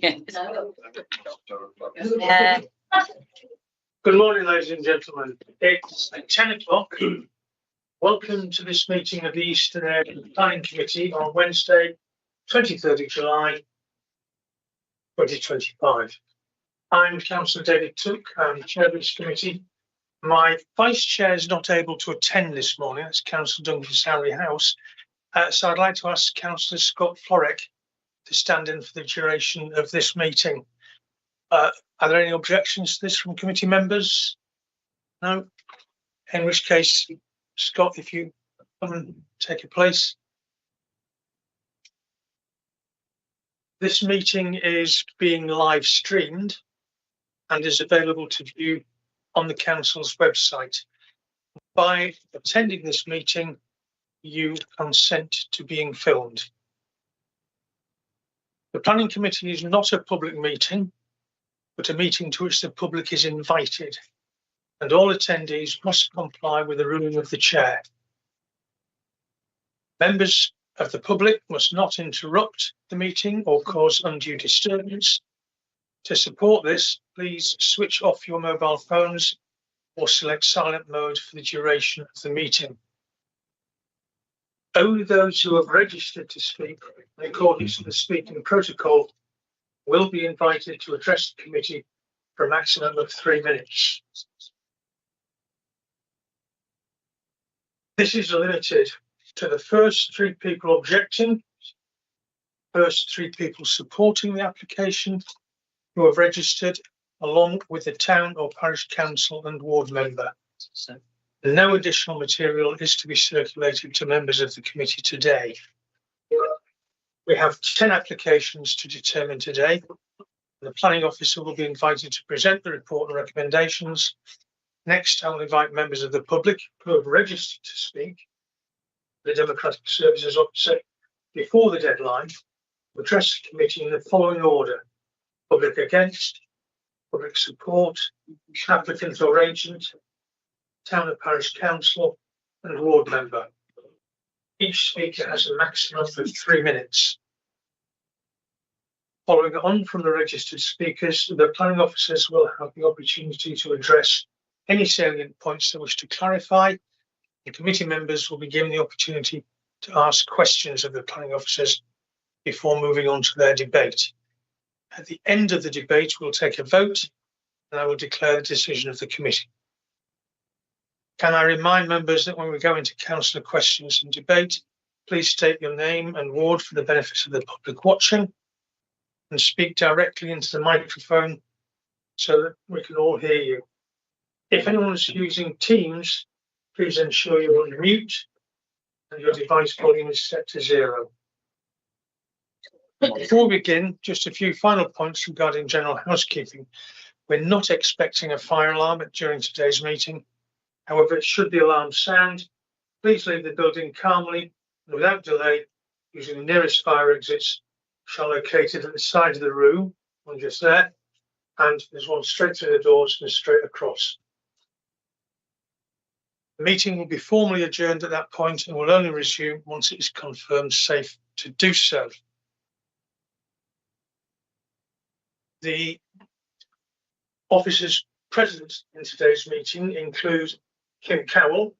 Good morning, ladies and gentlemen. It's 10 o'clock. Welcome to this meeting of the Eastern Area Planning Committee on Wednesday, 23rd of July, 2025. I'm Councillor David Took, I'm Chair of this committee. My Vice Chair is not able to attend this morning, that's Councillor Duncan Sowery House. So I'd like to ask Councillor Scott Florek to stand in for the duration of this meeting. Are there any objections to this from committee members? No? In which case, Scott, if you come and take a place. This meeting is being live streamed and is available to view on the council's website. By attending this meeting, you consent to being filmed. The Planning Committee is not a public meeting, but a meeting to which the public is invited, and all attendees must comply with the ruling of the chair. Members of the public must not interrupt the meeting or cause undue disturbance. To support this, please switch off your mobile phones or select silent mode for the duration of the meeting. Only those who have registered to speak in accordance with the speaking protocol will be invited to address the committee for a maximum of 3 minutes. This is limited to the first 3 people objecting, first 3 people supporting the application who have registered, along with the town or parish council and ward member. So no additional material is to be circulated to members of the committee today. We have 10 applications to determine today. The planning officer will be invited to present the report and recommendations. Next, I will invite members of the public who have registered to speak. The Democratic Services Officer, before the deadline, will address the committee in the following order: public against, public support, applicant or agent, town or parish council, and ward member. Each speaker has a maximum of 3 minutes. Following on from the registered speakers, the planning officers will have the opportunity to address any salient points they wish to clarify. The committee members will be given the opportunity to ask questions of the planning officers before moving on to their debate. At the end of the debate, we'll take a vote and I will declare the decision of the committee. Can I remind members that when we go into councillor questions and debate, please state your name and ward for the benefit of the public watching, and speak directly into the microphone so that we can all hear you. If anyone is using Teams, please ensure you're on mute and your device volume is set to 0. Before we begin, just a few final points regarding general housekeeping. We're not expecting a fire alarm during today's meeting. However, should the alarm sound, please leave the building calmly and without delay using the nearest fire exits, which are located at the side of the room, one just there, and there's one straight through the doors and straight across. The meeting will be formally adjourned at that point and will only resume once it is confirmed safe to do so. The officers present in today's meeting include Kim Cowell,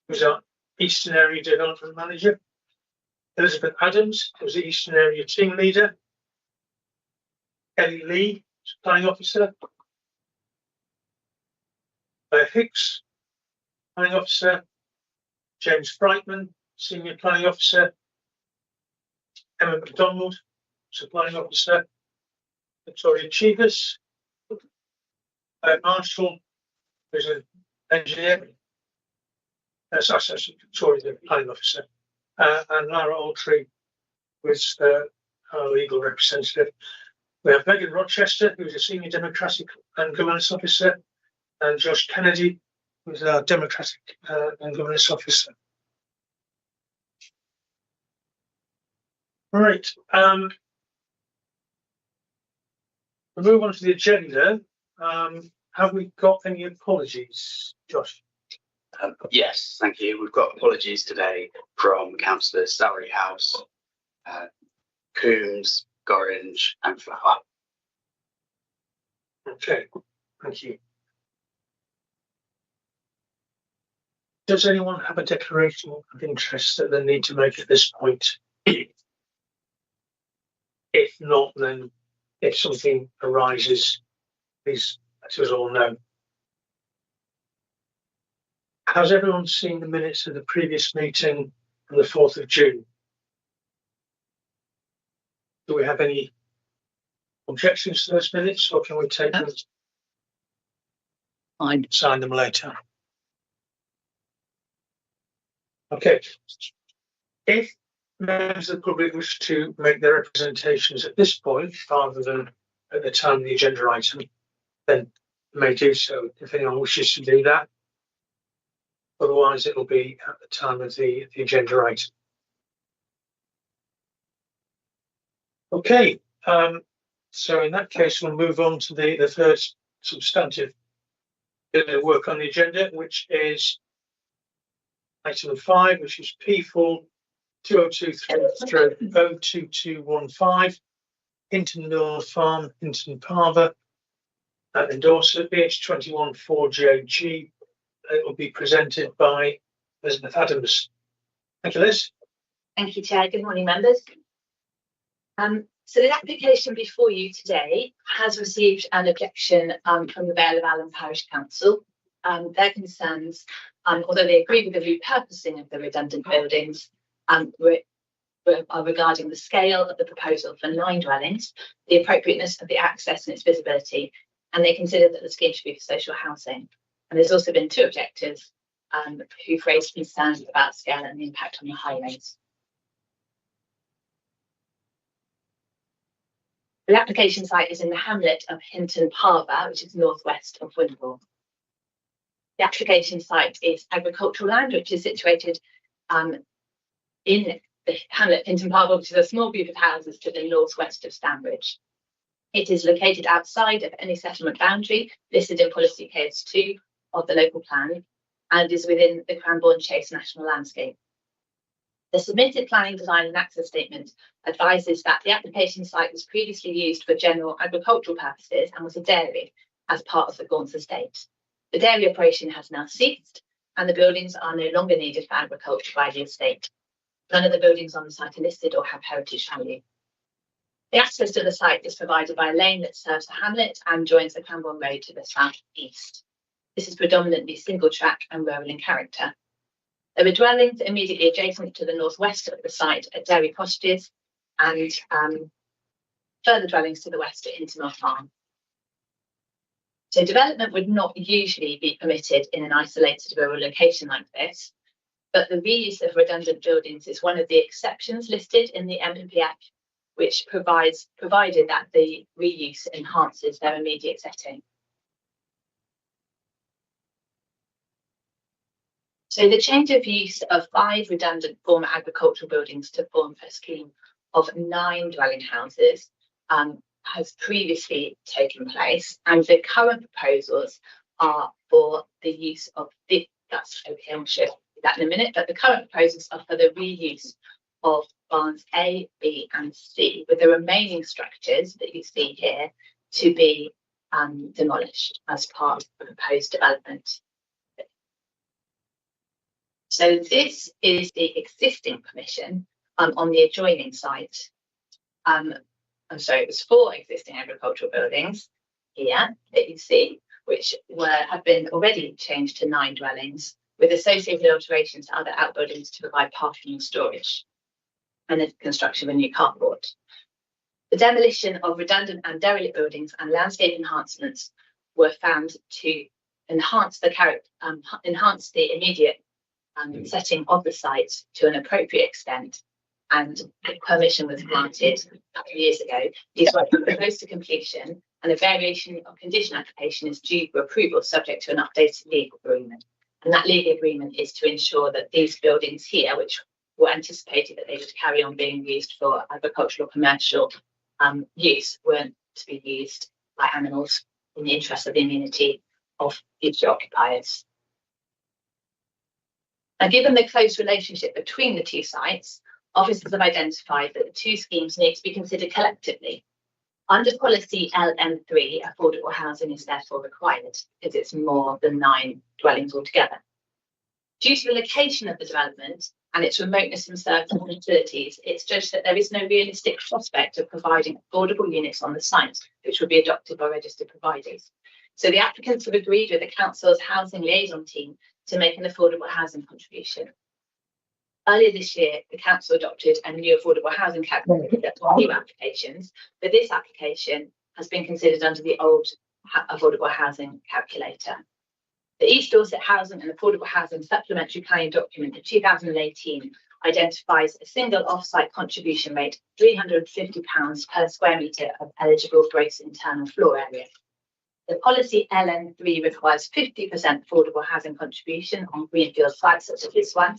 who's our Eastern Area Development Manager, Elizabeth Adams, who's the Eastern Area Team Leader, Ellie Lee, Planning Officer, Claire Hicks, Planning Officer, James Brightman, Senior Planning Officer, Emma MacDonald, Planning Officer, Victoria Chivas, Marshall, who's an engineer, Victoria, the Planning Officer, and Lara Altree, who's our legal representative. We have Megan Rochester, who's a Senior Democratic and Governance Officer, and Josh Kennedy, who's our Democratic and Governance Officer. Right. We'll move on to the agenda. Have we got any apologies, Josh? Yes, thank you. We've got apologies today from Councillors Sowery House, Coombs, Gorringe and Flower. Okay, thank you. Does anyone have a declaration of interest that they need to make at this point? If not, then if something arises, please let us all know. Has everyone seen the minutes of the previous meeting on the 4th of June? Do we have any objections to those minutes, or can we take them? I'd sign them later. Okay. If members of the public wish to make their representations at this point, rather than at the time of the agenda item, then may do so if anyone wishes to do that. Otherwise, it will be at the time of the agenda item. Okay, so in that case, we'll move on to the first substantive bit of work on the agenda, which is item 5, which is P4 2023/02215, Hinton Mill Farm, Hinton Parva, endorser BH21 4JG. It will be presented by Elizabeth Adams. Thank you, Liz. Thank you, Chair. Good morning, members. So the application before you today has received an objection from the Vale of Allen Parish Council. Their concerns, although they agree with the repurposing of the redundant buildings, are regarding the scale of the proposal for 9 dwellings, the appropriateness of the access and its visibility, and they consider that the scheme should be for social housing. And there's also been 2 objectors who've raised concerns about scale and the impact on the highways. The application site is in the hamlet of Hinton Parva, which is northwest of Wimborne. The application site is agricultural land, which is situated in the hamlet Hinton Parva, which is a small group of houses to the northwest of Stanbridge. It is located outside of any settlement boundary listed in Policy KS2 of the local plan and is within the Cranbourne Chase National Landscape. The submitted planning, design and access statement advises that the application site was previously used for general agricultural purposes and was a dairy as part of the Gaunts estate. The dairy operation has now ceased and the buildings are no longer needed for agriculture by the estate. None of the buildings on the site are listed or have heritage value. The access to the site is provided by a lane that serves the hamlet and joins the Cranbourne Road to the south-east. This is predominantly single track and rural in character. There are dwellings immediately adjacent to the northwest of the site at Dairy Cottages and further dwellings to the west at Hinton Mill Farm. So development would not usually be permitted in an isolated rural location like this, but the reuse of redundant buildings is one of the exceptions listed in the MPP Act, which provided that the reuse enhances their immediate setting. So the change of use of 5 redundant former agricultural buildings to form a scheme of 9 dwelling houses has previously taken place, and the current proposals are for the use of that's okay, I'll show you that in a minute, but the current proposals are for the reuse of barns A, B and C, with the remaining structures that you see here to be demolished as part of the proposed development. So this is the existing permission on the adjoining site. And so it was 4 existing agricultural buildings here that you see, which have been already changed to 9 dwellings with associated alterations to other outbuildings to provide parking and storage, and the construction of a new carport. The demolition of redundant and derelict buildings and landscape enhancements were found to enhance the immediate setting of the site to an appropriate extent, and permission was granted a couple of years ago. These works were close to completion, and a variation of condition application is due for approval subject to an updated legal agreement. And that legal agreement is to ensure that these buildings here, which were anticipated that they would carry on being used for agricultural or commercial use, weren't to be used by animals in the interest of the immunity of future occupiers. Now, given the close relationship between the 2 sites, officers have identified that the 2 schemes need to be considered collectively. Under policy LM3, affordable housing is therefore required because it's more than 9 dwellings altogether. Due to the location of the development and its remoteness from certain facilities, it's judged that there is no realistic prospect of providing affordable units on the site, which would be adopted by registered providers. So the applicants have agreed with the council's housing liaison team to make an affordable housing contribution. Earlier this year, the council adopted a new affordable housing calculator for new applications, but this application has been considered under the old affordable housing calculator. The East Dorset Housing and Affordable Housing Supplementary Planning Document of 2018 identifies a single off-site contribution rate of £350 per square metre of eligible gross internal floor area. The policy LN3 requires 50% affordable housing contribution on greenfield sites such as this one.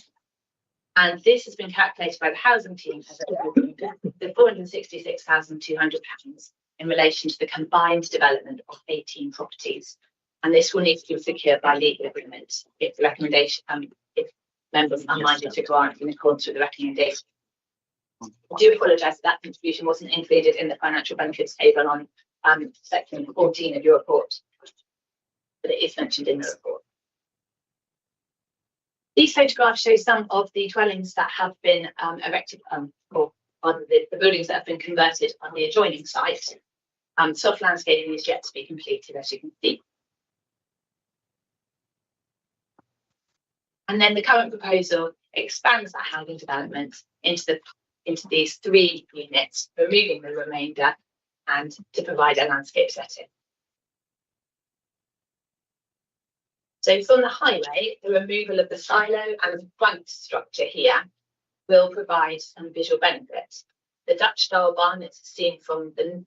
And this has been calculated by the housing team as the £466,200 in relation to the combined development of 18 properties. And this will need to be secured by legal agreement if the recommendation, if members are minded to grant in accordance with the recommendation. I do apologise that contribution wasn't included in the financial benefits table on section 14 of your report, but it is mentioned in the report. These photographs show some of the dwellings that have been erected, or the buildings that have been converted on the adjoining site. Soft landscaping is yet to be completed, as you can see. And then the current proposal expands that housing development into these 3 units, removing the remainder and to provide a landscape setting. So from the highway, the removal of the silo and the front structure here will provide some visual benefit. The Dutch style barn that's seen from the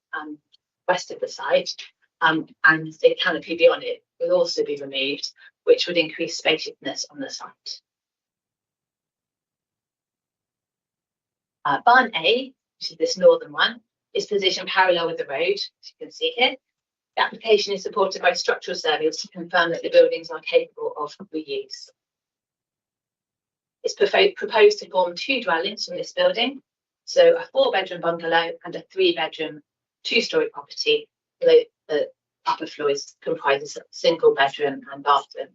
west of the site and the canopy beyond it will also be removed, which would increase spaciousness on the site. Barn A, which is this northern one, is positioned parallel with the road, as you can see here. The application is supported by structural surveys to confirm that the buildings are capable of reuse. It's proposed to form 2 dwellings from this building, so a 4-bedroom bungalow and a 3-bedroom 2-storey property. The upper floor comprises a single bedroom and bathroom.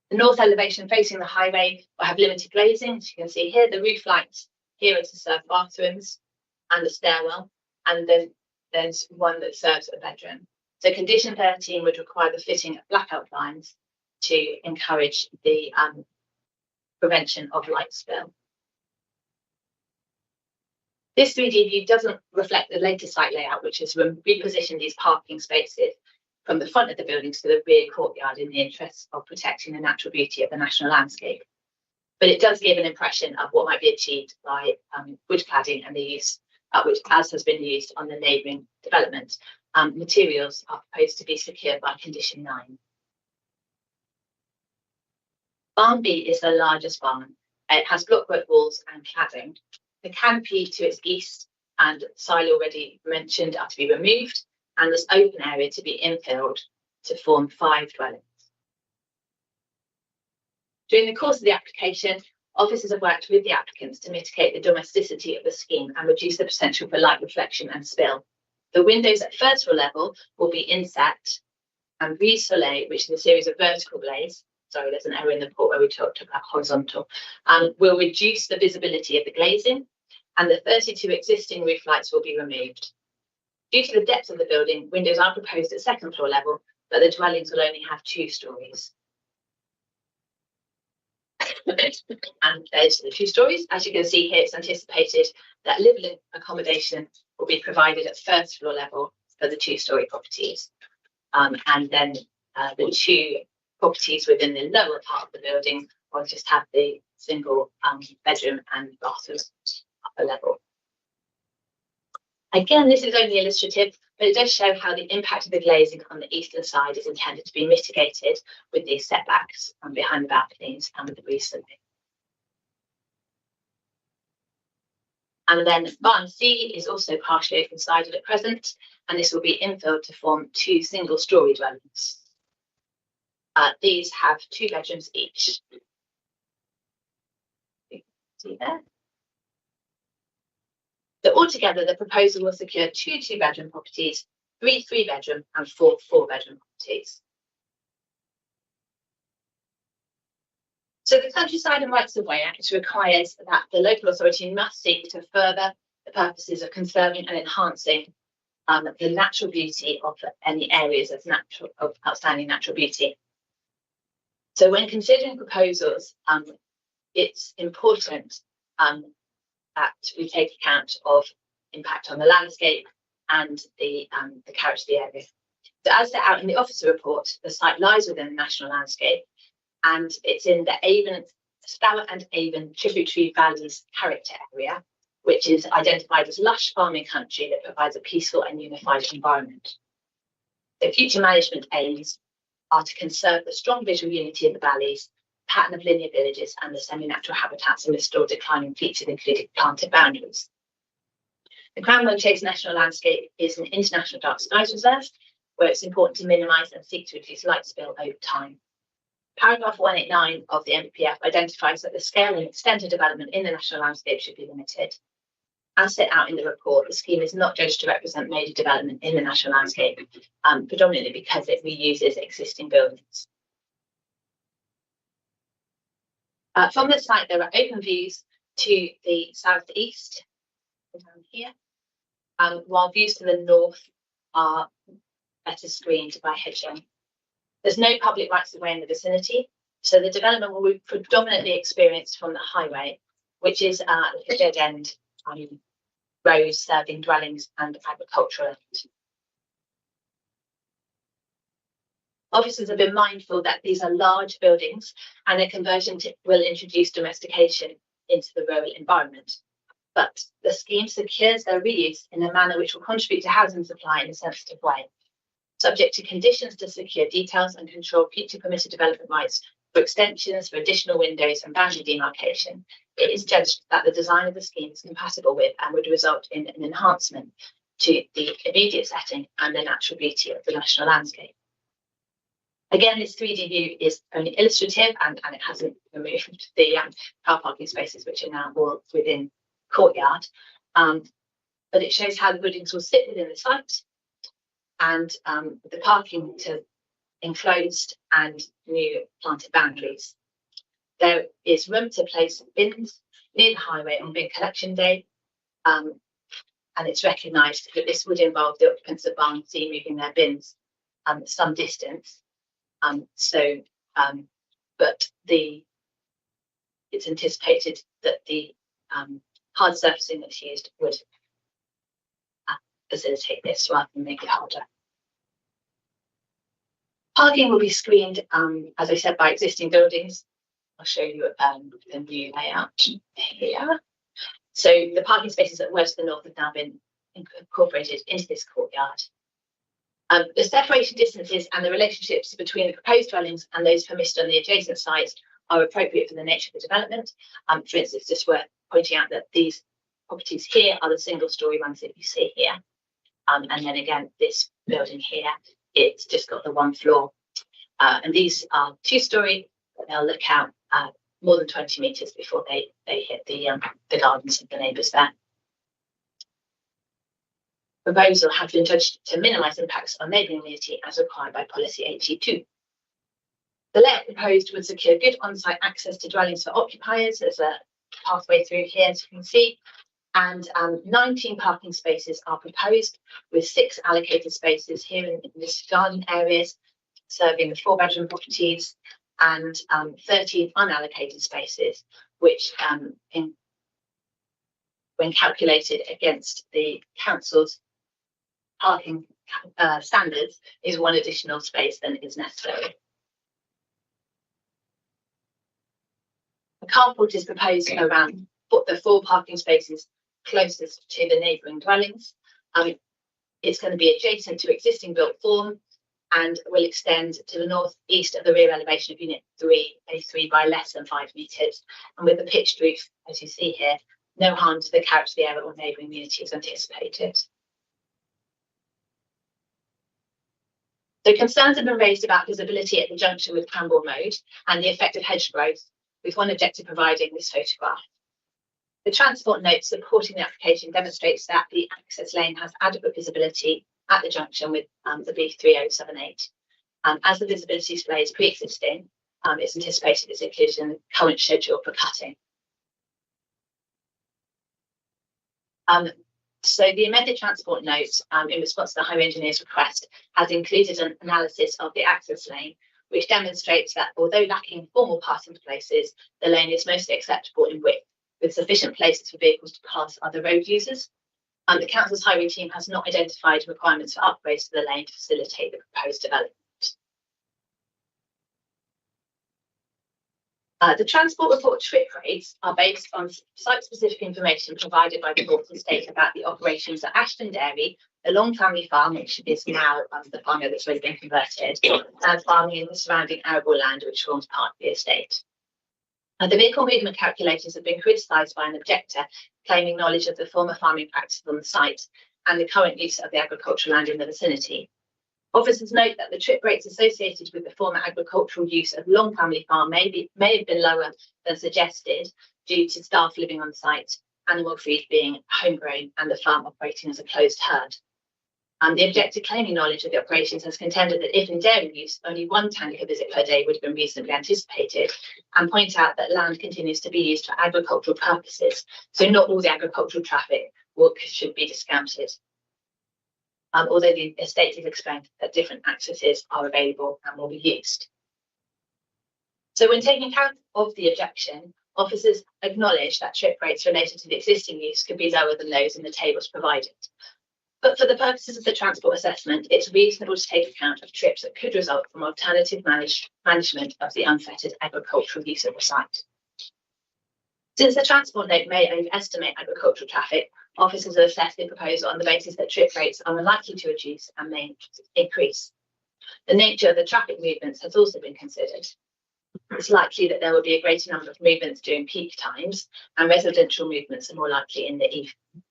The north elevation facing the highway will have limited glazing. As you can see here, the roof lights here are to serve bathrooms and a stairwell, and then there's one that serves a bedroom. So condition 13 would require the fitting of blackout blinds to encourage the prevention of light spill. This 3D view doesn't reflect the latest site layout, which has repositioned these parking spaces from the front of the buildings to the rear courtyard in the interest of protecting the natural beauty of the national landscape. But it does give an impression of what might be achieved by wood cladding and the use, which as has been used on the neighbouring development. Materials are proposed to be secured by condition 9. Barn B is the largest barn. It has blockwork walls and cladding. The canopy to its east and silo already mentioned are to be removed, and this open area to be infilled to form 5 dwellings. During the course of the application, officers have worked with the applicants to mitigate the domesticity of the scheme and reduce the potential for light reflection and spill. The windows at first floor level will be inset, and brise soleil, which is a series of vertical blades, sorry, there's an error in the report where we talked about horizontal, will reduce the visibility of the glazing, and the 32 existing roof lights will be removed. Due to the depth of the building, windows are proposed at second floor level, but the dwellings will only have 2 stories. And there's the 2 stories. As you can see here, it's anticipated that living accommodation will be provided at first floor level for the 2-storey properties. And then the 2 properties within the lower part of the building will just have the single bedroom and bathroom upper level. Again, this is only illustrative, but it does show how the impact of the glazing on the eastern side is intended to be mitigated with these setbacks behind the balconies and with the brise soleil. And then barn C is also partially open-sided at present, and this will be infilled to form 2 single-storey dwellings. These have 2 bedrooms each. You can see there. So altogether, the proposal will secure 2 2-bedroom properties, 3 3-bedroom and 4 4-bedroom properties. So the Countryside and Rights of Way Act requires that the local authority must seek to further the purposes of conserving and enhancing the natural beauty of any areas of outstanding natural beauty. So when considering proposals, it's important that we take account of impact on the landscape and the character of the area. So as set out in the officer report, the site lies within the national landscape, and it's in the Stour and Avon tributary valleys character area, which is identified as lush farming country that provides a peaceful and unified environment. The future management aims are to conserve the strong visual unity of the valleys, pattern of linear villages, and the semi-natural habitats, and restore declining features, including planted boundaries. The Cranbourne Chase National Landscape is an international dark skies reserve, where it's important to minimise and seek to reduce light spill over time. Paragraph 189 of the NPPF identifies that the scale and extent of development in the national landscape should be limited. As set out in the report, the scheme is not judged to represent major development in the national landscape, predominantly because it reuses existing buildings. From the site, there are open views to the southeast, down here, while views to the north are better screened by hedging. There's no public rights of way in the vicinity, so the development will be predominantly experienced from the highway, which is a dead end road serving dwellings and agricultural land. Officers have been mindful that these are large buildings and their conversion will introduce domestication into the rural environment. But the scheme secures their reuse in a manner which will contribute to housing supply in a sensitive way, subject to conditions to secure details and control future permitted development rights for extensions, for additional windows and boundary demarcation. It is judged that the design of the scheme is compatible with and would result in an enhancement to the immediate setting and the natural beauty of the national landscape. Again, this 3D view is only illustrative and it hasn't removed the car parking spaces, which are now all within courtyard. But it shows how the buildings will sit within the site, and the parking to enclosed and new planted boundaries. There is room to place bins near the highway on bin collection day, and it's recognised that this would involve the occupants of Barnsley moving their bins some distance. But it's anticipated that the hard surfacing that's used would facilitate this rather than make it harder. Parking will be screened, as I said, by existing buildings. I'll show you the new layout here. So the parking spaces that were to the north have now been incorporated into this courtyard. The separation distances and the relationships between the proposed dwellings and those permitted on the adjacent sites are appropriate for the nature of the development. For instance, just worth pointing out that these properties here are the single-storey ones that you see here. And then again, this building here, it's just got the one floor. And these are 2-storey, but they'll look out more than 20 metres before they hit the gardens of the neighbours there. Proposal has been judged to minimise impacts on neighbouring community as required by policy HE2. The layout proposed would secure good on-site access to dwellings for occupiers. There's a pathway through here, as you can see, and 19 parking spaces are proposed, with 6 allocated spaces here in this garden areas serving the 4-bedroom properties, and 13 unallocated spaces, which when calculated against the council's parking standards, is 1 additional space than is necessary. A carport is proposed around the 4 parking spaces closest to the neighbouring dwellings. It's going to be adjacent to existing built form and will extend to the northeast of the rear elevation of Unit 3, A3 by less than 5 metres. And with a pitched roof, as you see here, no harm to the character of the area or neighbouring community is anticipated. So concerns have been raised about visibility at the junction with Cranbourne Road and the effect of hedge growth, with one objective providing this photograph. The transport note supporting the application demonstrates that the access lane has adequate visibility at the junction with the B3078. As the visibility display is pre-existing, it's anticipated it's included in the current schedule for cutting. So the amended transport note, in response to the highway engineer's request, has included an analysis of the access lane, which demonstrates that although lacking formal passing places, the lane is mostly acceptable in width, with sufficient places for vehicles to pass other road users. The council's highway team has not identified requirements for upgrades to the lane to facilitate the proposed development. The transport report trip rates are based on site-specific information provided by the Northern State about the operations at Ashton Dairy, the Long Family Farm, which is now the farm that's already been converted, and farming in the surrounding arable land, which forms part of the estate. The vehicle movement calculators have been criticised by an objector claiming knowledge of the former farming practices on the site and the current use of the agricultural land in the vicinity. Officers note that the trip rates associated with the former agricultural use of Long Family Farm may have been lower than suggested due to staff living on site, animal feed being homegrown, and the farm operating as a closed herd. The objector claiming knowledge of the operations has contended that if in dairy use, only one tanker visit per day would have been reasonably anticipated, and point out that land continues to be used for agricultural purposes, so not all the agricultural traffic should be discounted. Although the estate has explained that different accesses are available and will be used. So when taking account of the objection, officers acknowledge that trip rates related to the existing use could be lower than those in the tables provided. But for the purposes of the transport assessment, it's reasonable to take account of trips that could result from alternative management of the unfettered agricultural use of the site. Since the transport note may overestimate agricultural traffic, officers have assessed the proposal on the basis that trip rates are unlikely to reduce and may increase. The nature of the traffic movements has also been considered. It's likely that there will be a greater number of movements during peak times, and residential movements are more likely in the evening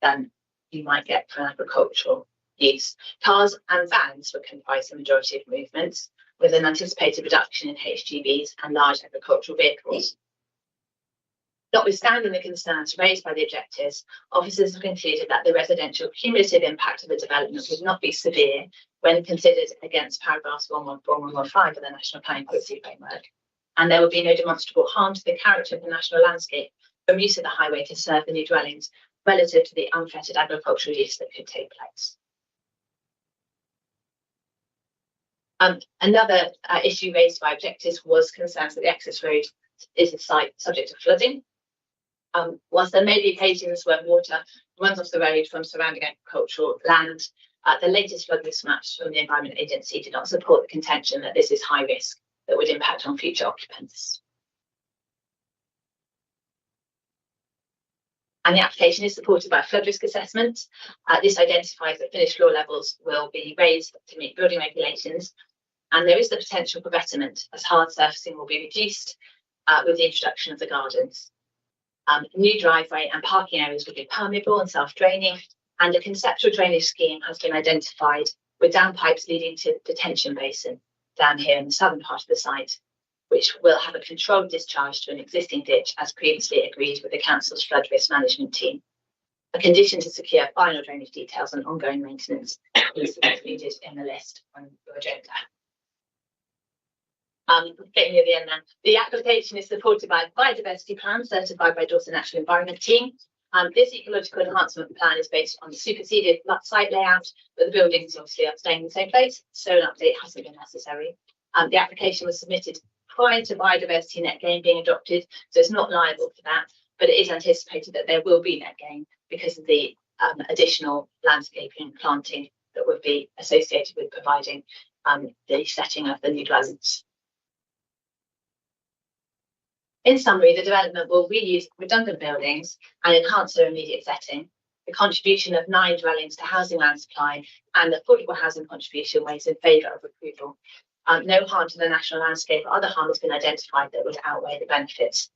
than you might get for agricultural use. Cars and vans would comprise the majority of movements, with an anticipated reduction in HGVs and large agricultural vehicles. Notwithstanding the concerns raised by the objectors, officers have concluded that the residential cumulative impact of the development would not be severe when considered against paragraphs 114 and 115 of the National Planning Policy Framework, and there would be no demonstrable harm to the character of the national landscape from use of the highway to serve the new dwellings relative to the unfettered agricultural use that could take place. Another issue raised by objectors was concerns that the access road is a site subject to flooding. Whilst there may be occasions where water runs off the road from surrounding agricultural land, the latest flood risk maps from the Environment Agency did not support the contention that this is high risk that would impact on future occupants. And the application is supported by a flood risk assessment. This identifies that finished floor levels will be raised to meet building regulations, and there is the potential for betterment as hard surfacing will be reduced with the introduction of the gardens. New driveway and parking areas will be permeable and self-draining, and a conceptual drainage scheme has been identified with downpipes leading to the detention basin down here in the southern part of the site, which will have a controlled discharge to an existing ditch as previously agreed with the council's flood risk management team. A condition to secure final drainage details and ongoing maintenance is included in the list on your agenda. Getting near the end then. The application is supported by a biodiversity plan certified by Dorset Natural Environment Team. This ecological enhancement plan is based on the superseded site layout, but the buildings obviously are staying in the same place, so an update hasn't been necessary. The application was submitted prior to biodiversity net gain being adopted, so it's not liable for that, but it is anticipated that there will be net gain because of the additional landscaping and planting that would be associated with providing the setting of the new dwellings. In summary, the development will reuse redundant buildings and enhance their immediate setting. The contribution of 9 dwellings to housing land supply and the affordable housing contribution weighs in favour of approval. No harm to the national landscape or other harm has been identified that would outweigh the benefits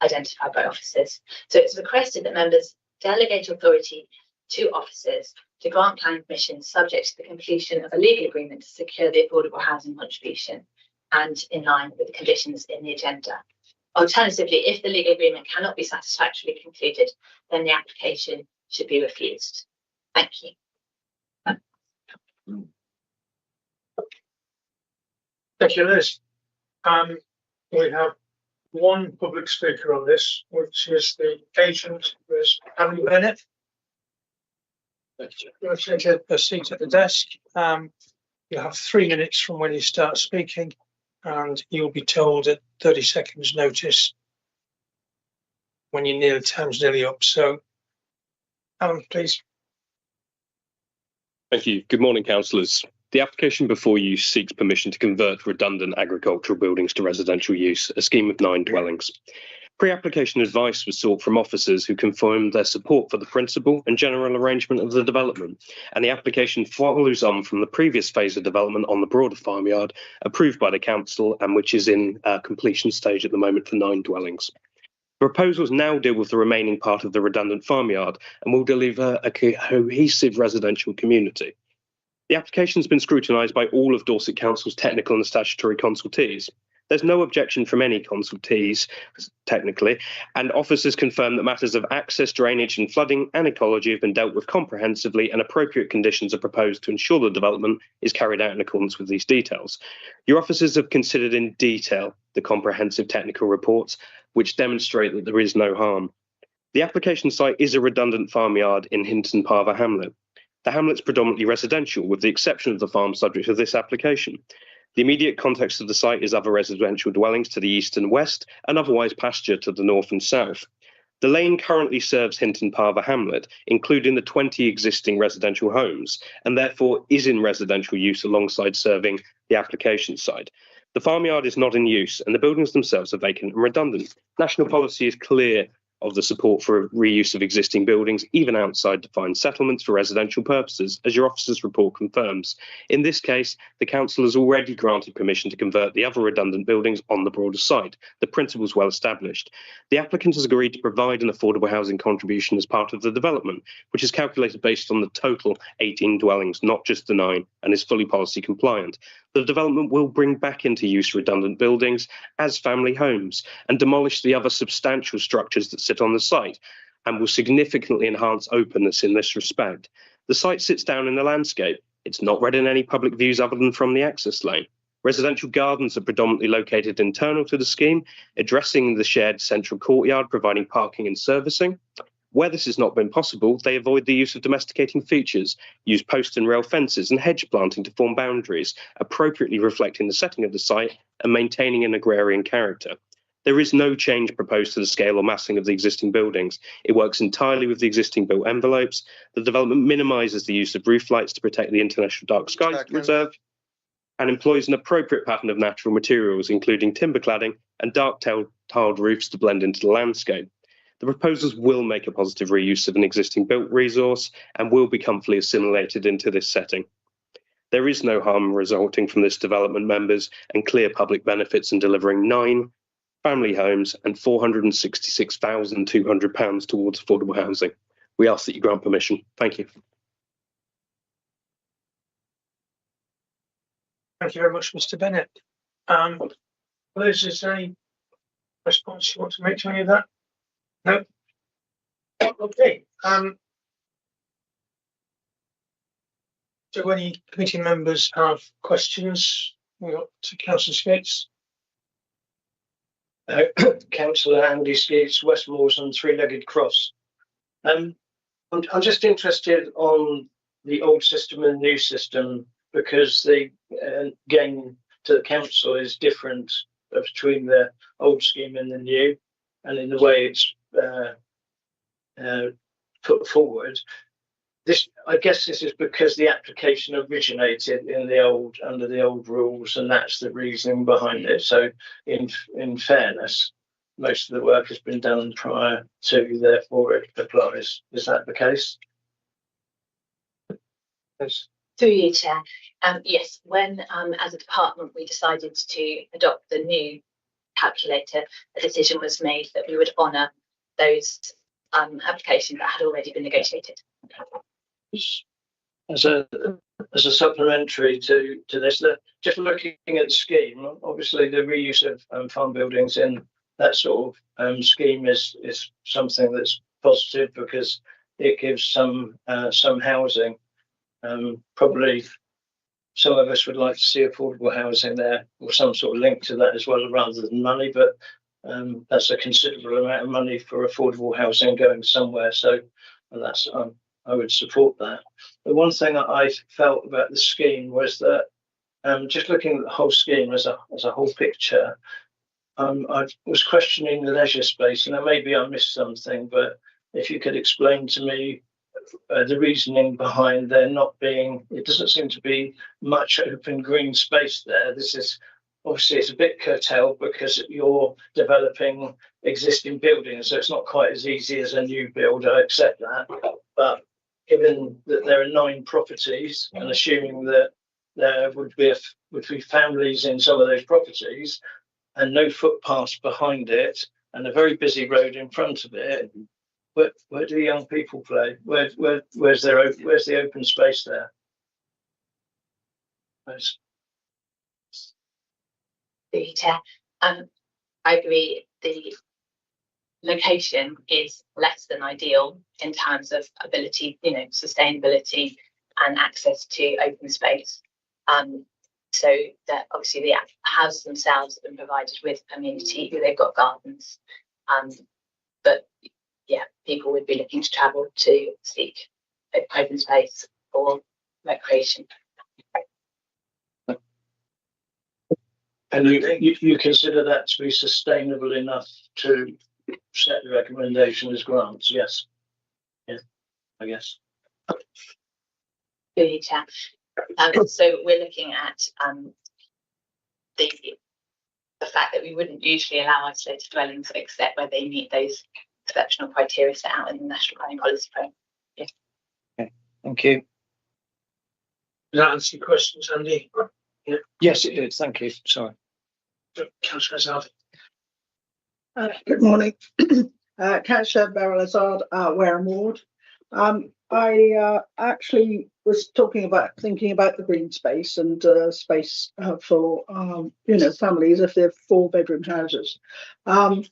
identified by officers. So it's requested that members delegate authority to officers to grant planning permission subject to the completion of a legal agreement to secure the affordable housing contribution and in line with the conditions in the agenda. Alternatively, if the legal agreement cannot be satisfactorily concluded, then the application should be refused. Thank you. Thank you, Liz. We have one public speaker on this, which is the agent, Ms. Annie Bennett. You'll take a seat at the desk. You have 3 minutes from when you start speaking, and you'll be told at 30 seconds notice when your time's nearly up. So, Alan, please. Thank you. Good morning, councillors. The application before you seeks permission to convert redundant agricultural buildings to residential use, a scheme of 9 dwellings. Pre-application advice was sought from officers who confirmed their support for the principle and general arrangement of the development, and the application follows on from the previous phase of development on the broader farmyard approved by the council and which is in completion stage at the moment for 9 dwellings. The proposals now deal with the remaining part of the redundant farmyard and will deliver a cohesive residential community. The application has been scrutinised by all of Dorset Council's technical and statutory consultees. There's no objection from any consultees, technically, and officers confirm that matters of access, drainage and flooding and ecology have been dealt with comprehensively and appropriate conditions are proposed to ensure the development is carried out in accordance with these details. Your officers have considered in detail the comprehensive technical reports, which demonstrate that there is no harm. The application site is a redundant farmyard in Hinton Parva hamlet. The hamlet's predominantly residential, with the exception of the farm subject to this application. The immediate context of the site is other residential dwellings to the east and west, and otherwise pasture to the north and south. The lane currently serves Hinton Parva hamlet, including the 20 existing residential homes, and therefore is in residential use alongside serving the application site. The farmyard is not in use, and the buildings themselves are vacant and redundant. National policy is clear of the support for reuse of existing buildings, even outside defined settlements for residential purposes, as your officer's report confirms. In this case, the council has already granted permission to convert the other redundant buildings on the broader site. The principle is well established. The applicant has agreed to provide an affordable housing contribution as part of the development, which is calculated based on the total 18 dwellings, not just the 9, and is fully policy compliant. The development will bring back into use redundant buildings as family homes and demolish the other substantial structures that sit on the site and will significantly enhance openness in this respect. The site sits down in the landscape. It's not read in any public views other than from the access lane. Residential gardens are predominantly located internal to the scheme, addressing the shared central courtyard, providing parking and servicing. Where this has not been possible, they avoid the use of domesticating features, use post and rail fences and hedge planting to form boundaries, appropriately reflecting the setting of the site and maintaining an agrarian character. There is no change proposed to the scale or massing of the existing buildings. It works entirely with the existing built envelopes. The development minimises the use of roof lights to protect the International Dark Skies Reserve and employs an appropriate pattern of natural materials, including timber cladding and dark tiled roofs to blend into the landscape. The proposals will make a positive reuse of an existing built resource and will be comfortably assimilated into this setting. There is no harm resulting from this development, members, and clear public benefits in delivering 9 family homes and £466,200 towards affordable housing. We ask that you grant permission. Thank you. Thank you very much, Mr. Bennett. Liz, is there any response you want to make to any of that? No? Okay. Do any committee members have questions? We got to Councillor Skates. Councillor Andy Skates, West Morsland, Three-Legged Cross. I'm just interested on the old system and the new system because the gain to the council is different between the old scheme and the new, and in the way it's put forward. I guess this is because the application originated in the old, under the old rules, and that's the reasoning behind it. So in fairness, most of the work has been done prior to, therefore it applies. Is that the case? Yes. Through you, Chair. Yes, when as a department we decided to adopt the new calculator, a decision was made that we would honour those applications that had already been negotiated. As a supplementary to this, just looking at the scheme, obviously the reuse of farm buildings in that sort of scheme is something that's positive because it gives some housing. Probably some of us would like to see affordable housing there or some sort of link to that as well, rather than money. But that's a considerable amount of money for affordable housing going somewhere. So that's I would support that. The one thing that I felt about the scheme was that just looking at the whole scheme as a whole picture, I was questioning the leisure space, and maybe I missed something, but if you could explain to me the reasoning behind there not being, it doesn't seem to be much open green space there. This is obviously it's a bit curtailed because you're developing existing buildings, so it's not quite as easy as a new build. I accept that, but given that there are 9 properties and assuming that there would be families in some of those properties and no footpaths behind it and a very busy road in front of it, where do young people play? Where's the open space there? I agree. The location is less than ideal in terms of ability, sustainability and access to open space. So that obviously the houses themselves have been provided with amenity, they've got gardens. But yeah, people would be looking to travel to seek open space for recreation. And you consider that to be sustainable enough to set the recommendation as grants? Yes. Yeah, I guess. Really, Chair. So we're looking at the fact that we wouldn't usually allow isolated dwellings except where they meet those exceptional criteria set out in the National Planning Policy Framework. Yeah. Okay, thank you. Does that answer your questions, Andy? Yeah. Yes, it did. Thank you. Sorry. Councillor Azad. Good morning. Councillor Beryl Azad, Wareham Ward. I actually was thinking about the green space and space for families if they're 4-bedroom houses. And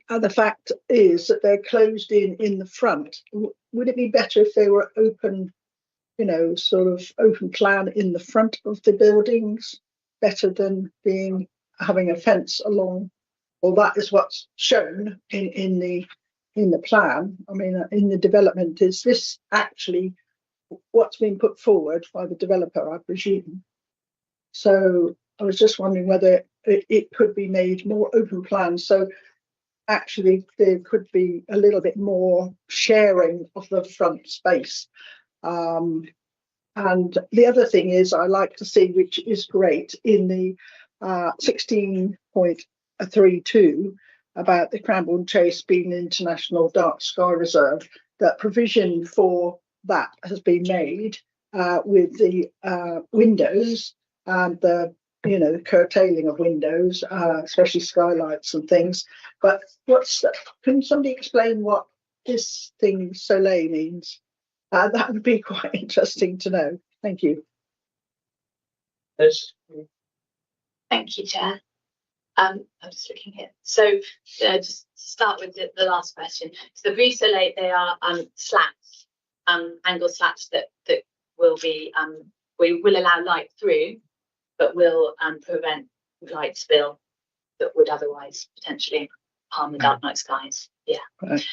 the fact is that they're closed in the front. Would it be better if they were open, sort of open plan in the front of the buildings, better than having a fence along? Well, that is what's shown in the plan. I mean, in the development, is this actually what's been put forward by the developer, I presume? So I was just wondering whether it could be made more open plan. So actually there could be a little bit more sharing of the front space. And the other thing is I like to see, which is great, in the 16.32 about the Cranbourne Chase being an international dark sky reserve, that provision for that has been made with the windows and the curtailing of windows, especially skylights and things. But can somebody explain what this thing Soleil means? That would be quite interesting to know. Thank you. Yes. Thank you, Chair. I'm just looking here. So just to start with the last question. So the Brise Soleil, they are slats, angle slats that will be we will allow light through, but will prevent light spill that would otherwise potentially harm the dark night skies. Yeah. Right.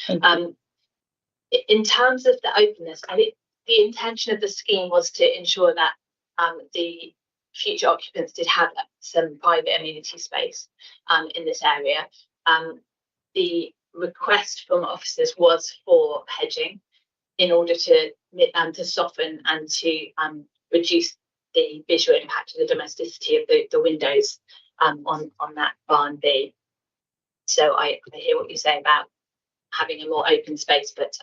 In terms of the openness, I think the intention of the scheme was to ensure that the future occupants did have some private amenity space in this area. The request from officers was for hedging in order to soften and to reduce the visual impact of the domesticity of the windows on that barn B. So I hear what you say about having a more open space, but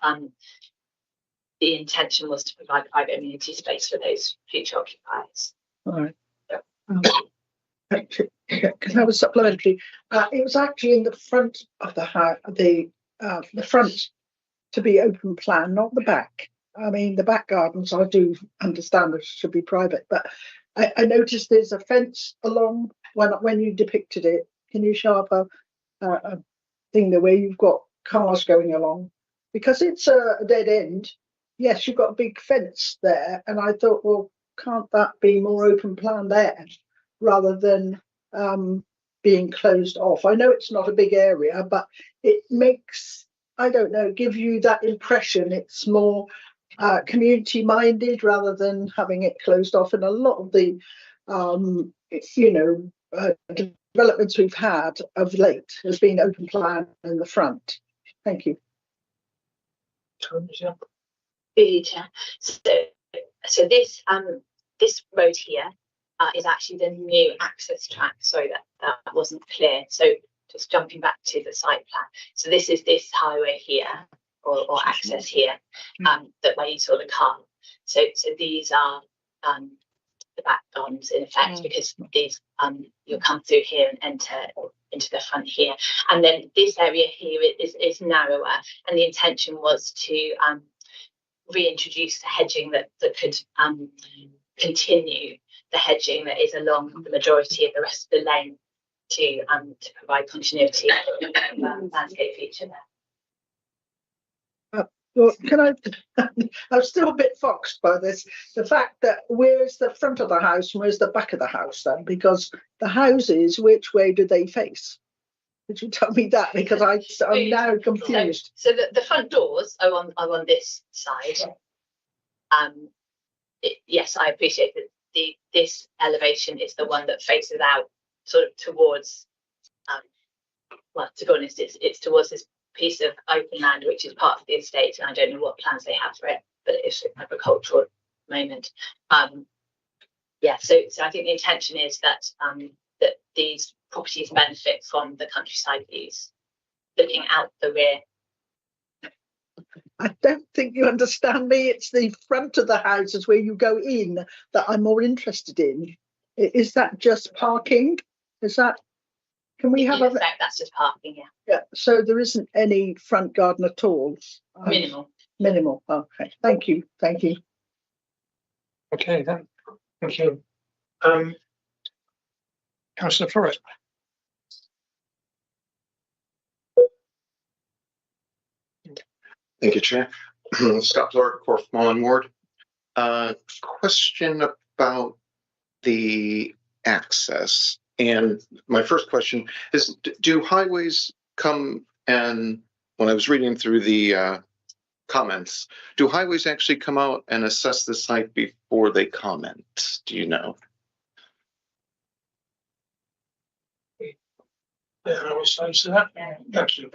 the intention was to provide private amenity space for those future occupiers. All right. Can I have a supplementary? It was actually in the front of the house, the front to be open plan, not the back. I mean, the back gardens, I do understand it should be private, but I noticed there's a fence along when you depicted it. Can you show up thing there where you've got cars going along, because it's a dead end. Yes, you've got a big fence there, and I thought, well, can't that be more open plan there rather than being closed off? I know it's not a big area, but it makes, I don't know, give you that impression it's more community minded rather than having it closed off. And a lot of the developments we've had of late has been open plan in the front. Thank you. So this this road here is actually the new access track. Sorry, that wasn't clear. So just jumping back to the site plan. So this is this highway here, or access here, that where you saw the car. So these are the back gardens in effect, because these you'll come through here and enter into the front here. And then this area here is narrower, and the intention was to reintroduce the hedging that could continue the hedging that is along the majority of the rest of the lane to provide continuity of landscape feature there. Well, I'm still a bit foxed by this. The fact that where's the front of the house and where's the back of the house then? Because the houses, which way do they face? Could you tell me that? Because I'm now confused. So the front doors are on this side. Yes, I appreciate that this elevation is the one that faces out sort of towards, well, to be honest, it's towards this piece of open land which is part of the estate, and I don't know what plans they have for it, but it's an agricultural moment. Yeah, so I think the intention is that that these properties benefit from the countryside views looking out the rear. I don't think you understand me. It's the front of the houses where you go in that I'm more interested in. Is that just parking? Is that? Can we have that's just parking, yeah. Yeah. So there isn't any front garden at all. Minimal. Minimal. Okay. Thank you. Thank you. Okay, then. Thank you. Councillor Forrest. Thank you, Chair. Scott Lord, Corfmullen Ward. Question about the access. And my first question is, do highways come, and when I was reading through the comments, do highways actually come out and assess the site before they comment? Do you know? Yeah, I was answer that. Thank you.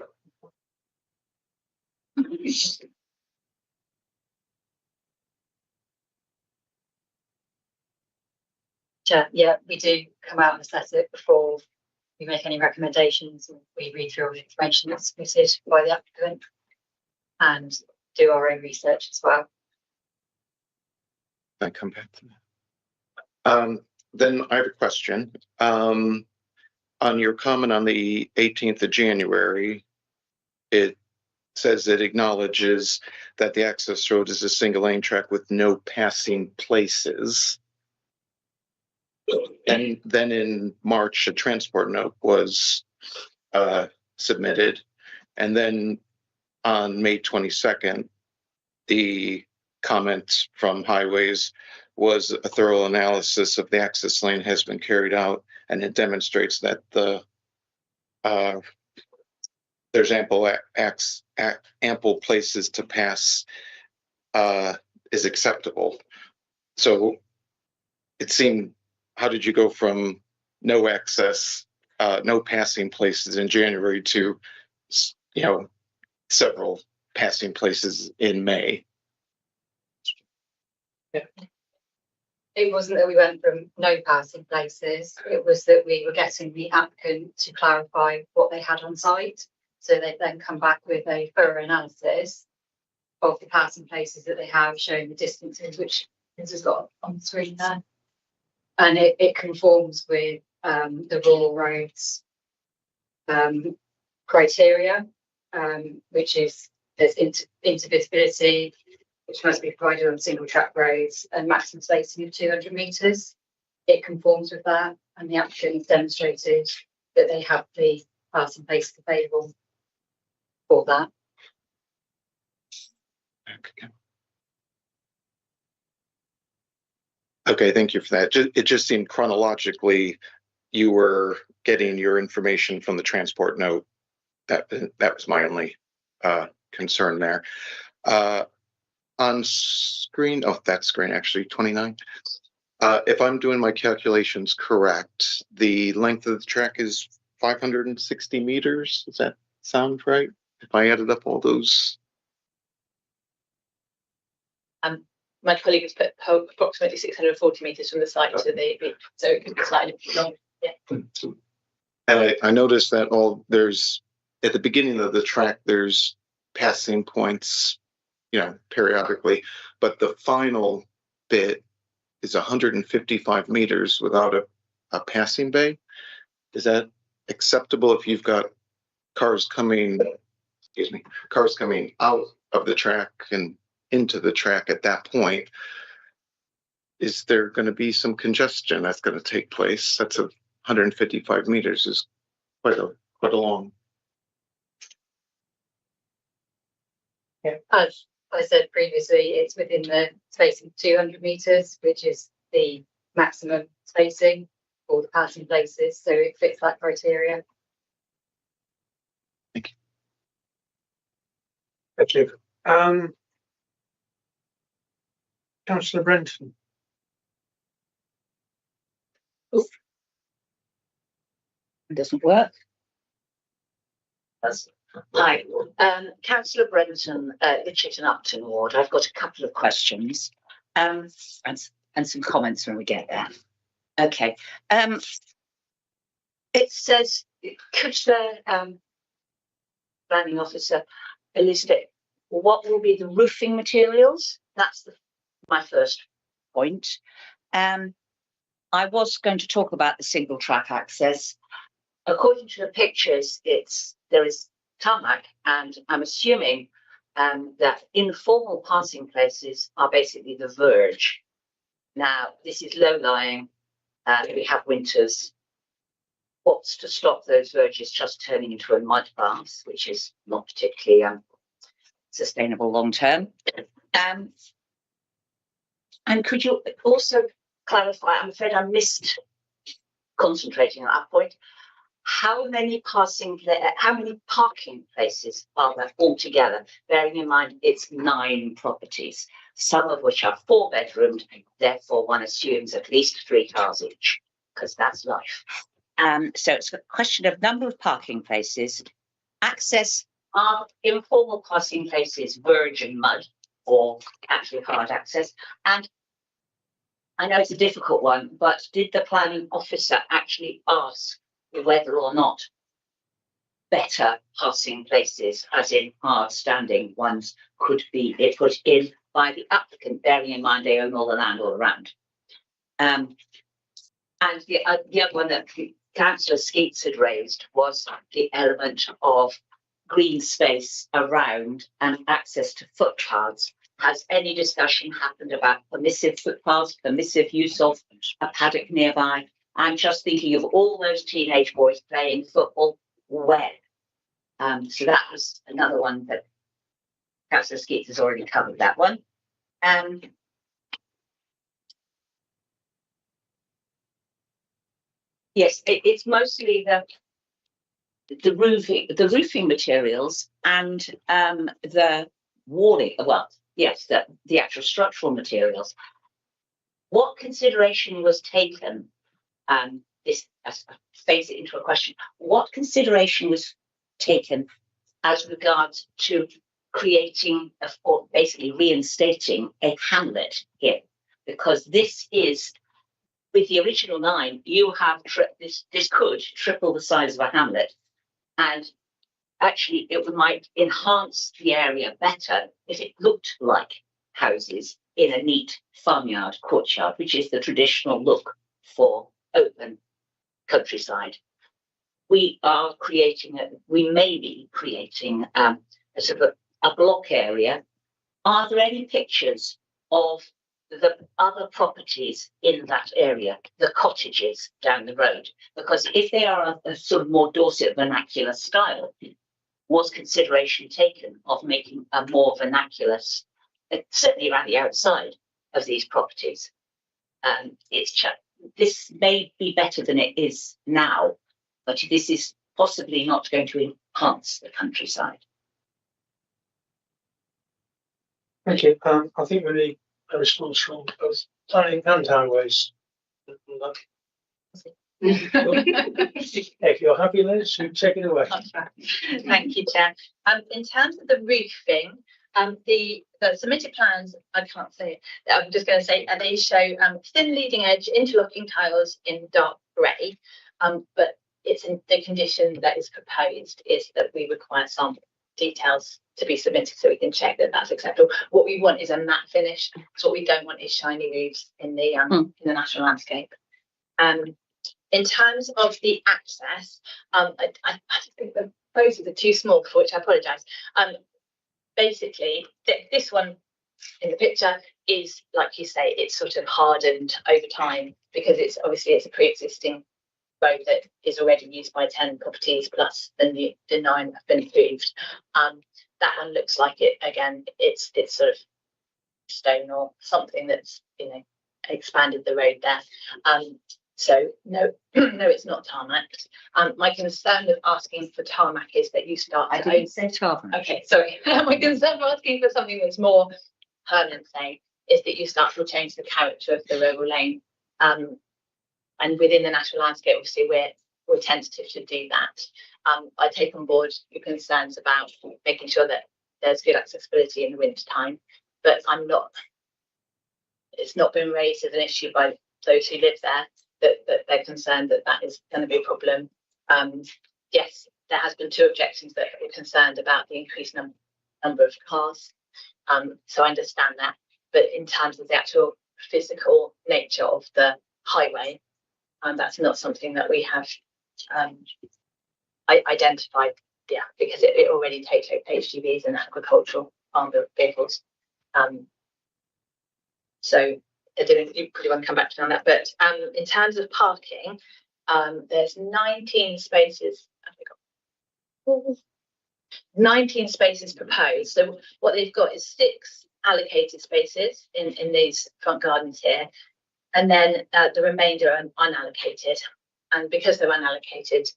Yeah, we do come out and assess it before we make any recommendations. We read through all the information that's submitted by the applicant and do our own research as well. I come back to that. Then I have a question. On your comment on the 18th of January, it says it acknowledges that the access road is a single lane track with no passing places. And then in March, a transport note was submitted. And then on May 22nd, the comment from Highways was a thorough analysis of the access lane has been carried out, and it demonstrates that there's ample places to pass is acceptable. So it seemed, how did you go from no access, no passing places in January to, several passing places in May? Yeah. It wasn't that we went from no passing places, it was that we were getting the applicant to clarify what they had on site. So they then come back with a thorough analysis of the passing places that they have, showing the distances, which has got on the screen there. And it conforms with the rural roads criteria, which is there's intervisibility, which must be provided on single track roads, and maximum spacing of 200 metres. It conforms with that, and the applicant demonstrated that they have the passing places available for that. Okay, thank you for that. It just seemed chronologically you were getting your information from the transport note. That was my only concern there. On screen, oh, that screen actually 29. If I'm doing my calculations correct, the length of the track is 560 meters. Does that sound right? If I added up all those. My colleague has put approximately 640 metres from the site to the beach, so it could be slightly long. Yeah. And I noticed that there's at the beginning of the track, there's passing points, periodically, but the final bit is 155 meters without a passing bay. Is that acceptable if you've got cars coming out of the track and into the track at that point? Is there going to be some congestion that's going to take place? That's 155 meters is quite a long. Yeah. As I said previously, it's within the spacing of 200 meters, which is the maximum spacing for the passing places. So it fits that criteria. Thank you. Thank you. Councillor Brenton. It doesn't work. Hi, Councillor Brenton, Litchfield and Upton Ward. I've got a couple of questions and some comments when we get there. Okay. It says, could the planning officer elucidate what will be the roofing materials? That's my first point. I was going to talk about the single track access. According to the pictures, there is tarmac, and I'm assuming that informal passing places are basically the verge. Now, this is low-lying. We have winters. What's to stop those verges just turning into a mud bath, which is not particularly sustainable long-term? And could you also clarify, I'm afraid I missed concentrating on that point, how many parking places are there altogether, bearing in mind it's 9 properties, some of which are 4-bedroomed, therefore one assumes at least 3 cars each, because that's life. So it's a question of number of parking places, access, are informal parking places verge and mud, or actually hard access? And I know it's a difficult one, but did the planning officer actually ask whether or not better passing places, as in hard standing ones, could be put in by the applicant, bearing in mind they own all the land all around? And the other one that Councillor Skeets had raised was the element of green space around and access to footpaths. Has any discussion happened about permissive footpaths, permissive use of a paddock nearby? I'm just thinking of all those teenage boys playing football where? So that was another one that Councillor Skeets has already covered that one. Yes, it's mostly the roofing materials and the walling. Well, yes, the actual structural materials. What consideration was taken? This phase it into a question. What consideration was taken as regards to creating or basically reinstating a hamlet here? Because this is, with the original 9, you have this could triple the size of a hamlet, and actually it might enhance the area better if it looked like houses in a neat farmyard courtyard, which is the traditional look for open countryside. We may be creating a sort of a block area. Are there any pictures of the other properties in that area, the cottages down the road, because if they are a sort of more Dorset vernacular style, was consideration taken of making a more vernacular, certainly around the outside of these properties. This may be better than it is now, but this is possibly not going to enhance the countryside. Thank you. I think we need a response from both planning and highways. If you're happy, Liz, you take it away. Thank you, Chair. In terms of the roofing, the submitted plans, I can't say it. I'm just going to say they show thin leading edge interlocking tiles in dark grey, but it's in the condition that is proposed is that we require some details to be submitted so we can check that that's acceptable. What we want is a matte finish. So what we don't want is shiny roofs in the national landscape. In terms of the access, I think the photos are too small, for which I apologise. Basically, this one in the picture is, like you say, it's sort of hardened over time because it's a pre-existing road that is already used by 10 properties plus the 9 have been approved. That one looks like it again. It's sort of stone or something that's expanded the road there. So no, no, it's not tarmac. My concern with asking for tarmac is that you start. I didn't say tarmac. Okay, sorry. My concern for asking for something that's more permanent, say, is that you start to change the character of the rural lane. And within the national landscape, obviously, we're tentative to do that. I take on board your concerns about making sure that there's good accessibility in the winter time, but it's not been raised as an issue by those who live there that they're concerned that is going to be a problem. Yes, there has been 2 objections that were concerned about the increased number of cars. So I understand that, but in terms of the actual physical nature of the highway, that's not something that we have identified, because it already takes HGVs and agricultural farm vehicles. So I didn't really want to come back to on that, but in terms of parking, there's 19 spaces. 19 spaces proposed. So what they've got is 6 allocated spaces in these front gardens here, and then the remainder are unallocated. And because they're unallocated,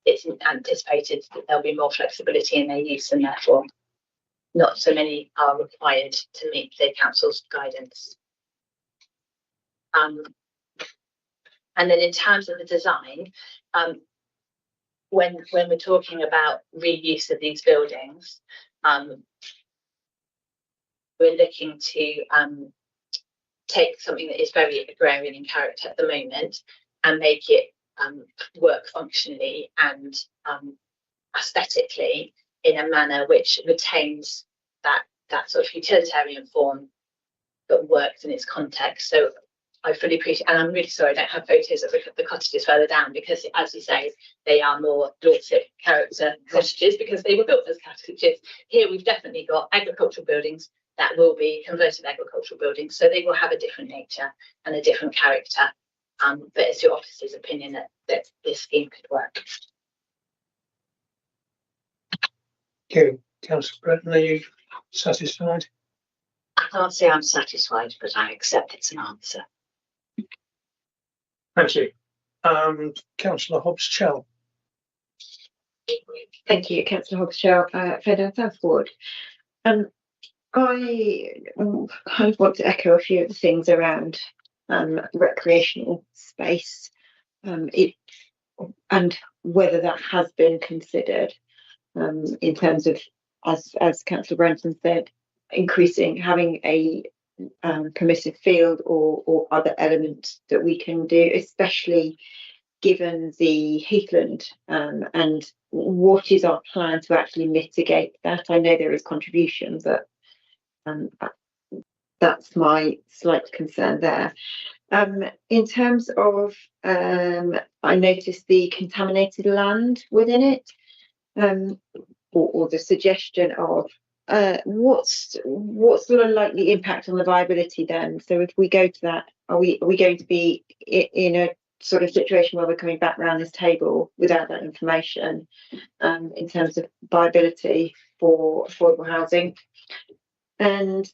it's anticipated that there'll be more flexibility in their use, and therefore not so many are required to meet the council's guidance. And then in terms of the design, when we're talking about reuse of these buildings, we're looking to take something that is very agrarian in character at the moment and make it work functionally and aesthetically in a manner which retains that sort of utilitarian form but works in its context. So I fully appreciate, and I'm really sorry I don't have photos of the cottages further down, because as you say, they are more Dorset character cottages because they were built as cottages. Here we've definitely got agricultural buildings that will be converted agricultural buildings, so they will have a different nature and a different character. But it's your office's opinion that this scheme could work. Thank you. Councillor Bretton, are you satisfied? I can't say I'm satisfied, but I accept it's an answer. Thank you. Councillor Hobbs-Chell. Thank you, Councillor Hobbs-Chell, Fedden South Ward. I kind of want to echo a few of the things around recreational space, and whether that has been considered in terms of, as Councillor Brenton said, having a permissive field or other elements that we can do, especially given the heathland, and what is our plan to actually mitigate that. I know there is contribution, but that's my slight concern there. In terms of, I noticed the contaminated land within it, or the suggestion of what's the likely impact on the viability then? So if we go to that, are we going to be in a sort of situation where we're coming back around this table without that information in terms of viability for affordable housing? And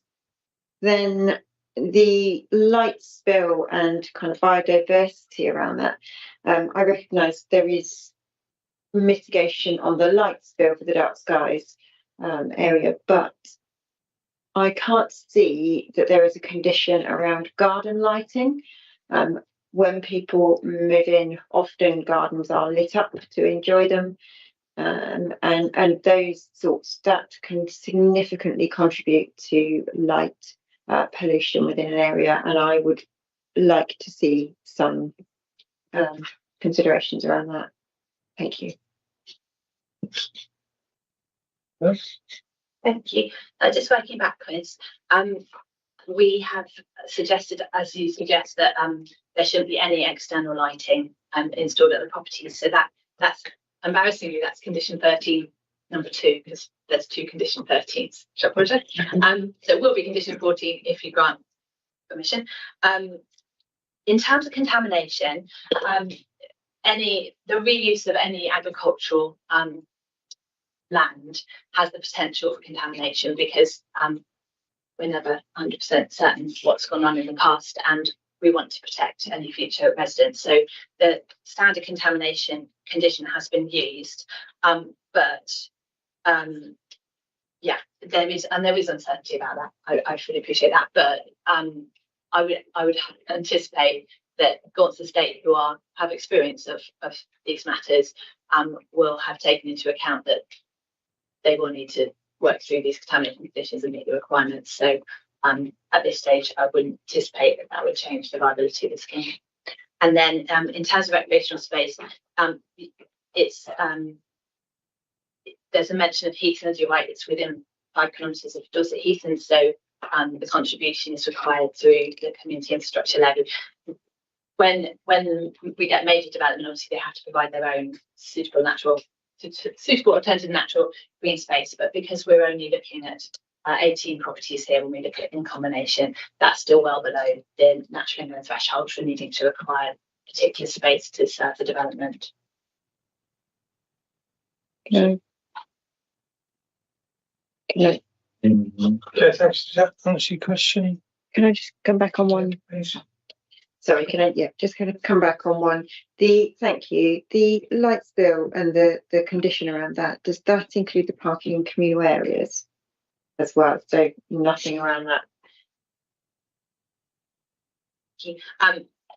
then the light spill and kind of biodiversity around that. I recognise there is mitigation on the light spill for the dark skies area, but I can't see that there is a condition around garden lighting. When people move in, often gardens are lit up to enjoy them, and those sorts that can significantly contribute to light pollution within an area, and I would like to see some considerations around that. Thank you. Thank you. Just working backwards, we have suggested, as you suggest, that there shouldn't be any external lighting installed at the properties. So that's embarrassingly, that's condition 13, number 2, because there's 2 condition 13s. So it will be condition 14 if you grant permission. In terms of contamination, the reuse of any agricultural land has the potential for contamination, because we're never 100% certain what's gone on in the past, and we want to protect any future residents. So the standard contamination condition has been used, but there is uncertainty about that. I fully appreciate that, but I would anticipate that Gaunt's Estate, who have experience of these matters, will have taken into account that they will need to work through these contamination conditions and meet the requirements. So at this stage, I wouldn't anticipate that would change the viability of the scheme. And then in terms of recreational space, there's a mention of Heaton, as you're right, it's within 5 kilometres of Dorset Heaton, so the contribution is required through the community infrastructure levy. When we get major development, obviously they have to provide their own suitable alternative natural green space, but because we're only looking at 18 properties here, when we look at in combination, that's still well below the natural inland threshold for needing to acquire particular space to serve the development. Okay, thanks. Does that answer your question? Can I just come back on one? Please. Sorry, can I just kind of come back on one? Thank you. The light spill and the condition around that, does that include the parking in communal areas as well? So nothing around that.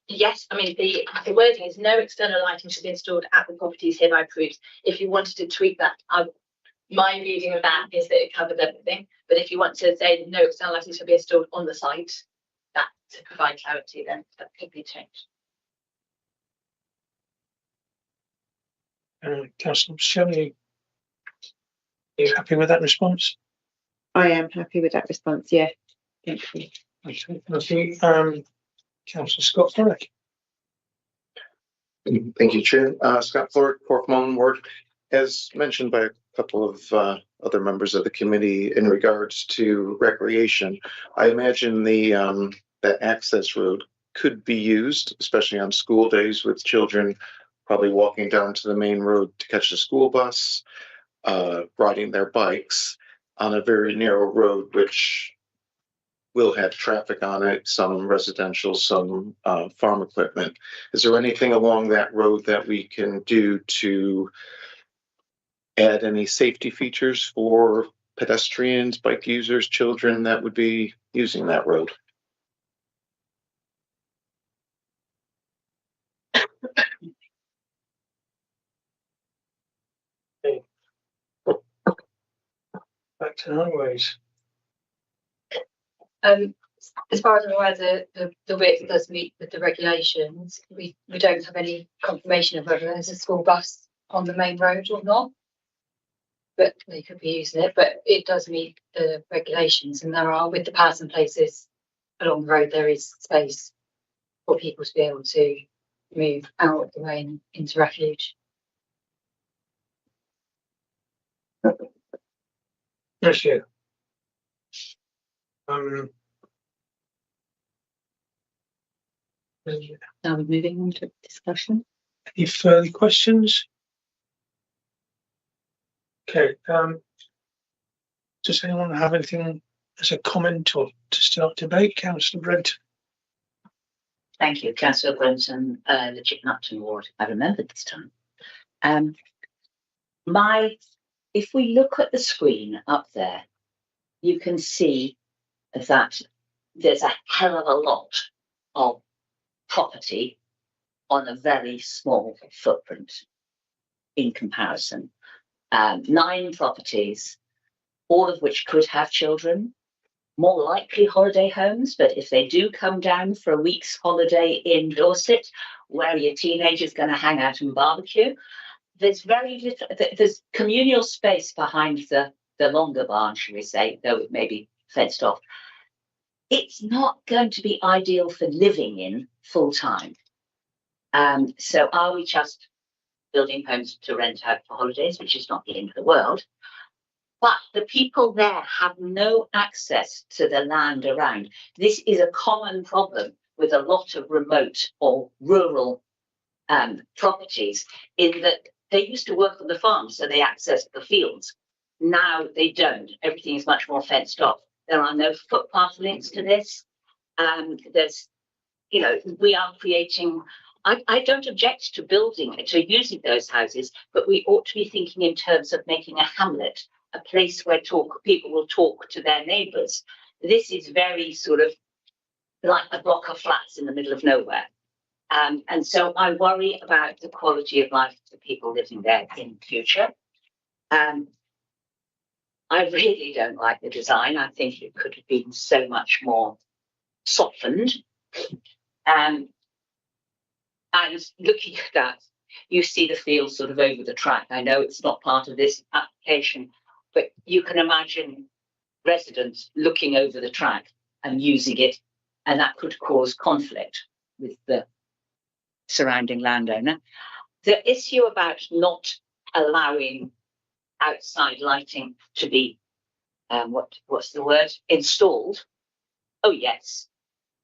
Yes, I mean the wording is no external lighting should be installed at the properties hereby approved. If you wanted to tweak that, my reading of that is that it covers everything. But if you want to say no external lighting should be installed on the site, that to provide clarity, then that could be changed. Councillor Shelley, are you happy with that response? I am happy with that response, yeah. Thank you. Okay, thank you. Councillor Scott Thorrock. Thank you, Chair. Scott Thorrock, Porthmollen Ward. As mentioned by a couple of other members of the committee in regards to recreation, I imagine the access road could be used, especially on school days with children probably walking down to the main road to catch the school bus, riding their bikes on a very narrow road, which will have traffic on it, some residential, some farm equipment. Is there anything along that road that we can do to add any safety features for pedestrians, bike users, children that would be using that road? Back to highways. As far as I'm aware, the width does meet with the regulations. We don't have any confirmation of whether there's a school bus on the main road or not, but they could be using it. But it does meet the regulations, and there are, with the paths and places along the road, there is space for people to be able to move out of the way and into refuge. Yes, yeah. Now we're moving on to discussion. Any further questions? Okay, does anyone have anything as a comment or to start debate? Councillor Brent. Thank you, Councillor Brenton, the Chicken Upton ward. I remembered this time. If we look at the screen up there, you can see that there's a hell of a lot of property on a very small footprint in comparison. 9 properties, all of which could have children, more likely holiday homes, but if they do come down for a week's holiday in Dorset, where are your teenagers going to hang out and barbecue? There's very little, there's communal space behind the longer barn, should we say, though it may be fenced off. It's not going to be ideal for living in full time. So are we just building homes to rent out for holidays, which is not the end of the world? But the people there have no access to the land around. This is a common problem with a lot of remote or rural properties, in that they used to work on the farm, so they accessed the fields. Now they don't. Everything is much more fenced off. There are no footpath links to this. There's, you know, we are creating. I don't object to using those houses, but we ought to be thinking in terms of making a hamlet, a place where people will talk to their neighbours. This is very sort of like a block of flats in the middle of nowhere. And so I worry about the quality of life for people living there in the future. I really don't like the design. I think it could have been so much more softened. And looking at that, you see the field sort of over the track. I know it's not part of this application, but you can imagine residents looking over the track and using it, and that could cause conflict with the surrounding landowner. The issue about not allowing outside lighting to be, what's the word, installed? Oh yes,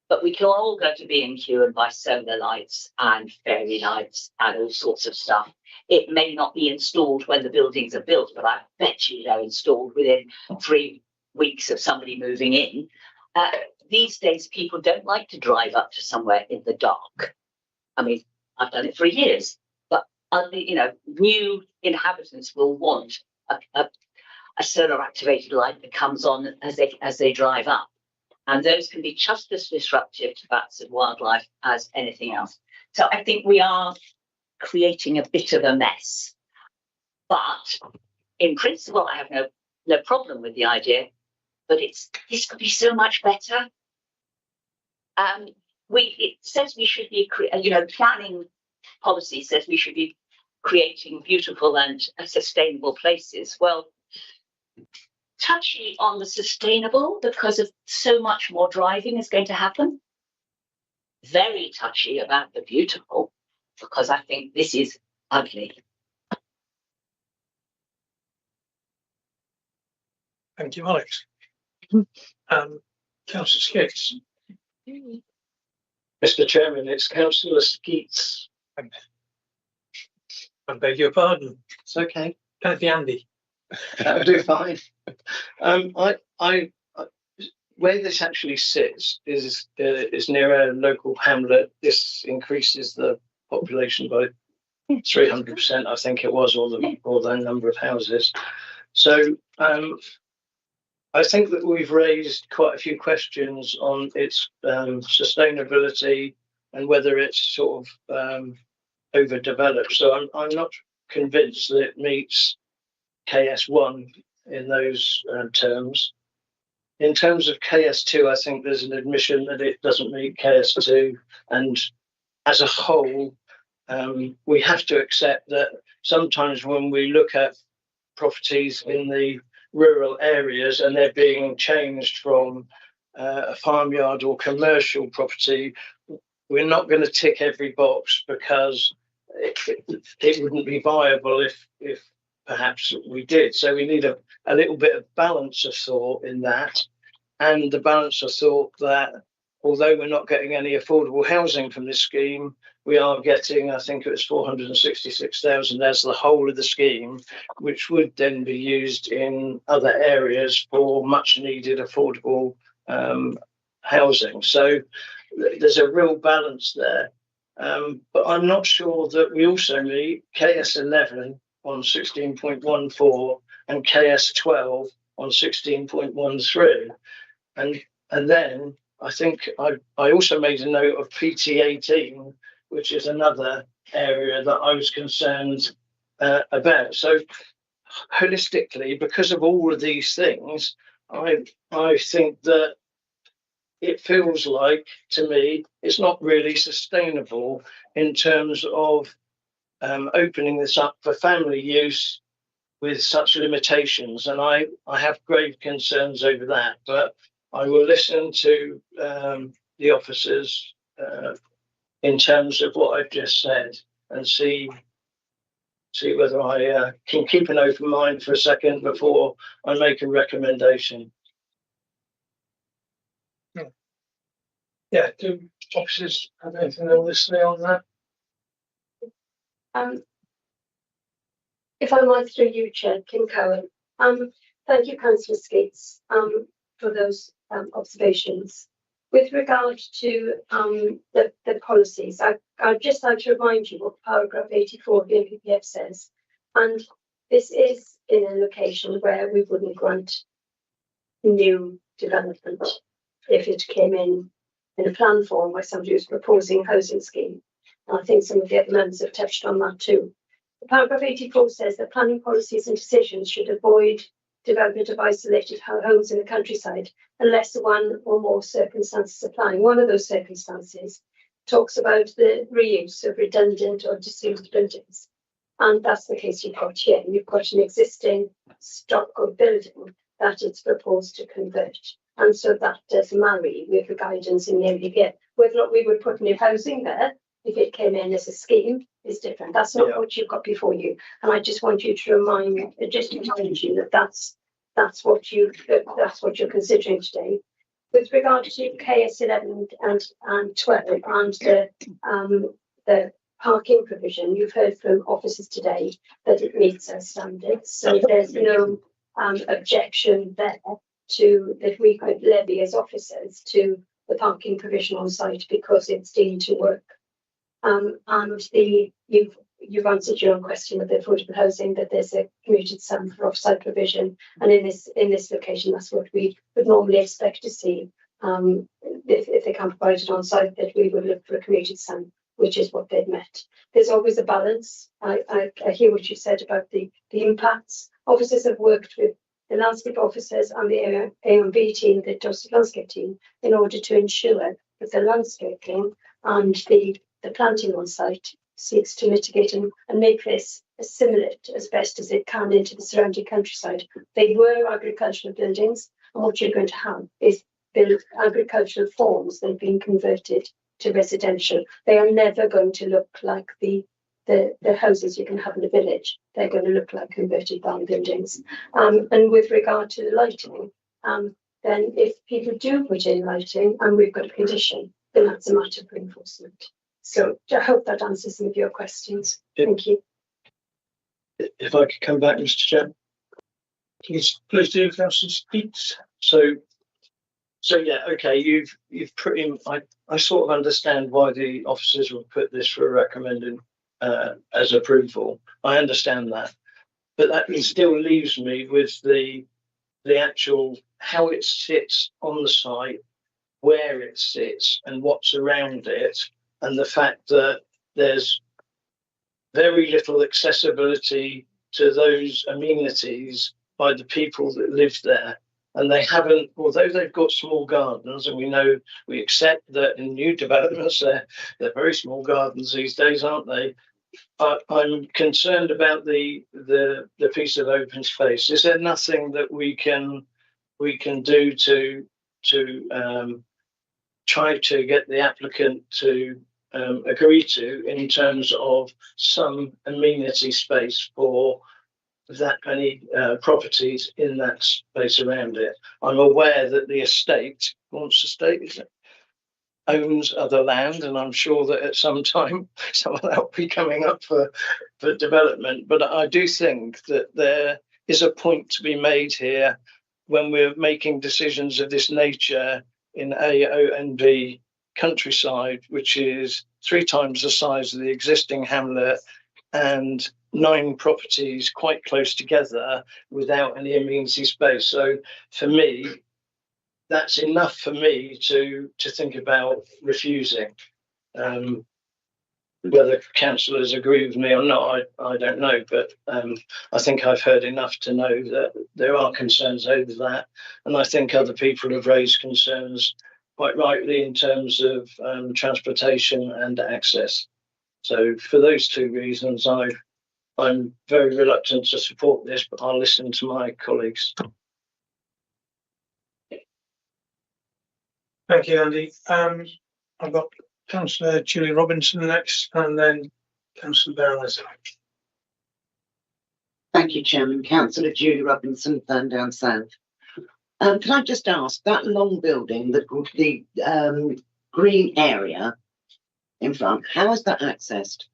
but we can all go to B&Q and buy solar lights and fairy lights and all sorts of stuff. It may not be installed when the buildings are built, but I bet you they're installed within 3 weeks of somebody moving in. These days, people don't like to drive up to somewhere in the dark. I mean, I've done it for years, but you know, new inhabitants will want a solar activated light that comes on as they drive up. And those can be just as disruptive to bats and wildlife as anything else. So I think we are creating a bit of a mess. But in principle, I have no problem with the idea, but this could be so much better. It says we should be, planning policy says we should be creating beautiful and sustainable places. Well, touchy on the sustainable because of so much more driving is going to happen. Very touchy about the beautiful because I think this is ugly. Thank you, Alex. Councillor Skeets. Mr. Chairman, it's Councillor Skeets. I beg your pardon. It's okay. Can it be Andy? That'll do fine. Where this actually sits is near a local hamlet. This increases the population by 300%, I think it was, or the number of houses. So I think that we've raised quite a few questions on its sustainability and whether it's sort of overdeveloped. So I'm not convinced that it meets KS1 in those terms. In terms of KS2, I think there's an admission that it doesn't meet KS2, and as a whole, we have to accept that sometimes when we look at properties in the rural areas and they're being changed from a farmyard or commercial property, we're not going to tick every box because it wouldn't be viable if perhaps we did. So we need a little bit of balance of thought in that. and the balance, I thought that although we're not getting any affordable housing from this scheme, we are getting, I think it was 466,000 as the whole of the scheme, which would then be used in other areas for much needed affordable housing. So there's a real balance there. But I'm not sure that we also need KS11 on 16.14 and KS12 on 16.13. And then I think I also made a note of PT18, which is another area that I was concerned about. So holistically, because of all of these things, I think that it feels like, to me, it's not really sustainable in terms of opening this up for family use with such limitations. And I have grave concerns over that, but I will listen to the officers in terms of what I've just said and see whether I can keep an open mind for a second before I make a recommendation. Yeah, do officers have anything they'll listen on that? If I might, through you, Chair, Kim Cohen. Thank you, Councillor Skates, for those observations. With regard to the policies, I'd just like to remind you what paragraph 84 of the NPPF says. And this is in a location where we wouldn't grant new development if it came in a plan form where somebody was proposing a housing scheme. And I think some of the other members have touched on that too. Paragraph 84 says that planning policies and decisions should avoid development of isolated homes in the countryside unless one or more circumstances apply. One of those circumstances talks about the reuse of redundant or disused buildings. And that's the case you've got here. You've got an existing stock of building that it's proposed to convert. And so that does marry with the guidance in the NPPF. Whether or not we would put new housing there, if it came in as a scheme, is different. That's not what you've got before you. And I just want you to remind you that that's what you're considering today. With regard to KS11 and 12 and the parking provision, you've heard from officers today that it meets our standards. So there's no objection there to that we could levy as officers to the parking provision on site because it's deemed to work. And you've answered your own question with the affordable housing, that there's a commuted sum for off-site provision, and in this location, that's what we would normally expect to see. If they can't provide it on site, that we would look for a commuted sum, which is what they've met. There's always a balance. I hear what you said about the impacts. Officers have worked with the landscape officers and the AMV team, the Dorset landscape team, in order to ensure that the landscaping and the planting on site seeks to mitigate and make this assimilate as best as it can into the surrounding countryside. They were agricultural buildings, and what you're going to have is build agricultural forms that have been converted to residential. They are never going to look like the houses you can have in a village. They're going to look like converted barn buildings. And with regard to the lighting, then if people do put in lighting and we've got a condition, then that's a matter for enforcement. So I hope that answers some of your questions. Thank you. If I could come back, Mr. Chair. Please do, Councillor Speaks. So yeah, okay, you've pretty. I sort of understand why the officers would put this for recommending as approval. I understand that, but that still leaves me with the actual how it sits on the site, where it sits, and what's around it, and the fact that there's very little accessibility to those amenities by the people that live there. And they haven't, although they've got small gardens, and we accept that in new developments they're very small gardens these days, aren't they? But I'm concerned about the piece of open space. Is there nothing that we can do to try to get the applicant to agree to in terms of some amenity space for that many properties in that space around it. I'm aware that the estate, Gaunts Estate, is it, owns other land, and I'm sure that at some time some of that will be coming up for development. But I do think that there is a point to be made here when we're making decisions of this nature in A, O, and B countryside, which is 3 times the size of the existing hamlet and 9 properties quite close together without any amenity space. So for me, that's enough for me to think about refusing. Whether councillors agree with me or not, I don't know, but I think I've heard enough to know that there are concerns over that, and I think other people have raised concerns quite rightly in terms of transportation and access. So for those 2 reasons, I'm very reluctant to support this, but I'll listen to my colleagues. Thank you, Andy. I've got Councillor Julie Robinson next, and then Councillor Barrels. Thank you, Chairman. Councillor Julie Robinson, Ferndown South. Can I just ask, that long building, the green area in front, how is that accessed?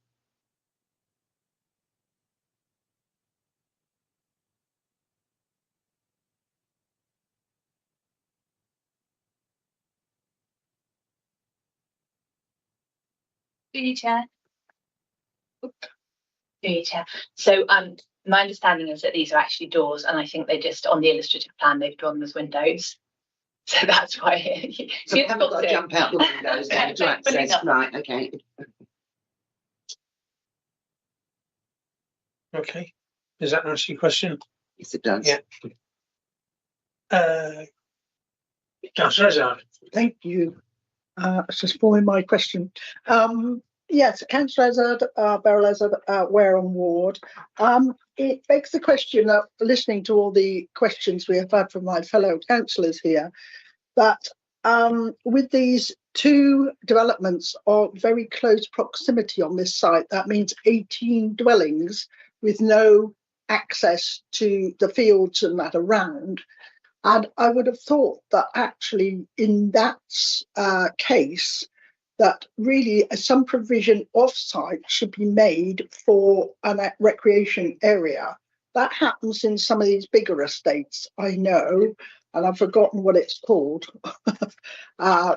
Do you, Chair? So my understanding is that these are actually doors, and I think they just, on the illustrative plan, they've drawn them as windows. So that's why So you haven't got to jump out the windows then to access, right, okay. Okay, does that answer your question? Yes, it does. Yeah. Councillor Azard. Thank you. Just following my question. Yes, Councillor Azard, Beryl Azard, Wareham Ward. It begs the question of listening to all the questions we have had from my fellow councillors here, that with these 2 developments of very close proximity on this site, that means 18 dwellings with no access to the fields and that around. And I would have thought that actually in that case, that really some provision off-site should be made for a recreation area. That happens in some of these bigger estates, I know, and I've forgotten what it's called,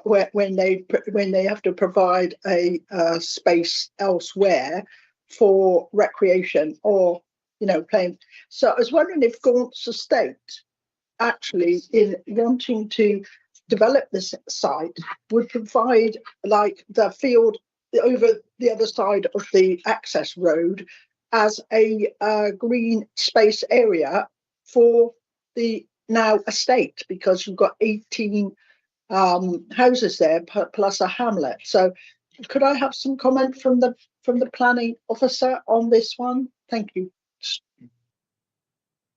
when they have to provide a space elsewhere for recreation or, you know, playing. So I was wondering if Gaunts Estate actually, in wanting to develop this site, would provide like the field over the other side of the access road as a green space area for the now estate, because you've got 18 houses there plus a hamlet. So could I have some comment from the planning officer on this one? Thank you.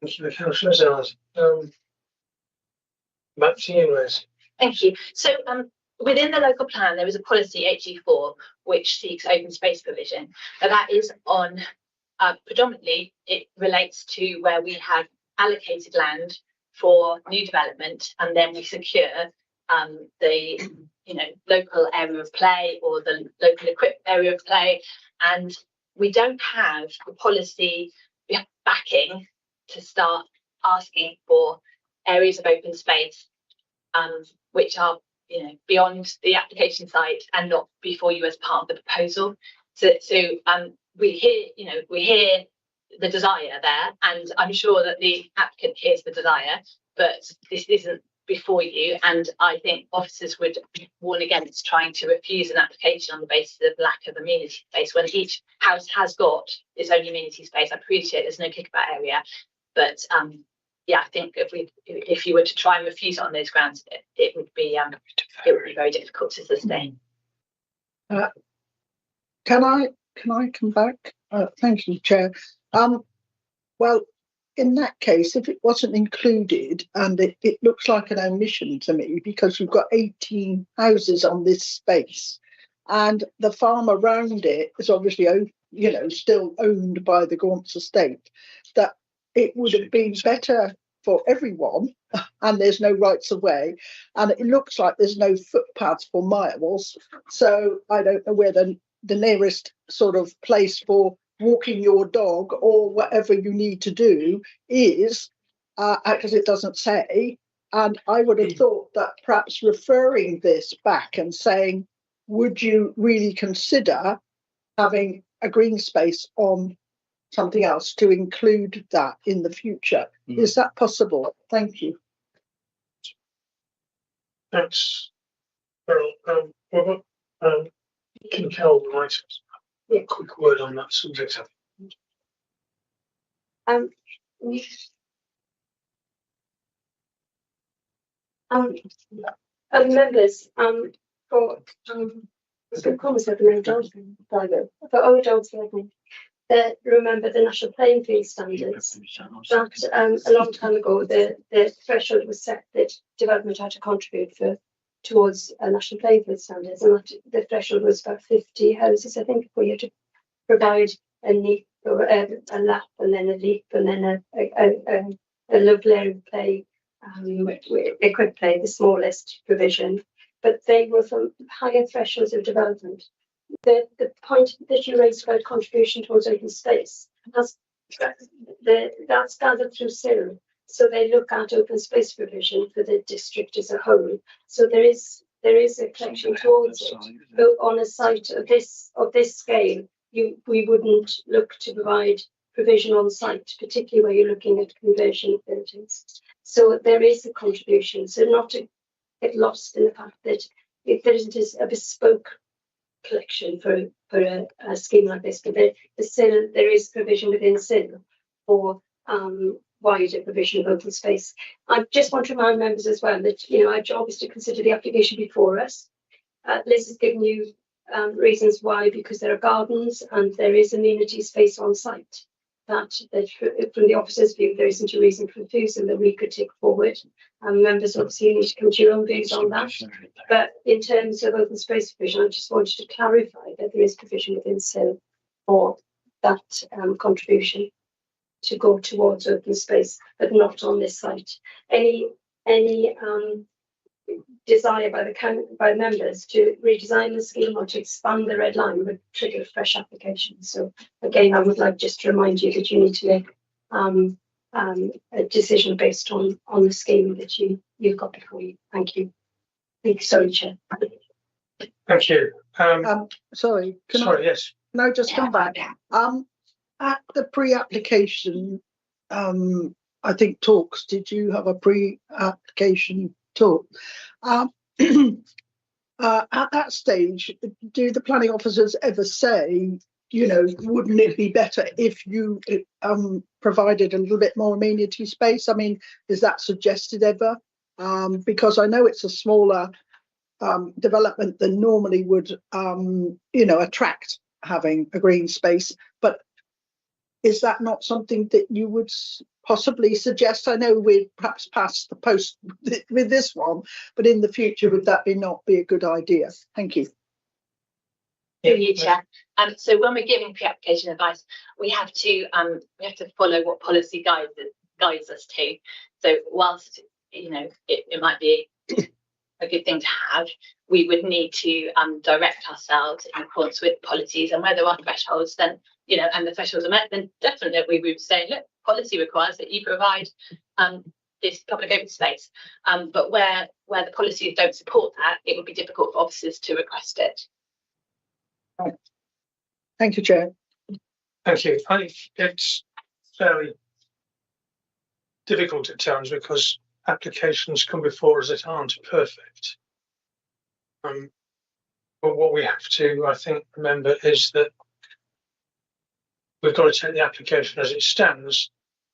Councillor Azard. Back to you, Liz. Thank you. So within the local plan, there is a policy HE4 which seeks open space provision. Now, that is on predominantly it relates to where we have allocated land for new development, and then we secure the local area of play or the local equipped area of play, and we don't have the policy backing to start asking for areas of open space which are beyond the application site and not before you as part of the proposal. So we hear the desire there, and I'm sure that the applicant hears the desire, but this isn't before you, and I think officers would warn against trying to refuse an application on the basis of lack of amenity space when each house has got its own amenity space. I appreciate there's no kickabout area, but I think if you were to try and refuse it on those grounds, it would be very difficult to sustain. Can I come back? Thank you, Chair. Well, in that case, if it wasn't included, and it looks like an omission to me, because you've got 18 houses on this space, and the farm around it is obviously, still owned by the Gaunts Estate, that it would have been better for everyone, and there's no rights of way, and it looks like there's no footpaths for miles. So I don't know where the nearest sort of place for walking your dog or whatever you need to do is, because it doesn't say. And I would have thought that perhaps referring this back and saying, would you really consider having a green space on something else to include that in the future? Is that possible? Thank you. Thanks, Beryl. Robert, can Kel write a quick word on that subject? Members, for old dogs like me, remember the national playing field standards. That a long time ago, the threshold was set that development had to contribute towards national playing field standards, and that the threshold was about 50 houses, I think, where you had to provide a leap, or a lap, and then a leap, and then a lovely area of play, equipped play, the smallest provision. But they were from higher thresholds of development. The point that you raised about contribution towards open space, that's gathered through CIL. So they look at open space provision for the district as a whole. So there is a collection towards it. But on a site of this scale, we wouldn't look to provide provision on site, particularly where you're looking at conversion of buildings. So there is a contribution. So not to get lost in the fact that if there isn't a bespoke collection for a scheme like this, but there is provision within CIL for wider provision of open space. I just want to remind members as well that our job is to consider the application before us. Liz has given you reasons why, because there are gardens and there is amenity space on site. That from the officer's view, there isn't a reason for refusal that we could take forward. Members obviously need to come to your own views on that. But in terms of open space provision, I just wanted to clarify that there is provision within CIL for that contribution to go towards open space, but not on this site. Any desire by members to redesign the scheme or to expand the red line would trigger a fresh application. So again, I would like just to remind you that you need to make a decision based on the scheme that you've got before you. Thank you. Sorry, Chair. Thank you. Sorry. Yes. No, just come back. At the pre-application, I think talks. Did you have a pre-application talk? At that stage, do the planning officers ever say, wouldn't it be better if you provided a little bit more amenity space? I mean, is that suggested ever? Because I know it's a smaller development than normally would, attract having a green space. But is that not something that you would possibly suggest? I know we're perhaps past the post with this one, but in the future, would that not be a good idea? Thank you. Through you, Chair. So when we're giving pre-application advice, we have to follow what policy guides us to. So whilst it might be a good thing to have, we would need to direct ourselves in accordance with policies, and where there are thresholds, then and the thresholds are met, then definitely we would say, look, policy requires that you provide this public open space. But where the policies don't support that, it would be difficult for officers to request it. Right. Thank you, Chair. Thank you. I think it's fairly difficult at times because applications come before us that aren't perfect. But what we have to, I think, remember is that we've got to take the application as it stands,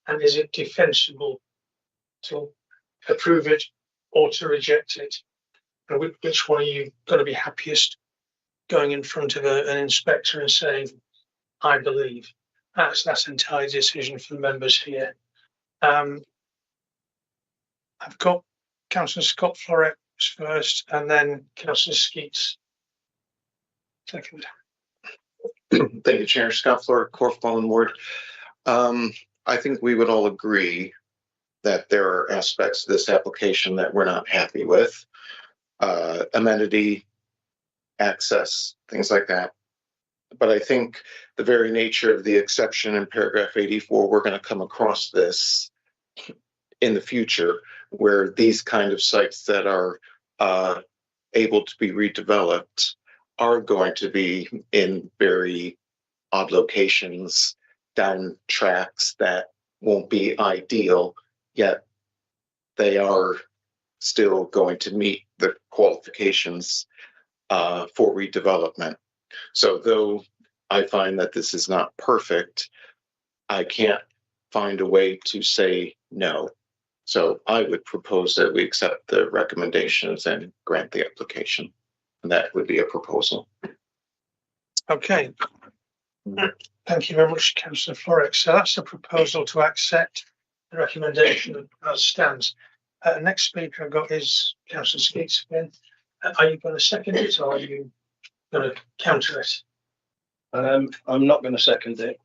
and is it defensible to approve it or to reject it? And which one are you going to be happiest going in front of an inspector and saying, I believe? That's an entire decision for the members here. I've got Councillor Scott Florett first, and then Councillor Skeets second. Thank you, Chair. Scott Florett, Corfball Ward. I think we would all agree that there are aspects of this application that we're not happy with. Amenity, access, things like that. But I think the very nature of the exception in paragraph 84, we're going to come across this in the future, where these kind of sites that are able to be redeveloped are going to be in very odd locations, down tracks that won't be ideal, yet they are still going to meet the qualifications for redevelopment. So though I find that this is not perfect, I can't find a way to say no. So I would propose that we accept the recommendations and grant the application. And that would be a proposal. Okay. Thank you very much, Councillor Florex. So that's a proposal to accept the recommendation as stands. Next speaker I've got is Councillor Skeets again. Are you going to second it or are you going to counter it? I'm not going to second it.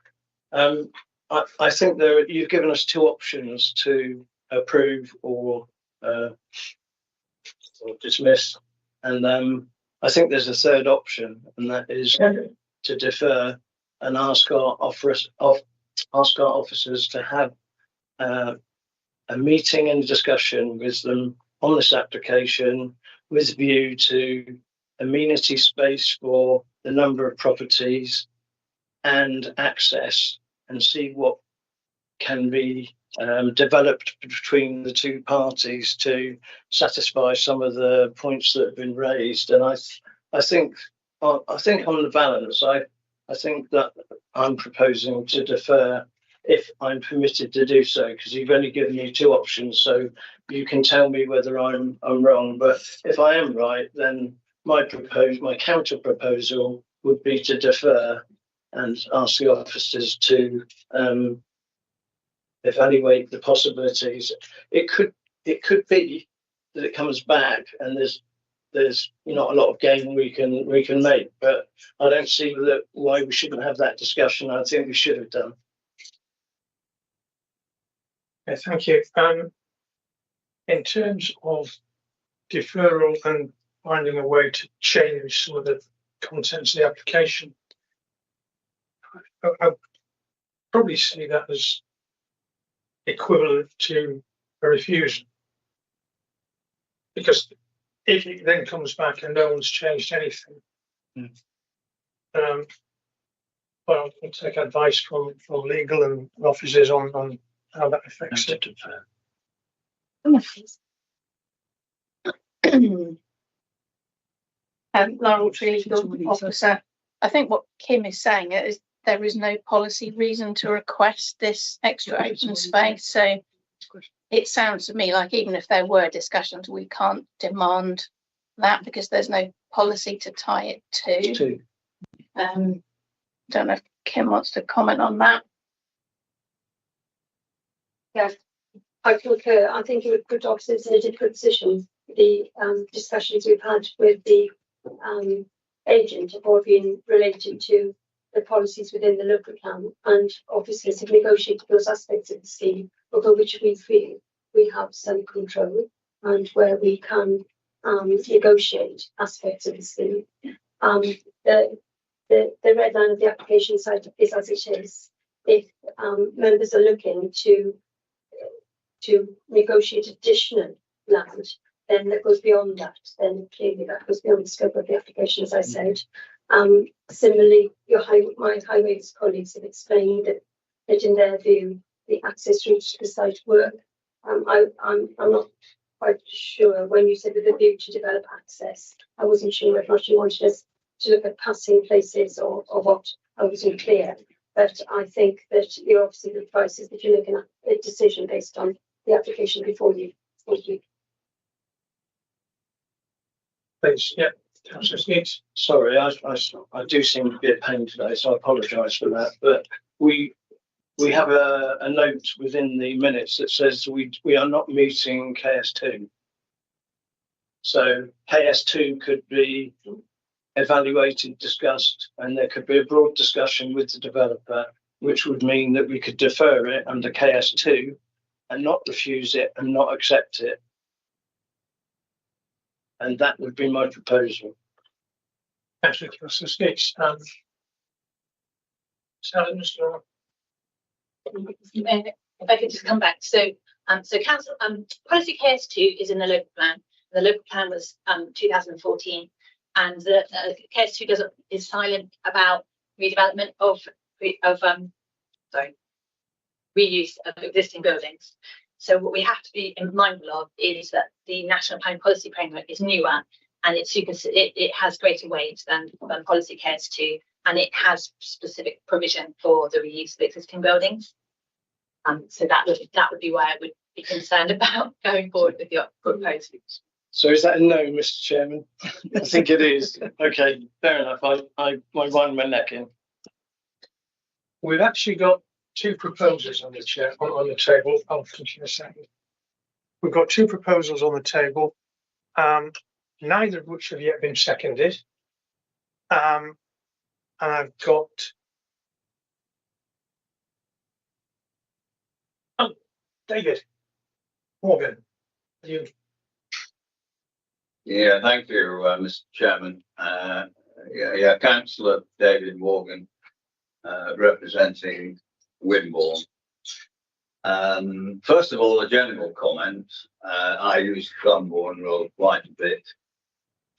I think you've given us two options to approve or dismiss, and I think there's a third option, and that is to defer and ask our officers to have a meeting and discussion with them on this application with view to amenity space for the number of properties and access, and see what can be developed between the two parties to satisfy some of the points that have been raised. And I think on the balance, I think that I'm proposing to defer if I'm permitted to do so, because you've only given me two options, so you can tell me whether I'm wrong. But if I am right, then my counter proposal would be to defer and ask the officers to evaluate the possibilities. It could be that it comes back and there's not a lot of gain we can make, but I don't see why we shouldn't have that discussion. I think we should have done. Okay, thank you. In terms of deferral and finding a way to change some of the contents of the application, I'd probably see that as equivalent to a refusal, because if it then comes back and no one's changed anything, well, I'll take advice from legal and officers on how that affects it. Laurel Tree, legal officer. I think what Kim is saying is there is no policy reason to request this extra open space. So it sounds to me like even if there were discussions, we can't demand that because there's no policy to tie it to. Don't know if Kim wants to comment on that. Yes, I concur. I think it would put officers in a difficult position. The discussions we've had with the agent have all been related to the policies within the local plan, and officers have negotiated those aspects of the scheme over which we feel we have some control and where we can negotiate aspects of the scheme. The red line of the application side is as it is. If members are looking to negotiate additional land, then that goes beyond that. Then clearly that goes beyond the scope of the application, as I said. Similarly, my highways colleagues have explained that in their view, the access routes to the site work. I'm not quite sure when you said with a view to develop access. I wasn't sure if not you wanted us to look at passing places or what. I wasn't clear. But I think that your officer's advice is that you're looking at a decision based on the application before you. Thank you. Please, yeah. Councillor Skeets. Sorry, I do seem to be a pain today, so I apologise for that. But we have a note within the minutes that says we are not meeting KS2. So KS2 could be evaluated, discussed, and there could be a broad discussion with the developer which would mean that we could defer it under KS2 and not refuse it and not accept it. And that would be my proposal. Thank you, Councillor Skeets. Sally, Mr. If I could just come back, so council policy KS2 is in the local plan. The local plan was 2014, and the KS2 is silent about redevelopment of reuse of existing buildings. So what we have to be mindful of is that the National Planning Policy Framework is newer, and it has greater weight than policy KS2, and it has specific provision for the reuse of existing buildings. So that would be why I would be concerned about going forward with your proposal. So is that a no, Mr. Chairman? I think it is. Okay, fair enough. I wind my neck in. We've actually got two proposals on the table. I'll finish in a second. We've got two proposals on the table, neither of which have yet been seconded. And I've got David Morgan. You. Yeah, thank you, Mr. Chairman. Councillor David Morgan, representing Wimborne. First of all, a general comment. I use Cranbourne Road quite a bit.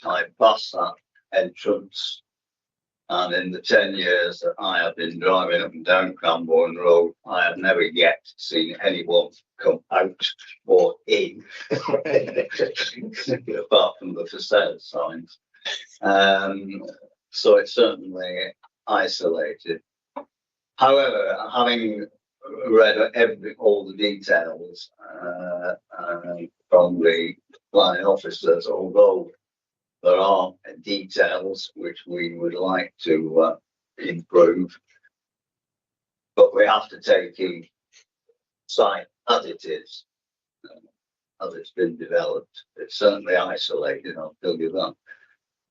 I pass that entrance, and in the 10 years that I have been driving up and down Cranbourne Road, I have never yet seen anyone come out or in, apart from the for sale signs. So it's certainly isolated. However, having read all the details from the planning officers, although there are details which we would like to improve, but we have to take in sight as it is, as it's been developed. It's certainly isolated, I'll tell you that.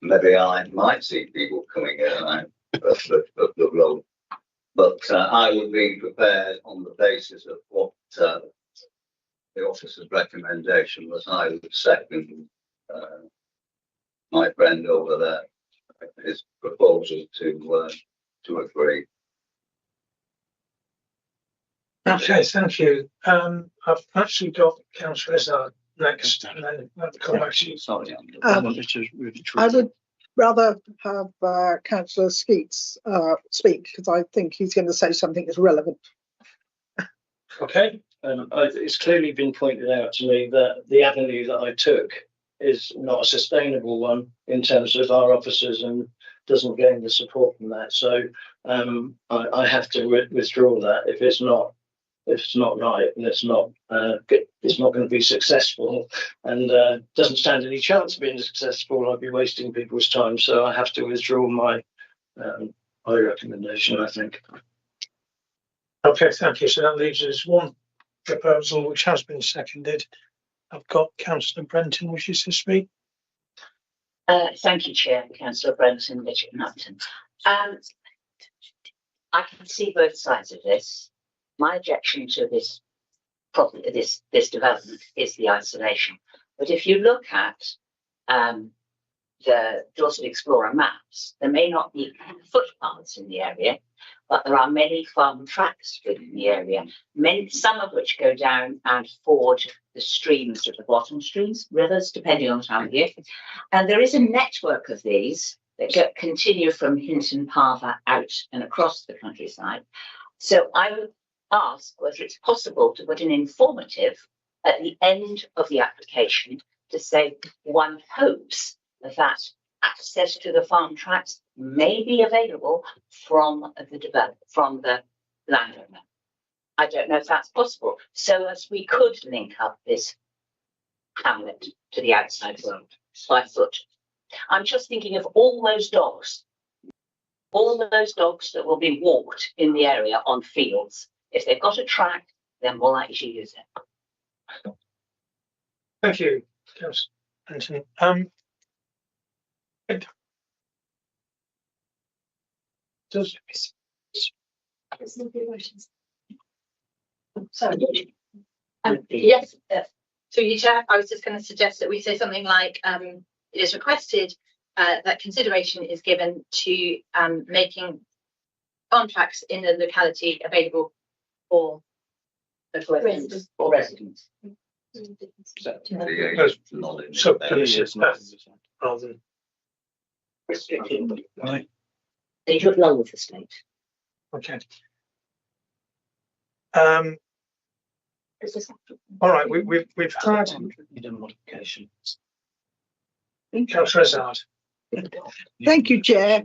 Maybe I might see people coming in and out of the road, but I would be prepared on the basis of what the officer's recommendation was. I would second my friend over there, his proposal to agree. Okay, thank you. I've actually got Councillor Izzard next, and then I'll come back to you. Sorry, I would rather have Councillor Skeets speak, because I think he's going to say something that's relevant. Okay. It's clearly been pointed out to me that the avenue that I took is not a sustainable one in terms of our officers and doesn't gain the support from that. So I have to withdraw that if it's not right and it's not going to be successful and doesn't stand any chance of being successful. I'll be wasting people's time. So I have to withdraw my recommendation, I think. Okay, thank you. So that leaves us one proposal which has been seconded. I've got Councillor Brenton wishes to speak. Thank you, Chair. Councillor Brenton, Bishop Napton. I can see both sides of this. My objection to this development is the isolation. But if you look at the Dorset Explorer maps, there may not be footpaths in the area, but there are many farm tracks within the area, some of which go down and ford the streams at the bottom, streams, rivers, depending on the time of year. And there is a network of these that continue from Hinton Parva out and across the countryside. So I would ask whether it's possible to put an informative at the end of the application to say one hopes that access to the farm tracks may be available from the landowner. I don't know if that's possible, so as we could link up this hamlet to the outside world by foot. I'm just thinking of all those dogs that will be walked in the area on fields. If they've got a track, they're more likely to use it. Thank you, Councillor Anthony. Sorry. Yes, through you, Chair, I was just going to suggest that we say something like, it is requested that consideration is given to making contracts in the locality available for local residents. Or residents. So permissive rather than restricted. Right. They should along with the state. Okay. All right, we've had modification. Councillor Hazard. Thank you, Chair.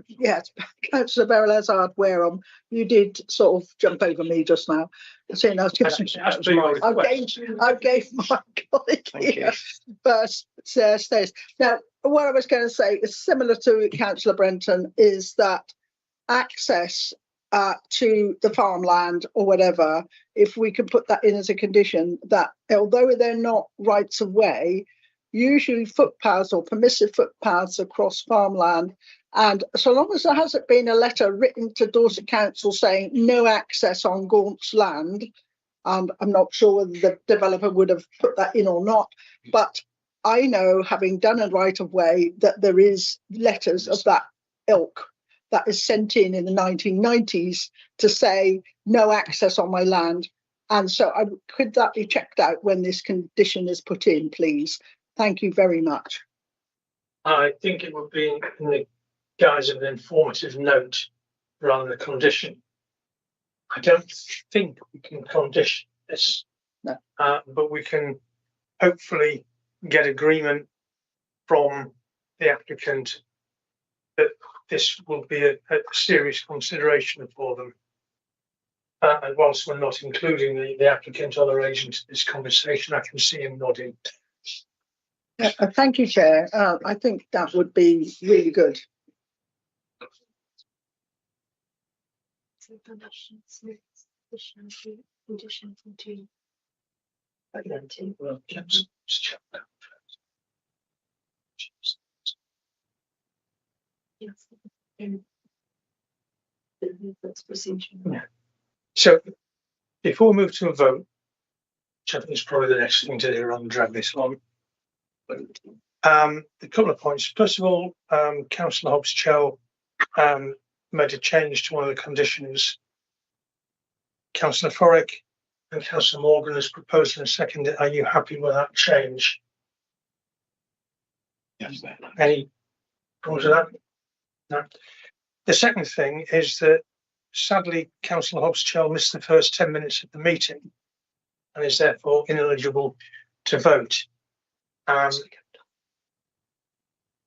Yes, Councillor Beryl Hazard Wareham, you did sort of jump over me just now. Saying I was giving I gave my colleague here first stairs. Now, what I was going to say is similar to Councillor Brenton, is that access to the farmland or whatever, if we could put that in as a condition, that although they're not rights of way, usually footpaths or permissive footpaths across farmland, and so long as there hasn't been a letter written to Dorset Council saying no access on Gaunt's land, I'm not sure whether the developer would have put that in or not, but I know, having done a right of way, that there is letters of that ilk that is sent in the 1990s to say no access on my land. And so could that be checked out when this condition is put in, please? Thank you very much. I think it would be in the guise of an informative note rather than a condition. I don't think we can condition this, no. But we can hopefully get agreement from the applicant that this will be a serious consideration for them. And whilst we're not including the applicant or their agent in this conversation, I can see him nodding. Thank you, Chair. I think that would be really good. So before we move to a vote, which I think is probably the next thing to do rather than drag this on, a couple of points. First of all, Councillor Hobbs-Chell made a change to one of the conditions. Councillor Forrick and Councillor Morgan has proposed and seconded. Are you happy with that change? Yes. Any problems with that? No. The second thing is that sadly Councillor Hobbs-Chell missed the first 10 minutes of the meeting and is therefore ineligible to vote.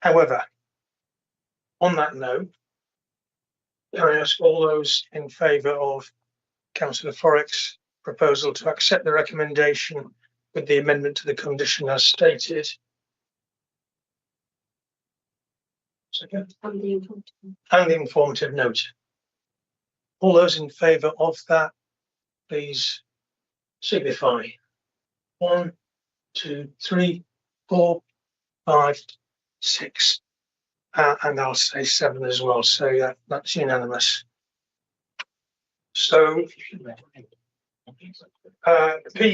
However, on that note, can I ask all those in favour of Councillor Forrick's proposal to accept the recommendation with the amendment to the condition as stated? Second. And the informative note. All those in favour of that, please signify. 1, 2, 3, 4, 5, 6, and I'll say 7 as well. So that's unanimous. So P4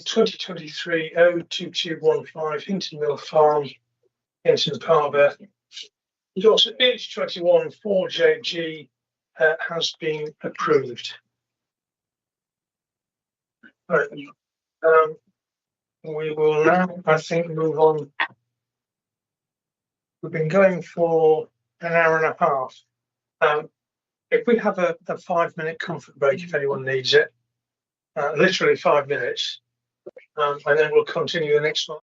2023-02215 Hinton Mill Farm, Hinton Parva. Also, H21 4JG has been approved. Right. We will now, I think, move on. We've been going for an hour and a half. If we have a 5-minute comfort break, if anyone needs it, literally 5 minutes, and then we'll continue the next one.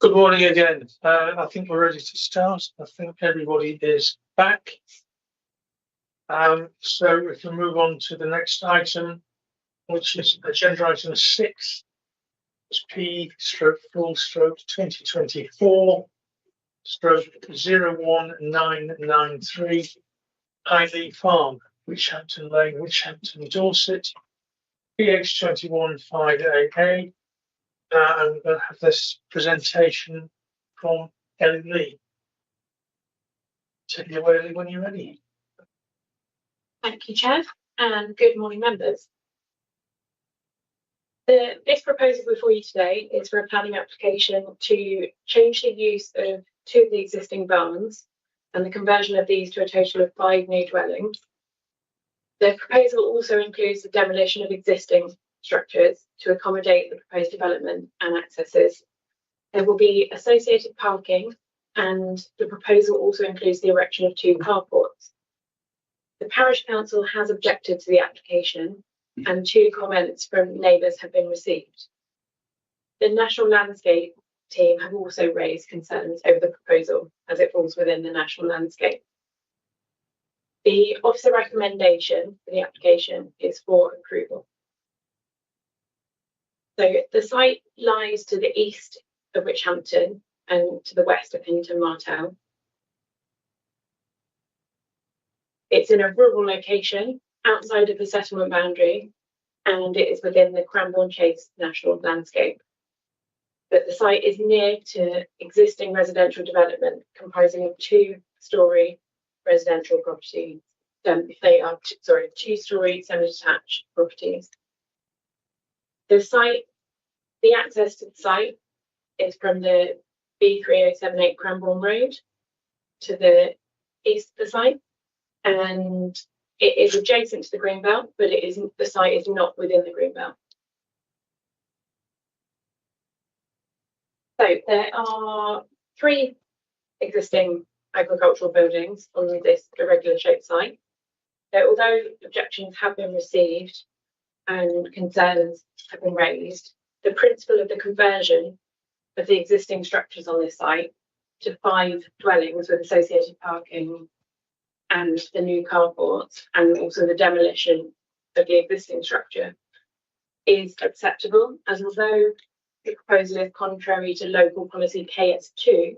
Good morning again. I think we're ready to start. I think everybody is back. So we can move on to the next item, which is agenda item 6. It's P/full/2024/01993 Highly Farm, Witchhampton Lane, Witchhampton, Dorset, PH21 5AA. And we're going to have this presentation from Ellie Lee. Take it away, Ellie, when you're ready. Thank you, Chair, and good morning, members. This proposal before you today is for a planning application to change the use of 2 of the existing barns and the conversion of these to a total of 5 new dwellings. The proposal also includes the demolition of existing structures to accommodate the proposed development and accesses. There will be associated parking, and the proposal also includes the erection of 2 carports. The parish council has objected to the application, and 2 comments from neighbours have been received. The National Landscape team have also raised concerns over the proposal as it falls within the National Landscape. The officer recommendation for the application is for approval. So the site lies to the east of Witchhampton and to the west of Hinton Martell. It's in a rural location outside of the settlement boundary, and it is within the Cranbourne Chase National Landscape. But the site is near to existing residential development comprising of 2-storey residential properties. They are 2-storey semi-detached properties. The access to the site is from the B3078 Cranbourne Road to the east of the site, and it is adjacent to the Greenbelt, but the site is not within the Greenbelt. So there are 3 existing agricultural buildings on this irregular shaped site. So although objections have been received and concerns have been raised, the principle of the conversion of the existing structures on this site to 5 dwellings with associated parking and the new carports, and also the demolition of the existing structure, is acceptable, as although the proposal is contrary to local policy KS2,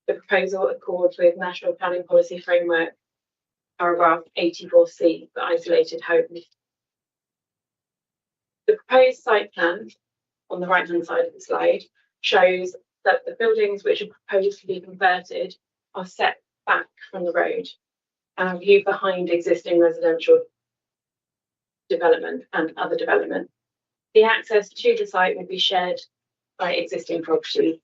the proposal accords with National Planning Policy Framework paragraph 84C for isolated homes. The proposed site plan on the right hand side of the slide shows that the buildings which are proposed to be converted are set back from the road and view behind existing residential development and other development. The access to the site will be shared by existing property.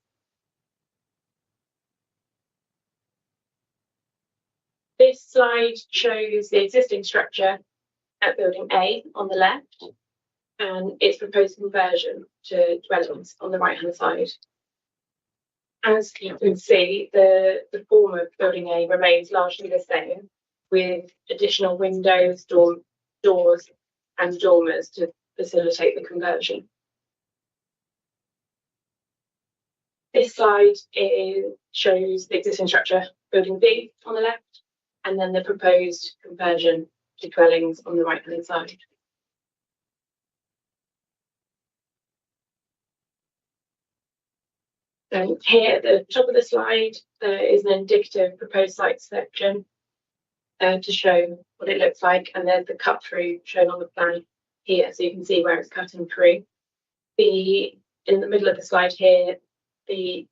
This slide shows the existing structure at building A on the left and its proposed conversion to dwellings on the right hand side. As you can see, the form of building A remains largely the same, with additional windows, doors and dormers to facilitate the conversion. This slide shows the existing structure, building B on the left, and then the proposed conversion to dwellings on the right hand side. Here at the top of the slide, there is an indicative proposed site section to show what it looks like, and there's the cut through shown on the plan here, so you can see where it's cutting through. In the middle of the slide here, the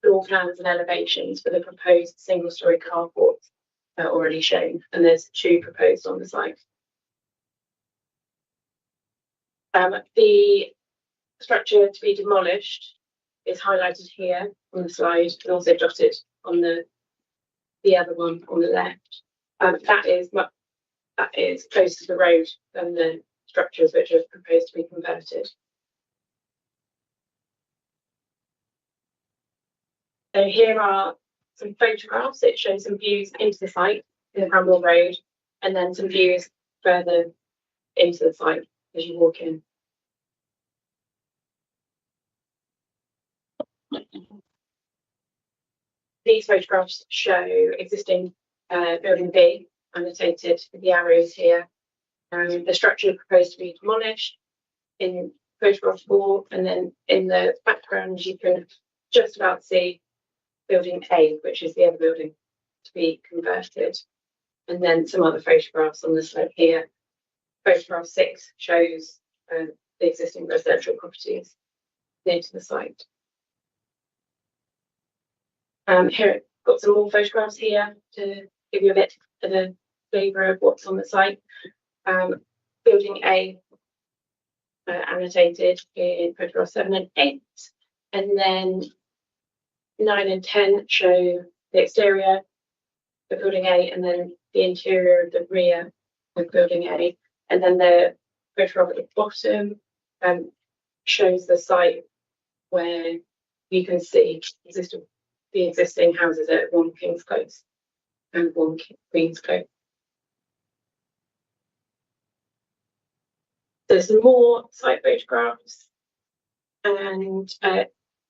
floor plans and elevations for the proposed single-storey carports are already shown, and there's 2 proposed on the site. The structure to be demolished is highlighted here on the slide and also dotted on the other one on the left. That is closer to the road than the structures which are proposed to be converted. So here are some photographs. It shows some views into the site in the Cranbourne Road, and then some views further into the site as you walk in. these photographs show existing building B, annotated with the arrows here. The structure proposed to be demolished in photograph 4, and then in the background you can just about see building A, which is the other building to be converted, and then some other photographs on the slide here. Photograph 6 shows the existing residential properties near to the site. Here, got some more photographs here to give you a bit of a flavour of what's on the site. Building A, annotated in photograph 7 and 8, and then 9 and 10 show the exterior of building A, and then the interior of the rear of building A, and then the photograph at the bottom shows the site where you can see the existing houses at 1 King's Close and 1 Queen's Close. There's some more site photographs, and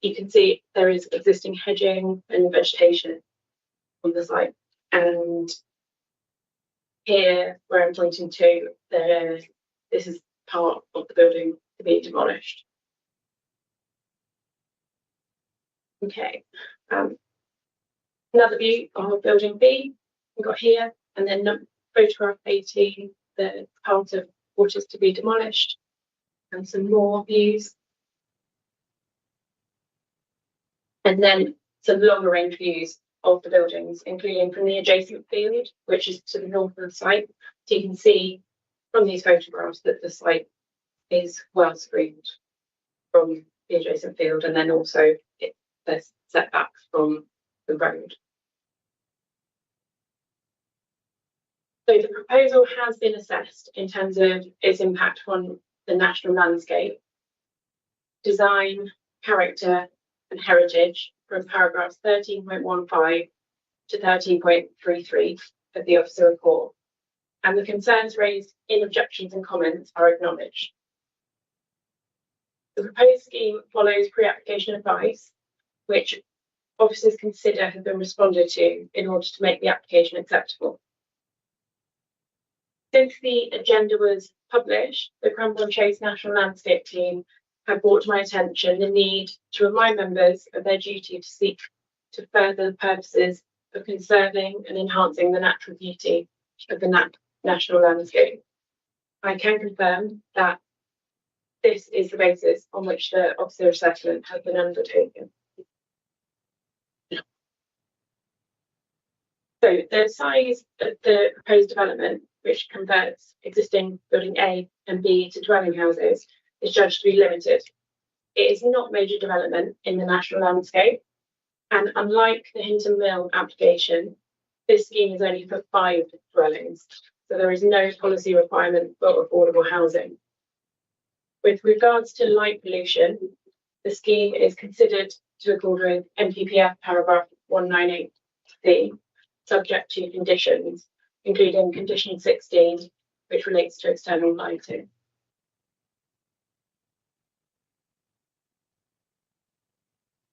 you can see there is existing hedging and vegetation on the site. And here, where I'm pointing to, this is part of the building to be demolished. Okay, another view of building B we've got here, and then photograph 18, the part of what is to be demolished, and some more views. And then some longer range views of the buildings, including from the adjacent field, which is to the north of the site. So you can see from these photographs that the site is well screened from the adjacent field, and then also there's setbacks from the road. So the proposal has been assessed in terms of its impact on the national landscape, design, character and heritage from paragraphs 13.15 to 13.33 of the officer report, and the concerns raised in objections and comments are acknowledged. The proposed scheme follows pre-application advice, which officers consider have been responded to in order to make the application acceptable. Since the agenda was published, the Cranbourne Chase National Landscape Team have brought to my attention the need to remind members of their duty to seek to further the purposes of conserving and enhancing the natural beauty of the national landscape. I can confirm that this is the basis on which the officer assessment has been undertaken. So the size of the proposed development, which converts existing building A and B to dwelling houses, is judged to be limited. It is not major development in the national landscape, and unlike the Hinton Mill application, this scheme is only for 5 dwellings, so there is no policy requirement for affordable housing. With regards to light pollution, the scheme is considered to accord with NPPF paragraph 198C, subject to conditions, including condition 16, which relates to external lighting.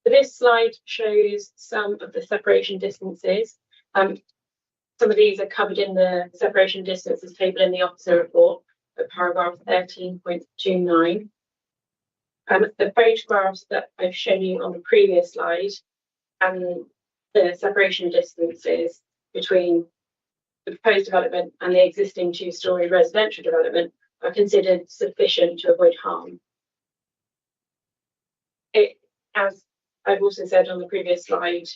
This slide shows some of the separation distances. Some of these are covered in the separation distances table in the officer report at paragraph 13.29. The photographs that I've shown you on the previous slide and the separation distances between the proposed development and the existing 2-storey residential development are considered sufficient to avoid harm. As I've also said on the previous slide,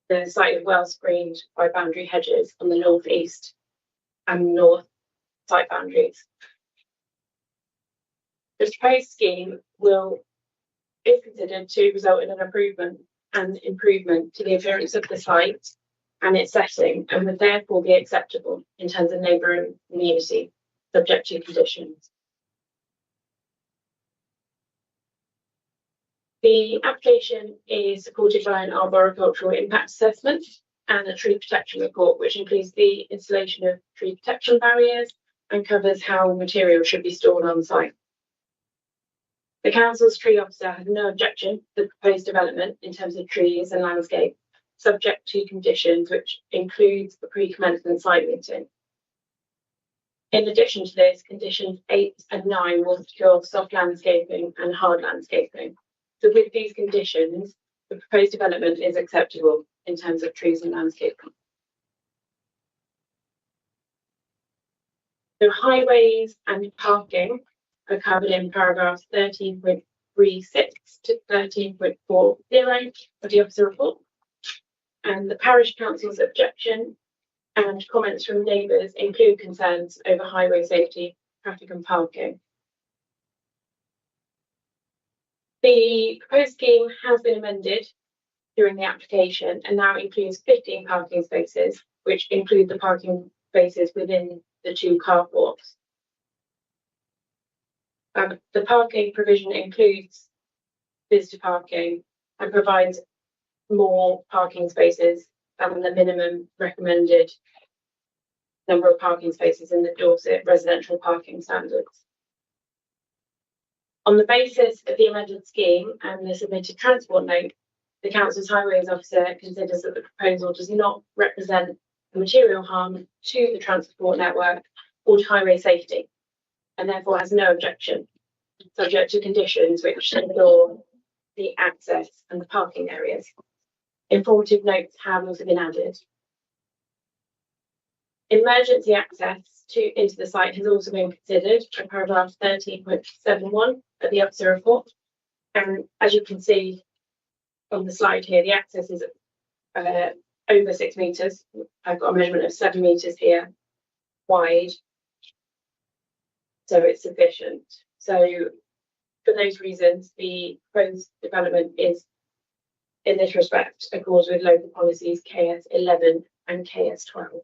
the site is well screened by boundary hedges on the northeast and north site boundaries. The proposed scheme is considered to result in an improvement to the appearance of the site and its setting, and would therefore be acceptable in terms of neighbouring community, subject to conditions. The application is supported by an arboricultural impact assessment and a tree protection report, which includes the installation of tree protection barriers and covers how material should be stored on site. The council's tree officer has no objection to the proposed development in terms of trees and landscape, subject to conditions, which includes the pre-commencement site meeting. In addition to this, conditions 8 and 9 will secure soft landscaping and hard landscaping. So with these conditions, the proposed development is acceptable in terms of trees and landscaping. So highways and parking are covered in paragraphs 13.36 to 13.40 of the officer report. And the parish council's objection and comments from neighbours include concerns over highway safety, traffic and parking. The proposed scheme has been amended during the application and now includes 15 parking spaces, which include the parking spaces within the 2 carports. The parking provision includes visitor parking and provides more parking spaces than the minimum recommended number of parking spaces in the Dorset residential parking standards. On the basis of the amended scheme and the submitted transport note, the council's highways officer considers that the proposal does not represent a material harm to the transport network or to highway safety, and therefore has no objection, subject to conditions which ensure the access and the parking areas. Informative notes have also been added. Emergency access into the site has also been considered in paragraph 13.71 of the officer report. And as you can see on the slide here, the access is over 6 metres. I've got a measurement of 7 metres here wide. So it's sufficient. So for those reasons, the proposed development is, in this respect, accords with local policies KS 11 and KS 12.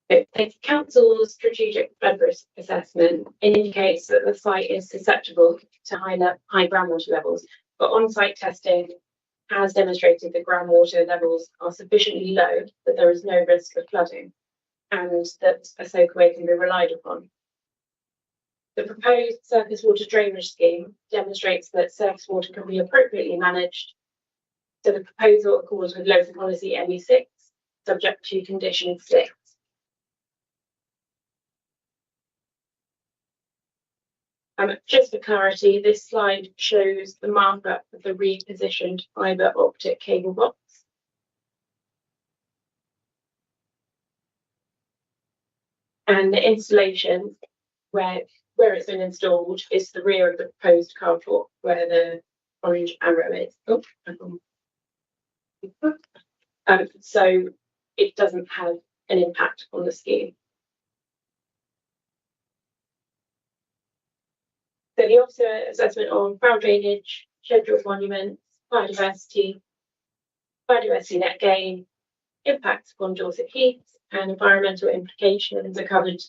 The council's strategic flood risk assessment indicates that the site is susceptible to high groundwater levels, but on-site testing has demonstrated that groundwater levels are sufficiently low that there is no risk of flooding and that a soakaway can be relied upon. The proposed surface water drainage scheme demonstrates that surface water can be appropriately managed, so the proposal accords with local policy ME6, subject to condition 6. Just for clarity, this slide shows the markup of the repositioned fibre optic cable box. And the installation, where it's been installed, is the rear of the proposed carport, where the orange arrow is. So it doesn't have an impact on the scheme. So the officer assessment on ground drainage, scheduled monuments, biodiversity net gain, impacts upon Dorset Heath, and environmental implications are covered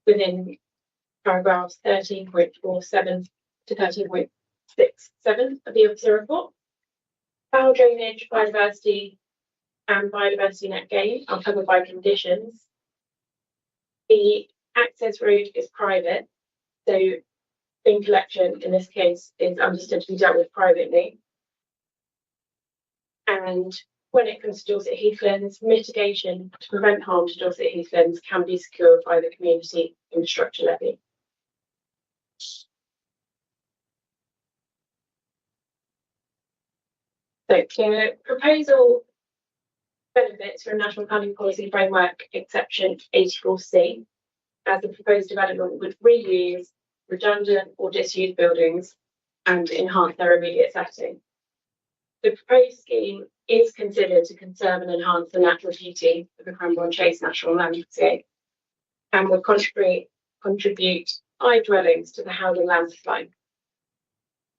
within paragraphs 13.47 to 13.67 of the officer report. Foul drainage, biodiversity, and biodiversity net gain are covered by conditions. The access road is private, so bin collection in this case is understood to be dealt with privately. And when it comes to Dorset Heathlands, mitigation to prevent harm to Dorset Heathlands can be secured by the community infrastructure levy. So the proposal benefits from National Planning Policy Framework exception 84C, as the proposed development would reuse redundant or disused buildings and enhance their immediate setting. The proposed scheme is considered to conserve and enhance the natural beauty of the Cranbourne Chase National Landscape and would contribute 5 dwellings to the housing landscape.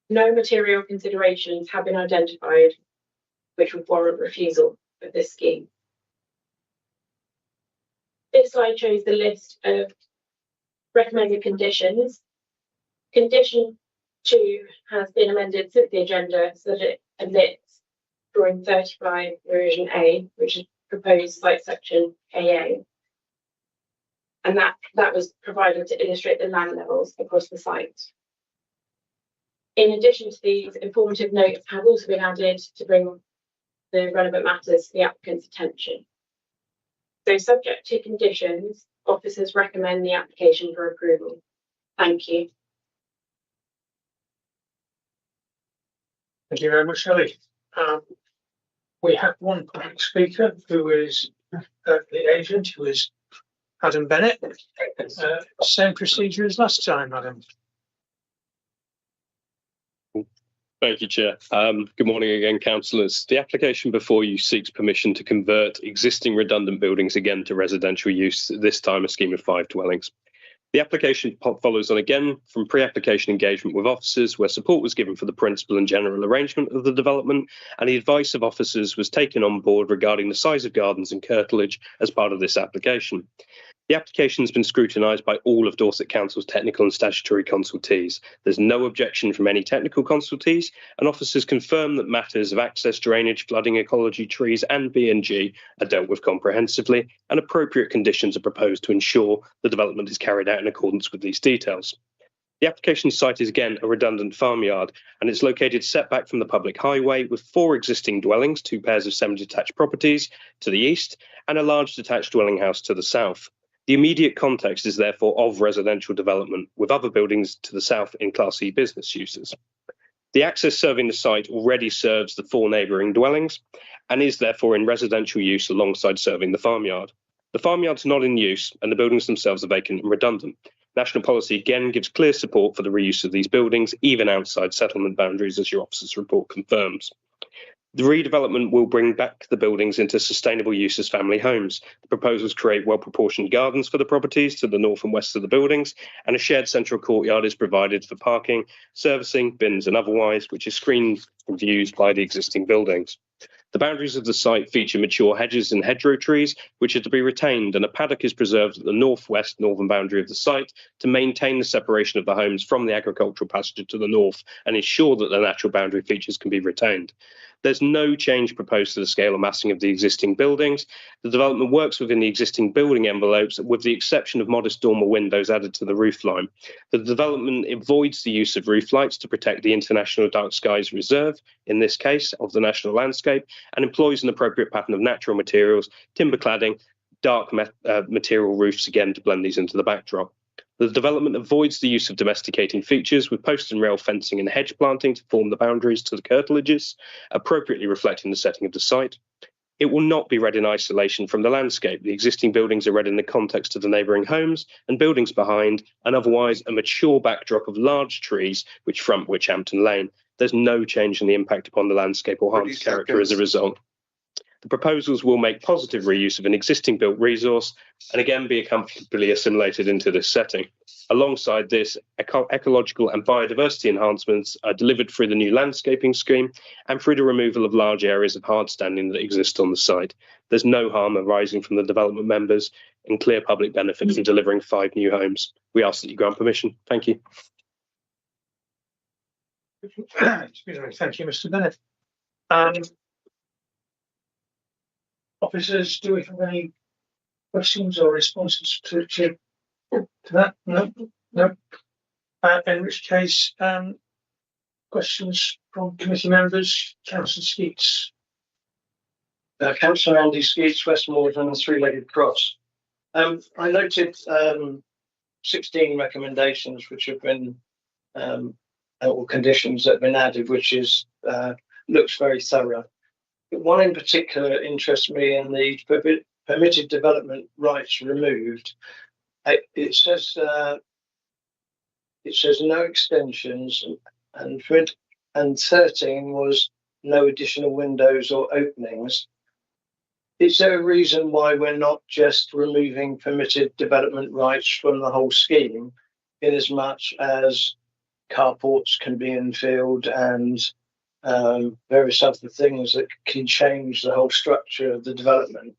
No material considerations have been identified which would warrant refusal of this scheme. This slide shows the list of recommended conditions. Condition 2 has been amended since the agenda so that it omits drawing 35 revision A, which is proposed site section AA. And that was provided to illustrate the land levels across the site. In addition to these, informative notes have also been added to bring the relevant matters to the applicant's attention. So subject to conditions, officers recommend the application for approval. Thank you. Thank you very much, Ellie. We have one public speaker who is the agent, who is Adam Bennett. Same procedure as last time, Adam. Thank you, Chair. Good morning again, councillors. The application before you seeks permission to convert existing redundant buildings again to residential use, this time a scheme of 5 dwellings. The application follows on again from pre-application engagement with officers where support was given for the principal and general arrangement of the development, and the advice of officers was taken on board regarding the size of gardens and curtilage as part of this application. The application has been scrutinised by all of Dorset Council's technical and statutory consultees. There's no objection from any technical consultees, and officers confirm that matters of access, drainage, flooding, ecology, trees and B&G are dealt with comprehensively, and appropriate conditions are proposed to ensure the development is carried out in accordance with these details. The application site is again a redundant farmyard, and it's located set back from the public highway with 4 existing dwellings, 2 pairs of semi-detached properties to the east, and a large detached dwelling house to the south. The immediate context is therefore of residential development, with other buildings to the south in Class E business uses. The access serving the site already serves the 4 neighbouring dwellings and is therefore in residential use alongside serving the farmyard. The farmyard's not in use and the buildings themselves are vacant and redundant. National policy again gives clear support for the reuse of these buildings, even outside settlement boundaries, as your officer's report confirms. The redevelopment will bring back the buildings into sustainable use as family homes. The proposals create well-proportioned gardens for the properties to the north and west of the buildings, and a shared central courtyard is provided for parking, servicing, bins and otherwise, which is screened from views by the existing buildings. The boundaries of the site feature mature hedges and hedgerow trees, which are to be retained, and a paddock is preserved at the northern boundary of the site to maintain the separation of the homes from the agricultural pasture to the north and ensure that the natural boundary features can be retained. There's no change proposed to the scale or massing of the existing buildings. The development works within the existing building envelopes, with the exception of modest dormer windows added to the roofline. The development avoids the use of roof lights to protect the International Dark Skies Reserve, in this case of the national landscape, and employs an appropriate pattern of natural materials, timber cladding, dark material roofs again to blend these into the backdrop. The development avoids the use of domesticating features with post and rail fencing and hedge planting to form the boundaries to the curtilages, appropriately reflecting the setting of the site. It will not be read in isolation from the landscape. The existing buildings are read in the context of the neighbouring homes and buildings behind, and otherwise a mature backdrop of large trees which front Witchhampton Lane. There's no change in the impact upon the landscape or harm to character as a result. The proposals will make positive reuse of an existing built resource and again be comfortably assimilated into this setting. Alongside this, ecological and biodiversity enhancements are delivered through the new landscaping scheme and through the removal of large areas of hard standing that exist on the site. There's no harm arising from the development members and clear public benefits in delivering 5 new homes. We ask that you grant permission. Thank you. Thank you, Mr. Bennett. Officers, do we have any questions or responses to that? No. In which case, questions from committee members. Councillor Skeets. Councillor Andy Skeets, Westmoreland and 3-legged cross. I noted 16 recommendations which have been or conditions that have been added, which is looks very thorough. One in particular interests me in the permitted development rights removed. It says no extensions, and 13 was no additional windows or openings. Is there a reason why we're not just removing permitted development rights from the whole scheme, in as much as carports can be infilled and various other things that can change the whole structure of the development?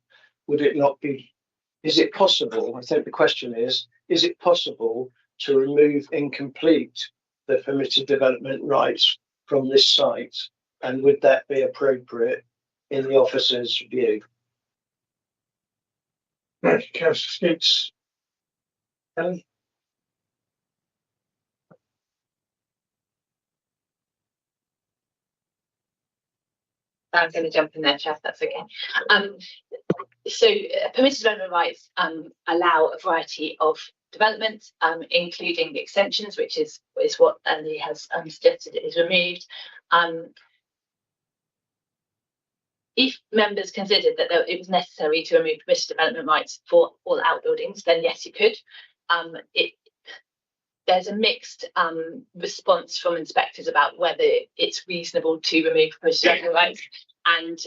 Would it not be, is it possible, I think the question is it possible to remove incomplete the permitted development rights from this site, and would that be appropriate in the officer's view? Right, Councillor Skeets. Ellie? I'm going to jump in there, Chair, if that's okay. So permitted development rights allow a variety of development, including the extensions, which is what Andy has suggested is removed. If members considered that it was necessary to remove permitted development rights for all outbuildings, then yes, you could. There's a mixed response from inspectors about whether it's reasonable to remove permitted development rights, and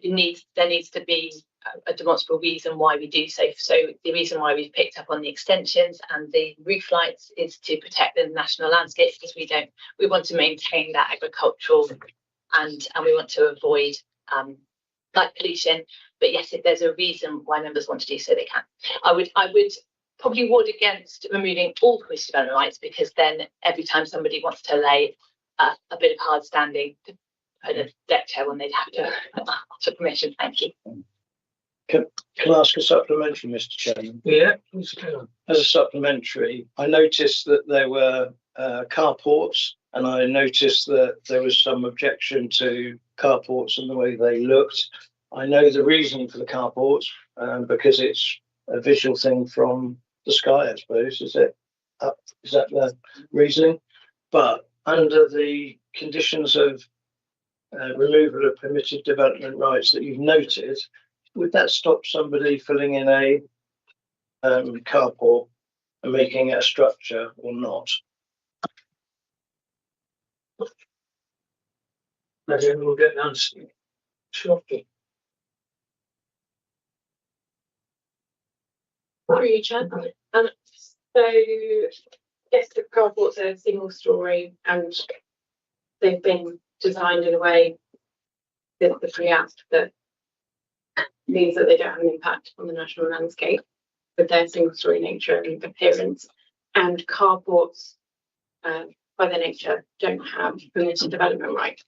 there needs to be a demonstrable reason why we do so. So the reason why we've picked up on the extensions and the roof lights is to protect the national landscape, because we want to maintain that agricultural and we want to avoid light pollution. But yes, if there's a reason why members want to do so, they can. I would probably ward against removing all permitted development rights, because then every time somebody wants to lay a bit of hard standing to put a deck chair on, they'd have to ask for permission. Thank you. Can I ask a supplementary, Mr. Chairman? Yeah, please go. As a supplementary, I noticed that there were carports, and I noticed that there was some objection to carports and the way they looked. I know the reason for the carports, because it's a visual thing from the sky, I suppose. Is that the reasoning? But under the conditions of removal of permitted development rights that you've noted, would that stop somebody filling in a carport and making it a structure or not? Maybe we'll get an answer shortly. Through Chair. So yes, the carports are single story and they've been designed in a way that the pre-app that means that they don't have an impact on the national landscape with their single story nature and appearance. And carports, by their nature, don't have permitted development right.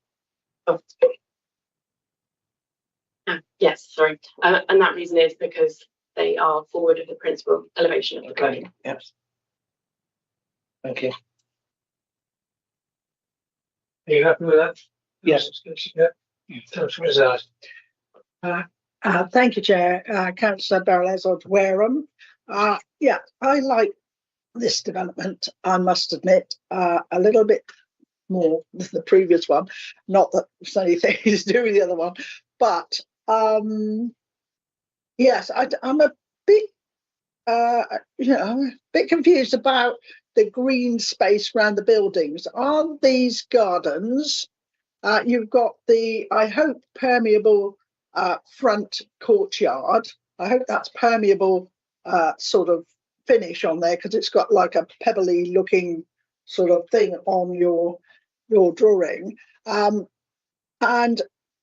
Yes, sorry. And that reason is because they are forward of the principal elevation of the building. Yes. Thank you. Are you happy with that? Yes. Yeah. Councillor Rizzard. Thank you, Chair. Councillor Barrel-Ezard Wareham. Yeah, I like this development, I must admit, a little bit more than the previous one. Not that it's anything to do with the other one, but yes, I'm a bit, I'm a bit confused about the green space around the buildings. Are these gardens? You've got the, I hope, permeable front courtyard. I hope that's permeable sort of finish on there, because it's got like a pebbly looking sort of thing on your drawing. And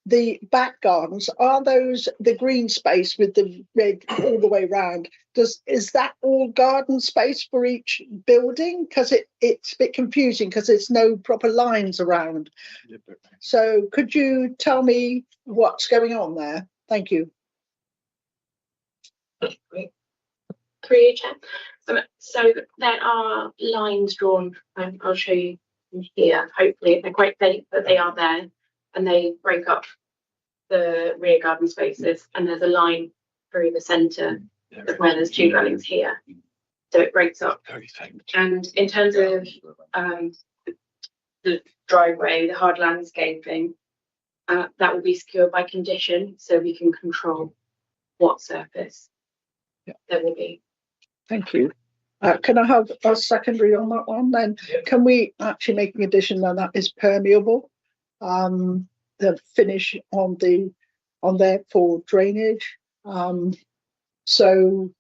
the back gardens, are those the green space with the red all the way around? Is that all garden space for each building? Because it's a bit confusing because there's no proper lines around. So could you tell me what's going on there? Thank you. Through you, Chair. So there are lines drawn, and I'll show you here. Hopefully they're quite faint, but they are there, and they break up the rear garden spaces, and there's a line through the centre of where there's two dwellings here, so it breaks up. And in terms of the driveway, the hard landscaping, that will be secured by condition, so we can control what surface there will be. Thank you. Can I have a secondary on that one then? Can we actually make an addition that is permeable? The finish on there for drainage. So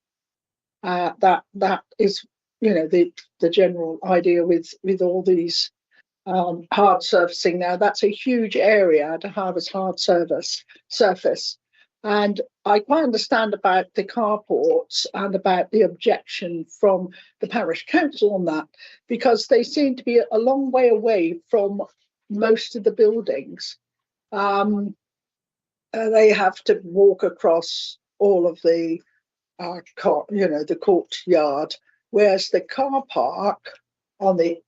that is, you know, the general idea with all these hard surfacing. Now that's a huge area to have as hard surface. And I quite understand about the carports and about the objection from the parish council on that, because they seem to be a long way away from most of the buildings. They have to walk across all of the, the courtyard, whereas the car park on the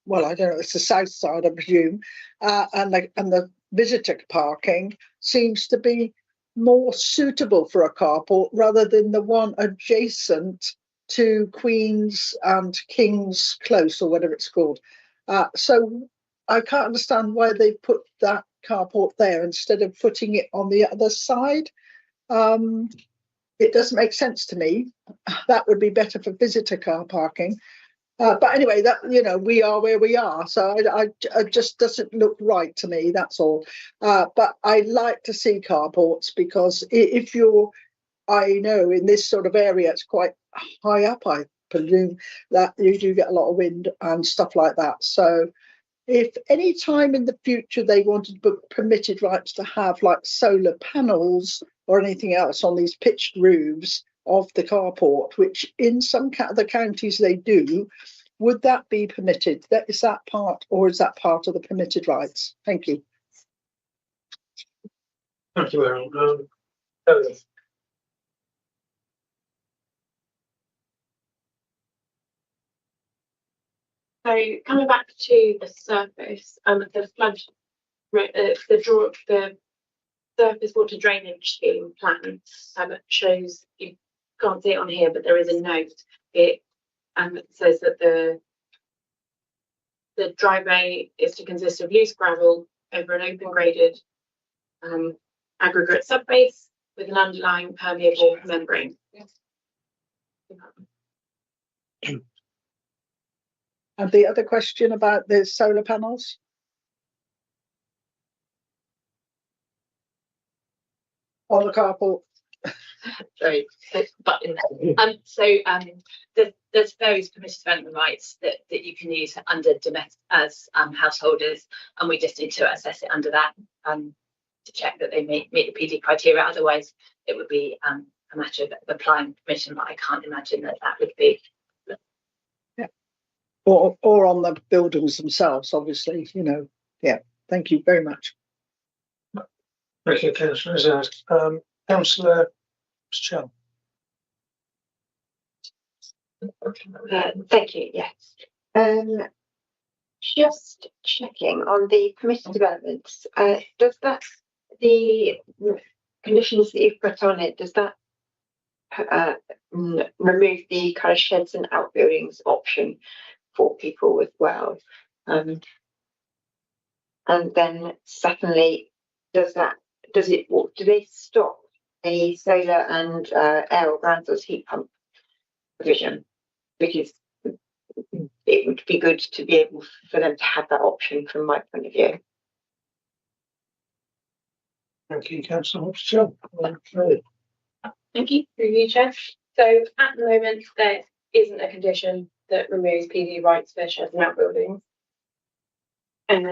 well, I don't know, it's the south side, I presume, and the visitor parking seems to be more suitable for a carport rather than the one adjacent to Queen's and King's Close or whatever it's called. So I can't understand why they put that carport there instead of putting it on the other side. It doesn't make sense to me. That would be better for visitor car parking. But anyway, that, you know, we are where we are, so it just doesn't look right to me. That's all. But I like to see carports because if you're, I know in this sort of area, it's quite high up. I presume that you do get a lot of wind and stuff like that. So if any time in the future they wanted permitted rights to have like solar panels or anything else on these pitched roofs of the carport, which in some of the counties they do, would that be permitted? Is that part, or is that part of the permitted rights? Thank you. Thank you, Aaron. So coming back to the surface, the flood, the surface water drainage scheme plan shows, you can't see it on here, but there is a note. It says that the driveway is to consist of loose gravel over an open graded aggregate subbase with an underlying permeable membrane. And the other question about the solar panels? On the carport. Sorry, but there's various permitted development rights that you can use under as householders, and we just need to assess it under that to check that they meet the PD criteria. Otherwise, it would be a matter of applying permission, but I can't imagine that would be. Yeah. Or on the buildings themselves, obviously, you know. Yeah. Thank you very much. Thank you, Councillor. Councillor Chell. Thank you. Yes. Just checking on the permitted developments. Does that, the conditions that you've put on it, does that remove the kind of sheds and outbuildings option for people as well? And then secondly, do they stop any solar and air or ground source heat pump provision? Because it would be good to be able for them to have that option from my point of view. Thank you, Councillor Chell. Thank you, through you, Chair. So at the moment, there isn't a condition that removes PD rights for sheds and outbuildings. And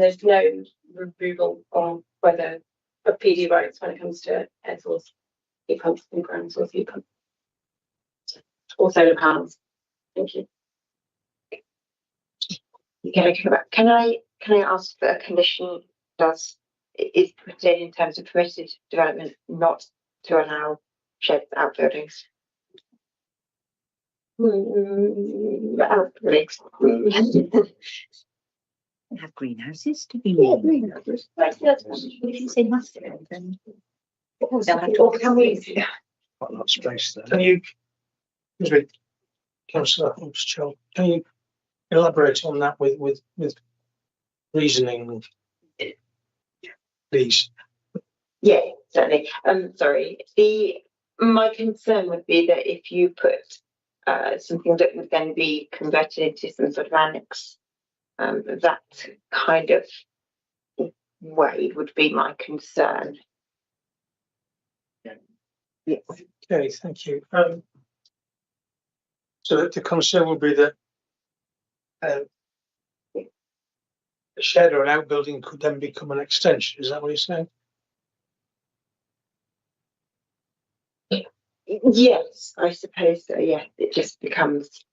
there's no removal of whether of PD rights when it comes to air source heat pumps and ground source heat pumps or solar panels. Thank you. Can I ask for a condition is put in terms of permitted development not to allow sheds outbuildings? Outbuildings. Have greenhouses to be made. Greenhouses. If you say must, then Or can we? Quite a lot of space there. Can you, excuse me, Councillor Chell, can you elaborate on that with reasoning, please? Yeah, certainly. Sorry. My concern would be that if you put something that would then be converted into some sort of annex, that kind of way would be my concern. Yes. Okay, thank you. So the concern would be that a shed or an outbuilding could then become an extension. Is that what you're saying? Yes, I suppose so. Yeah, it just becomes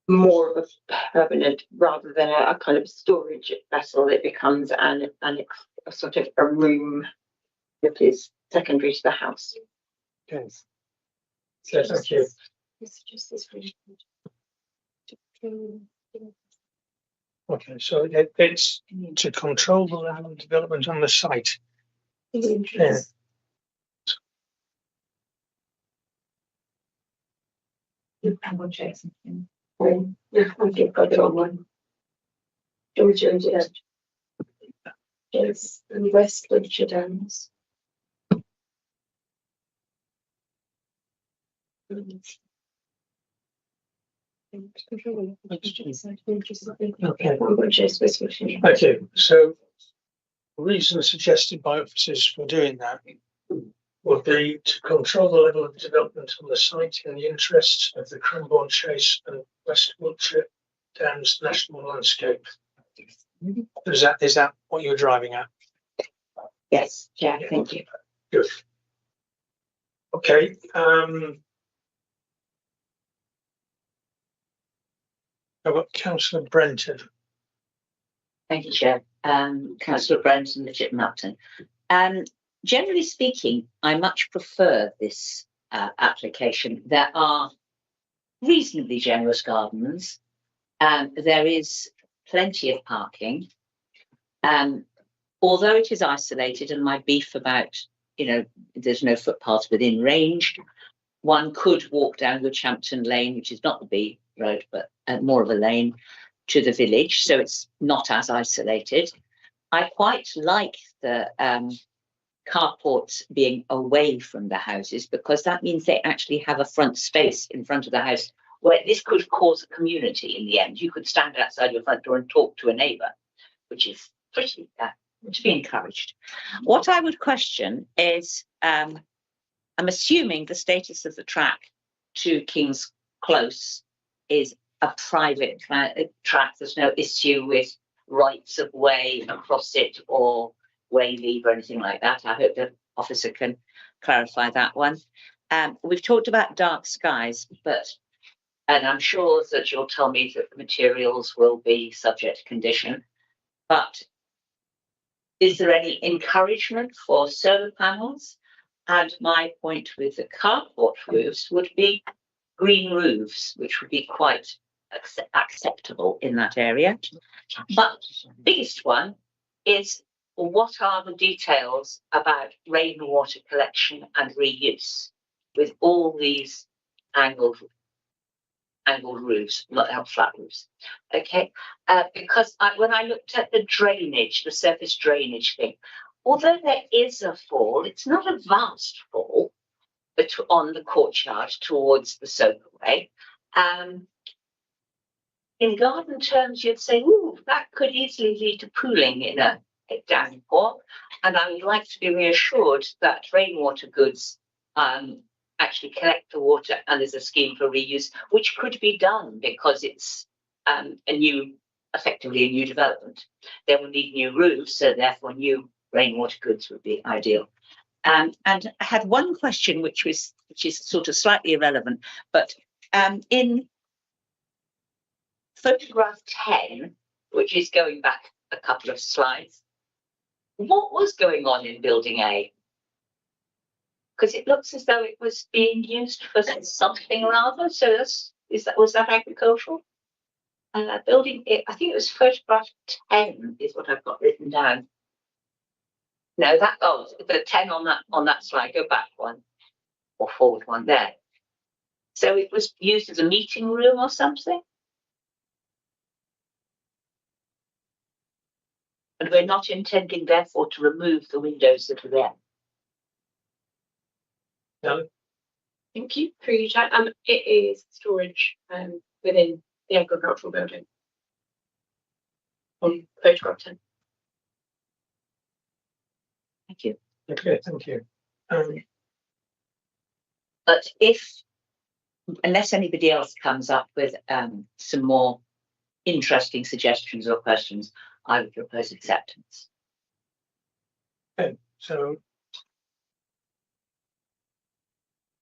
more of a permanent rather than a kind of storage vessel. It becomes a sort of a room that is secondary to the house. Okay. So thank you. Okay, so it's to control the land development on the site. Yeah. Yeah, I think I got on one. Georgia, yes, and West Wiltshire Downs. Okay, so the reason suggested by officers for doing that would be to control the level of development on the site in the interests of the Cranbourne Chase and West Wiltshire Downs National Landscape. Is that what you're driving at? Yes, yeah, thank you. Good. Okay. I've got Councillor Brenton. Thank you, Chair. Councillor Brenton, Legit Melton. Generally speaking, I much prefer this application. There are reasonably generous gardens. There is plenty of parking. Although it is isolated, and my beef about, there's no footpaths within range, one could walk down Woodhampton Lane, which is not the B road, but more of a lane, to the village. So it's not as isolated. I quite like the carports being away from the houses, because that means they actually have a front space in front of the house, where this could cause a community in the end. You could stand outside your front door and talk to a neighbour, which is pretty to be encouraged. What I would question is, I'm assuming the status of the track to King's Close is a private track. There's no issue with rights of way across it or way leave or anything like that. I hope the officer can clarify that one. We've talked about dark skies, and I'm sure that you'll tell me that the materials will be subject to condition, but is there any encouragement for solar panels? And my point with the carport roofs would be green roofs, which would be quite acceptable in that area. But the biggest one is, what are the details about rainwater collection and reuse with all these angled roofs, not flat roofs? Okay, because when I looked at the drainage, the surface drainage thing, although there is a fall, it's not a vast fall, but on the courtyard towards the soakaway. In garden terms, you'd say, "Ooh, that could easily lead to pooling in a downpour," and I would like to be reassured that rainwater goods actually collect the water, and there's a scheme for reuse, which could be done because it's effectively a new development. They will need new roofs, so therefore new rainwater goods would be ideal. And I had one question, which is sort of slightly irrelevant, but in photograph 10, which is going back a couple of slides, what was going on in building A? Because it looks as though it was being used for something rather. So was that agricultural? Building it, I think it was photograph 10 is what I've got written down. No, the 10 on that slide. Go back one or forward one there. So it was used as a meeting room or something. And we're not intending, therefore, to remove the windows that are there. No. Thank you for your time. It is storage within the agricultural building on photograph 10. Thank you. Okay, thank you. But unless anybody else comes up with some more interesting suggestions or questions, I would propose acceptance. Okay, so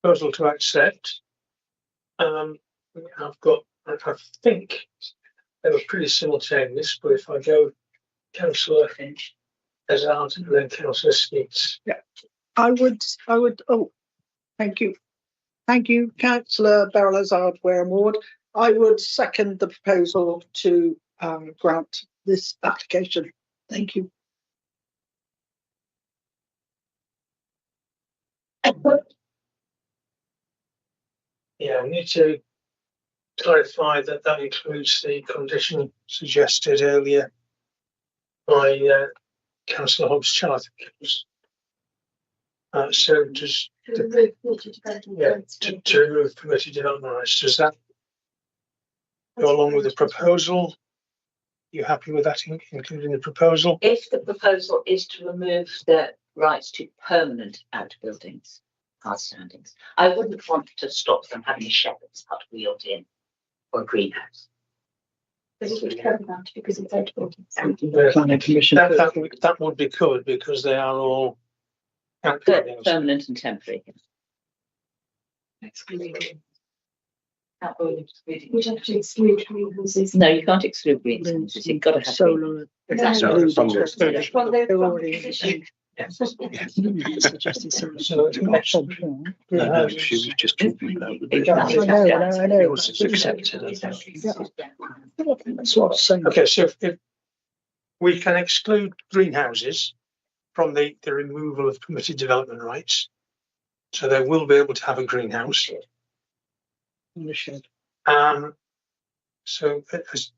proposal to accept. I've got, I think they were pretty simultaneous, but if I go Councillor Hazard and then Councillor Skeets. Yeah. I would, oh, thank you. Thank you, councillor Beryl-Izzard Wareham Ward. I would second the proposal to grant this application. Thank you. Yeah, we need to clarify that that includes the condition suggested earlier by councillor Hobbs-Chath. So just to remove permitted development rights, does that go along with the proposal? You happy with that, including the proposal? If the proposal is to remove the rights to permanent outbuildings, outstandings, I wouldn't want to stop them having a shepherd's hut wheeled in or a greenhouse. This would cover that because it's edible. That would be covered because they are all outbuildings. Permanent and temporary. We have to exclude greenhouses. No, you can't exclude greenhouses. You've got to have solar. Suggested so it's an option. No, she was just talking about the I know. It's accepted, I think. That's what I'm saying. Okay, so if we can exclude greenhouses from the removal of permitted development rights, so they will be able to have a greenhouse. So as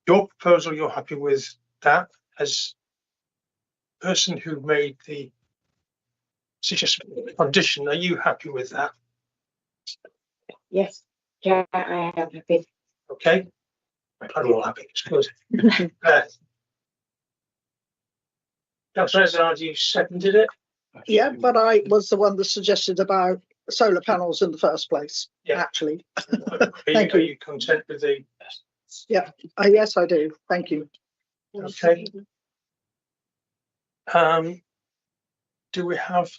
your proposal, you're happy with that as person who made the suggested condition, are you happy with that? Yes, yeah, I am happy. Okay, I'm all happy. It's good. Councillor Izzard, you seconded it? Yeah, but I was the one that suggested about solar panels in the first place. Yeah. Actually. Are you content with the? Yeah. Yes, I do. Thank you. Okay. Do we have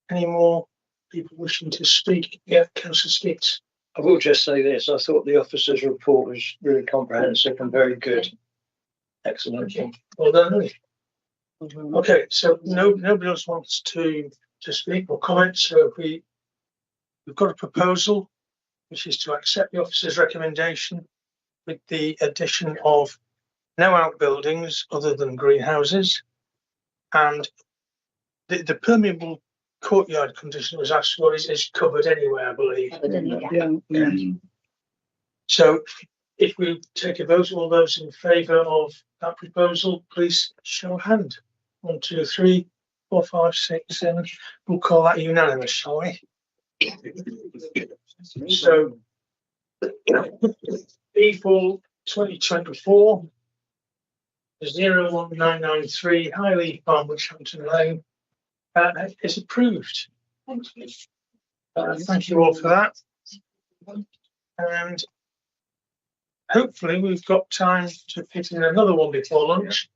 any more people wishing to speak? Yeah, Councillor Speaks. I will just say this, I thought the officer's report was really comprehensive and very good. Excellent. Well done. Okay, so nobody else wants to speak or comment, so we've got a proposal which is to accept the officer's recommendation with the addition of no outbuildings other than greenhouses, and the permeable courtyard condition was asked for is covered anyway, I believe. Yeah. So if we take a vote, all those in favour of that proposal, please show a hand. 1, 2, 3, 4, 5, 6, 7. We'll call that unanimous, shall we? So, E4 2024 01993 Highly Farm, Hampton Lane is approved. Thank you. Thank you all for that. And hopefully we've got time to fit in another one before lunch,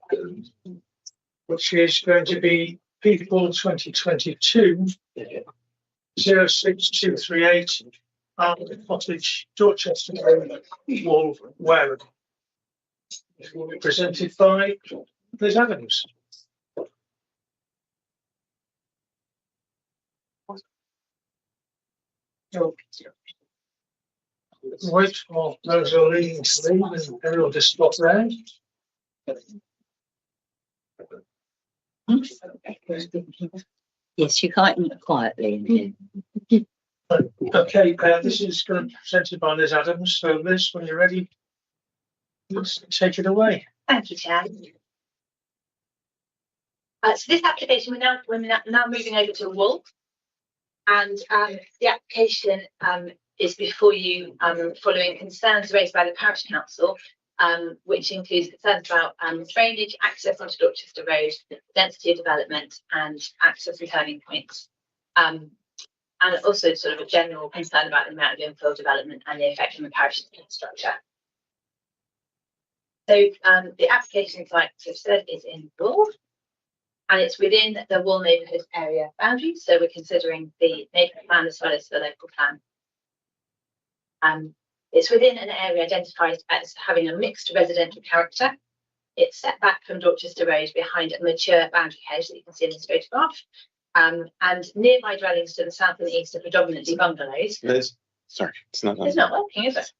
which is going to be People 2022 06238 Arnold Cottage, Dorchester Road, Wall, Wareham. It will be presented by Liz Adams. Wait for those who are leaving to leave and everyone just swap around. Yes, you can't eat quietly in here. Okay, this is going to be presented by Liz Adams. So Liz, when you're ready, let's take it away. Thank you, Chair. So this application, we're now moving over to Wool, and the application is before you following concerns raised by the Parish Council, which includes concerns about drainage, access onto Dorchester Road, density of development, and access and turning points. And also sort of a general concern about the amount of infill development and the effect on the parish's infrastructure. So the application, like I've said, is in Wool, and it's within the Wool neighbourhood area boundary. So we're considering the neighbourhood plan as well as the local plan. It's within an area identified as having a mixed residential character. It's set back from Dorchester Road behind a mature boundary hedge that you can see in this photograph. And nearby dwellings to the south and east are predominantly bungalows. Liz, sorry, it's not. It's not working, is it?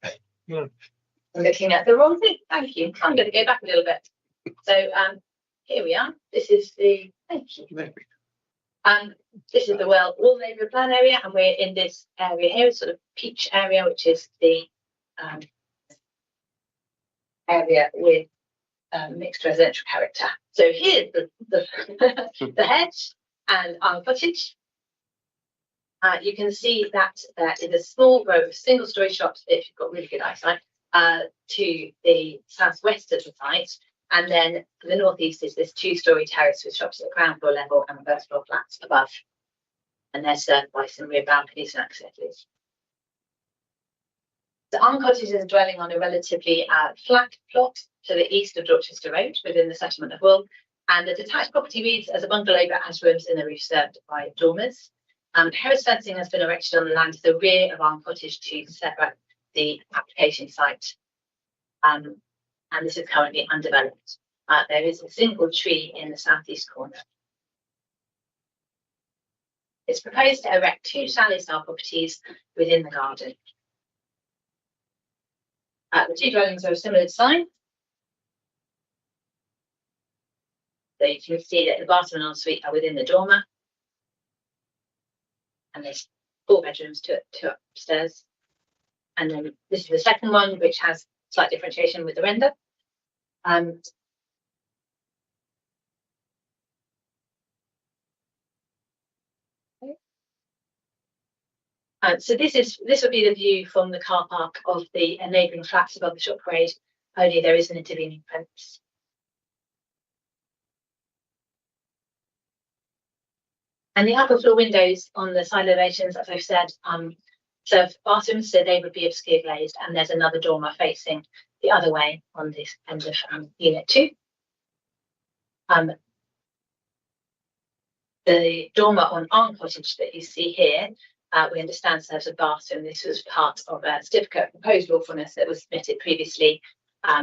No. I'm looking at the wrong thing. Thank you. I'm going to go back a little bit. So here we are. This is the, thank you. This is the wall neighbourhood plan area, and we're in this area here, sort of peach area, which is the area with mixed residential character. So here's the the hedge and our cottage. You can see that there is a small row of single-storey shops, if you've got really good eyesight, to the southwest of the site. And then to the northeast is this two-storey terrace with shops at the ground floor level and first floor flats above. And they're served by some rear balconies and accesses. The Arm Cottage is a dwelling on a relatively flat plot to the east of Dorchester Road within the settlement of Wool. And the detached property reads as a bungalow but has rooms in the roof served by dormers. Terrace fencing has been erected on the land to the rear of Arm Cottage to separate the application site. And this is currently undeveloped. There is a single tree in the southeast corner. It's proposed to erect 2 chalet-style properties within the garden. The 2 dwellings are of similar design. So you can see that the bathroom and ensuite are within the dormer. And there's 4 bedrooms to upstairs. And then this is the second one, which has slight differentiation with the render. So this would be the view from the car park of the neighbouring flats above the shop parade, only there is an intervening fence. And the upper floor windows on the side elevations, as I've said, serve bathrooms, so they would be obscure glazed, and there's another dormer facing the other way on this end of unit 2. The dormer on Arm Cottage that you see here, we understand serves a bathroom. This was part of a certificate of proposed lawfulness that was submitted previously,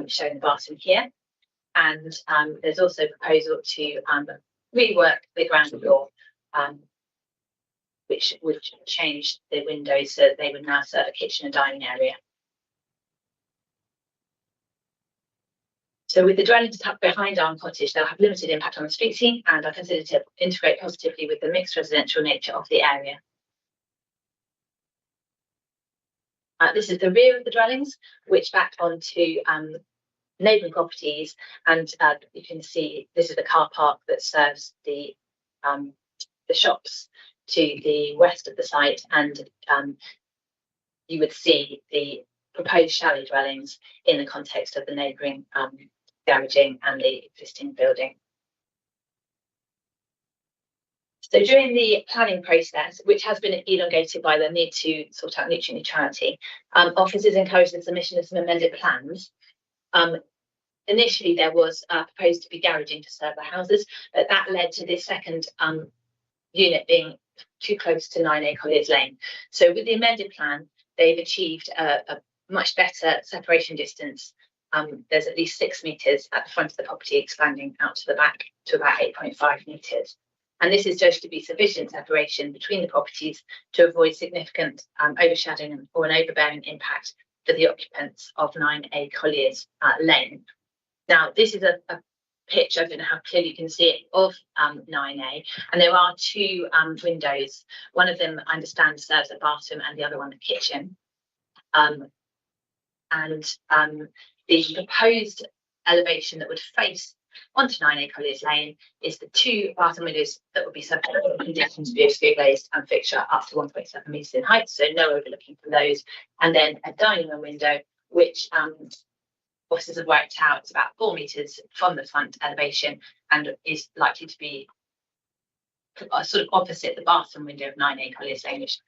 showing the bathroom here. And there's also a proposal to rework the ground floor, which would change the windows so that they would now serve a kitchen and dining area. So with the dwellings tucked behind Arm Cottage, they'll have limited impact on the street scene and are considered to integrate positively with the mixed residential nature of the area. This is the rear of the dwellings, which back onto neighbouring properties, and you can see this is the car park that serves the shops to the west of the site, and you would see the proposed chalet dwellings in the context of the neighbouring garaging and the existing building. So during the planning process, which has been elongated by the need to sort out nutrient neutrality, officers encouraged the submission of some amended plans. Initially, there was proposed to be garaging to serve the houses, but that led to this second unit being too close to 9A Colliers Lane. So with the amended plan, they've achieved a much better separation distance. There's at least 6 metres at the front of the property, expanding out to the back to about 8.5 metres. And this is judged to be sufficient separation between the properties to avoid significant overshadowing or an overbearing impact for the occupants of 9A Colliers Lane. Now, this is a pitch, I don't know how clearly you can see it, of 9A, and there are 2 windows. One of them, I understand, serves a bathroom and the other one a kitchen. The proposed elevation that would face onto 9A Colliers Lane is the 2 bathroom windows that would be subject to conditions to be obscure glazed and fixture up to 1.7 metres in height, so no overlooking from those, and then a dining room window, which officers have worked out it's about 4 metres from the front elevation and is likely to be sort of opposite the bathroom window of 9A Colliers Lane, which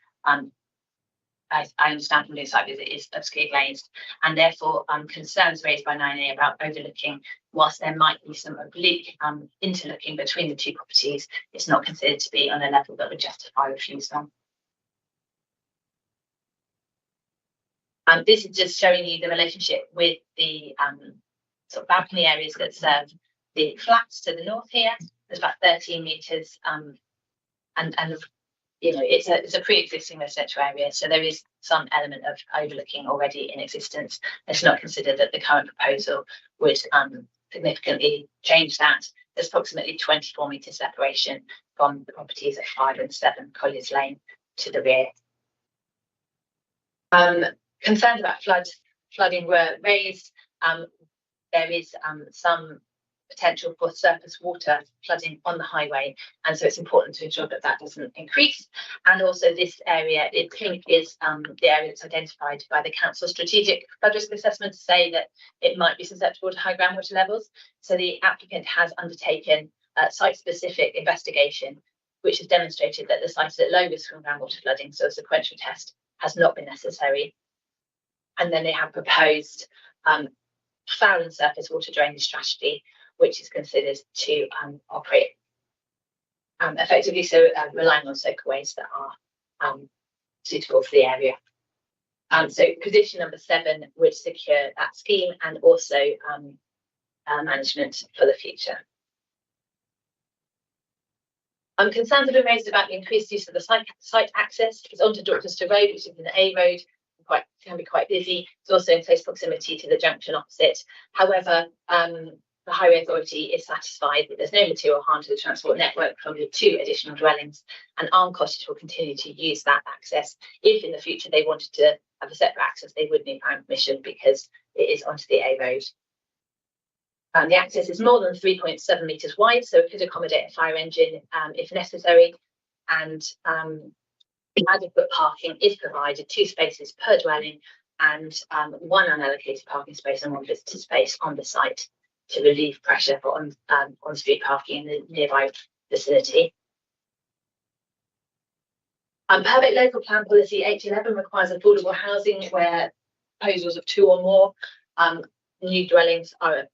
I understand from the site visit is obscure glazed, and therefore concerns raised by 9A about overlooking, whilst there might be some oblique interlooking between the 2 properties, it's not considered to be on a level that would justify refusal. This is just showing you the relationship with the sort of balcony areas that serve the flats to the north here. There's about 13 metres and you know, it's a pre-existing residential area, so there is some element of overlooking already in existence. It's not considered that the current proposal would significantly change that. There's approximately 24 metre separation from the properties at 5 and 7 Colliers Lane to the rear. Concerns about flooding were raised. There is some potential for surface water flooding on the highway, and so it's important to ensure that that doesn't increase. And also this area, it is the area that's identified by the council strategic flood risk assessment to say that it might be susceptible to high groundwater levels. So the applicant has undertaken a site-specific investigation, which has demonstrated that the site is at low risk from groundwater flooding, so a sequential test has not been necessary. And then they have proposed foul and surface water drainage strategy, which is considered to operate effectively, so relying on soakaways that are suitable for the area. So position number 7 would secure that scheme and also management for the future. Concerns have been raised about the increased use of the site access. It's onto Dorchester Road, which is an A road, can be quite busy. It's also in close proximity to the junction opposite. However, the Highway Authority is satisfied that there's no material harm to the transport network from the 2 additional dwellings, and Arm Cottage will continue to use that access. If in the future they wanted to have a separate access, they would need planning permission because it is onto the A road. The access is more than 3.7 metres wide, so it could accommodate a fire engine if necessary, and adequate parking is provided, 2 spaces per dwelling, and 1 unallocated parking space and 1 visitor space on the site to relieve pressure for on-street parking in the nearby vicinity. Perfect Local Plan Policy H11 requires affordable housing where proposals of 2 or more new dwellings are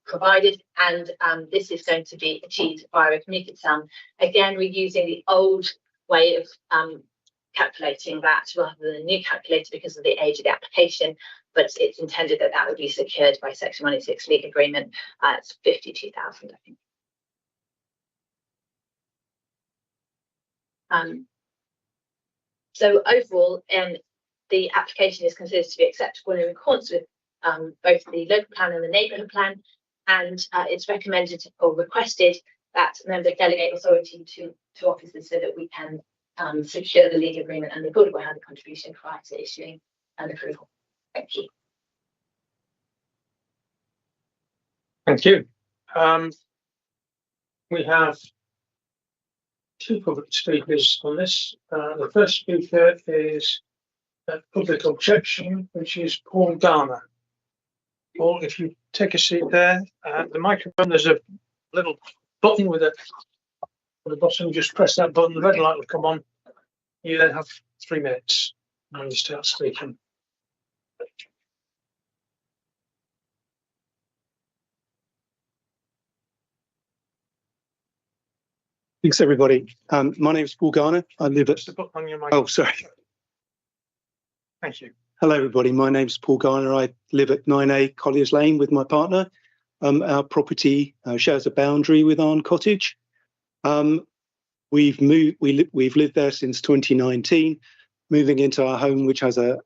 provided, and this is going to be achieved via a commuted sum. Again, we're using the old way of calculating that rather than a new calculator because of the age of the application, but it's intended that that would be secured by Section 106 legal agreement. It's 52,000, I think. So overall, the application is considered to be acceptable in accordance with both the local plan and the neighbourhood plan, and it's recommended or requested that members delegate authority to officers so that we can secure the legal agreement and the affordable housing contribution prior to issuing an approval. Thank you. Thank you. We have 2 public speakers on this. The first speaker is public objection, which is Paul Garner. Paul, if you take a seat there, the microphone, there's a little button with a button, just press that button, the red light will come on. You then have 3 minutes when you start speaking. Thanks, everybody. My name is Paul Garner. I live at... Oh, sorry. Thank you. Hello, everybody. My name is Paul Garner. I live at 9A Colliers Lane with my partner. Our property shares a boundary with Arm Cottage. We've lived there since 2019, moving into our home, which has a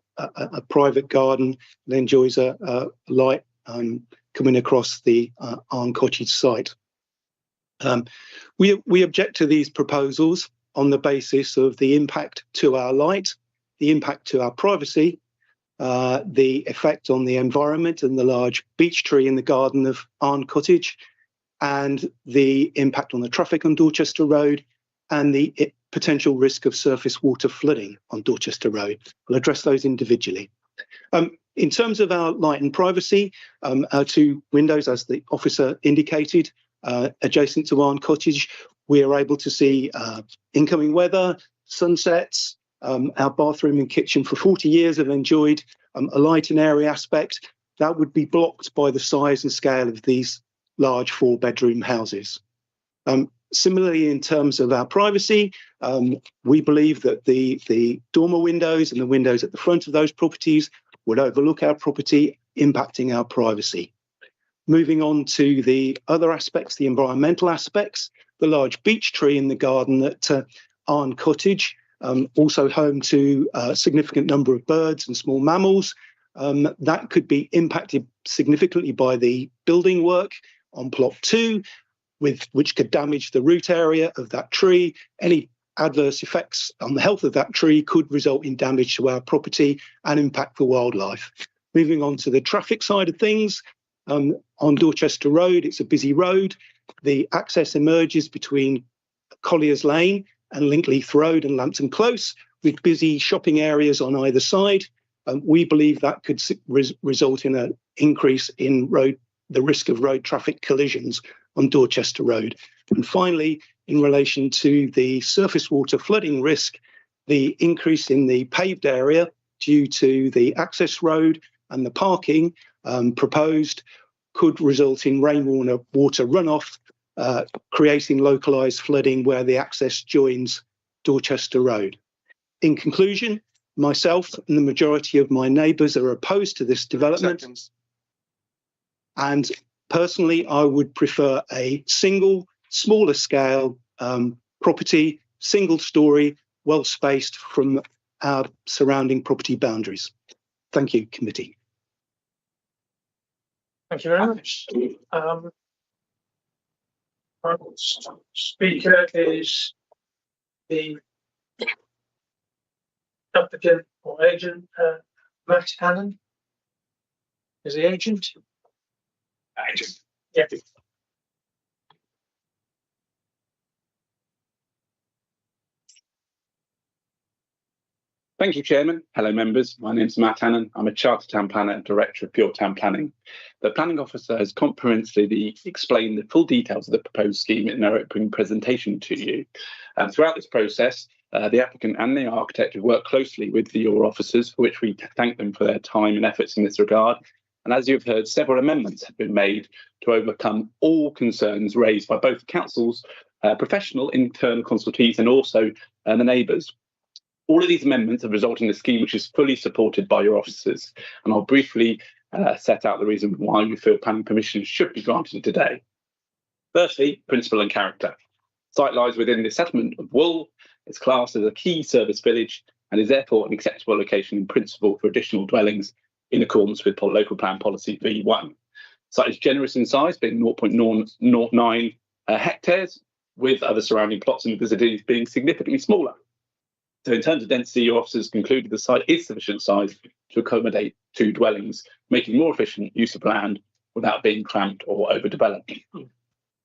private garden and enjoys a light coming across the Arm Cottage site. We object to these proposals on the basis of the impact to our light, the impact to our privacy, the effect on the environment and the large beech tree in the garden of Arm Cottage, and the impact on the traffic on Dorchester Road and the potential risk of surface water flooding on Dorchester Road. I'll address those individually. In terms of our light and privacy, our 2 windows, as the officer indicated, adjacent to Arm Cottage, we are able to see incoming weather, sunsets. Our bathroom and kitchen for 40 years have enjoyed a light and airy aspect that would be blocked by the size and scale of these large 4-bedroom houses. Similarly, in terms of our privacy, we believe that the dormer windows and the windows at the front of those properties would overlook our property, impacting our privacy. Moving on to the other aspects, the environmental aspects, the large beech tree in the garden at Arn Cottage, also home to a significant number of birds and small mammals. That could be impacted significantly by the building work on plot 2, which could damage the root area of that tree. Any adverse effects on the health of that tree could result in damage to our property and impact for wildlife. Moving on to the traffic side of things, on Dorchester Road, it's a busy road. The access emerges between Colliers Lane and Linkleith Road and Lambton Close, with busy shopping areas on either side. We believe that could result in an increase in the risk of road traffic collisions on Dorchester Road. And finally, in relation to the surface water flooding risk, the increase in the paved area due to the access road and the parking proposed could result in rainwater runoff, creating localised flooding where the access joins Dorchester Road. In conclusion, myself and the majority of my neighbours are opposed to this development. And personally, I would prefer a single, smaller scale property, single story, well spaced from our surrounding property boundaries. Thank you, committee. Thank you very much. Our speaker is the applicant or agent, Matt Hannon. Is the agent? Agent. Yeah. Thank you, Chairman. Hello, members. My name is Matt Hannon. I'm a Chartered Town Planner and Director of Pure Town Planning. The Planning Officer has comprehensively explained the full details of the proposed scheme in their opening presentation to you. Throughout this process, the applicant and the architect have worked closely with your officers, for which we thank them for their time and efforts in this regard. And as you've heard, several amendments have been made to overcome all concerns raised by both councils, professional internal consultees, and also the neighbours. All of these amendments have resulted in a scheme which is fully supported by your officers, and I'll briefly set out the reason why we feel planning permission should be granted today. Firstly, principle and character. The site lies within the settlement of Wool. It's classed as a key service village and is therefore an acceptable location in principle for additional dwellings in accordance with local plan policy V1. The site is generous in size, being 0.09 hectares, with other surrounding plots in the vicinity being significantly smaller. So in terms of density, your officers concluded the site is sufficient size to accommodate 2 dwellings, making more efficient use of land without being cramped or overdeveloped.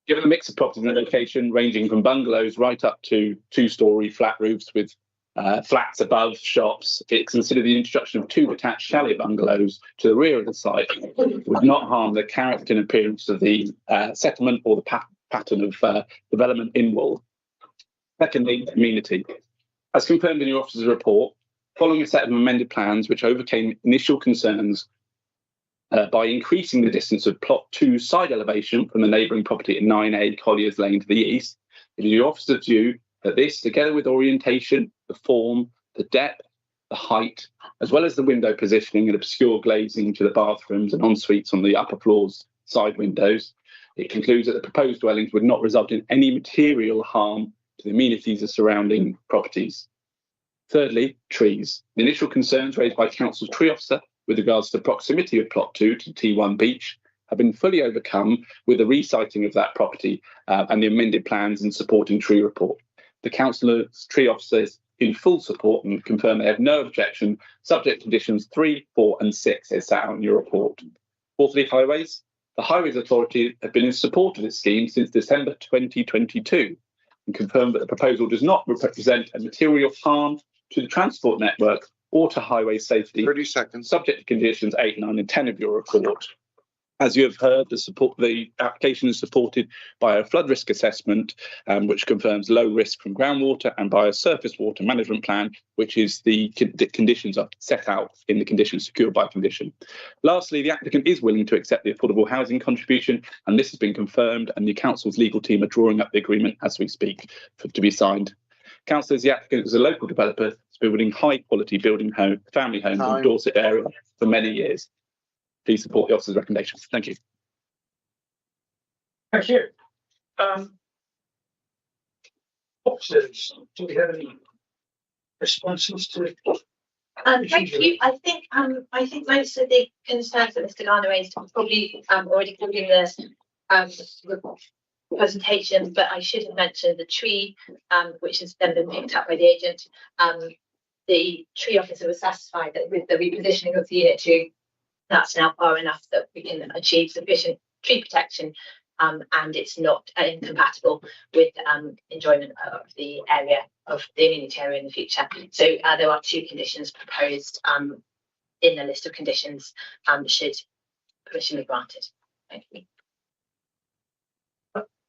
Given the mix of properties in the location, ranging from bungalows right up to 2-storey flat roofs with flats above shops, it's considered the introduction of 2 detached chalet bungalows to the rear of the site would not harm the character and appearance of the settlement or the pattern of development in Wool. Secondly, amenity. As confirmed in your officer's report, following a set of amended plans which overcame initial concerns by increasing the distance of plot 2 side elevation from the neighbouring property at 9A Colliers Lane to the east, it is your officer's view that this, together with orientation, the form, the depth, the height, as well as the window positioning and obscure glazing to the bathrooms and en-suites on the upper floors side windows, it concludes that the proposed dwellings would not result in any material harm to the amenities of surrounding properties. Thirdly, trees. The initial concerns raised by Council's tree officer with regards to the proximity of plot 2 to T1 Beach have been fully overcome with the resiting of that property and the amended plans and supporting tree report. The Council's tree officer is in full support and confirm they have no objection, subject to conditions 3, 4 and 6 as set out in your report. Fourthly, highways. The Highways Authority have been in support of this scheme since December 2022 and confirm that the proposal does not represent a material harm to the transport network or to highway safety. 30 seconds. Subject to conditions 8, 9 and 10 of your report. As you have heard, the application is supported by a flood risk assessment, which confirms low risk from groundwater, and by a surface water management plan, which is the conditions are set out in the conditions secured by condition. Lastly, the applicant is willing to accept the affordable housing contribution, and this has been confirmed, and the council's legal team are drawing up the agreement as we speak to be signed. Council, as the applicant is a local developer, is building high quality family homes in the Dorset area for many years. Please support the officer's recommendations. Thank you. Thank you. officers, do we have any responses to? Thank you. I think most of the concerns that Mr. Garner raised are probably already covered in the presentation, but I should have mentioned the tree, which has then been picked up by the agent. The tree officer was satisfied that with the repositioning of the unit 2, that's now far enough that we can achieve sufficient tree protection, and it's not incompatible with enjoyment of the area of the amenity area in the future. So there are 2 conditions proposed in the list of conditions should permission be granted. Thank you.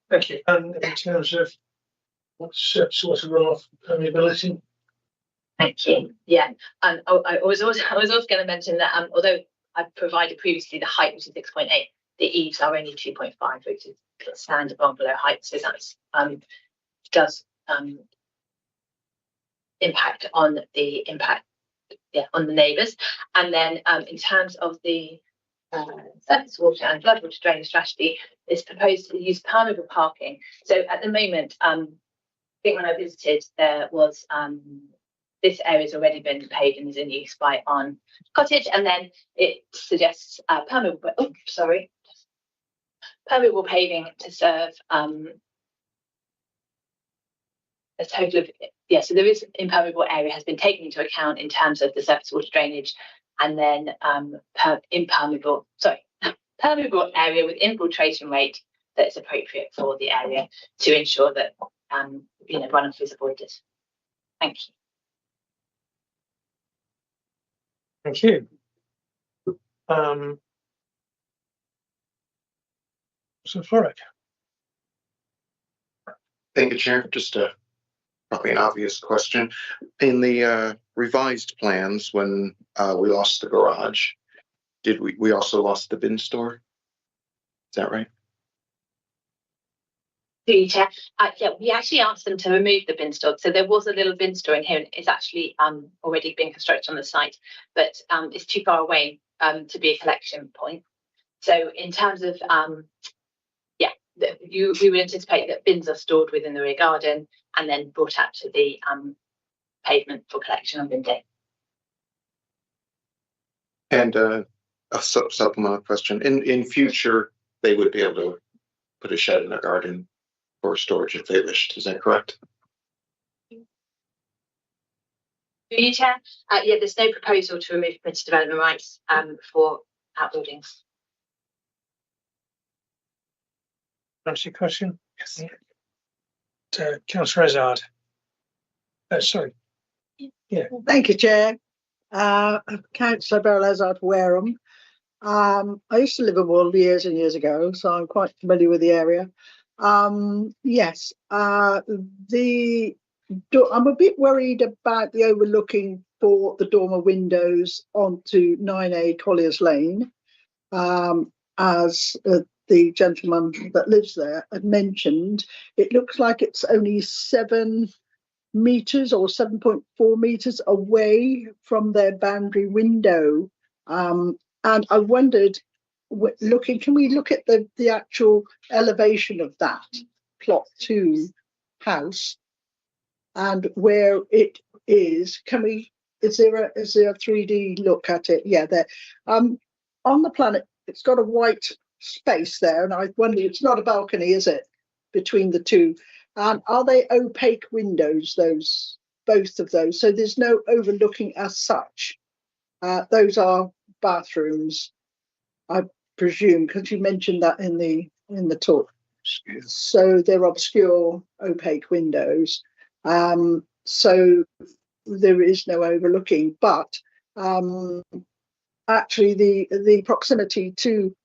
Thank you. And in terms of what's sort of runoff permeability? Thank you. Yeah, and I was also going to mention that although I provided previously the height, which is 6.8, the eaves are only 2.5, which is standard bungalow height. So that's does impact on the on the neighbours. And then in terms of the surface water and flood water drainage strategy, it's proposed to use permeable parking. So at the moment, I think when I visited, there was this area has already been paved and is in use by On Cottage, and then it suggests permeable paving to serve a total of, so there is impermeable area has been taken into account in terms of the surface water drainage, and then permeable area with infiltration rate that is appropriate for the area to ensure that runoff is avoided. Thank you. Thank you. So Floric. Thank you, Chair. Just probably an obvious question. In the revised plans, when we lost the garage, did we also lost the bin store? Is that right? Through you, Chair. Yeah, we actually asked them to remove the bin store. So there was a little bin store in here, and it's actually already been constructed on the site, but it's too far away to be a collection point. So in terms of we would anticipate that bins are stored within the rear garden and then brought out to the pavement for collection on bin day. And a supplemental question: in future, they would be able to put a shed in their garden for storage if they wished. Is that correct? Through you, Chair. Yeah, there's no proposal to remove permitted development rights for outbuildings. Answer your question? Yes. Councillor Ezard. Sorry. Yeah. Thank you, Chair. Councillor Beryl Ezard Wareham. I used to live in Wall years and years ago, so I'm quite familiar with the area. Yes, I'm a bit worried about the overlooking for the dormer windows onto 9A Colliers Lane, as the gentleman that lives there had mentioned. It looks like it's only 7 meters or 7.4 meters away from their boundary window. And I wondered, can we look at the actual elevation of that plot 2 house and where it is? Is there a 3D look at it? Yeah, there. On the planet, it's got a white space there, and I wonder, it's not a balcony, is it, between the 2? Are they opaque windows, both of those? So there's no overlooking as such. Those are bathrooms, I presume, because you mentioned that in the talk. So they're obscure, opaque windows. So there is no overlooking, but actually the proximity to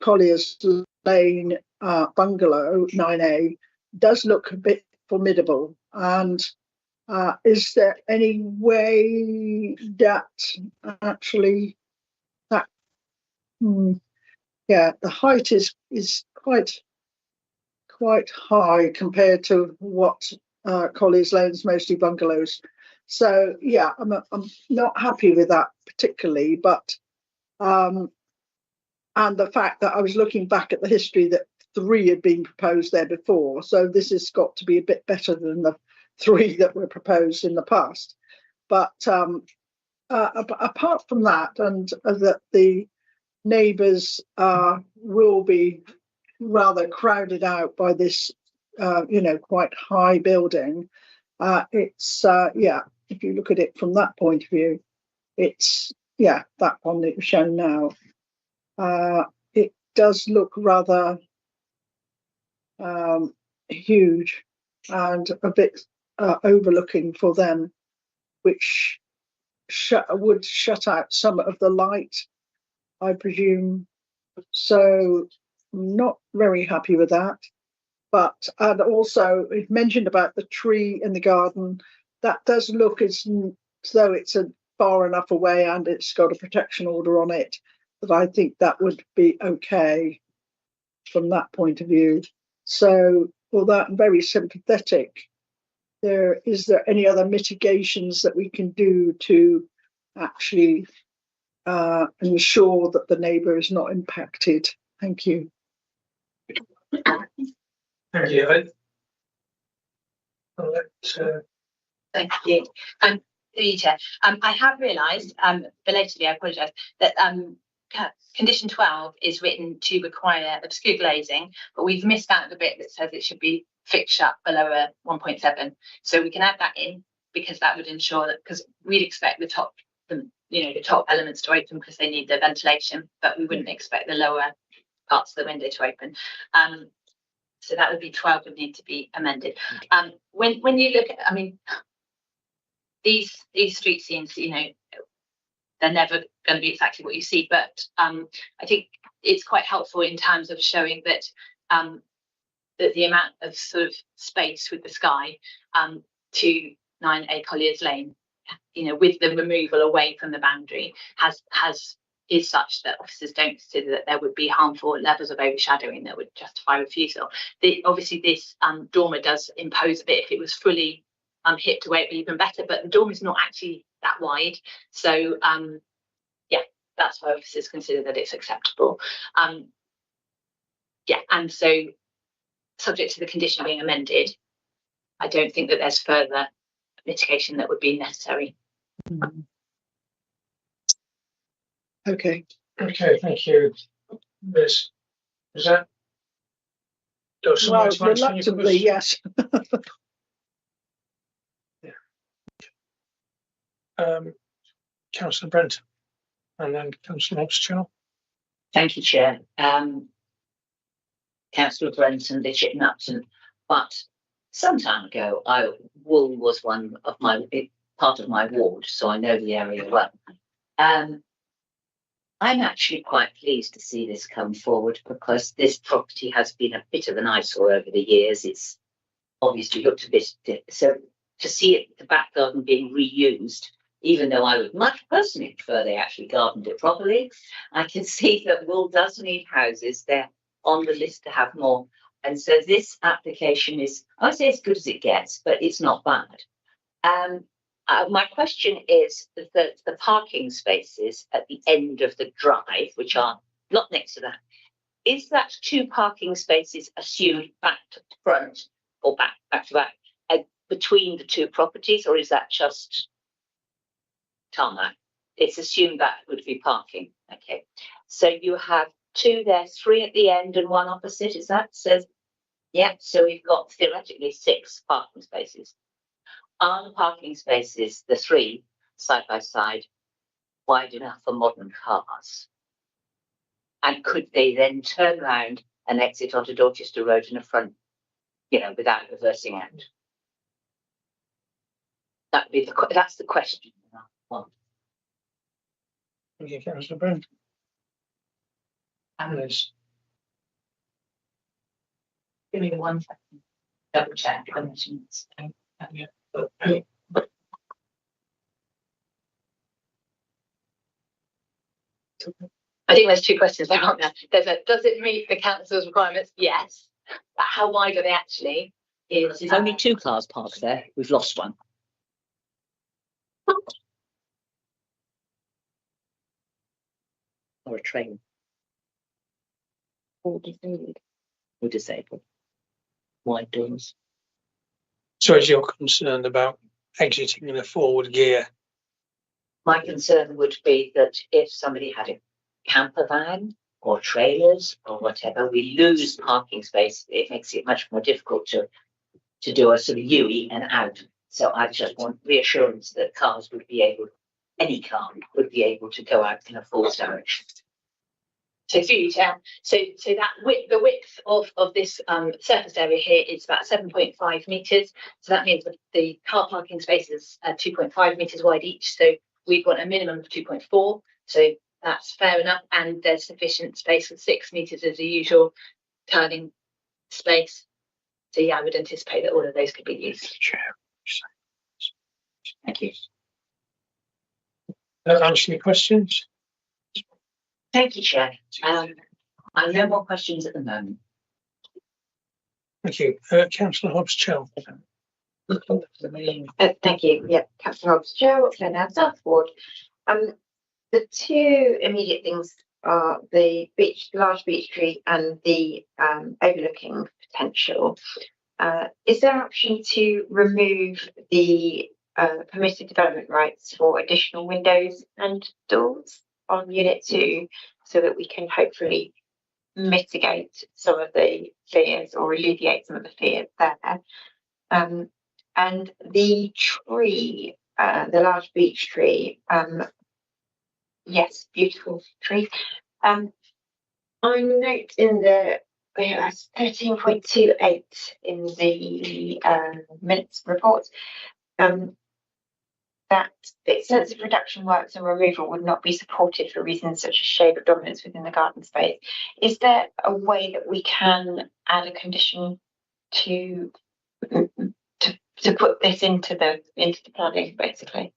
Colliers Lane bungalow 9A does look a bit formidable. And is there any way that actually the height is quite high compared to what Colliers Lane's mostly bungalows. So yeah, I'm not happy with that particularly, but and the fact that I was looking back at the history that 3 had been proposed there before. So this has got to be a bit better than the 3 that were proposed in the past. But apart from that, and that the neighbours will be rather crowded out by this, quite high building. It's if you look at it from that point of view, it's that one that you've shown now. It does look rather huge and a bit overlooking for them, which would shut out some of the light, I presume. So not very happy with that. But and also it mentioned about the tree in the garden. That does look as though it's far enough away and it's got a protection order on it that I think that would be okay from that point of view. So although I'm very sympathetic, is there any other mitigations that we can do to actually ensure that the neighbour is not impacted? Thank you. Thank you. I'll let, Thank you. Chair, I have realised, belatedly, I apologise, that condition 12 is written to require obscure glazing, but we've missed out the bit that says it should be fixed shut below a 1.7. So we can add that in, because that would ensure that, because we'd expect the top elements to open because they need the ventilation, but we wouldn't expect the lower parts of the window to open. So that would be 12 would need to be amended. When you look at, these street scenes, they're never going to be exactly what you see, but I think it's quite helpful in terms of showing that that the amount of sort of space with the sky to 9A Colliers Lane, with the removal away from the boundary, is such that officers don't consider that there would be harmful levels of overshadowing that would justify refusal. Obviously, this dormer does impose a bit. If it was fully hipped away, it'd be even better, but the dormer is not actually that wide. So, that's why officers consider that it's acceptable. And so, subject to the condition being amended, I don't think that there's further mitigation that would be necessary. Okay, thank you, Liz. Is that? Well, reluctantly, yes. Councillor Brent, and then Councillor Oxchell. Thank you, Chair. Councillor Brent and Lidget and Upton, but some time ago, Wool was part of my ward, so I know the area well. I'm actually quite pleased to see this come forward, because this property has been a bit of an eyesore over the years. It's obviously looked a bit, so to see it, the back garden being reused, even though I would much personally prefer they actually gardened it properly, I can see that Wool does need houses. They're on the list to have more. And so this application is, I would say, as good as it gets, but it's not bad. My question is that the parking spaces at the end of the drive, which are not next to that, is that 2 parking spaces assumed back to front or back to back between the 2 properties, or is that just tarmac? It's assumed that would be parking. Okay, so you have 2 there, 3 at the end and 1 opposite. Is that says? Yeah. So we've got theoretically 6 parking spaces. Are the parking spaces, the 3 side by side, wide enough for modern cars? And could they then turn around and exit onto Dorchester Road in the front, without reversing out? That would be that's the question. Thank you, Councillor Brent. Liz. Give me 1 second. Double check. I think there's 2 questions there, aren't there? There's does it meet the council's requirements? Yes. But how wide are they actually? There's only 2 cars parked there. We've lost one. Or a train. Or were disabled. Wide doors. So is your concerned about exiting in a forward gear? My concern would be that if somebody had a camper van or trailers or whatever, we lose parking space. It makes it much more difficult to do a sort of U-E and out. So I just want reassurance that cars would be able, any car would be able to go out in a forward direction. So through you, Chair. So that the width of this surface area here is about 7.5 metres. So that means that the car parking spaces are 2.5 metres wide each. So we've got a minimum of 2.4. So that's fair enough. And there's sufficient space with 6 metres as the usual turning space. So yeah, I would anticipate that all of those could be used. Thank you. That answer your questions? Thank you, Chair. I have no more questions at the moment. Thank you. Councillor Hobbs-Chell. Thank you. Yeah, Councillor Hobbs-Chell, Glenelg South Ward. The two immediate things are the large beech tree and the overlooking potential. Is there an option to remove the permitted development rights for additional windows and doors on Unit 2 so that we can hopefully mitigate some of the fears or alleviate some of the fears there? And the tree, the large beech tree, yes, beautiful tree. I note in the 13.28 in the minutes report that extensive reduction works and removal would not be supported for reasons such as shade or dominance within the garden space. Is there a way that we can add a condition to put this into the planning, basically?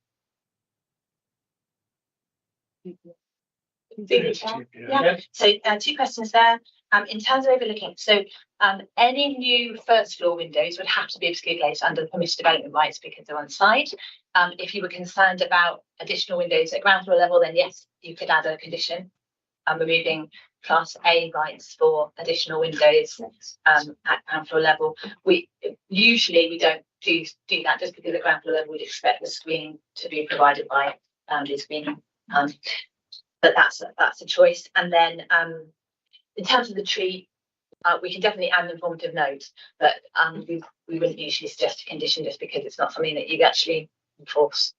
Yeah. So two questions there. In terms of overlooking, so any new first floor windows would have to be obscure glazed under the permitted development rights because they're on site. If you were concerned about additional windows at ground floor level, then yes, you could add a condition removing Class A rights for additional windows at ground floor level. We don't do that just because at ground floor level we'd expect the screening to be provided by the screening. But that's a choice. And then in terms of the tree, we can definitely add an informative note, but we wouldn't usually suggest a condition just because it's not something that you actually enforce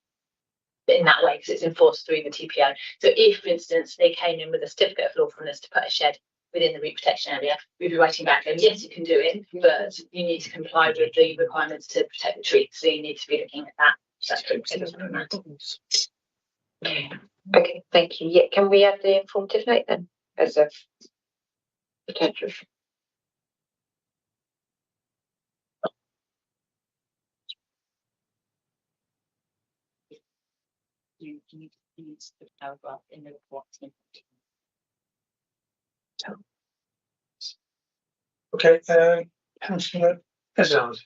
in that way because it's enforced through the TPO. So if, for instance, they came in with a certificate of lawfulness to put a shed within the root protection area, we'd be writing back and yes, you can do it, but you need to comply with the requirements to protect the tree. So you need to be looking at that. Okay, thank you. Yeah, can we add the informative note then as a potential? You need to use the paragraph in the report. Okay, Councillor Hazard.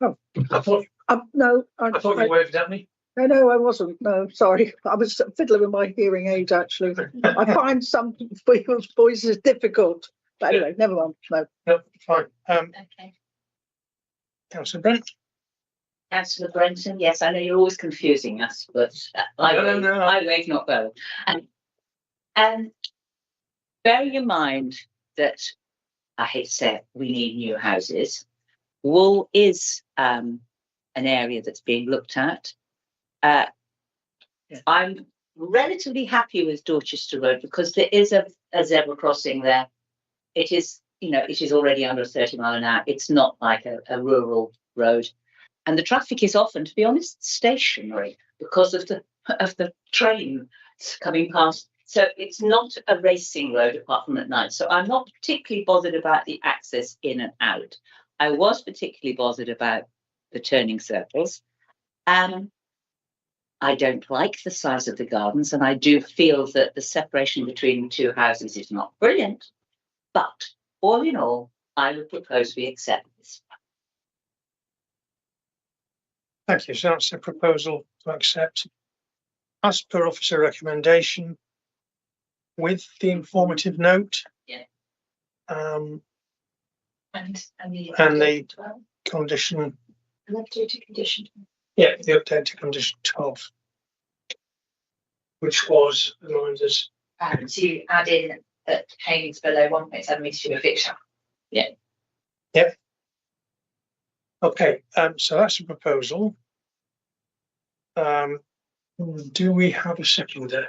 Oh, I thought no, I thought you waved at me. No, I wasn't. No, sorry. I was fiddling with my hearing aid, actually. I find some people's voices difficult. But anyway, never mind. No, fine. Okay. Councillor Brent. Councillor Brenton, yes, I know you're always confusing us, but I wave not go. And bearing in mind that I hate to say it, we need new houses. Wool is an area that's being looked at. I'm relatively happy with Dorchester Road because there is a zebra crossing there. It is, it is already under 30 miles an hour. It's not like a rural road. And the traffic is often, to be honest, stationary because of the train coming past. So it's not a racing road apart from at night. So I'm not particularly bothered about the access in and out. I was particularly bothered about the turning circles. I don't like the size of the gardens, and I do feel that the separation between the two houses is not brilliant. But all in all, I would propose we accept this. Thank you. So that's a proposal to accept as per officer recommendation with the informative note. Yeah. And the condition, And updated condition. yeah, the updated condition 12, which was, remind us, to add in that payments below 1.7 metres to a fixture. yeah. Okay, so that's a proposal. Do we have a seconder?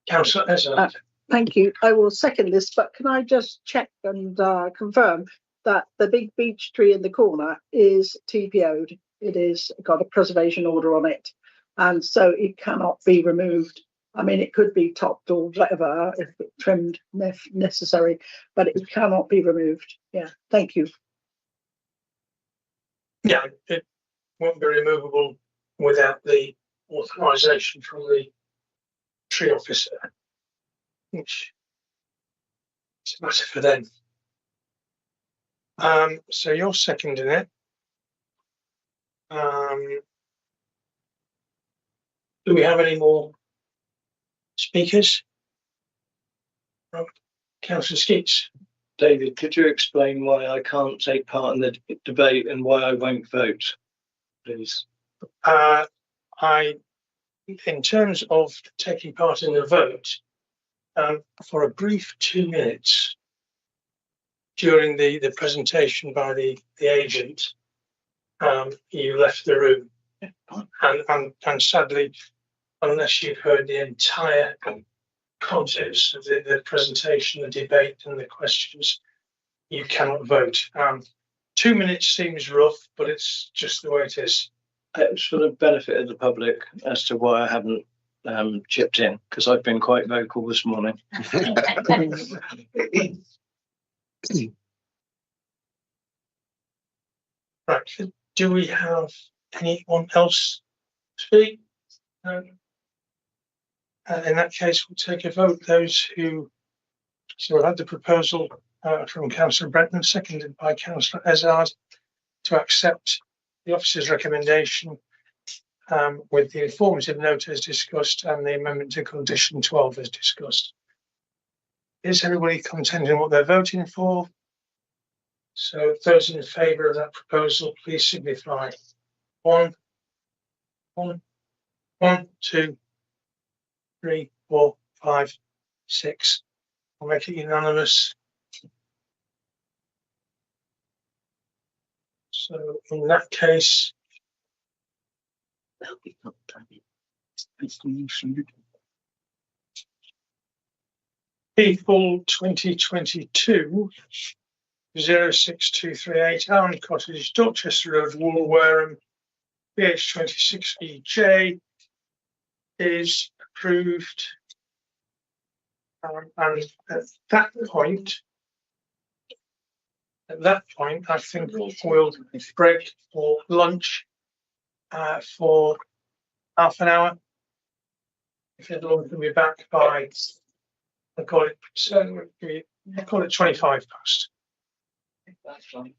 Councillor Ezard. Thank you. I will second this, but can I just check and confirm that the big beech tree in the corner is TPO'd? It is got a preservation order on it, and so it cannot be removed. I mean, it could be topped or whatever if it trimmed if necessary, but it cannot be removed. Yeah, thank you. Yeah, it won't be removable without the authorisation from the tree officer, which is a matter for them. So you're seconding it. Do we have any more speakers? Councillor Skeets. David, could you explain why I can't take part in the debate and why I won't vote, please? In terms of taking part in the vote, for a brief 2 minutes during the presentation by the agent, you left the room, and sadly, unless you've heard the entire contents of the presentation, the debate, and the questions, you cannot vote. 2 minutes seems rough, but it's just the way it is. It's for the benefit of the public as to why I haven't chipped in, because I've been quite vocal this morning. Right, do we have anyone else speak? No. In that case, we'll take a vote. Those who, so we've had the proposal from Councillor Brenton, seconded by Councillor Ezard, to accept the officer's recommendation with the informative note as discussed and the amendment to condition 12 as discussed. Is everybody content in what they're voting for? So those in favour of that proposal, please signify. 1, 2, 3, 4, 5, 6. I'll make it unanimous. So in that case, people 2022 06238 Allen Cottage, Dorchester Road, Wool, Wareham, BH26EJ is approved. And at that point, I think we'll break for lunch for half an hour. If everyone can be back by, I call it 25 past. That's right.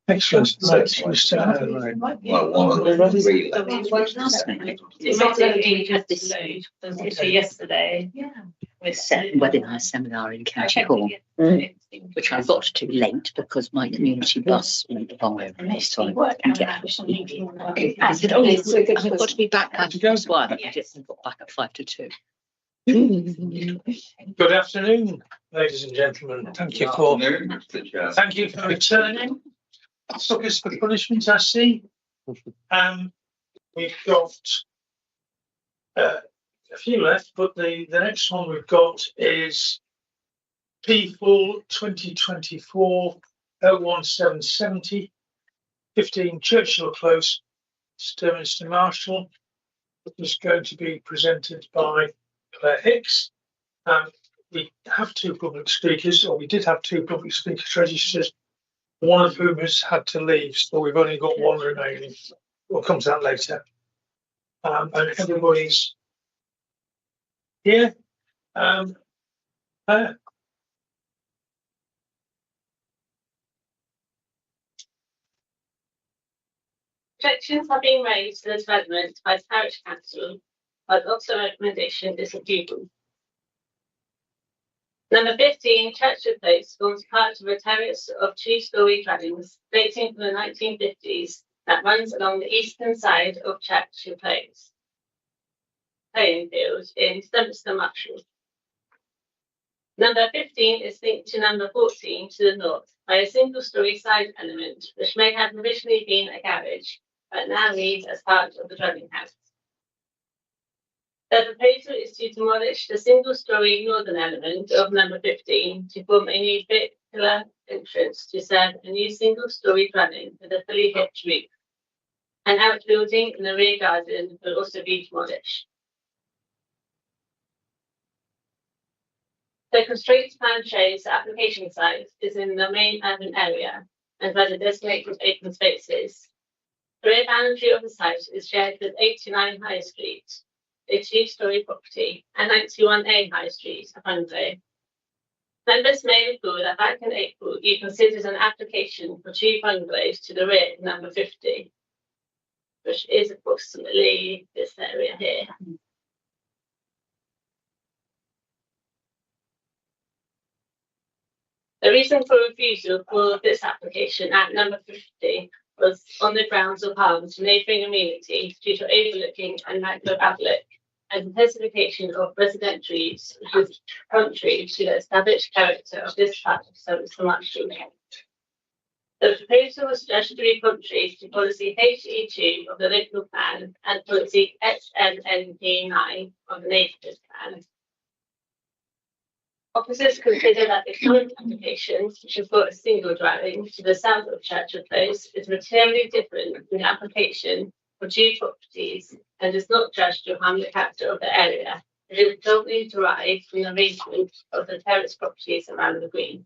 Excellent. Thanks, Mr. Hanlon. Well, one of the three. It's yesterday. Yeah. With webinar seminar in County Hall, which I got to late because my community bus went wrong over me. So I said, "Oh, I've got to be back at just one." I got back at 5 to 2. Good afternoon, ladies and gentlemen. Thank you for returning. Suckers for punishment, I see. We've got a few left, but the next one we've got is P4 2024 01770 15 Churchill Close, Sturminster Marshall. It is going to be presented by Claire Hicks. We have two public speakers, or we did have two public speakers registered, one of whom has had to leave, so we've only got one remaining. We'll come to that later. And everybody's here. Objections have been raised to the development by the parish council, but also recommendation is refusal. Number 15, Churchill Place forms part of a terrace of two-storey dwellings dating from the 1950s that runs along the eastern side of Churchill Place playing field in Sturminster Marshall. Number 15 is linked to number 14 to the north by a single-storey side element, which may have originally been a garage, but now reads as part of the dwelling house. The proposal is to demolish the single-storey northern element of number 15 to form a new vertical entrance to serve a new single-storey dwelling with a fully hitched roof. An outbuilding in the rear garden will also be demolished. The constraints plan shows the application site is in the main urban area and where the designated open spaces. The rear boundary of the site is shared with 89 High Street, a two-storey property, and 91A High Street, a bungalow. Members may recall that back in April, you considered an application for 2 bungalows to the rear of number 50, which is approximately this area here. The reason for refusal for this application at number 50 was on the grounds of harm to neighbouring amenities due to overlooking and lack of outlook and intensification of residential use, which is contrary to the established character of this part of Sturminster Marshall. The proposal was judged to be contrary to policy HE2 of the local plan and policy XMNP9 of the neighbourhood plan. Officers consider that the current application, which has got a single dwelling to the south of Churchill Place, is materially different from the application for 2 properties and is not judged to harm the character of the area. It is predominantly derived from the arrangement of the terrace properties around the green.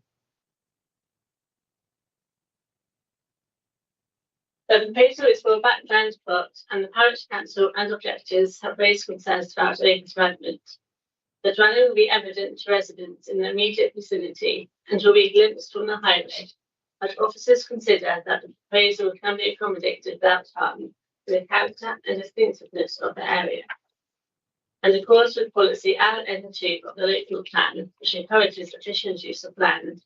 The proposal is for a background plot, and the parish council and objectors have raised concerns about overdevelopment. The dwelling will be evident to residents in the immediate vicinity and will be glimpsed from the highway, but officers consider that the proposal can be accommodated without harm to the character and distinctiveness of the area. And of course, with policy LN2 of the local plan, which encourages efficient use of land.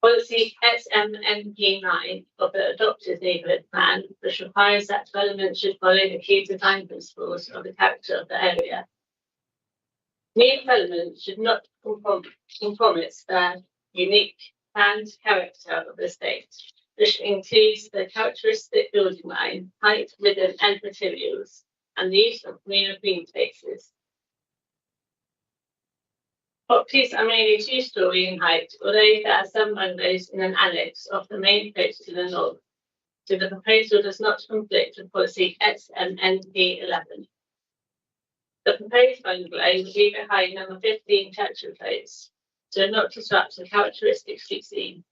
Policy SMNP9 of the adopted neighbourhood plan, which requires that development should follow the key design principles of the character of the area. New development should not compromise the unique planned character of the estate, which includes the characteristic building line, height, rhythm, and materials, and the use of communal green spaces. Properties are mainly 2-storey in height, although there are some bungalows in an annex of the main coast to the north, so the proposal does not conflict with policy XMNP11. The proposed bungalow will be behind number 15 Churchill Place, so not disrupt the characteristic street scene.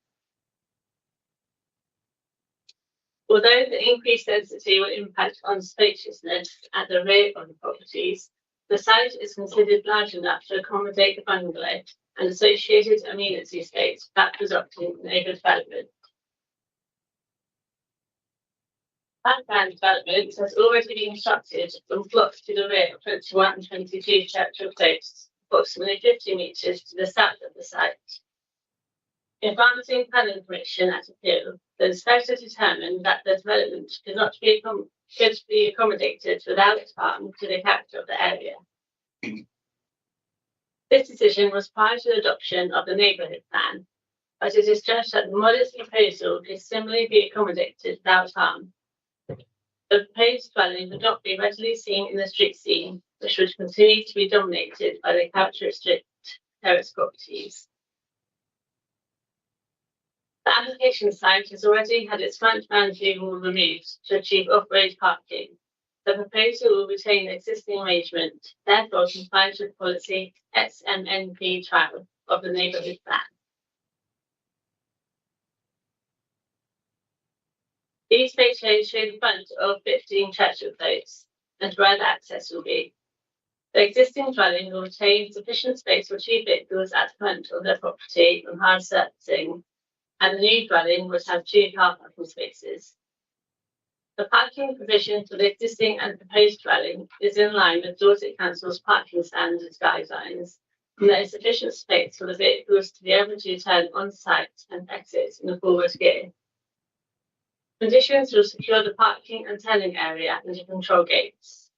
Although the increased density will impact on spaciousness at the rear of the properties, the site is considered large enough to accommodate the bungalow and associated amenity space that resulting in overdevelopment. Background development has already been constructed from plots to the rear of 21 and 22 Churchill Close, approximately 50 metres to the south of the site. In granting planning permission at appeal, the inspector determined that the development could be accommodated without harm to the character of the area. This decision was prior to the adoption of the neighbourhood plan, but it is judged that the modest proposal could similarly be accommodated without harm. The proposed dwelling would not be readily seen in the street scene, which would continue to be dominated by the characteristic terrace properties. The application site has already had its front boundary wall removed to achieve off-road parking. The proposal will retain the existing arrangement, therefore complies with policy SMNP 12 of the neighbourhood plan. These photos show the front of 15 Churchill Close and where the access will be. The existing dwelling will retain sufficient space for 2 vehicles at the front of the property from hard surfacing, and the new dwelling would have 2 car parking spaces. The parking provision for the existing and proposed dwelling is in line with Dorset Council's parking standards guidelines, and there is sufficient space for the vehicles to be able to turn on site and exit in a forward gear. Conditions will secure the parking and turning area and the control gates.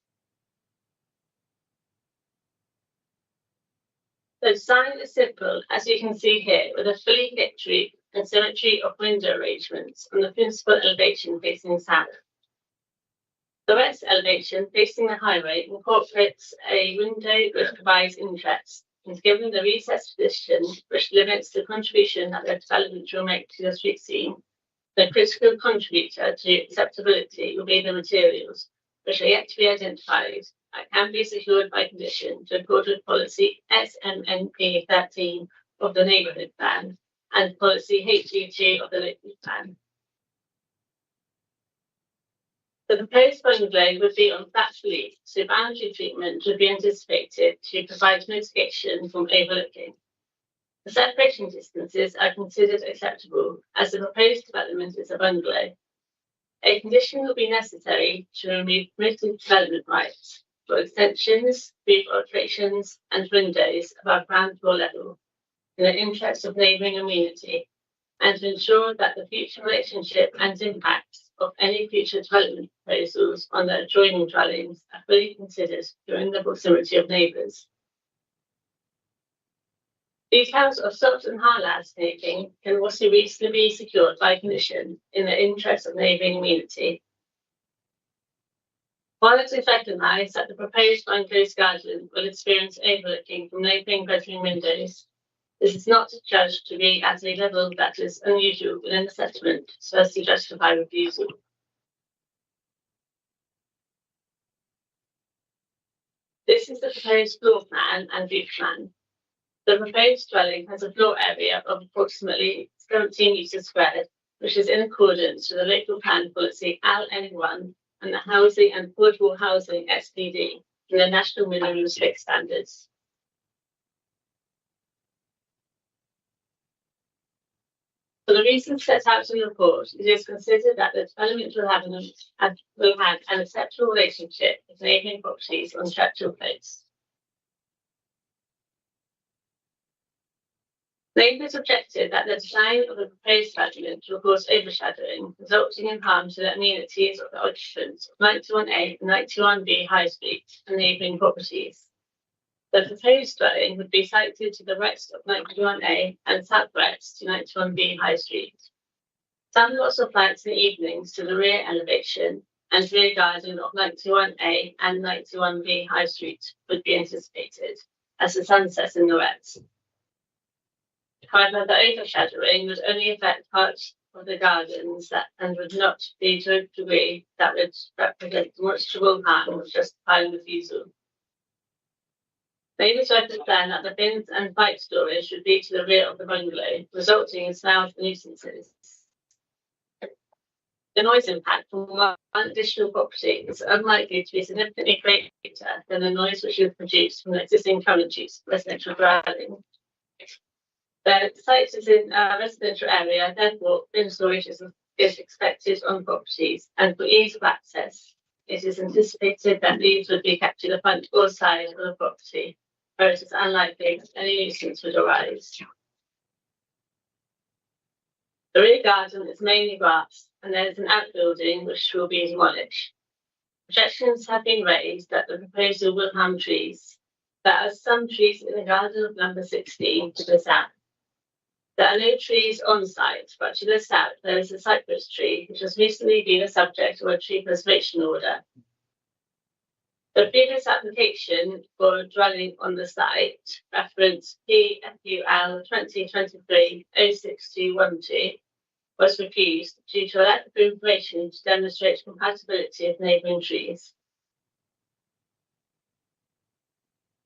The design is simple, as you can see here, with a fully lit roof and symmetry of window arrangements on the principal elevation facing south. The west elevation facing the highway incorporates a window which provides ingress, and given the recessed position which limits the contribution that the development will make to the street scene, the critical contributor to acceptability will be the materials, which are yet to be identified, that can be secured by condition to accord with policy SMNP 13 of the neighbourhood plan and policy HU2 of the local plan. The proposed bungalow would be on flat relief, so boundary treatment would be anticipated to provide mitigation from overlooking. The separation distances are considered acceptable as the proposed development is a bungalow. A condition will be necessary to remove permitted development rights for extensions, roof alterations and windows above ground floor level in the interest of neighbouring amenity, and to ensure that the future relationship and impacts of any future development proposals on the adjoining dwellings are fully considered during the proximity of neighbours. Details of soft and hard landscaping can also reasonably be secured by condition in the interest of neighbouring amenity. While it is recognised that the proposed bungalow's garden will experience overlooking from neighbouring bedroom windows, this is not judged to be at a level that is unusual within the settlement so as to justify refusal. This is the proposed floor plan and roof plan. The proposed dwelling has a floor area of approximately 17 metres squared, which is in accordance with the local plan policy LN1 and the Housing and Affordable Housing SPD and the National Minimum Fixed Standards. For the reasons set out in the report, it is considered that the development will have an acceptable relationship with neighbouring properties on Churchill Close. Neighbours objected that the design of the proposed development will cause overshadowing, resulting in harm to the amenities of the occupants of 91A and 91B High Street and neighbouring properties. The proposed dwelling would be sited to the west of 91A and southwest to 91B High Street. Some lots of lights in the evenings to the rear elevation and rear garden of 91A and 91B High Street would be anticipated as the sun sets in the west. However, the overshadowing would only affect parts of the gardens and would not be to a degree that would represent demonstrable harm or justifying refusal. Neighbours understand that the bins and bike storage should be to the rear of the bungalow, resulting in smells and nuisances. The noise impact from one additional property is unlikely to be significantly greater than the noise which is produced from the existing current use residential dwelling. The site is in a residential area, therefore bin storage is expected on properties, and for ease of access, it is anticipated that these would be kept to the front or side of the property, where it is unlikely that any nuisance would arise. The rear garden is mainly grass, and there is an outbuilding which will be demolished. Objections have been raised that the proposal will harm trees. There are some trees in the garden of number 16 to the south. There are no trees on site, but to the south there is a cypress tree which has recently been a subject of a tree preservation order. The previous application for a dwelling on the site, reference PFUL 2023-06212, was refused due to a lack of information to demonstrate compatibility of neighbouring trees.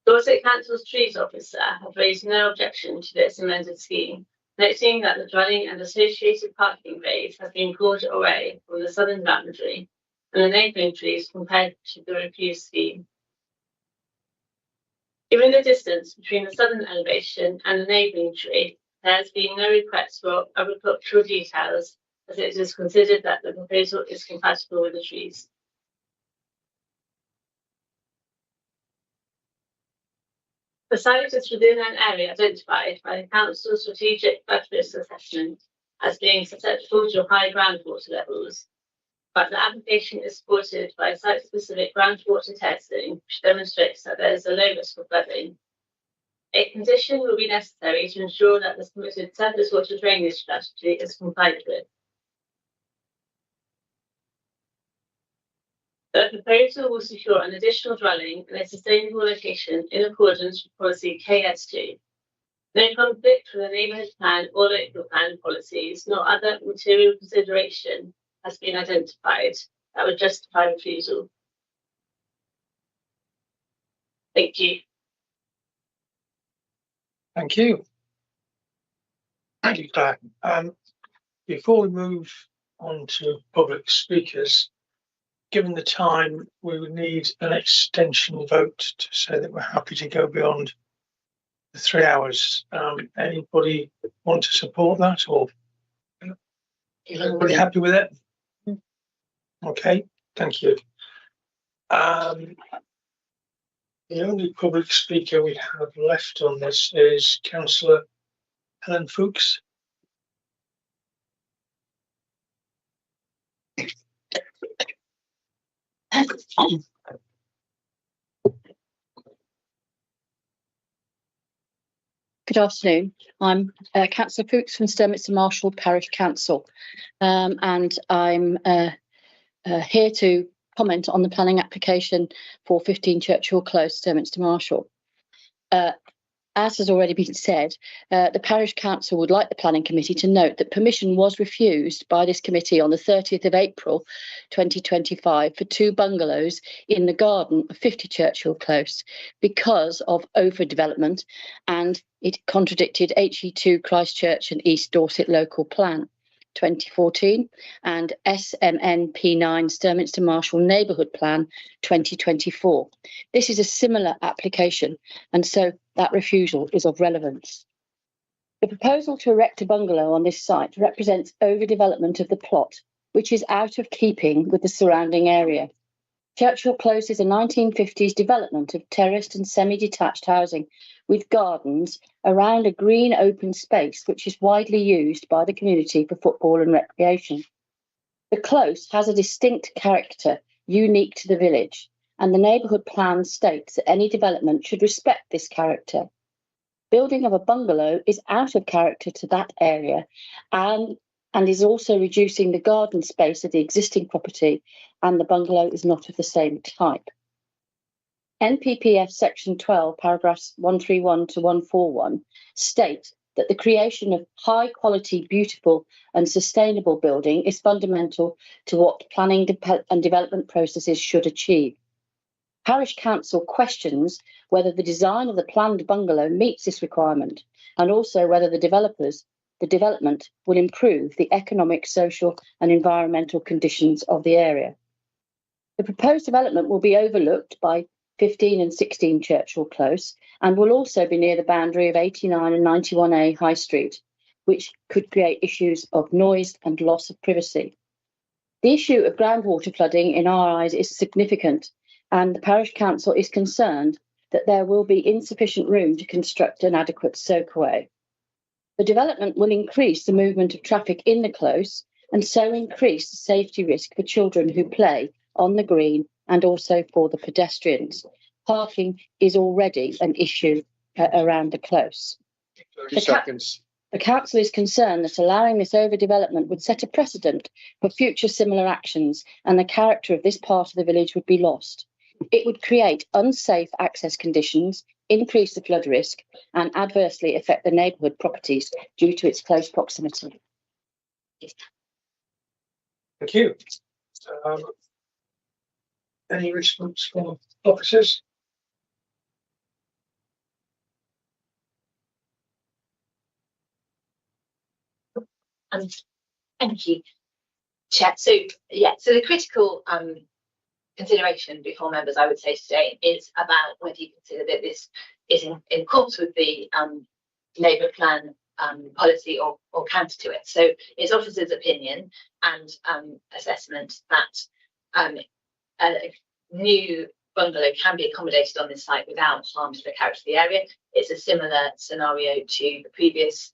Dorset Council's trees officer have raised no objection to this amended scheme, noting that the dwelling and associated parking bays have been pulled away from the southern boundary and the neighbouring trees compared to the refused scheme. Given the distance between the southern elevation and the neighbouring tree, there has been no request for agricultural details, as it is considered that the proposal is compatible with the trees. The site is within an area identified by the Council's strategic flood risk assessment as being susceptible to high groundwater levels, but the application is supported by site-specific groundwater testing, which demonstrates that there is a low risk of flooding. A condition will be necessary to ensure that the submitted surface water drainage strategy is complied with. The proposal will secure an additional dwelling in a sustainable location in accordance with policy KS2. No conflict with the neighbourhood plan or local plan policies, nor other material consideration has been identified that would justify refusal. Thank you. Thank you. Thank you, Claire. Before we move on to public speakers, given the time, we would need an extension vote to say that we're happy to go beyond the 3 hours. Anybody want to support that, or everybody happy with it? Okay, thank you. The only public speaker we have left on this is Councillor Helen Fuchs. Good afternoon. I'm Councillor Fuchs from Sturminster Marshall Parish Council, and I'm here to comment on the planning application for 15 Churchill Close, Sturminster Marshall. As has already been said, the Parish Council would like the Planning Committee to note that permission was refused by this committee on the 30th of April 2025 for 2 bungalows in the garden of 50 Churchill Close because of overdevelopment, and it contradicted HE2 Christchurch and East Dorset Local Plan 2014 and SMN P9 Sturminster Marshall Neighbourhood Plan 2024. This is a similar application, and so that refusal is of relevance. The proposal to erect a bungalow on this site represents overdevelopment of the plot, which is out of keeping with the surrounding area. Churchill Close is a 1950s development of terraced and semi-detached housing with gardens around a green open space which is widely used by the community for football and recreation. The close has a distinct character unique to the village, and the neighbourhood plan states that any development should respect this character. Building of a bungalow is out of character to that area and is also reducing the garden space of the existing property, and the bungalow is not of the same type. NPPF section 12 paragraphs 131 to 141 state that the creation of high quality, beautiful and sustainable building is fundamental to what planning and development processes should achieve. Parish Council questions whether the design of the planned bungalow meets this requirement, and also whether the development will improve the economic, social and environmental conditions of the area. The proposed development will be overlooked by 15 and 16 Churchill Close, and will also be near the boundary of 89 and 91A High Street, which could create issues of noise and loss of privacy. The issue of groundwater flooding in our eyes is significant, and the Parish Council is concerned that there will be insufficient room to construct an adequate soakaway. The development will increase the movement of traffic in the close and so increase the safety risk for children who play on the green and also for the pedestrians. Parking is already an issue around the close. 30 seconds. The council is concerned that allowing this overdevelopment would set a precedent for future similar actions, and the character of this part of the village would be lost. It would create unsafe access conditions, increase the flood risk, and adversely affect the neighbourhood properties due to its close proximity. Thank you. Any response from officers? Thank you, Chair. So the critical consideration before members, I would say today, is about whether you consider that this is in accordance with the neighbourhood plan policy or counter to it. So it's officers' opinion and assessment that a new bungalow can be accommodated on this site without harm to the character of the area. It's a similar scenario to the previous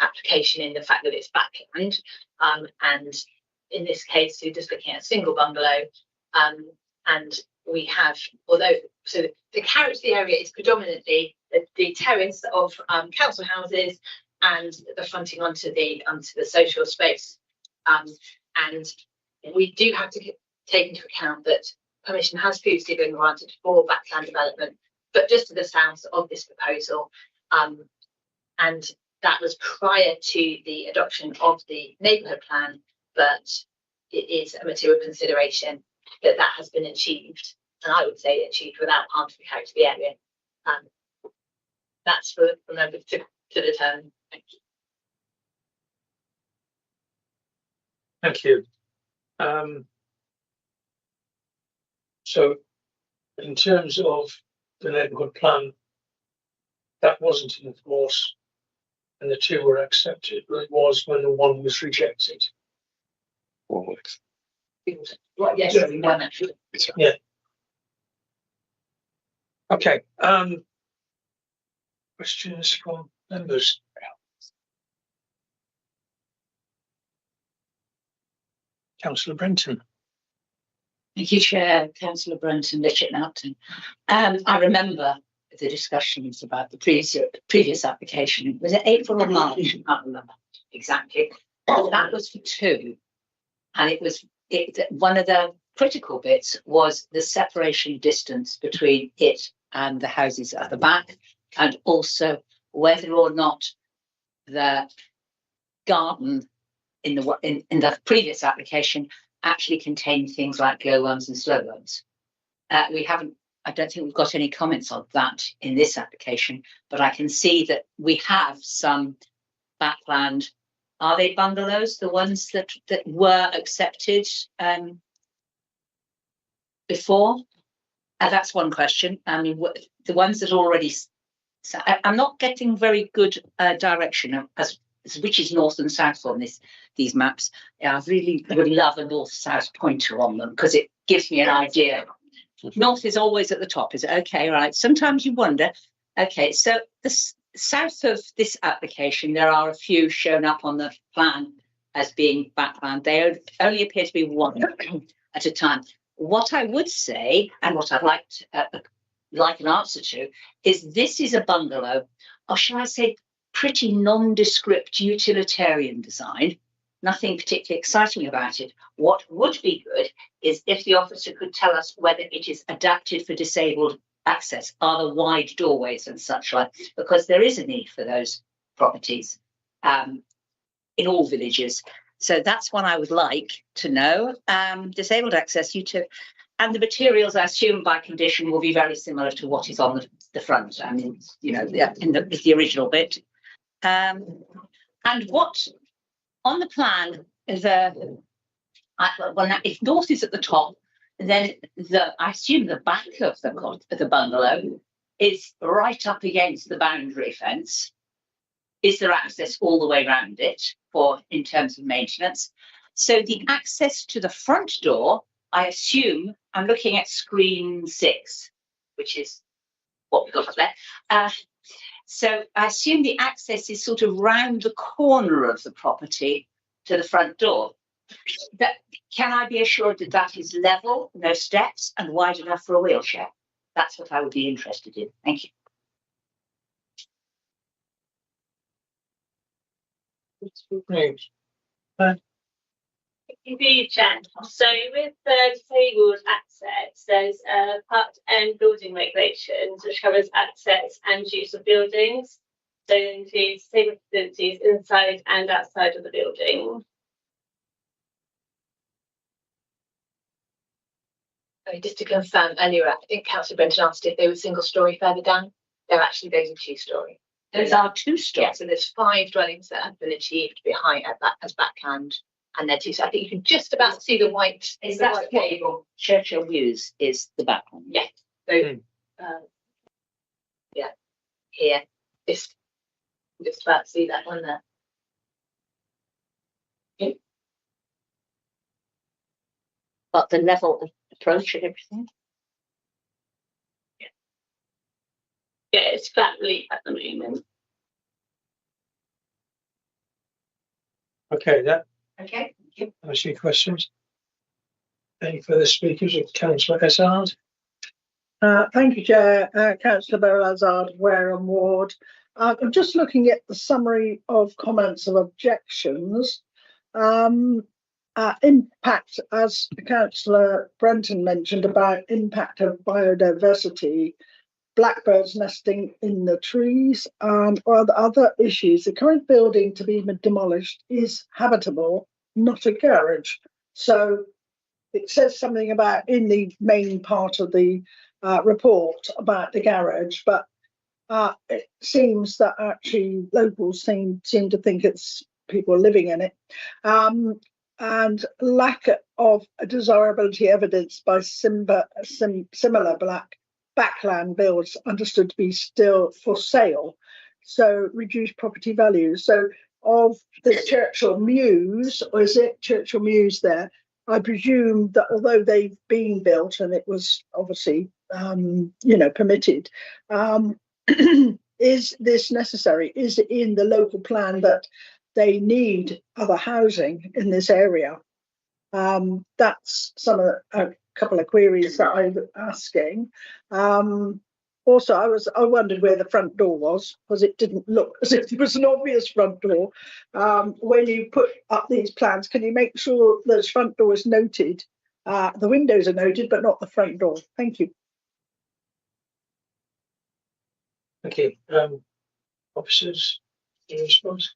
application in the fact that it's backland, and in this case we're just looking at a single bungalow, and we have, although so the character of the area is predominantly the terrace of council houses and the fronting onto the social space, and we do have to take into account that permission has previously been granted for backland development, but just to the south of this proposal, and that was prior to the adoption of the neighbourhood plan, but it is a material consideration that has been achieved, and I would say achieved without harm to the character of the area. That's for members to determine. Thank you. Thank you. So in terms of the neighbourhood plan, that wasn't in force and the two were accepted, but it was when the one was rejected. Well, yes, one actually. Yeah. Okay. Questions from members? Councillor Brenton. Thank you, Chair. Councillor Brenton, Litchett Napton. I remember the discussions about the previous application. Was it April or March? I can't remember exactly. But that was for two, and one of the critical bits was the separation distance between it and the houses at the back, and also whether or not the garden in the previous application actually contained things like glowworms and slowworms. I don't think we've got any comments on that in this application, but I can see that we have some backland. Are they bungalows, the ones that were accepted before? That's one question. I mean, the ones that already. So I'm not getting very good direction as which is north and south on these maps. I really would love a north-south pointer on them because it gives me an idea. North is always at the top, is it? Okay, right. Sometimes you wonder. Okay, so the south of this application, there are a few shown up on the plan as being backland. They only appear to be one at a time. What I would say, and what I'd like an answer to, is this is a bungalow, or shall I say pretty nondescript utilitarian design. Nothing particularly exciting about it. What would be good is if the officer could tell us whether it is adapted for disabled access. Are there wide doorways and such like? Because there is a need for those properties in all villages. So that's what I would like to know. Disabled access, and the materials, I assume by condition, will be very similar to what is on the front. I mean, you know, in the original bit. And what on the plan is if north is at the top, then I assume the back of the bungalow is right up against the boundary fence. Is there access all the way around it in terms of maintenance? So the access to the front door, I assume, I'm looking at screen 6, which is what we've got up there. So I assume the access is sort of round the corner of the property to the front door. Can I be assured that that is level, no steps, and wide enough for a wheelchair? That's what I would be interested in. Thank you. Indeed, Jen. So with the disabled access, there's Part M building regulations which covers access and use of buildings. So it includes disabled facilities inside and outside of the building. Just to confirm, earlier, I think Councillor Brenton asked if they were single storey further down. Those are 2-storey. Those are 2-storey. Yeah, so there's 5 dwellings that have been achieved behind as backland, and they're 2. So I think you can just about see the white. Is that white cable? Churchill Mews is the backland. Yeah. So yeah, here, just about see that one there. Okay. But the level of approach and everything. Yeah, it's flat relief at the moment. Okay, that Okay, thank you. answers your questions. Any further speakers? Councillor Hazard. Thank you, Chair. Councillor Beryl-Hazard, Wareham Ward. I'm just looking at the summary of comments of objections. Impact, as Councillor Brenton mentioned about impact of biodiversity, blackbirds nesting in the trees, and other issues. The current building to be demolished is habitable, not a garage. So it says something about in the main part of the report about the garage, but it seems that actually locals seem to think it's people living in it. And lack of desirability evidence by similar backland builds understood to be still for sale, so reduced property values. So of the Churchill Mews, or is it Churchill Mews there? I presume that although they've been built and it was obviously permitted, is this necessary? Is it in the local plan that they need other housing in this area? That's a couple of queries that I'm asking. Also, I wondered where the front door was, because it didn't look as if it was an obvious front door. When you put up these plans, can you make sure the front door is noted? The windows are noted, but not the front door. Thank you. Thank you. Officers, in response?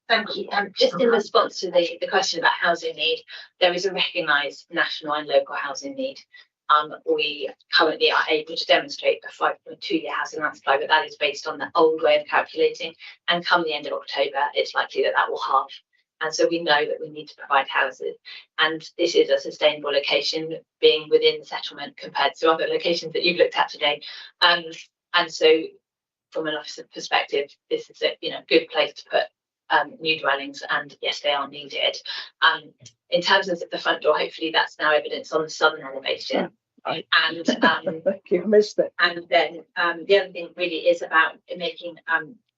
Thank you. Just in response to the question about housing need, there is a recognised national and local housing need. We currently are able to demonstrate a 5.2-year housing land supply, but that is based on the old way of calculating. And come the end of October, it's likely that will halve. And so we know that we need to provide houses. And this is a sustainable location, being within the settlement compared to other locations that you've looked at today. And so, from an officer perspective, this is a good place to put new dwellings, and yes, they are needed. In terms of the front door, hopefully that's now evidence on the southern elevation. Right. And thank you, missed it. And then the other thing really is about making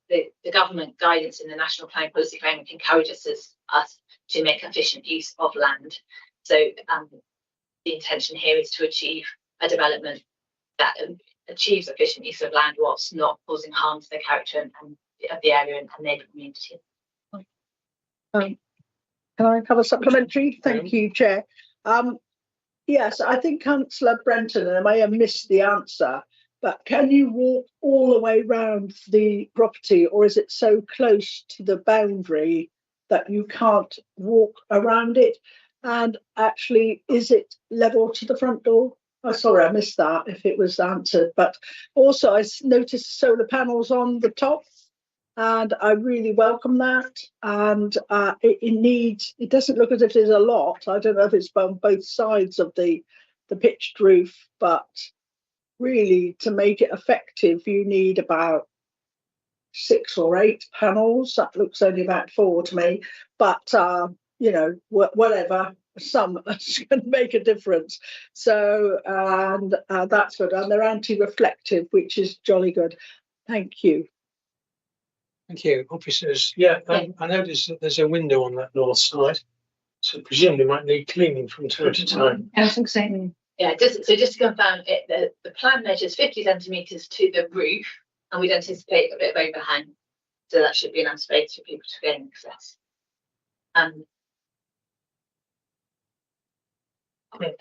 the government guidance in the National Planning Policy Framework encourages us to make efficient use of land. So the intention here is to achieve a development that achieves efficient use of land whilst not causing harm to the character and of the area and neighbouring community. Can I have a supplementary? Thank you, Chair. Yes, I think Councillor Brenton, and I may have missed the answer, but can you walk all the way around the property, or is it so close to the boundary that you can't walk around it? And actually, is it level to the front door? Oh, sorry, I missed that if it was answered. But also, I noticed solar panels on the top. and I really welcome that. And it doesn't look as if there's a lot. I don't know if it's on both sides of the pitched roof, but really to make it effective, you need about 6 or 8 panels. That looks only about 4 to me, but whatever, some can make a difference. So, and that's good. And they're anti-reflective, which is jolly good. Thank you. Thank you, officers. Yeah, I noticed that there's a window on that north side, so presumably might need cleaning from time to time. Yeah, just to confirm, the plan measures 50 centimetres to the roof, and we'd anticipate a bit of overhang, so that should be enough space for people to gain access.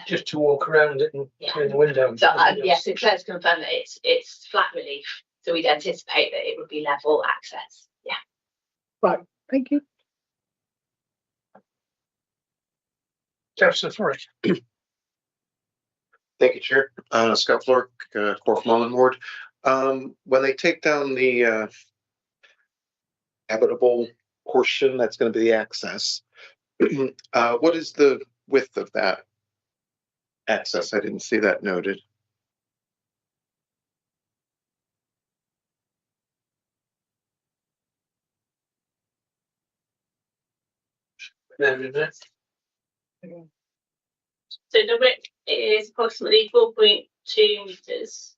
Just to walk around it and through the window. So yes, it's fair to confirm that it's flat relief, so we'd anticipate that it would be level access. Yeah. Right. Thank you. Councillor Forrest. Thank you, Chair. Scott Flork, Cork Mullen Ward. When they take down the habitable portion, that's going to be the access. What is the width of that access? I didn't see that noted. So the width is approximately 4.2 metres.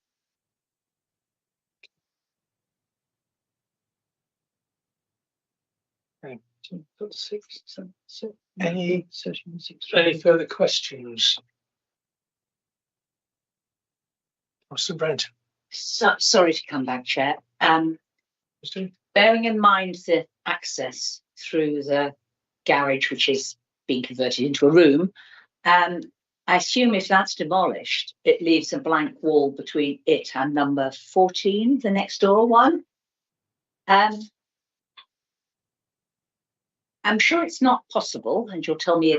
Any further questions? Councillor Brent. Sorry to come back, Chair. Bearing in mind the access through the garage, which is being converted into a room, I assume if that's demolished, it leaves a blank wall between it and number 14, the next door one. I'm sure it's not possible, and you'll tell me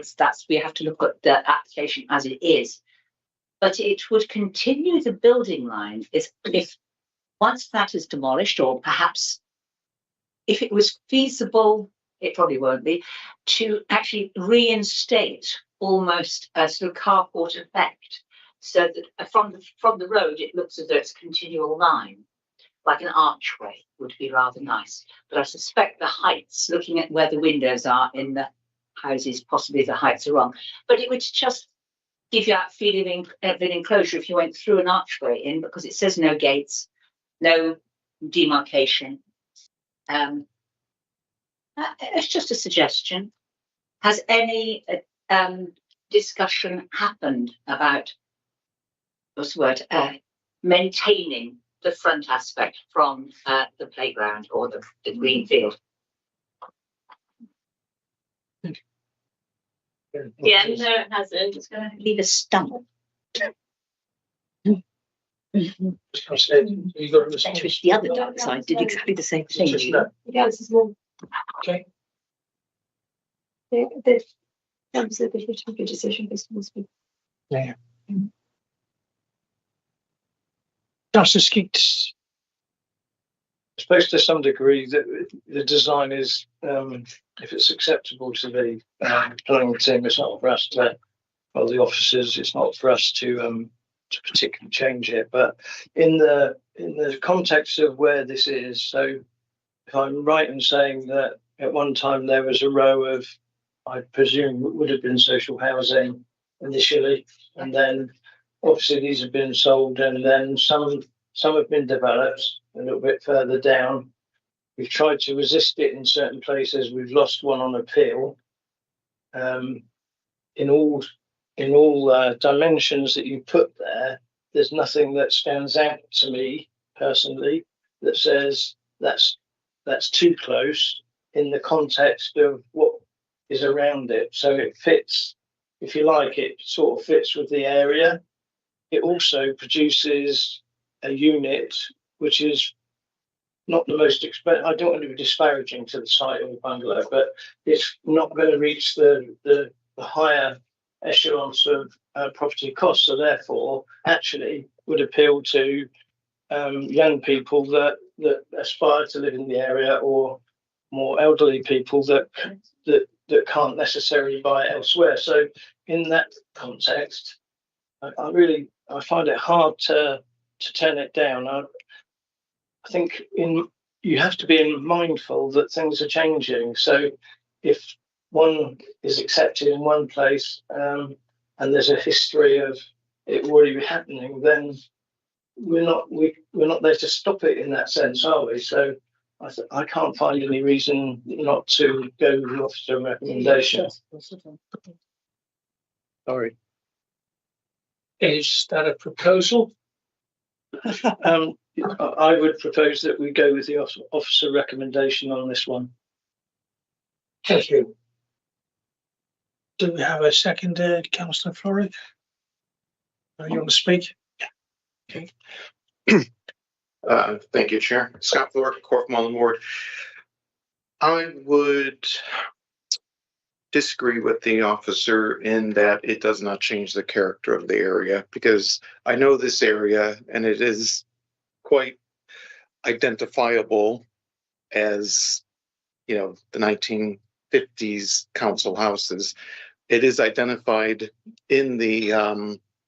we have to look at the application as it is, but it would continue the building line if once that is demolished, or perhaps if it was feasible, it probably won't be, to actually reinstate almost a sort of carport effect, so that from the road it looks as though it's a continual line, like an archway would be rather nice. But I suspect the heights, looking at where the windows are in the houses, possibly the heights are wrong. But it would just give you that feeling of an enclosure if you went through an archway in, because it says no gates, no demarcation. It's just a suggestion. Has any discussion happened about maintaining the front aspect from the playground or the green field? Yeah, no, it hasn't. It's going to leave a stump. The other dark side did exactly the same thing. Yeah, this is more. Okay. The council, if you take a decision based on this. Yeah. Councillor Skeets. I suppose to some degree that the design is, if it's acceptable to the planning team, it's not for us to, well, the officers, it's not for us to particularly change it. But in the context of where this is, so if I'm right in saying that at one time there was a row of, I presume it would have been social housing initially, and then obviously these have been sold, and then some have been developed a little bit further down. We've tried to resist it in certain places. We've lost one on appeal. In all dimensions that you put there, there's nothing that stands out to me personally that says that's too close in the context of what is around it. So it fits, if you like, it sort of fits with the area. It also produces a unit which is not the most expensive. I don't want to be disparaging to the site of the bungalow, but it's not going to reach the higher echelons of property costs. So therefore, actually would appeal to young people that that aspire to live in the area, or more elderly people that can't necessarily buy elsewhere. So in that context, I find it hard to turn it down. I think you have to be mindful that things are changing. So if one is accepted in one place, and there's a history of it already happening, then we're not there to stop it in that sense, are we? So I can't find any reason not to go with the officer recommendation. Sorry. Is that a proposal? I would propose that we go with the officer recommendation on this one. Thank you. Do we have a second, Councillor Florrick? You want to speak? Yeah. Okay. Thank you, Chair. Scott Florrick, Cork Mullen Ward. I would disagree with the officer in that it does not change the character of the area, because I know this area and it is quite identifiable as, the 1950s council houses. It is identified in the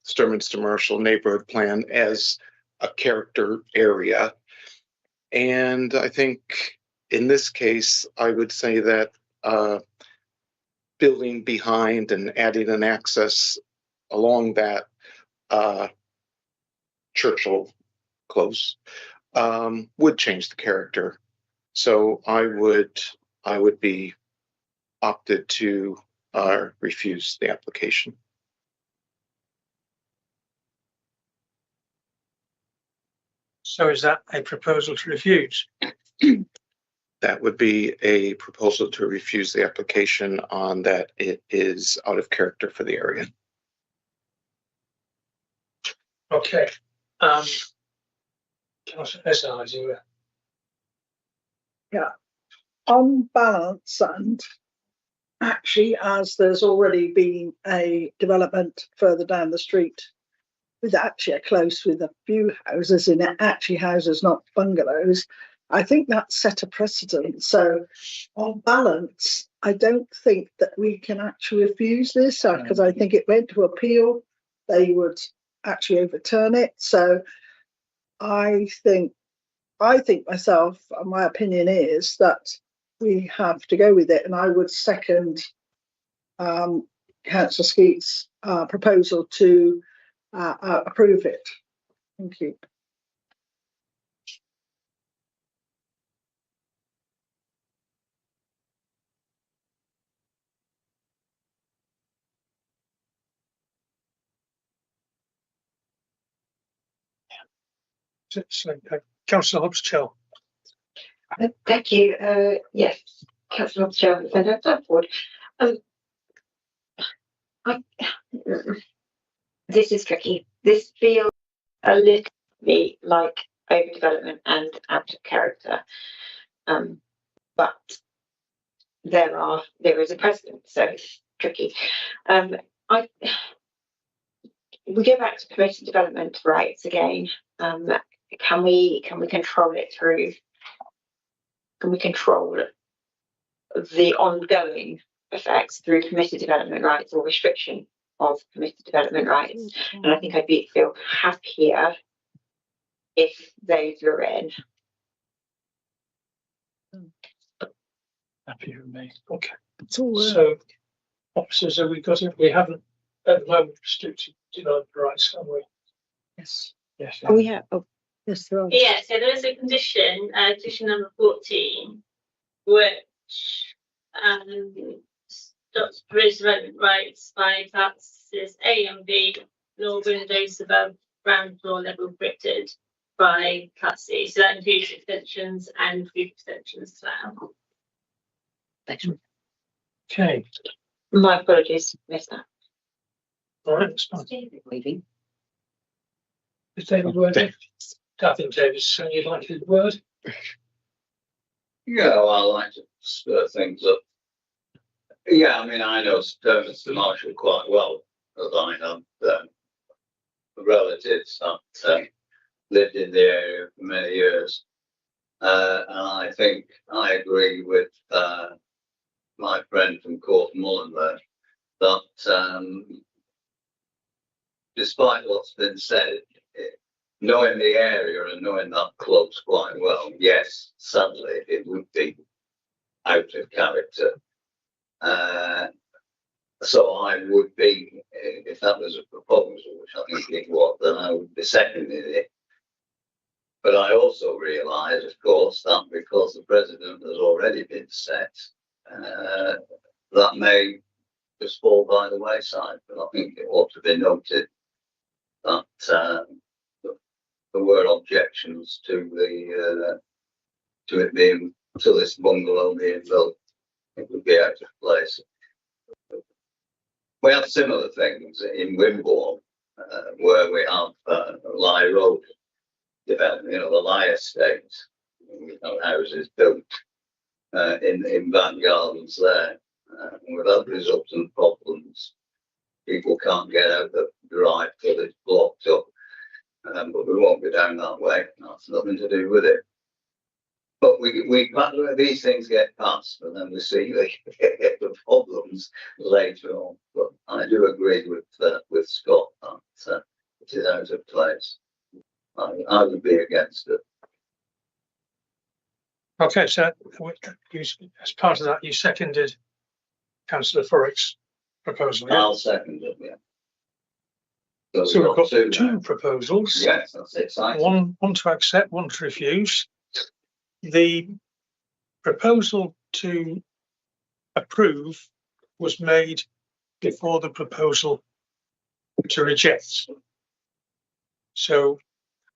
Sturminster Marshall Neighborhood Plan as a character area. And I think in this case, I would say that building behind and adding an access along that Churchill Close would change the character. So I would be opted to refuse the application. So is that a proposal to refuse? That would be a proposal to refuse the application on that it is out of character for the area. Okay. Councillor Essars, you were. Yeah. On balance, and actually, as there's already been a development further down the street with actually a close with a few houses in it, actually houses, not bungalows, I think that set a precedent. So on balance, I don't think that we can actually refuse this, because I think it went to appeal. They would actually overturn it. So I think myself, my opinion is that we have to go with it, and I would second Councillor Skeet's proposal to approve it. Thank you. Councillor Hobbs-Chell. Thank you. Yes, Councillor Hobbs-Chell, Ford. This is tricky. This feels a little bit like overdevelopment and out of character, but there is a precedent, so it's tricky. We go back to permitted development rights again. Can we control it through? Can we control the ongoing effects through permitted development rights or restriction of permitted development rights? And I think I'd feel happier if those were in. Happy with me. Okay. So, officers, have we got it? We haven't at the moment restricted development rights, have we? Yes. Yes. Oh, yeah. Oh, yes, there are. Yeah, so there is a condition, condition number 14, which stops bridge development rights by classes A and B, nor windows above ground floor level fitted by class C. So that includes extensions and roof extensions as well. Okay. My apologies, missed that. All right, that's fine. Leaving. Is David wording? I think David's saying you'd like his word. Yeah, well, I like to stir things up. Yeah, I mean, I know Sturminster Marshall quite well, as I have relatives that lived in the area for many years. And I think I agree with my friend from Court Mullen there that despite what's been said, knowing the area and knowing that close quite well, yes, sadly, it would be out of character. So I would be, if that was a proposal, which I think it was, then I would be seconding it. But I also realise, of course, that because the president has already been set, that may just fall by the wayside. But I think it ought to be noted that there were objections to this bungalow being built. It would be out of place. We have similar things in Wimborne, where we have Lye Road development, the Lye estate. We have houses built in back gardens there. We've had resultant problems. People can't get out the drive because it's blocked up. But we won't go down that way. That's nothing to do with it. But these things get passed, and then we see the problems later on. But I do agree with Scott that it is out of place. I would be against it. Okay, so as part of that, you seconded Councillor Thorrick's proposal. Yeah? I'll second it. Yeah. So we've got two proposals. Yes, that's exciting. One to accept, one to refuse. The proposal to approve was made before the proposal to reject. So,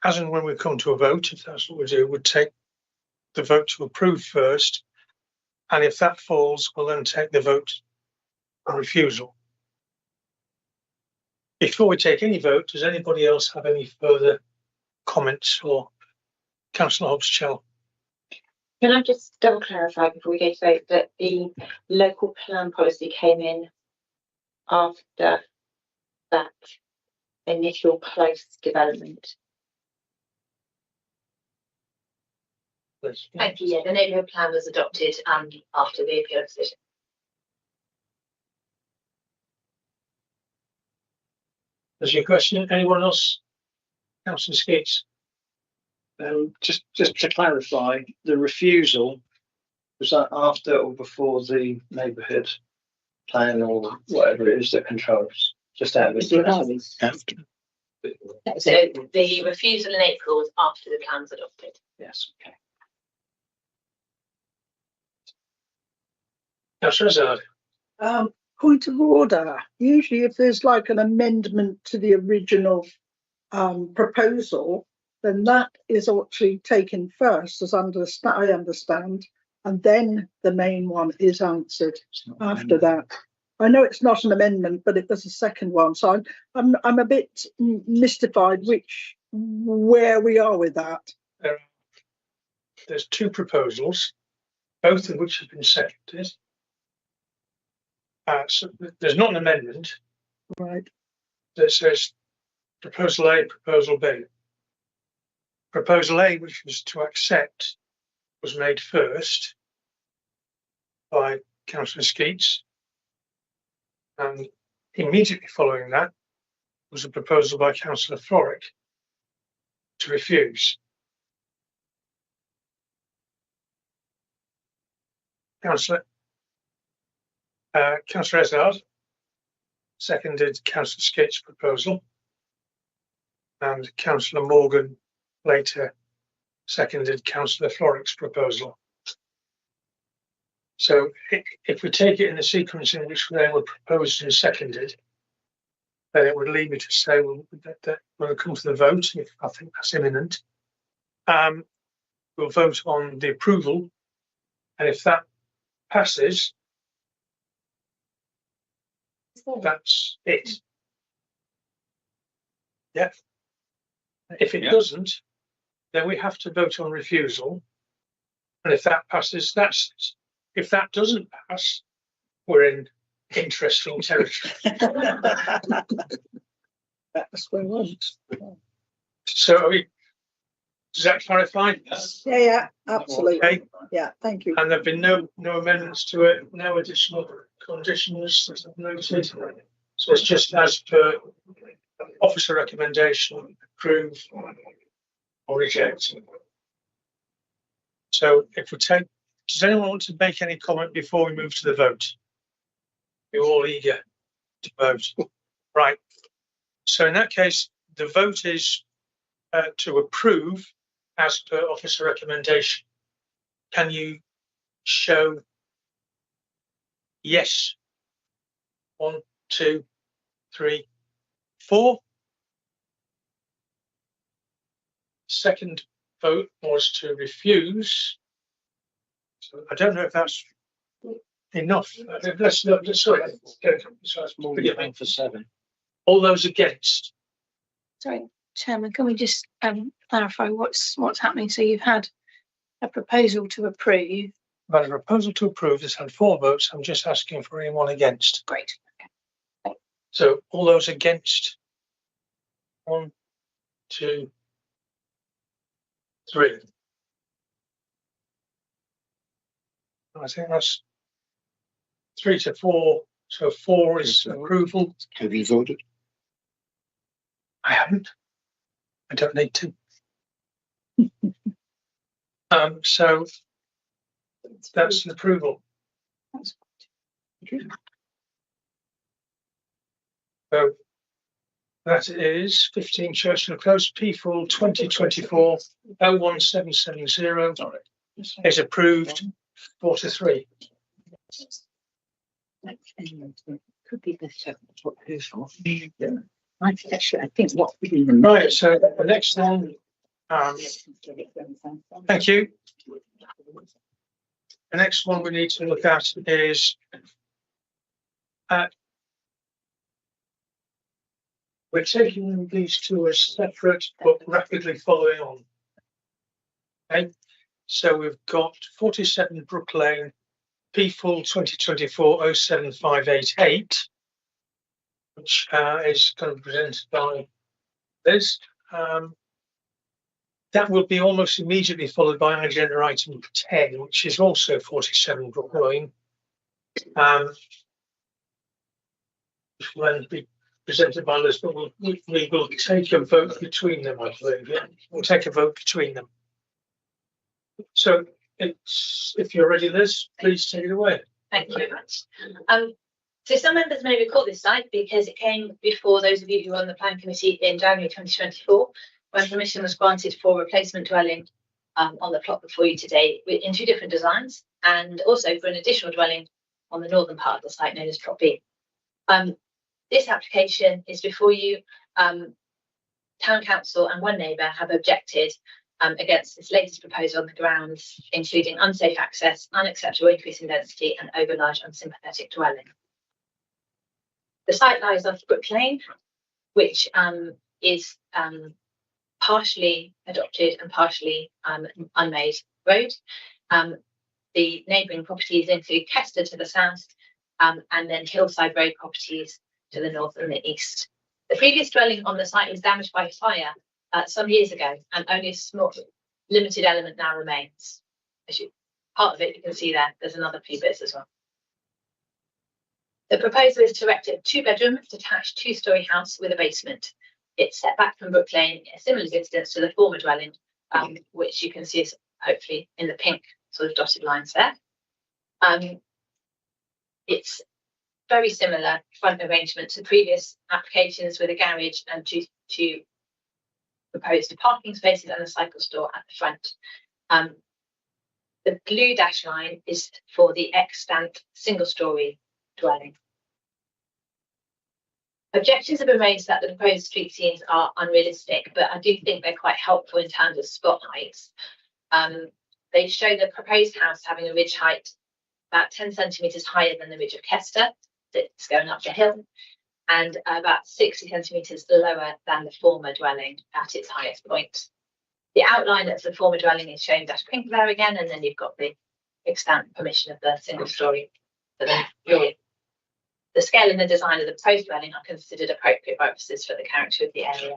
as and when we come to a vote, if that's what we do, we'll take the vote to approve first. And if that falls, we'll then take the vote on refusal. Before we take any vote, does anybody else have any further comments? Or Councillor Hobbs-Chell? Can I just double clarify before we go to vote that the local plan policy came in after that initial close development? Thank you. Yeah, the neighbourhood plan was adopted after the appeal decision. Does your question? Anyone else? Councillor Skeets? Just to clarify, the refusal, was that after or before the neighbourhood plan or whatever it is that controls? Just out of interest. After. So the refusal in April was after the plan was adopted. Yes. Okay. Councillor Azard. Point of order. Usually if there's like an amendment to the original proposal, then that is actually taken first, as I understand, and then the main one is answered after that. I know it's not an amendment, but it was a second one, so I'm a bit mystified where we are with that. There's two proposals, both of which have been seconded. So there's not an amendment. Right. That says proposal A, proposal B. Proposal A, which was to accept, was made first by Councillor Skeets, and immediately following that was a proposal by Councillor Thorrick to refuse. Councillor Azard seconded Councillor Skeets' proposal, and Councillor Morgan later seconded Councillor Thorrick's proposal. So if we take it in the sequence in which they were proposed and seconded, then it would lead me to say, well, that when we come to the vote, if I think that's imminent, we'll vote on the approval, and if that passes, that's it. Yeah. If it doesn't, then we have to vote on refusal. And if that passes, that's it. If that doesn't pass, we're in interesting territory. That's what I want. So Does that clarify? Yeah, absolutely. Okay. Yeah, thank you. And there've been no amendments to it, no additional conditions that I've noted. So it's just as per officer recommendation, approve or reject. So if we take, does anyone want to make any comment before we move to the vote? You're all eager to vote. Right. So in that case, the vote is to approve as per officer recommendation. Can you show yes? 1, 2, 3, 4. Second vote was to refuse. So I don't know if that's enough. Sorry, forgive me for 7. All those against? Sorry, Chairman, can we just clarify what's happening? So you've had a proposal to approve. I've had a proposal to approve. This had 4 votes. I'm just asking for anyone against. Great. Okay. So all those against? 1, 2, 3. I think that's 3 to 4. So 4 is approval. Have you voted? I haven't. I don't need to. So that's an approval. So that is 15 Churchill Close, P4 2024 01770 is approved 4 to 3. Could be better. I think what we right. So the next one. Thank you. The next one we need to look at is we're taking these two as separate but rapidly following on. Okay, so we've got 47 Brook Lane, P4 2024 07588, which is kind of presented by Liz. That will be almost immediately followed by agenda item 10, which is also 47 Brook Lane. Which will then be presented by Liz, but we will take a vote between them, I believe. Yeah, we'll take a vote between them. So if you're ready, Liz, please take it away. Thank you very much. So some members may recall this site because it came before those of you who were on the Plan Committee in January 2024, when permission was granted for replacement dwelling on the plot before you today in 2 different designs, and also for an additional dwelling on the northern part of the site known as Plot B. This application is before you. Town Council and one neighbour have objected against this latest proposal on the grounds, including unsafe access, unacceptable increase in density, and overlarge unsympathetic dwelling. The site lies off Brook Lane, which is partially adopted and partially unmade road. The neighbouring properties include Kester to the south, and then Hillside Road properties to the north and the east. The previous dwelling on the site was damaged by fire some years ago, and only a small, limited element now remains. Part of it you can see there. There's another few bits as well. The proposal is to erect a 2-bedroom detached 2-storey house with a basement. It's set back from Brook Lane a similar distance to the former dwelling, which you can see is hopefully in the pink sort of dotted lines there. It's very similar front arrangement to previous applications with a garage and two proposed parking spaces and a cycle store at the front. The blue dash line is for the extant single-storey dwelling. Objections have been raised that the proposed street scenes are unrealistic, but I do think they're quite helpful in terms of spot heights. They show the proposed house having a ridge height about 10 centimetres higher than the ridge of Kester, that's going up the hill, and about 60 centimetres lower than the former dwelling at its highest point. The outline of the former dwelling is shown dash pink there again, and then you've got the extant permission of the single storey for the rear. The scale and the design of the proposed dwelling are considered appropriate purposes for the character of the area.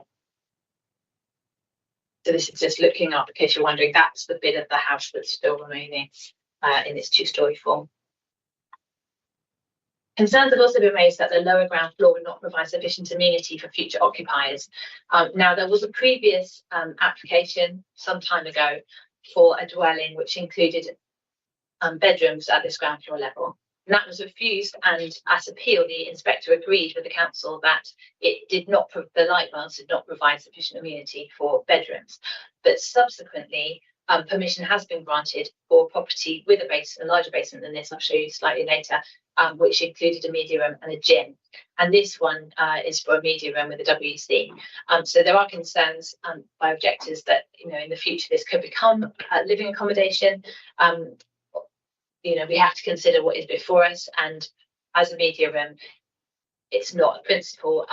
So this is just looking up in case you're wondering, that's the bit of the house that's still remaining in this 2-story form. Concerns have also been raised that the lower ground floor would not provide sufficient amenity for future occupiers. Now, there was a previous application some time ago for a dwelling which included bedrooms at this ground floor level. And that was refused, and at appeal, the inspector agreed with the council that it did not, the light bulbs did not provide sufficient amenity for bedrooms. But subsequently, permission has been granted for property with a larger basement than this, I'll show you slightly later, which included a media room and a gym. And this one is for a media room with a WC. So there are concerns by objectors that, in the future, this could become living accommodation. We have to consider what is before us, and as a media room, it's not a principal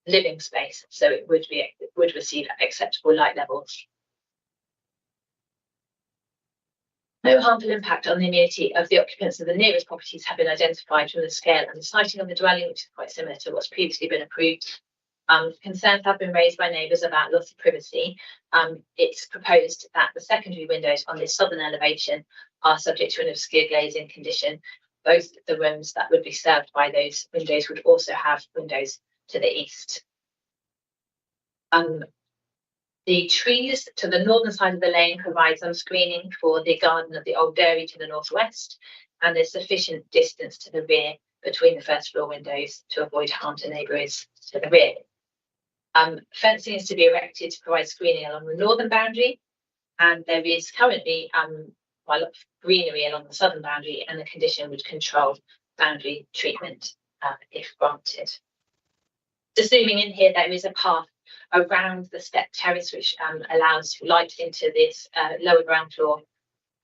living space, so it would receive acceptable light levels. No harmful impact on the amenity of the occupants of the nearest properties have been identified from the scale and the siting of the dwelling, which is quite similar to what's previously been approved. Concerns have been raised by neighbours about loss of privacy. It's proposed that the secondary windows on this southern elevation are subject to an obscure glazing condition. Both the rooms that would be served by those windows would also have windows to the east. The trees to the northern side of the lane provide some screening for the garden of the old dairy to the northwest, and there's sufficient distance to the rear between the first floor windows to avoid harm to neighbours to the rear. Fencing is to be erected to provide screening along the northern boundary, and there is currently quite a lot of greenery along the southern boundary, and the condition would control boundary treatment if granted. Just zooming in here, there is a path around the step terrace which allows light into this lower ground floor,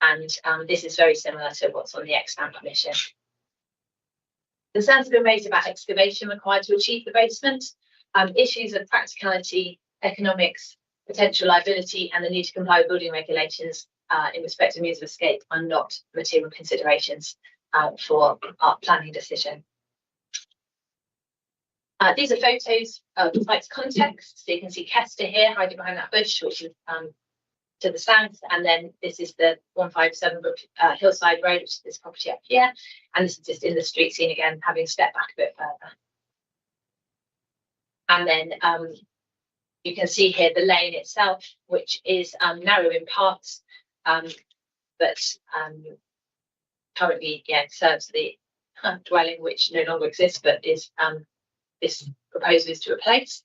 and this is very similar to what's on the extant permission. Concerns have been raised about excavation required to achieve the basement. Issues of practicality, economics, potential liability, and the need to comply with building regulations in respect of means of escape are not material considerations for our planning decision. These are photos of the site's context. So you can see Kester here hiding behind that bush, which is to the south, and then this is the 157 Hillside Road, which is this property up here, and this is just in the street scene again, having stepped back a bit further. And then you can see here the lane itself, which is narrow in parts, but currently, serves the dwelling which no longer exists, but is this proposal is to replace,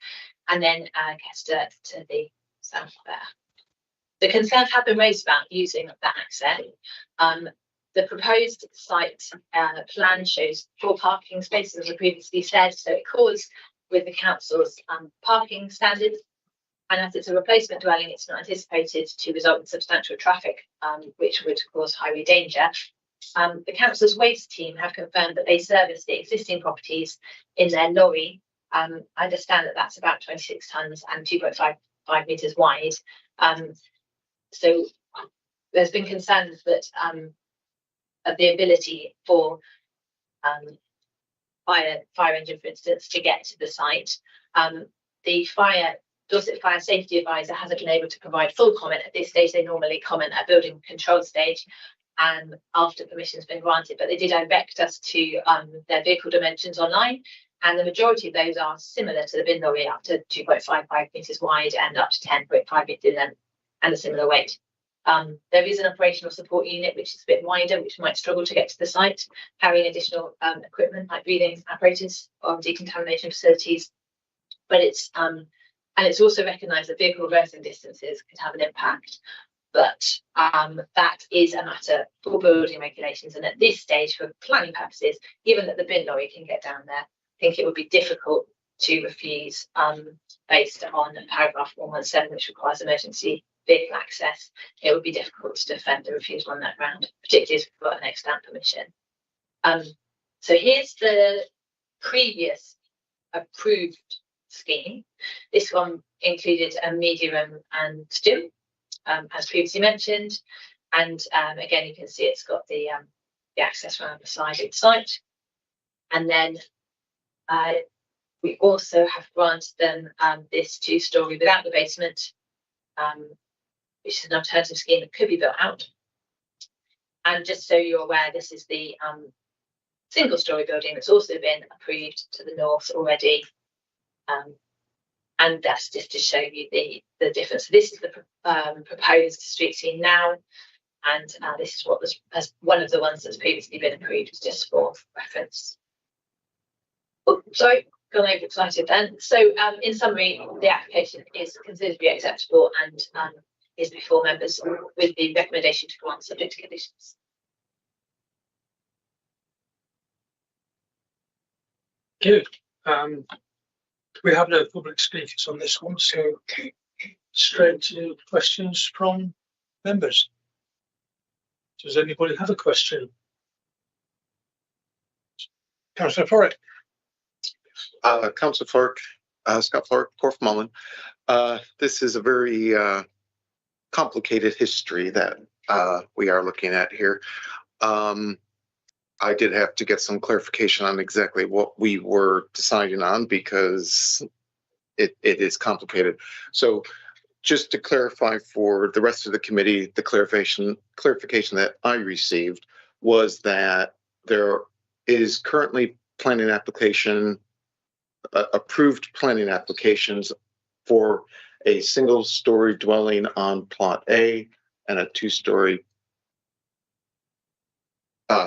and then Kester to the south there. The concerns have been raised about using that access. The proposed site plan shows 4 parking spaces, as I previously said, so it accords with the council's parking standards. And as it's a replacement dwelling, it's not anticipated to result in substantial traffic, which would cause highway danger. The council's waste team have confirmed that they service the existing properties in their lorry. I understand that that's about 26 tonnes and 2.5 metres wide. So there's been concerns that of the ability for fire engine, for instance, to get to the site. The Dorset Fire Safety Advisor hasn't been able to provide full comment at this stage. They normally comment at building control stage and after permission's been granted, but they did direct us to their vehicle dimensions online, and the majority of those are similar to the bin lorry, up to 2.55 metres wide and up to 10.5 metres length and a similar weight. There is an operational support unit which is a bit wider, which might struggle to get to the site, carrying additional equipment like breathing apparatus or decontamination facilities. But it's also recognised that vehicle reversing distances could have an impact. But that is a matter for building regulations. And at this stage, for planning purposes, given that the bin lorry can get down there, I think it would be difficult to refuse based on paragraph 117, which requires emergency vehicle access. It would be difficult to defend a refusal on that ground, particularly if we've got an extant permission. So here's the previous approved scheme. This one included a media room and gym, as previously mentioned, and again you can see it's got the access around the side of the site. And then we also have granted them this 2-story without the basement which is an alternative scheme that could be built out. And just so you're aware, this is the single-storey building that's also been approved to the north already. And that's just to show you the difference. So this is the proposed street scene now, and this is what was as one of the ones that's previously been approved, just for reference. Oh, sorry, gone overexcited then. So in summary, the application is considered to be acceptable and is before members with the recommendation to grant subject to conditions. Good. We have no public speakers on this one, so straight to questions from members. Does anybody have a question? Councillor Florrick. Councillor Florrick, Scott Florrick, Corfmullen. This is a very complicated history that we are looking at here. I did have to get some clarification on exactly what we were deciding on because it is complicated. So just to clarify for the rest of the committee, the clarification that I received was that there is currently planning application, approved planning applications for a single-story dwelling on Plot A and a two-story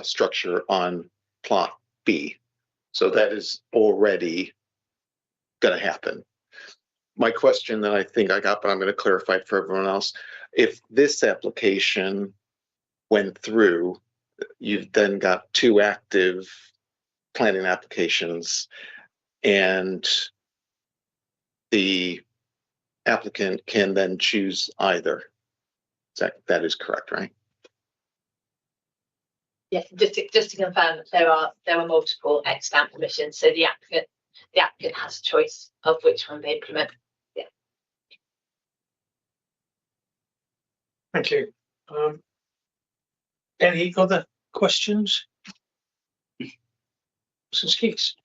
structure on Plot B. So that is already going to happen. My question that I think I got, but I'm going to clarify it for everyone else. If this application went through, you've then got two active planning applications, and the applicant can then choose either. That is correct, right? Yes, just to confirm, there are multiple extant permissions, so the applicant has a choice of which one they implement. Yeah. Thank you. Any other questions? Mr. Skeets.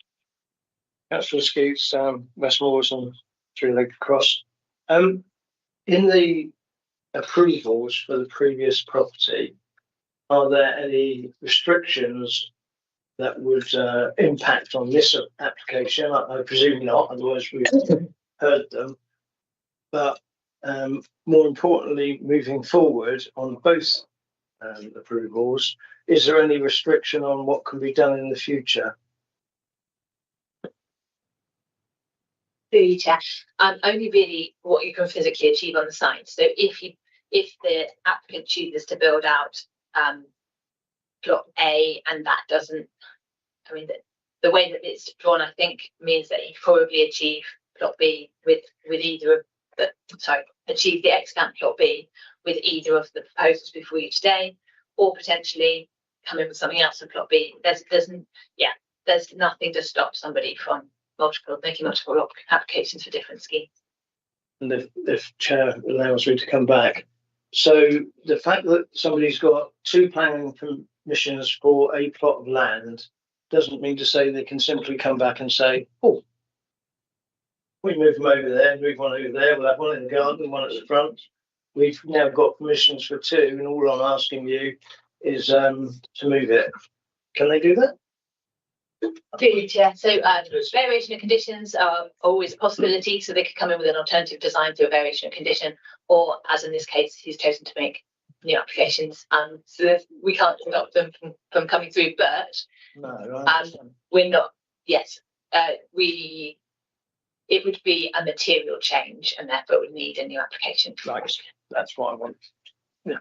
Councillor Skeets, Westmoors and Three-Legged Cross. In the approvals for the previous property, are there any restrictions that would impact on this application? I presume not, otherwise we've heard them. But more importantly, moving forward on both approvals, is there any restriction on what can be done in the future? Only really what you can physically achieve on the site. So if the applicant chooses to build out Plot A and that doesn't, I mean, the way that it's drawn, I think, means that you probably achieve Plot B with either of the, achieve the extant Plot B with either of the proposals before you today, or potentially come in with something else in Plot B. There's nothing to stop somebody from making multiple applications for different schemes. And if Chair allows me to come back, so the fact that somebody's got two planning permissions for a plot of land doesn't mean to say they can simply come back and say, oh, we move them over there, move one over there, we'll have one in the garden, one at the front. We've now got permissions for two, and all I'm asking you is to move it. Can they do that? Yeah, so variation of conditions are always a possibility, so they could come in with an alternative design to a variation of condition, or as in this case, he's chosen to make new applications. So we can't stop them from coming through, but we're not, yes, it would be a material change and therefore would need a new application. Right, that's what I want. Yeah.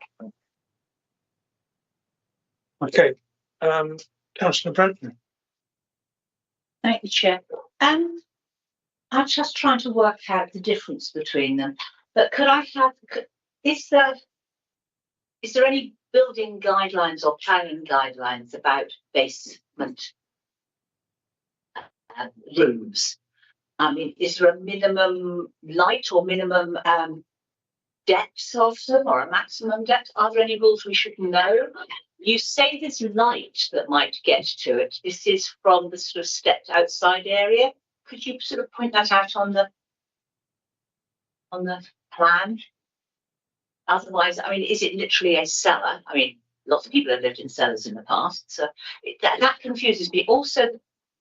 Okay, Councillor Branton. Thank you, Chair. I'm just trying to work out the difference between them. But is there any building guidelines or planning guidelines about basement rooms? I mean, is there a minimum height or minimum depth of them, or a maximum depth? Are there any rules we should know? You say there's light that might get to it. This is from the sort of stepped outside area. Could you sort of point that out on the plan? Otherwise, I mean, is it literally a cellar? I mean, lots of people have lived in cellars in the past, so that confuses me. Also,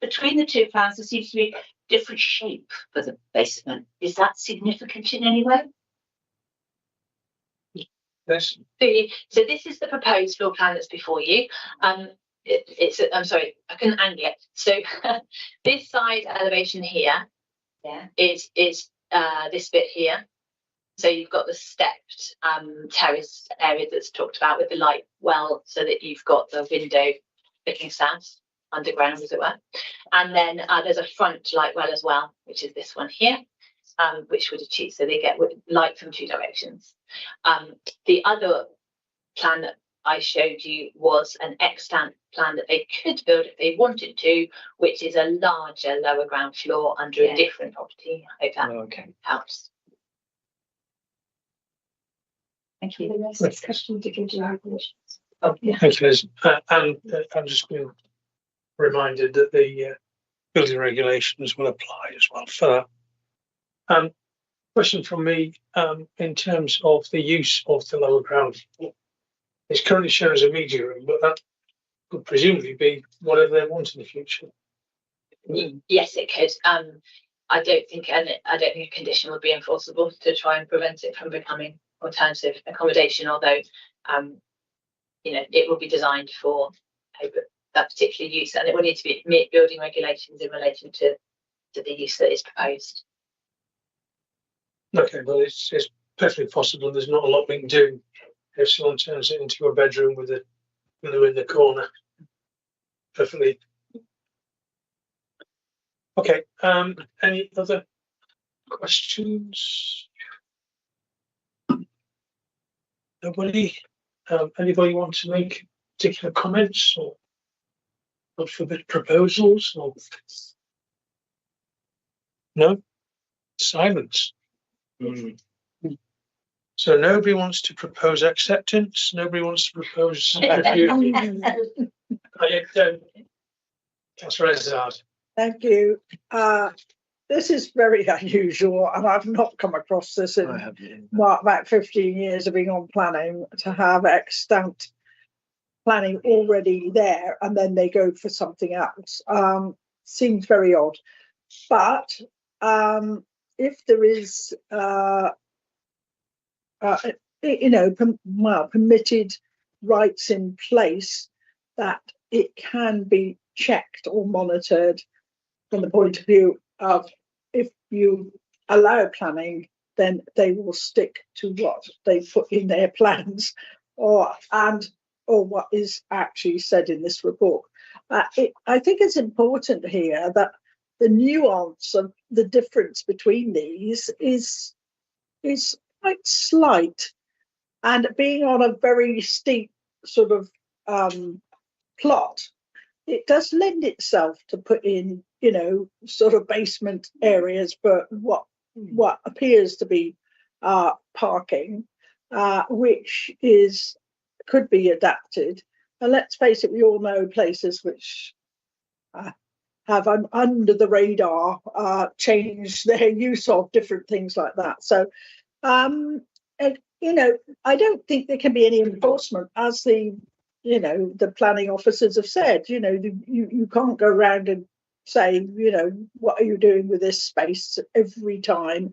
between the two plans, there seems to be different shape for the basement. Is that significant in any way? Yes. So this is the proposed floor plan that's before you. I'm sorry, I couldn't angle it. So this side elevation here is this bit here. So you've got the stepped terrace area that's talked about with the light well, so that you've got the window looking south, underground as it were. And then there's a front light well as well, which is this one here, which would achieve, so they get light from two directions. The other plan that I showed you was an extant plan that they could build if they wanted to, which is a larger lower ground floor under a different property. I hope that helps. Thank you. Thank you, Liz. And I'm just being reminded that the building regulations will apply as well for that. Question from me in terms of the use of the lower ground floor. It's currently shown as a media room, but that could presumably be whatever they want in the future. Yes, it could. I don't think a condition would be enforceable to try and prevent it from becoming alternative accommodation, although it will be designed for that particular use, and it will need to meet building regulations in relation to the use that is proposed. Okay, well, it's perfectly possible. There's not a lot we can do if someone turns it into a bedroom with a window in the corner. Perfectly. Okay. Any other questions? Nobody? Anybody want to make particular comments or not forbid proposals or no? Silence. So nobody wants to propose acceptance. Nobody wants to propose refusal. Councillor Ezard. Thank you. This is very unusual, and I've not come across this in about 15 years of being on planning, to have extant planning already there and then they go for something else. Seems very odd. But if there is, permitted rights in place, that it can be checked or monitored from the point of view of, if you allow planning, then they will stick to what they put in their plans or what is actually said in this report. I think it's important here that the nuance of the difference between these is quite slight, and being on a very steep sort of plot, it does lend itself to put in, sort of basement areas for what appears to be parking, which could be adapted. And let's face it, we all know places which have under the radar changed their use of different things like that. So, I don't think there can be any enforcement, as the planning officers have said. You can't go around and say, what are you doing with this space every time?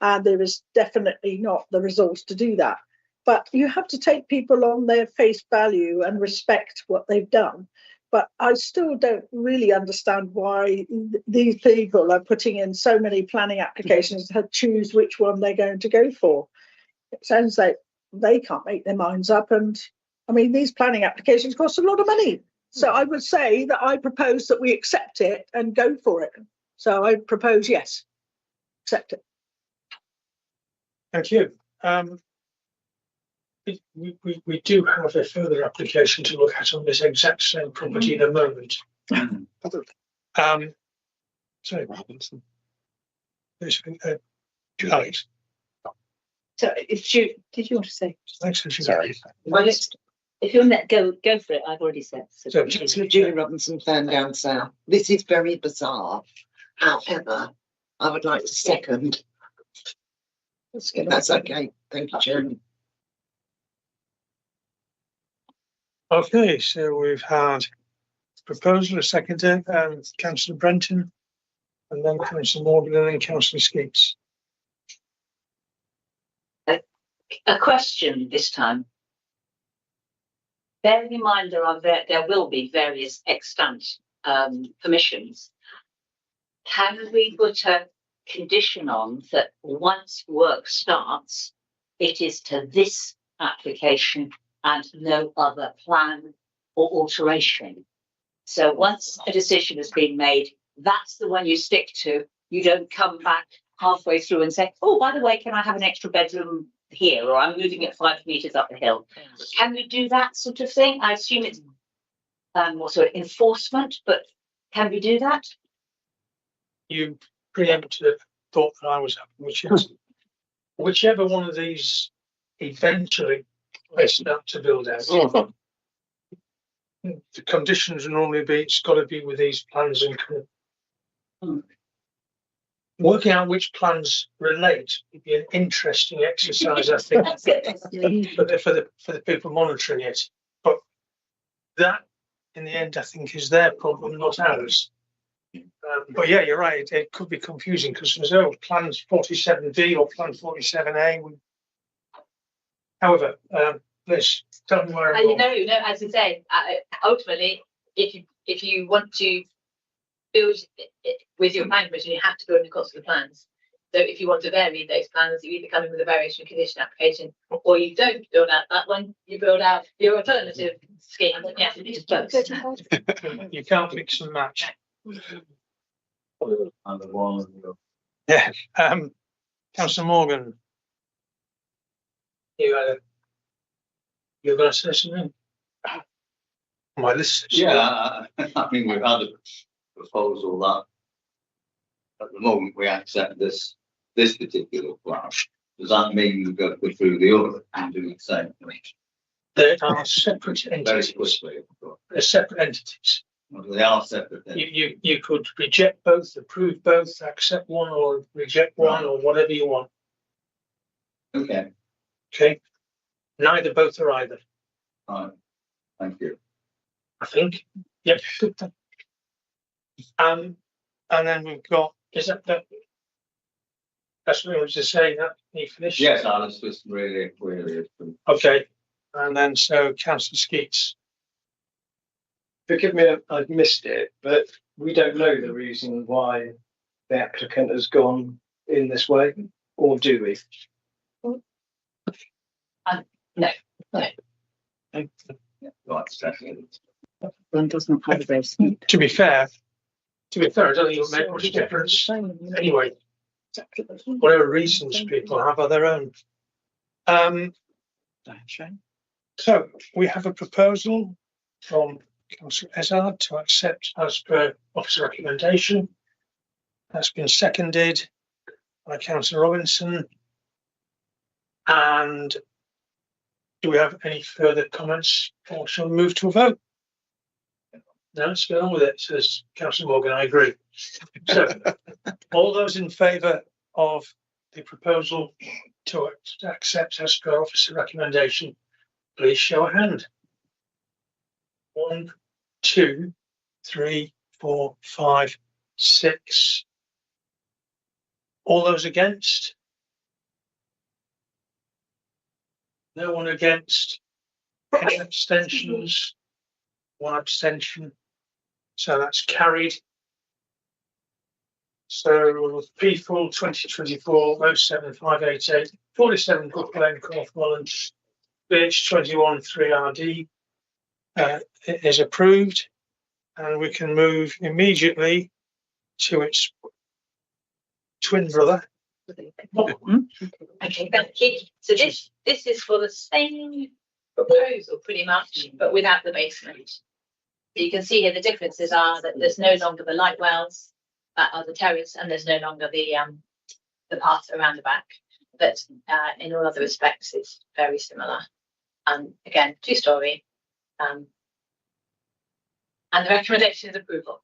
And there is definitely not the resource to do that. But you have to take people on their face value and respect what they've done. But I still don't really understand why these people are putting in so many planning applications to choose which one they're going to go for. It sounds like they can't make their minds up. And I mean, these planning applications cost a lot of money. So I would say that I propose that we accept it and go for it. So I propose, yes, accept it. Thank you. We do have a further application to look at on this exact same property in a moment. Sorry, Robinson. Alex. So, did you want to say? Thanks, Sorry. If you'll go for it, I've already said. So, Julie Robinson, Ferndown South. This is very bizarre. However, I would like to second. That's okay. Thank you, Chairman. Okay, so we've had proposal, a seconder, and Councillor Brenton, and then Councillor Morgan, and then Councillor Skeets. A question this time. Bearing in mind there will be various extant permissions, can we put a condition on that once work starts, it is to this application and no other plan or alteration? So once a decision has been made, that's the one you stick to. You don't come back halfway through and say, oh, by the way, can I have an extra bedroom here? Or I'm moving it 5 metres up the hill. Can we do that sort of thing? I assume it's more sort of enforcement, but can we do that? You preempted a thought that I was having, which is whichever one of these eventually they start to build out. The conditions will normally be it's got to be with these plans and working out which plans relate would be an interesting exercise, I think, for the people monitoring it. But that, in the end, I think is their problem, not ours. But yeah, you're right. It could be confusing because there's plans 47D or plan 47A. However, let's tell me where. And as you say, ultimately, if you want to build with your planning permission, you have to build in accordance with the plans. So if you want to vary those plans, you either come in with a variation condition application, or you don't build out that one. You build out your alternative scheme. Yeah, it's both. You can't mix and match. And Yeah. Councillor Morgan, you're going to say something? My list. Yeah, I mean, we've had a proposal that at the moment we accept this particular plan. Does that mean we've got to go through the other and do the same? They are separate entities. They're separate entities. Well, they are separate entities. You could reject both, approve both, accept one, or reject one, or whatever you want. Okay. Okay. Neither, both, or either. Right. Thank you. I think. Yep. Good. And then we've got. Is that? That's what I was to say. That you finished. Yes, Alice was really. Okay. And then so Councillor Skeets. Forgive me, I've missed it, but we don't know the reason why the applicant has gone in this way, or do we? No. One doesn't have a base. To be fair, I don't think it'll make much difference. Anyway, whatever reasons people have are their own. So we have a proposal from Councillor Ezard to accept as per officer recommendation. That's been seconded by Councillor Robinson. And do we have any further comments, or shall we move to a vote? No, let's get on with it, says Councillor Morgan. I agree. So, all those in favour of the proposal to accept as per officer recommendation, please show a hand. 1, 2, 3, 4, 5, 6. All those against? No one against. Any abstentions? 1 abstention. So that's carried. So P4 2024 07588 47 Brook Lane, Cornwall, BH21 3RD is approved, and we can move immediately to its twin brother. Okay, thank you. So this is for the same proposal pretty much, but without the basement. So you can see here the differences are that there's no longer the light wells that are the terrace, and there's no longer the path around the back. But in all other respects, it's very similar. And again, 2-storey. And the recommendation is approval.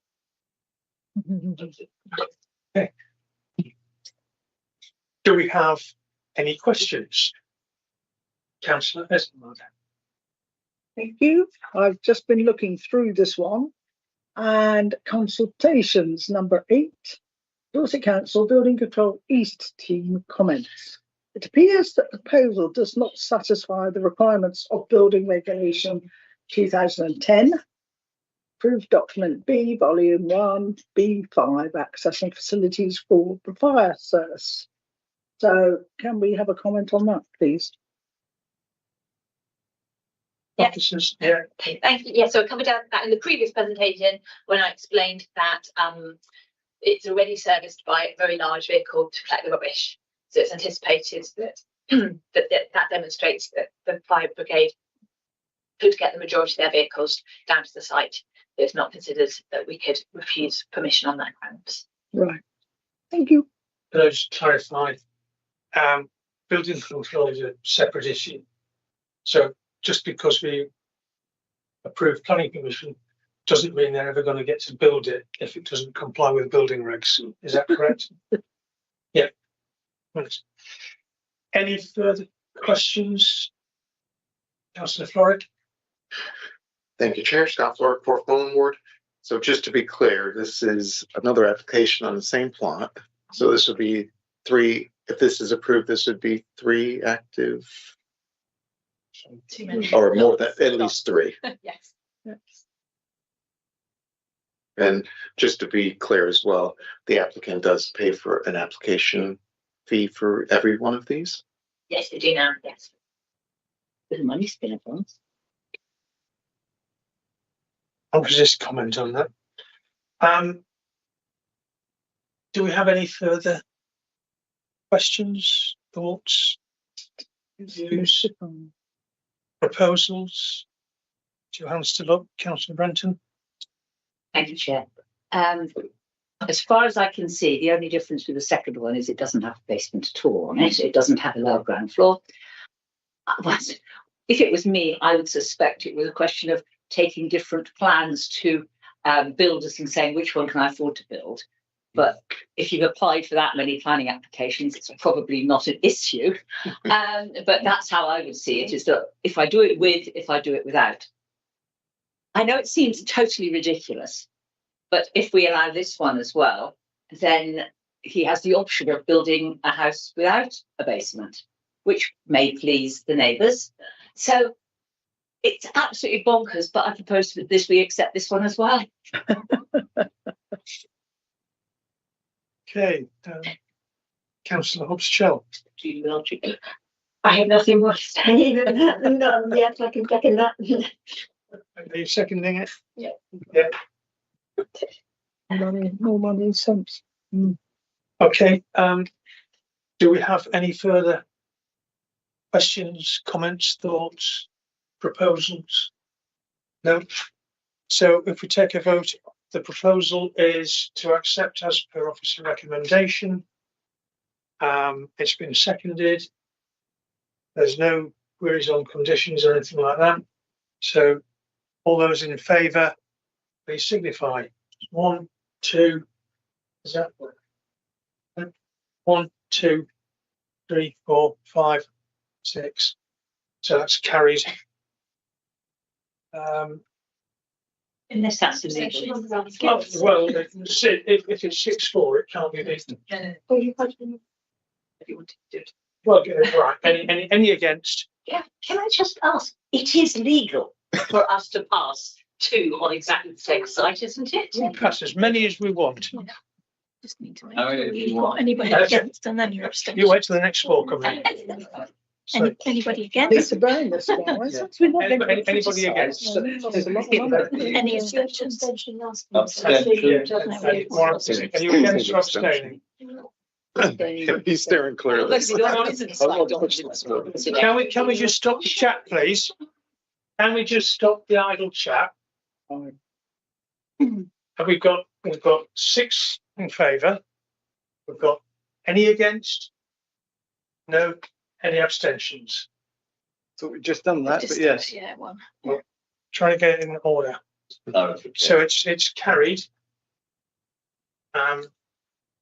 Okay. Do we have any questions? Councillor Esmeralda. Thank you. I've just been looking through this one, and consultations number 8, Dorset Council Building Control East team comments. It appears that the proposal does not satisfy the requirements of Building Regulation 2010. Approved document B, volume 1, B5, access and facilities for the fire service. So can we have a comment on that, please? Yes. Yeah. Okay, thank you. Yeah, so I covered that in the previous presentation when I explained that it's already serviced by a very large vehicle to collect the rubbish. So it's anticipated that that demonstrates that the fire brigade could get the majority of their vehicles down to the site. It's not considered that we could refuse permission on that grounds. Right. Thank you. Can I just clarify? Building control is a separate issue. So just because we approve planning permission doesn't mean they're ever going to get to build it if it doesn't comply with building regs. Is that correct? Yeah. Thanks. Any further questions? Councillor Florrick? Thank you, Chair. Scott Florrick, Port Fulham Ward. So just to be clear, this is another application on the same plot. So this would be 3, if this is approved, this would be 3 active, Too many. or more than, at least 3. Yes. And just to be clear as well, the applicant does pay for an application fee for every one of these? Yes, they do now. Yes. Bit of money spent on. I'll just comment on that. Do we have any further questions, thoughts, views, proposals? Do your hands still up, Councillor Brenton? Thank you, Chair. As far as I can see, the only difference with the second one is it doesn't have a basement at all on it. It doesn't have a lower ground floor. If it was me, I would suspect it was a question of taking different plans to builders and saying which one can I afford to build. But if you've applied for that many planning applications, it's probably not an issue. But that's how I would see it, is that if I do it with, if I do it without. I know it seems totally ridiculous, but if we allow this one as well, then he has the option of building a house without a basement, which may please the neighbours. So it's absolutely bonkers, but I propose that we accept this one as well. Okay, Councillor Hobbs-Chell. I have nothing more to say than that. No, yes, I can second that. Are you seconding it? Yeah. Yeah. More money sense. Okay. Do we have any further questions, comments, thoughts, proposals? No. So if we take a vote, the proposal is to accept as per officer recommendation. It's been seconded. There's no queries on conditions or anything like that. So all those in favour, please signify. 1, 2, is that 1, 2, 3, 4, 5, 6. So that's carried. Unless that's the neighbour. Well, if it's 6-4, it can't be this. Well, right. Any against? Yeah, can I just ask? It is legal for us to pass 2 on exactly the same site, isn't it? We pass as many as we want. Just need to make sure you've got anybody against, and then you're abstaining. You wait till the next floor comes in. Anybody against? It's a burn this one, isn't it? Anybody against? Any abstentions? Are you against or abstaining? He's staring clearly. Can we just stop the chat, please? Can we just stop the idle chat? Have we've got 6 in favour. We've got any against? No. Any abstentions? So we've just done that, but yes. Yeah, one. We're trying to get it in order. So it's carried.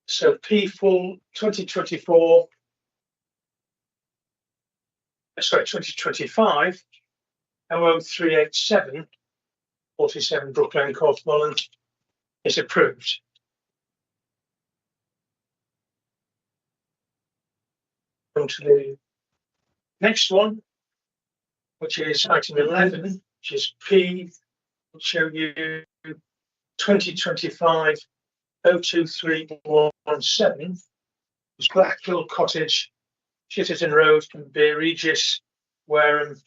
So P full 2024. Sorry, 2025 MO 387, 47 Brook Lane, Corfmullen, is approved. On to the next one, which is item 11, which is P, will show you 2025 02317, was Blackhill Cottage, Shitterton Road, and Beer Regis, Wareham,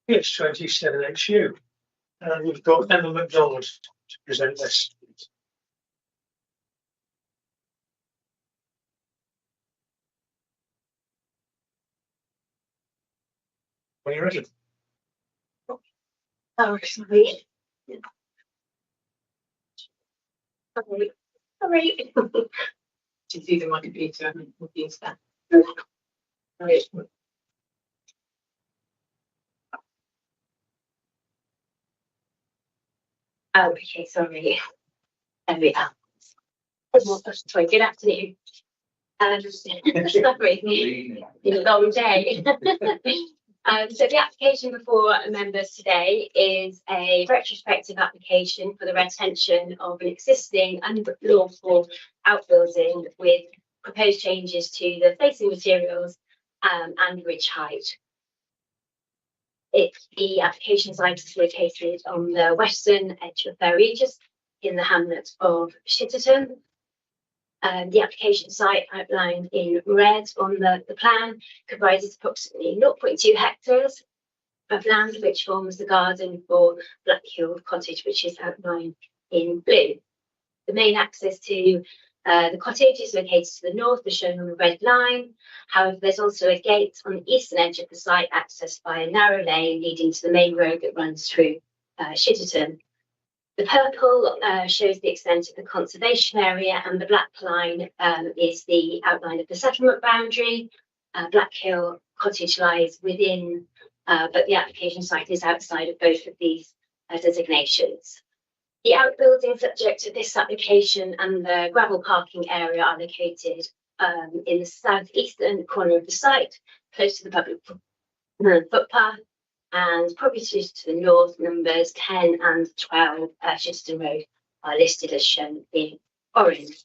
PH27XU. And we've got Emma McDonald to present this. When you're ready. Oh, sorry. Sorry. It's either my computer and use that. Sorry. Okay, sorry. There we are. Sorry, good afternoon. Sorry, been a long day. So the application before members today is a retrospective application for the retention of an existing unlawful outbuilding with proposed changes to the facing materials and ridge height. The application site is located on the western edge of Bear Regis in the hamlet of Shitterton. The application site outlined in red on the plan comprises approximately 0.2 hectares of land, which forms the garden for Blackhill Cottage, which is outlined in blue. The main access to the cottage is located to the north, as shown on the red line. However, there's also a gate on the eastern edge of the site, accessed by a narrow lane leading to the main road that runs through Shitterton. The purple shows the extent of the conservation area, and the black line is the outline of the settlement boundary. Blackhill Cottage lies within, but the application site is outside of both of these designations. The outbuildings subject to this application and the gravel parking area are located in the southeastern corner of the site, close to the public footpath. And properties to the north, numbers 10 and 12 Shitterton Road, are listed as shown in orange.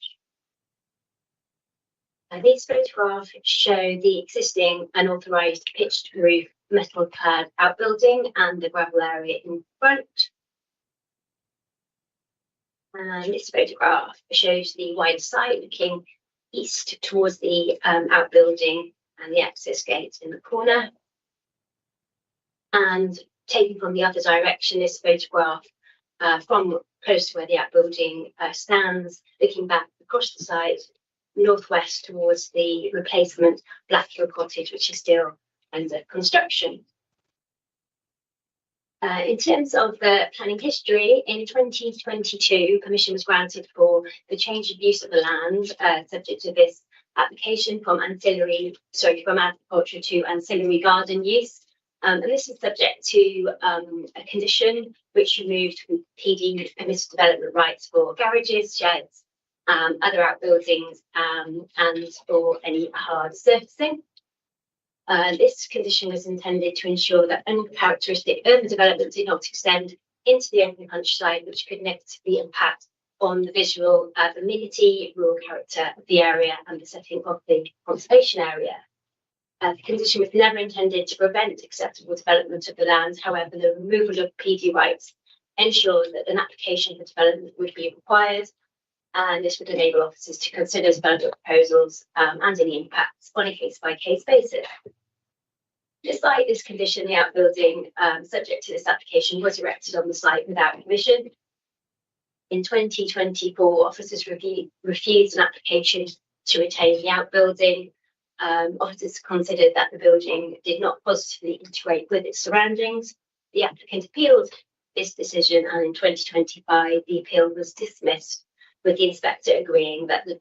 These photographs show the existing unauthorised pitched roof metal clad outbuilding and the gravel area in front. And this photograph shows the wider site looking east towards the outbuilding and the access gate in the corner. And taken from the other direction, this photograph from close to where the outbuilding stands, looking back across the site, northwest towards the replacement Blackhill Cottage, which is still under construction. In terms of the planning history, in 2022, permission was granted for the change of use of the land, subject to this application from agriculture to ancillary garden use. And this is subject to a condition which removed from PD permitted development rights for garages, sheds, other outbuildings, and for any hard surfacing. This condition was intended to ensure that uncharacteristic urban development did not extend into the open countryside, which could negatively impact on the visual amenity, rural character of the area, and the setting of the conservation area. The condition was never intended to prevent acceptable development of the land. However, the removal of PD rights ensured that an application for development would be required, and this would enable officers to consider development proposals and any impacts on a case-by-case basis. Despite this condition, the outbuilding subject to this application was erected on the site without permission. In 2024, officers refused an application to retain the outbuilding. Officers considered that the building did not positively integrate with its surroundings. The applicant appealed this decision, and in 2025, the appeal was dismissed, with the inspector agreeing that the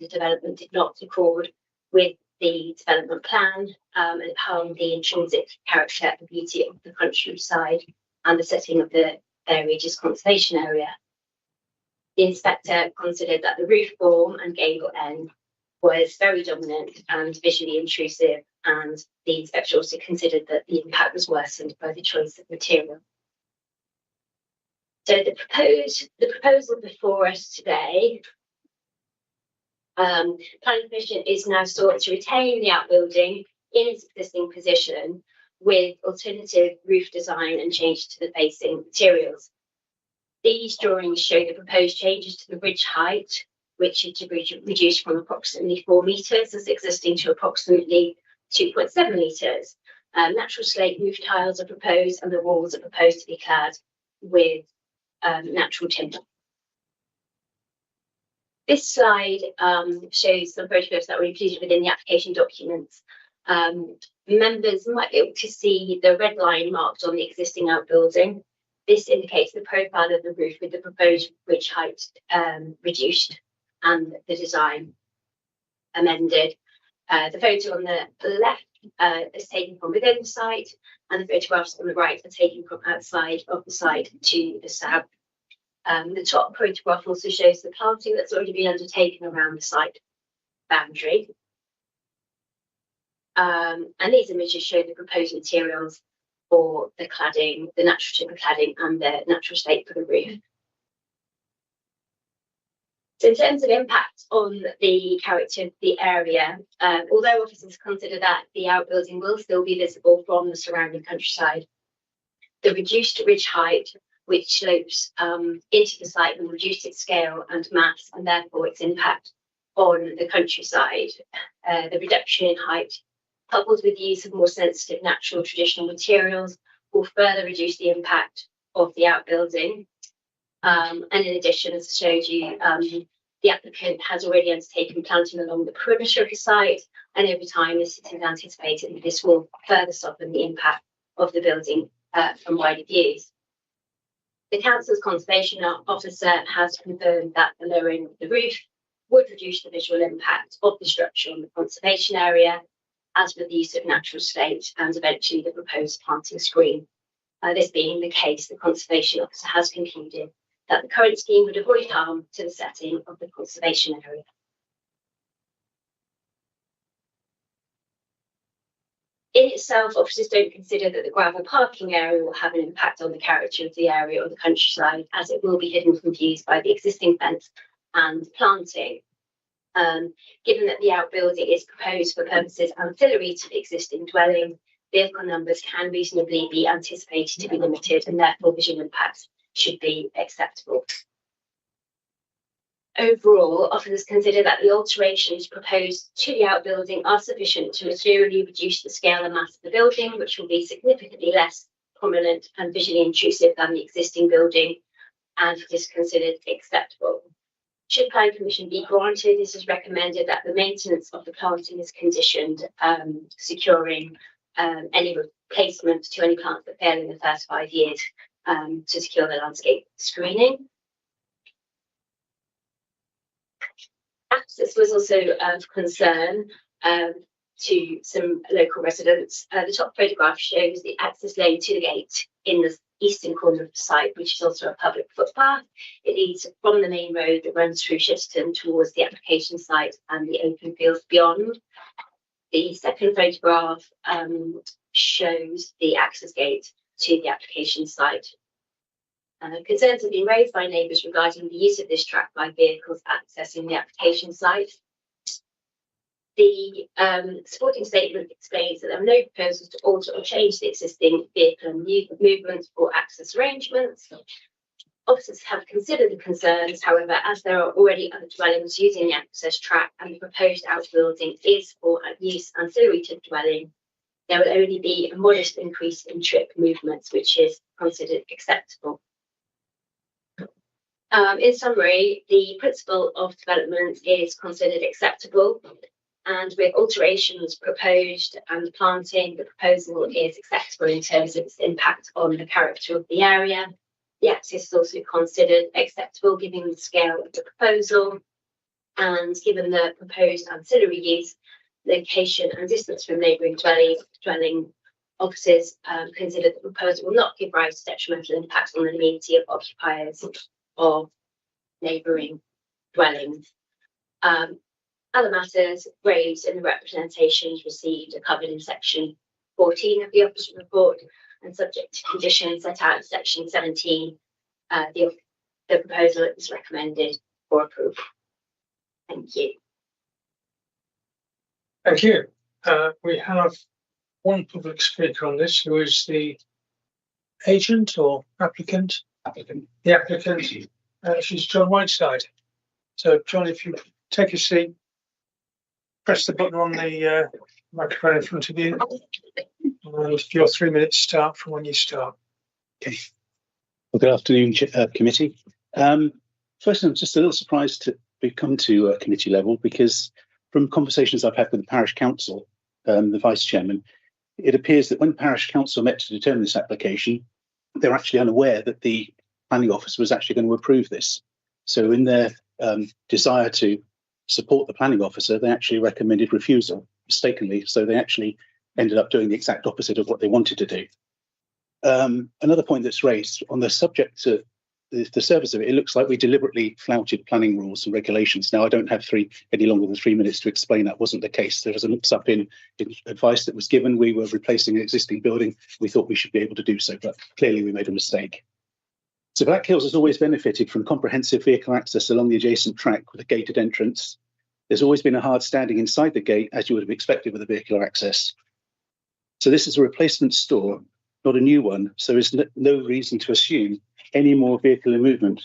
development did not accord with the development plan and it harmed the intrinsic character and beauty of the countryside and the setting of the Bear Regis conservation area. The inspector considered that the roof form and gable end was very dominant and visually intrusive and the inspector also considered that the impact was worsened by the choice of material. So the proposal before us today, Planning Commission is now sought to retain the outbuilding in its existing position with alternative roof design and changes to the facing materials. These drawings show the proposed changes to the ridge height, which is to be reduced from approximately 4 metres as existing to approximately 2.7 metres. Natural slate roof tiles are proposed and the walls are proposed to be clad with natural timber. This slide shows some photographs that were included within the application documents. Members might be able to see the red line marked on the existing outbuilding. This indicates the profile of the roof with the proposed ridge height reduced and the design amended. The photo on the left is taken from within the site, and the photographs on the right are taken from outside of the site to the south. The top photograph also shows the planting that's already been undertaken around the site boundary. And these images show the proposed materials for the cladding, the natural timber cladding, and the natural slate for the roof. So in terms of impact on the character of the area, although officers consider that the outbuilding will still be visible from the surrounding countryside, the reduced ridge height, which slopes into the site, will reduce its scale and mass, and therefore its impact on the countryside. The reduction in height, coupled with the use of more sensitive natural traditional materials, will further reduce the impact of the outbuilding. And in addition, as I showed you, the applicant has already undertaken planting along the perimeter of the site, and over time this is anticipated that this will further soften the impact of the building from wider views. The council's conservation officer has confirmed that the lowering of the roof would reduce the visual impact of the structure on the conservation area, as with the use of natural slate and eventually the proposed planting screen. This being the case, the conservation officer has concluded that the current scheme would avoid harm to the setting of the conservation area. In itself, officers don't consider that the gravel parking area will have an impact on the character of the area or the countryside, as it will be hidden from views by the existing fence and planting. Given that the outbuilding is proposed for purposes ancillary to the existing dwelling, vehicle numbers can reasonably be anticipated to be limited, and therefore visual impacts should be acceptable. Overall, officers consider that the alterations proposed to the outbuilding are sufficient to materially reduce the scale and mass of the building, which will be significantly less prominent and visually intrusive than the existing building, and it is considered acceptable. Should planning permission be granted, it is recommended that the maintenance of the planting is conditioned, securing any replacement to any plants that fail in the first 5 years to secure the landscape screening. Access was also of concern to some local residents. The top photograph shows the access lane to the gate in the eastern corner of the site, which is also a public footpath. It leads from the main road that runs through Shifton towards the application site and the open fields beyond. The second photograph shows the access gate to the application site. Concerns have been raised by neighbours regarding the use of this track by vehicles accessing the application site. The supporting statement explains that there are no proposals to alter or change the existing vehicle and movement or access arrangements. Officers have considered the concerns, however, as there are already other dwellings using the access track and the proposed outbuilding is for use ancillary to the dwelling, there will only be a modest increase in trip movements, which is considered acceptable. In summary, the principle of development is considered acceptable, and with alterations proposed and planting, the proposal is acceptable in terms of its impact on the character of the area. The access is also considered acceptable given the scale of the proposal, and given the proposed ancillary use, location and distance from neighbouring dwelling officers consider the proposal will not give rise to detrimental impacts on the amenity of occupiers of neighbouring dwellings. Other matters raised in the representations received are covered in section 14 of the official report and subject to conditions set out in section 17. The proposal is recommended for approval. Thank you. Thank you. We have one public speaker on this, who is the agent or applicant. The applicant. She's John Whiteside. So, John, if you take a seat, press the button on the microphone in front of you, and your 3 minutes start from when you start. Okay. Well, good afternoon, committee. First, I'm just a little surprised to come to committee level, because from conversations I've had with the parish council, the vice chairman, it appears that when the parish council met to determine this application, they're actually unaware that the planning officer was actually going to approve this. So in their desire to support the planning officer, they actually recommended refusal mistakenly. So they actually ended up doing the exact opposite of what they wanted to do. Another point that's raised on the subject of the service of it, it looks like we deliberately flouted planning rules and regulations. Now, I don't have any longer than 3 minutes to explain that wasn't the case. There was a mix-up in advice that was given. We were replacing an existing building. We thought we should be able to do so, but clearly we made a mistake. So Black Hills has always benefited from comprehensive vehicle access along the adjacent track with a gated entrance. There's always been a hard standing inside the gate, as you would have expected with a vehicular access. So this is a replacement store, not a new one. So there's no reason to assume any more vehicular movement,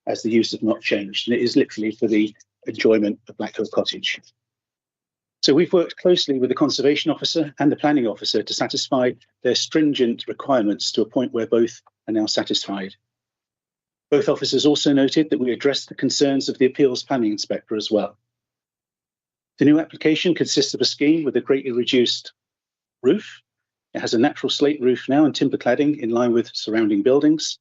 as the use has not changed. And it is literally for the enjoyment of Black Hill Cottage. So we've worked closely with the conservation officer and the planning officer to satisfy their stringent requirements to a point where both are now satisfied. Both officers also noted that we addressed the concerns of the appeals planning inspector as well. The new application consists of a scheme with a greatly reduced roof. It has a natural slate roof now and timber cladding in line with surrounding buildings.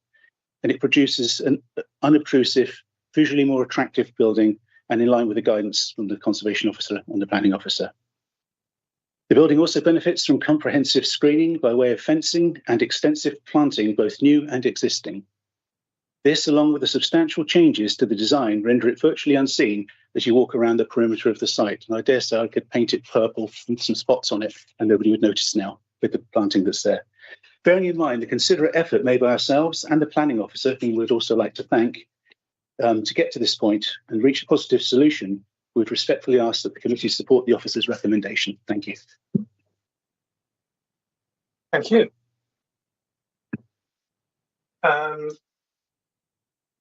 And it produces an unobtrusive, visually more attractive building and in line with the guidance from the conservation officer and the planning officer. The building also benefits from comprehensive screening by way of fencing and extensive planting, both new and existing. This, along with the substantial changes to the design, render it virtually unseen as you walk around the perimeter of the site. And I dare say I could paint it purple with some spots on it and nobody would notice now with the planting that's there. Bearing in mind the considerate effort made by ourselves and the planning officer, whom we would also like to thank, to get to this point and reach a positive solution, we would respectfully ask that the committee support the officer's recommendation. Thank you. Thank you.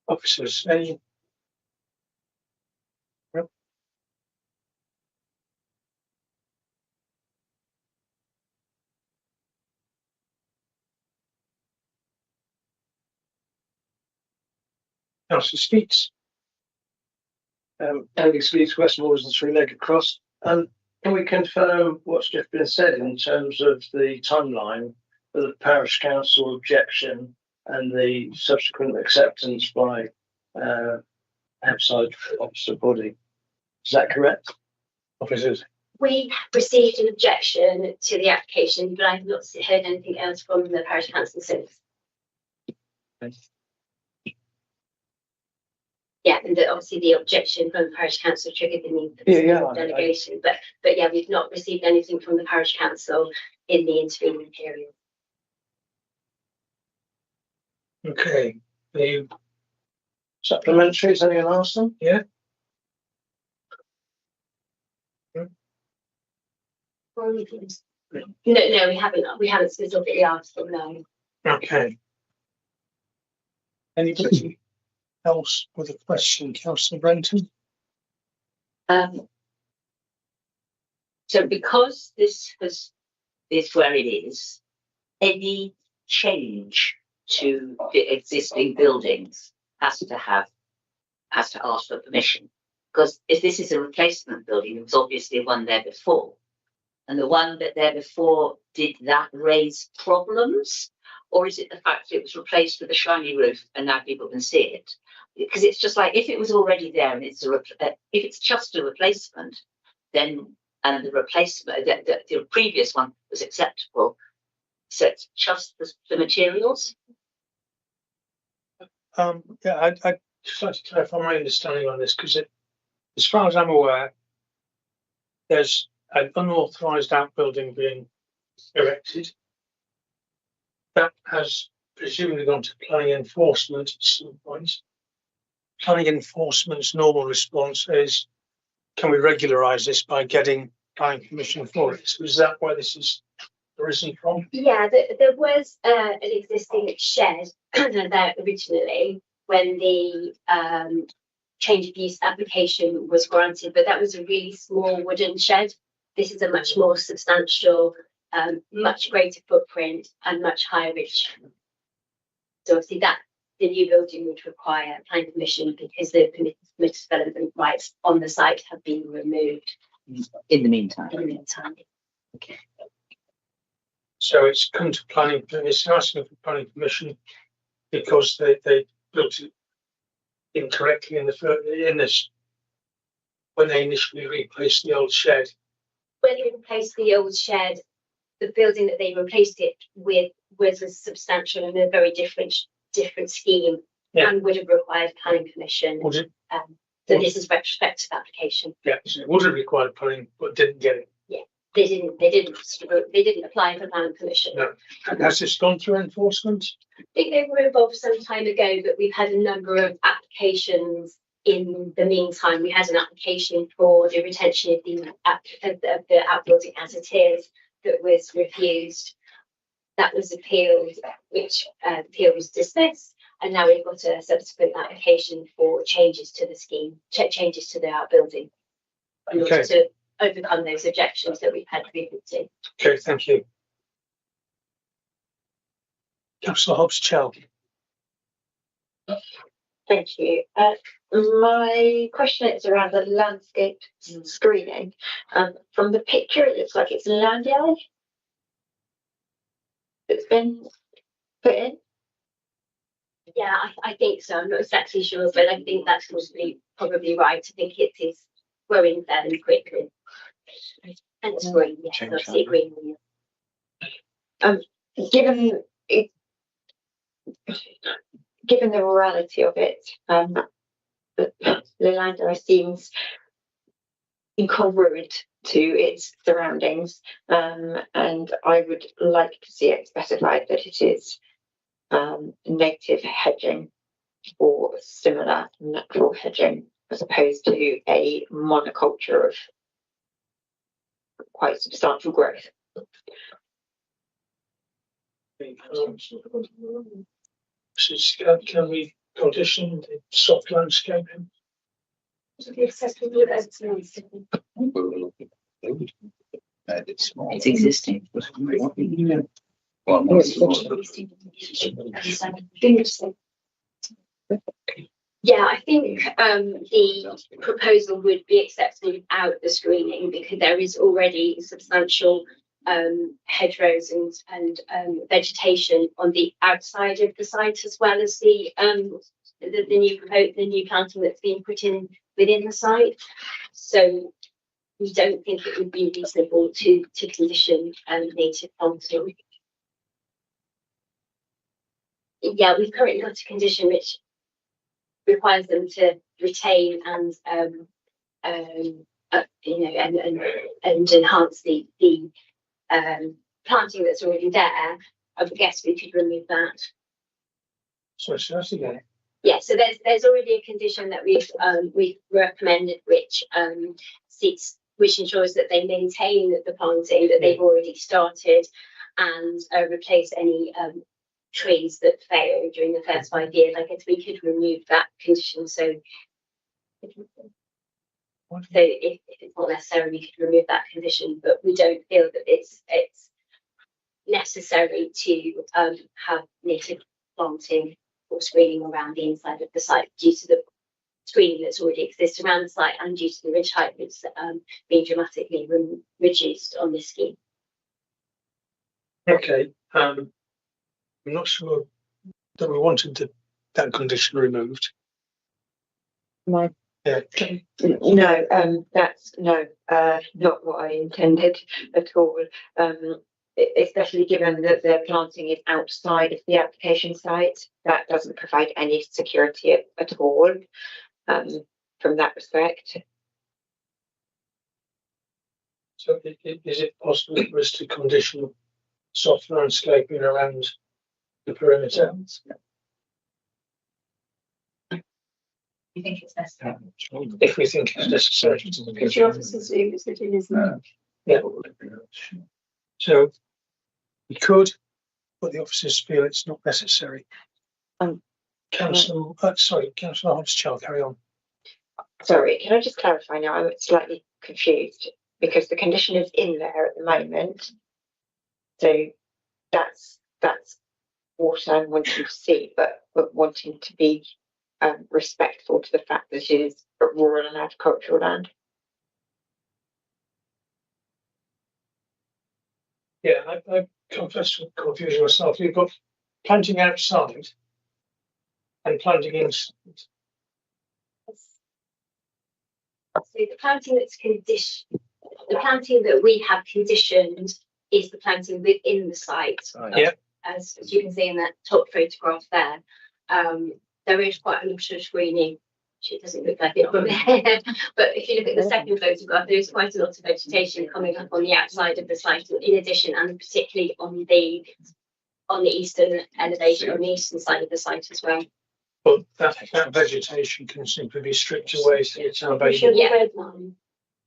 Officers, any? Yep. Councillor Skeets. Andy Skeets, West Moors and Three-Legged Cross. Can we confirm what's just been said in terms of the timeline for the parish council objection and the subsequent acceptance by outside officer body? Is that correct? Officers? We received an objection to the application, but I've not heard anything else from the parish council since. Thanks. Yeah, and obviously the objection from the parish council triggered the need for the delegation. But yeah, we've not received anything from the parish council in the intervening period. Okay. The supplementaries, anyone ask them? Yeah. No, we haven't. We haven't specifically asked them. No. Okay. Anybody else with a question, Councillor Brenton? So because this is where it is, any change to the existing buildings has to ask for permission. Because if this is a replacement building, there was obviously one there before. And the one that there before, did that raise problems? Or is it the fact that it was replaced with a shiny roof and now people can see it? Because it's just like, if it was already there and it's if it's just a replacement, then and the replacement, the previous one was acceptable. So it's just the materials. Yeah, I'd just like to clarify my understanding on this, because as far as I'm aware, there's an unauthorised outbuilding being erected. That has presumably gone to planning enforcement at some point. Planning enforcement's normal response is, can we regularise this by getting planning permission for it? So is that where this is arisen from? Yeah, there was an existing shed there originally when the change of use application was granted, but that was a really small wooden shed. This is a much more substantial, much greater footprint and much higher ridge. So obviously that the new building would require planning permission because the permitted development rights on the site have been removed. In the meantime. In the meantime. Okay. So it's come to planning, it's asking for planning permission because they built it incorrectly in this when they initially replaced the old shed. When they replaced the old shed, the building that they replaced it with was a substantial and a very different scheme, and would have required planning permission. Would it? So this is retrospective application. Yeah, so it would have required planning, but didn't get it. Yeah, they didn't apply for planning permission. No. And has this gone through enforcement? I think they were involved some time ago, but we've had a number of applications in the meantime. We had an application for the retention of the outbuilding as it is that was refused. That was appealed, which appeal was dismissed, and now we've got a subsequent application for changes to the scheme, changes to the outbuilding, in order to overcome those objections that we've had previously. Okay, thank you. Councillor Hobbs-Chell. Thank you. My question is around the landscape screening. From the picture, it looks like it's a land yard that's been put in. Yeah, I think so. I'm not exactly sure, but I think that's probably right. I think it is growing fairly quickly. And it's green, yes, obviously green. Given the rurality of it, Leander seems incongruent to its surroundings, and I would like to see it specified that it is native hedging or similar natural hedging, as opposed to a monoculture of quite substantial growth. Can we condition the soft landscaping? It's existing. Yeah, I think the proposal would be accepted without the screening because there is already substantial hedgerows and vegetation on the outside of the site, as well as the new planting that's being put in within the site. So we don't think it would be reasonable to condition native planting. Yeah, we've currently got a condition which requires them to retain and enhance the planting that's already there. I would guess we could remove that. So that's again. Yeah, so there's already a condition that we've recommended, which ensures that they maintain the planting that they've already started and replace any trees that fail during the first 5 years. I guess we could remove that condition. So if it's not necessary, we could remove that condition, but we don't feel that it's necessary to have native planting or screening around the inside of the site due to the screening that's already exists around the site and due to the ridge height that's being dramatically reduced on this scheme. Okay, I'm not sure that we wanted that condition removed. No, that's not what I intended at all. Especially given that the planting is outside of the application site, that doesn't provide any security at all from that respect. So is it possible for us to condition soft landscaping around the perimeter? You think it's necessary? If we think it's necessary. Because the officers view is that it isn't. Yeah. So we could, but the officers feel it's not necessary. Councillor, Councillor Hobbs-Child, carry on. Sorry, can I just clarify now? I'm slightly confused because the condition is in there at the moment. So that's what I'm wanting to see, but wanting to be respectful to the fact that it is rural and agricultural land. Yeah, I confess to confusion myself. You've got planting outside and planting inside. So the planting that's conditioned, the planting that we have conditioned is the planting within the site. Yeah. As you can see in that top photograph there, there is quite a lot of screening. It doesn't look like it from there, but if you look at the second photograph, there is quite a lot of vegetation coming up on the outside of the site, in addition, and particularly on the eastern elevation, on the eastern side of the site as well. But that vegetation can simply be stripped away so it's elevated. Yeah. Red line.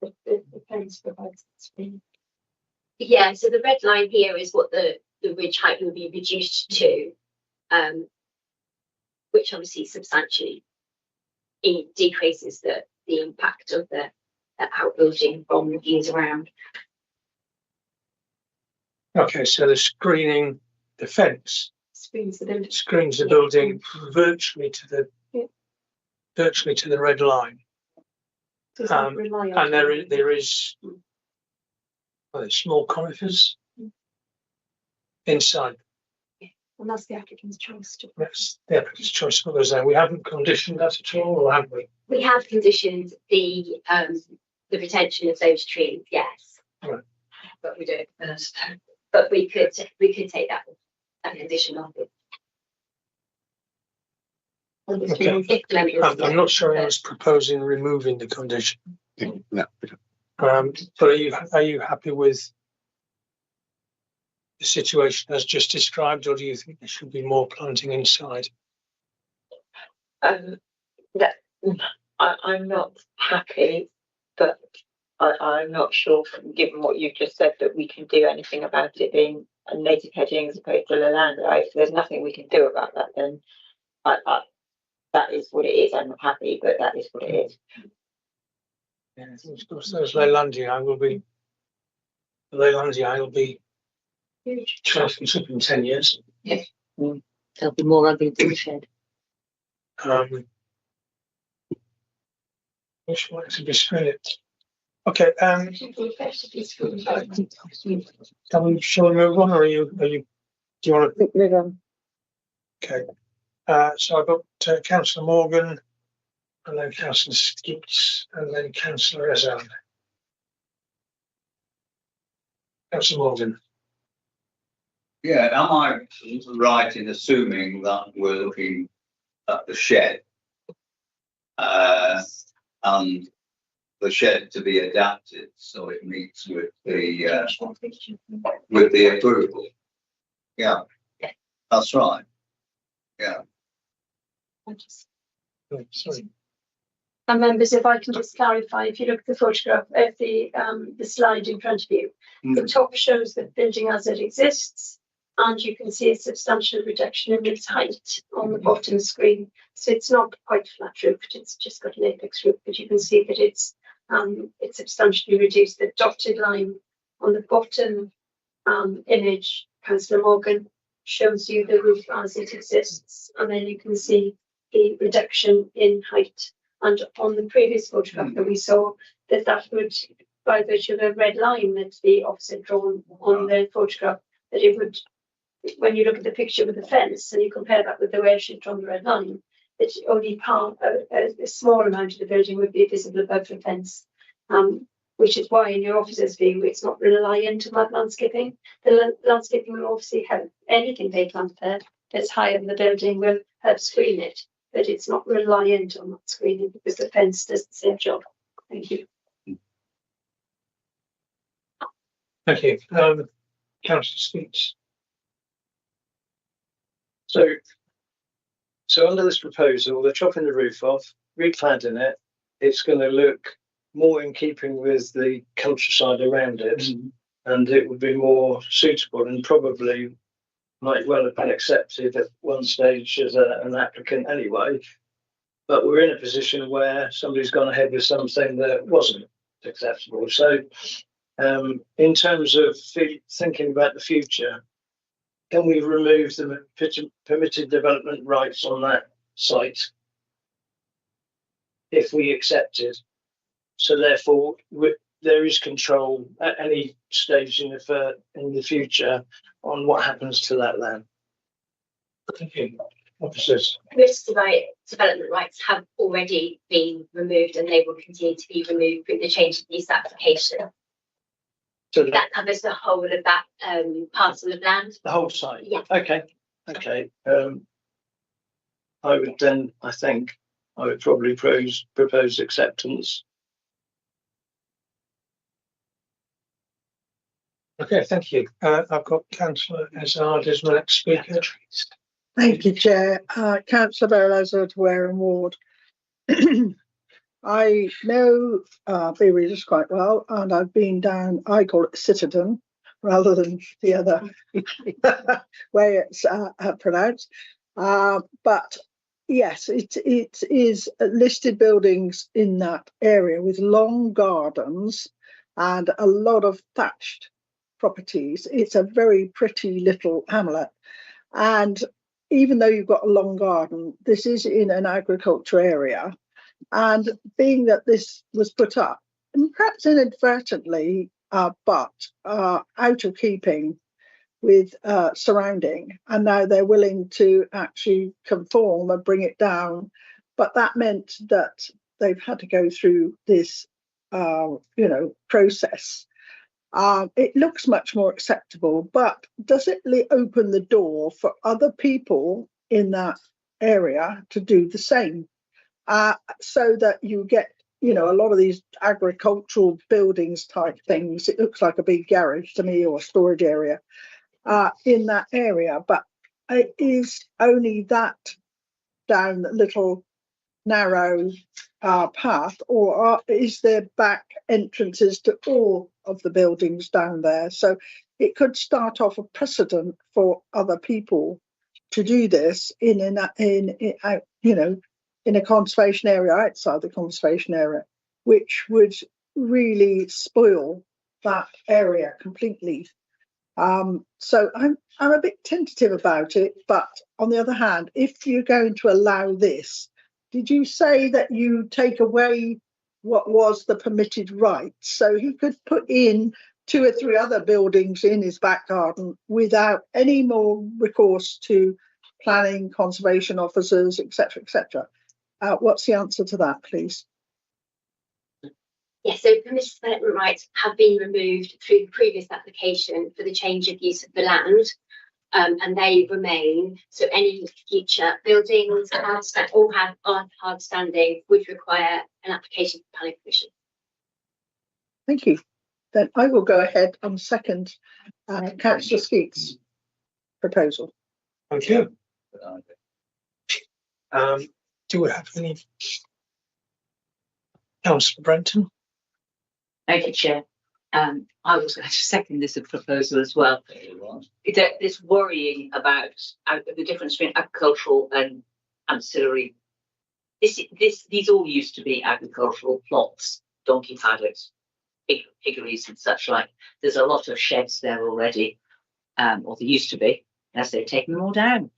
The fence provides screen. Yeah, so the red line here is what the ridge height will be reduced to, which obviously substantially decreases the impact of the outbuilding from the views around. Okay, so the screening, the fence Screens the building. screens the building virtually to the red line. Does not rely on And there is small conifers inside. and that's the applicant's choice to. That's the applicant's choice for those there. We haven't conditioned that at all, or have we? We have conditioned the retention of those trees, yes. Right. But we don't first. But we could take that condition off it. Okay. I'm not sure I was proposing removing the condition. No. But are you happy with the situation as just described, or do you think there should be more planting inside? I'm not happy, but I'm not sure, given what you've just said, that we can do anything about it being a native hedging as opposed to the land. Right? If there's nothing we can do about that, then that is what it is. I'm not happy, but that is what it is. Yeah, of course, those Leylandii will be transferred in 10 years. Yeah. There'll be more ugly than the shed. Which one to be screened? Okay. Shall we move on, or do you want to move on? Okay. So I've got Councillor Morgan, and then Councillor Skeets, and then Councillor Ezard. Councillor Morgan. Yeah, am I right in assuming that we're looking at the shed and the shed to be adapted so it meets with the approval? Yeah, that's right. Yeah. Sorry. And members, if I can just clarify, if you look at the photograph of the slide in front of you, the top shows the building as it exists, and you can see a substantial reduction in its height on the bottom screen. So it's not quite flat roofed; it's just got an apex roof, but you can see that it's substantially reduced. The dotted line on the bottom image, Councillor Morgan, shows you the roof as it exists, and then you can see the reduction in height. And on the previous photograph that we saw, that would, by virtue of a red line that the officer drawn on the photograph, that it would, when you look at the picture with the fence and you compare that with the way she'd drawn the red line, that only a small amount of the building would be visible above the fence, which is why, in your officer's view, it's not reliant on that landscaping. The landscaping will obviously help. Anything they plant there that's higher than the building will help screen it, but it's not reliant on that screening because the fence does the same job. Thank you. Thank you. Councillor Speaks. So under this proposal, they're chopping the roof off, recladding it. It's going to look more in keeping with the countryside around it, and it would be more suitable and probably might well have been accepted at one stage as an applicant anyway. But we're in a position where somebody's gone ahead with something that wasn't acceptable. So in terms of thinking about the future, can we remove the permitted development rights on that site if we accept it? So therefore, there is control at any stage in the future on what happens to that land. Thank you. Officers. Permitted development rights have already been removed, and they will continue to be removed with the change of use application. So that covers the whole of that parcel of land. The whole site? Yeah. Okay. I would probably propose acceptance. Okay, thank you. I've got Councillor Hazard as my next speaker. Thank you, Chair. Councillor Beryl Wareham Ward. I know Be Regis quite well, and I've been down, I call it Citadel rather than the other way it's pronounced. But yes, it is listed buildings in that area with long gardens and a lot of thatched properties. It's a very pretty little hamlet. And even though you've got a long garden, this is in an agriculture area. And being that this was put up, and perhaps inadvertently, but out of keeping with surrounding, and now they're willing to actually conform and bring it down. But that meant that they've had to go through this, process. It looks much more acceptable, but does it open the door for other people in that area to do the same? So that you get, a lot of these agricultural buildings type things. It looks like a big garage to me, or a storage area in that area. But it is only that down the little narrow path, or is there back entrances to all of the buildings down there? So it could start off a precedent for other people to do this in a conservation area outside the conservation area, which would really spoil that area completely. So I'm a bit tentative about it, but on the other hand, if you're going to allow this, did you say that you take away what was the permitted rights? So he could put in 2 or 3 other buildings in his back garden without any more recourse to planning, conservation officers, etc., etc. What's the answer to that, please? Yes, so permitted development rights have been removed through the previous application for the change of use of the land, and they remain. So any future buildings that all have hard standing would require an application for planning permission. Thank you. Then I will go ahead and second Councillor Skeet's proposal. Thank you. Do we have any? Councillor Brenton. Thank you, Chair. I was going to second this proposal as well. It's worrying about the difference between agricultural and ancillary. These all used to be agricultural plots, donkey paddocks, piggeries and such like. There's a lot of sheds there already, or there used to be, as they've taken them all down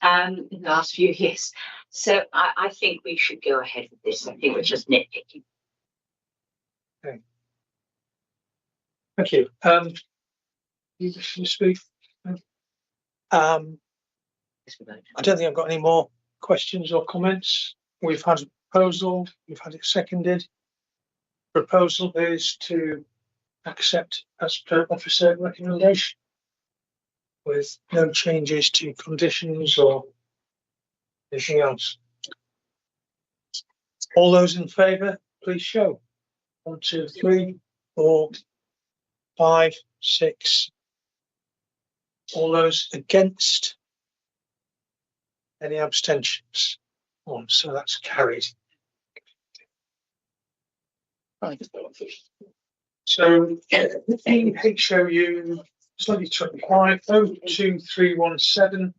in the last few years. So I think we should go ahead with this. I think we're just nitpicking. Okay. Thank you. You can speak. I don't think I've got any more questions or comments. We've had a proposal, we've had it seconded. Proposal is to accept as per officer recommendation with no changes to conditions or anything else. All those in favour, please show. 1, 2, 3, 4, 5, 6. All those against? Any abstentions? 1, so that's carried. So HOU 2025 02317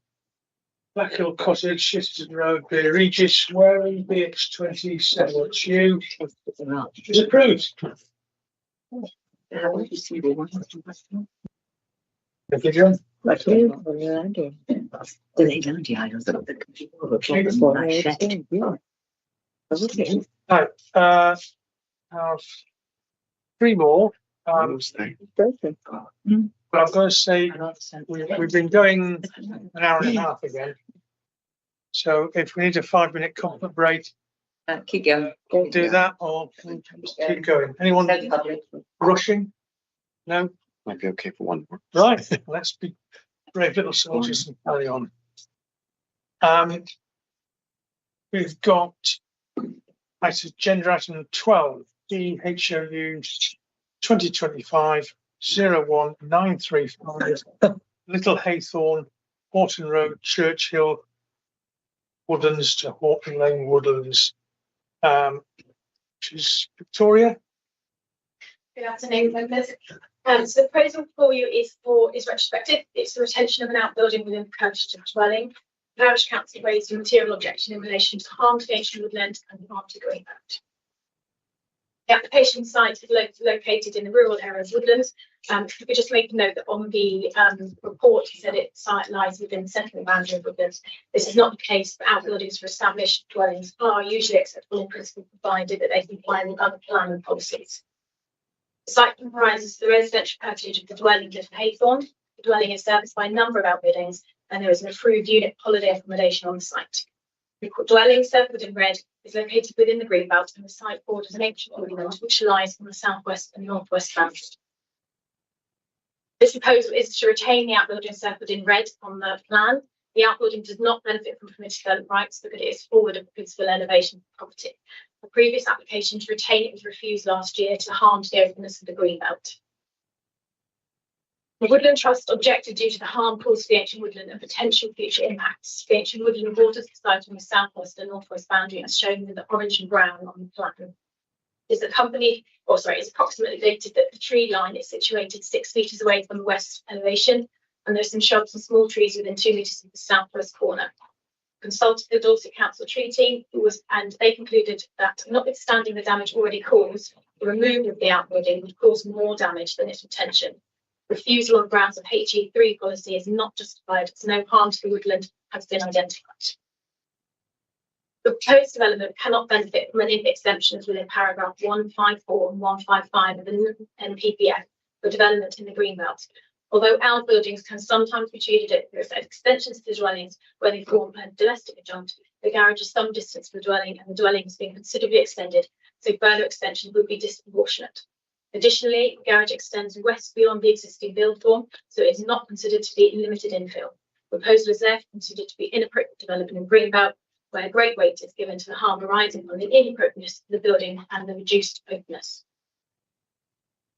Black Hill Cottage, Shitterton Road, Beer Regis, Wareham, BX 27. It's you. Is approved. Thank you, John. Right, Have 3 more. But I'm going to say we've been going an hour and a half again. So if we need a 5-minute comfort break, keep going. Do that or keep going. Anyone rushing? No? Might be okay for 1 more. Right, let's be brave little soldiers and carry on. We've got agenda item 12, DHOU 2025-01935, Little Haythorne, Horton Road, Churchill, Woodlands to Horton Lane, Woodlands, which is Victoria. Good afternoon, members. So the proposal for you is retrospective. It's the retention of an outbuilding within the parish dwelling. The parish council raised a material objection in relation to harm to ancient woodland and harm to Greenbelt. The application site is located in the rural area of Woodlands. If we could just make a note that on the report, he said its site lies within the settlement boundary of Woodlands. This is not the case, but outbuildings for established dwellings are usually acceptable in principle, provided that they comply with other planning policies. The site comprises the residential package of the dwelling Little Haythorne. The dwelling is serviced by a number of outbuildings, and there is an approved unit holiday accommodation on the site. The dwelling, circled in red, is located within the Greenbelt, and the site borders an ancient monument which lies on the southwest and northwest boundaries. This proposal is to retain the outbuilding circled in red on the plan. The outbuilding does not benefit from permitted development rights because it is forward of the principal elevation of the property. The previous application to retain it was refused last year to harm to the openness of the Greenbelt. The Woodland Trust objected due to the harm caused to the ancient woodland and potential future impacts. The ancient woodland borders the site on the southwest and northwest boundary, as shown with the orange and brown on the plan. It's approximately dated that the tree line is situated 6 meters away from the west elevation, and there's some shrubs and small trees within 2 meters of the southwest corner. Consulted the Dorset Council tree team, and they concluded that, notwithstanding the damage already caused, the removal of the outbuilding would cause more damage than its retention. Refusal on grounds of HE3 policy is not justified, as no harm to the woodland has been identified. The proposed development cannot benefit from any exemptions within paragraph 154 and 155 of the NPPF for development in the Greenbelt. Although outbuildings can sometimes be treated as extensions to the dwellings where they form a domestic adjunct, the garage is some distance from the dwelling and the dwelling has been considerably extended, so further extension would be disproportionate. Additionally, the garage extends west beyond the existing build form, so it is not considered to be limited infill. The proposal is therefore considered to be inappropriate development in Greenbelt, where great weight is given to the harm arising from the inappropriateness of the building and the reduced openness.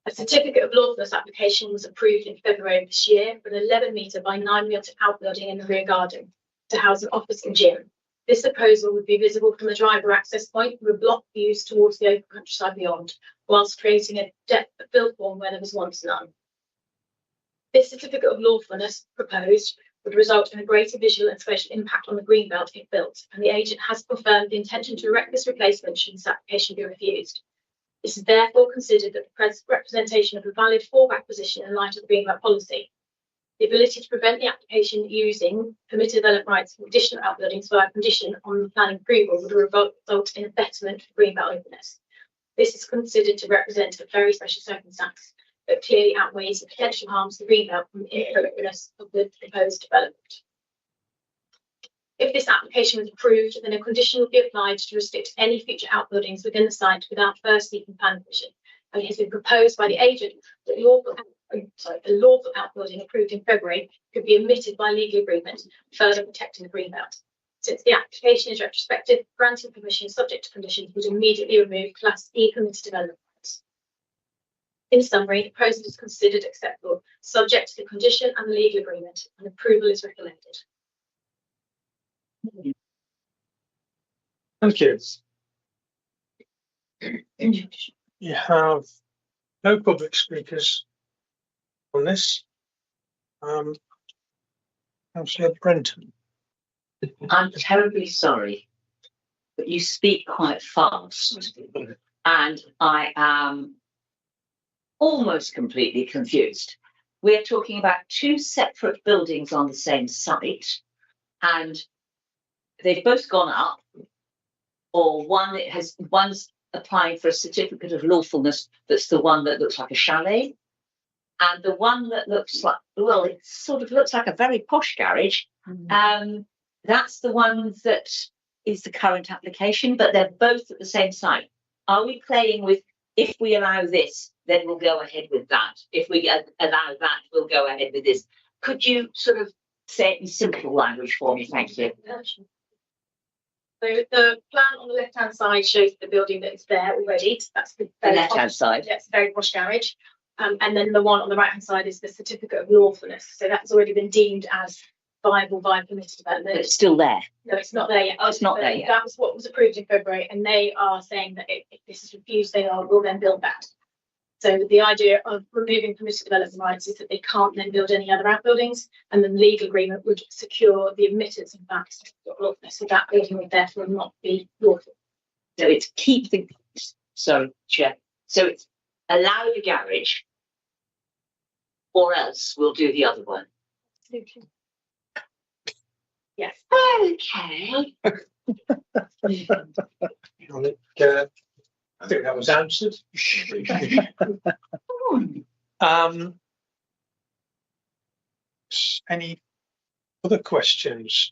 A certificate of lawfulness application was approved in February of this year for an 11-metre by 9-metre outbuilding in the rear garden to house an office and gym. This proposal would be visible from the driver access point with block views towards the open countryside beyond, whilst creating a depth of build form where there was once none. This certificate of lawfulness proposed would result in a greater visual and spatial impact on the Greenbelt if built, and the agent has confirmed the intention to erect this replacement should this application be refused. This is therefore considered that the representation of a valid fallback position in light of the Greenbelt policy. The ability to prevent the application using permitted development rights for additional outbuildings via condition on the planning approval would result in a betterment for Greenbelt openness. This is considered to represent a very special circumstance that clearly outweighs the potential harms to the Greenbelt from the inappropriateness of the proposed development. If this application is approved, then a condition will be applied to restrict any future outbuildings within the site without first seeking planning permission. And it has been proposed by the agent that the lawful outbuilding approved in February could be omitted by legal agreement, further protecting the Greenbelt. Since the application is retrospective, granting permission subject to conditions would immediately remove Class E permitted developments. In summary, the proposal is considered acceptable, subject to the condition and the legal agreement, and approval is recommended. Thank you. You have no public speakers on this. Councillor Brenton. I'm terribly sorry, but you speak quite fast, and I am almost completely confused. We're talking about two separate buildings on the same site, and they've both gone up, or one's applying for a certificate of lawfulness. That's the one that looks like a chalet, and the one that looks like, well, it sort of looks like a very posh garage. That's the one that is the current application, but they're both at the same site. Are we playing with, if we allow this, then we'll go ahead with that. If we allow that, we'll go ahead with this. Could you sort of say it in simple language for me? Thank you. So the plan on the left-hand side shows the building that is there already. That's the left-hand side. That's a very posh garage. And then the one on the right-hand side is the certificate of lawfulness. So that's already been deemed as viable via permitted development. But it's still there. No, it's not there yet. Oh, it's not there yet. That was what was approved in February, and they are saying that if this is refused, will then build that. So the idea of removing permitted development rights is that they can't then build any other outbuildings, and the legal agreement would secure the admittance of that certificate of lawfulness. So that building would therefore not be lawful. So it's keep the, sorry, Chair. So it's allow the garage, or else we'll do the other one. Absolutely. Yes. Okay. I think that was answered. Any other questions?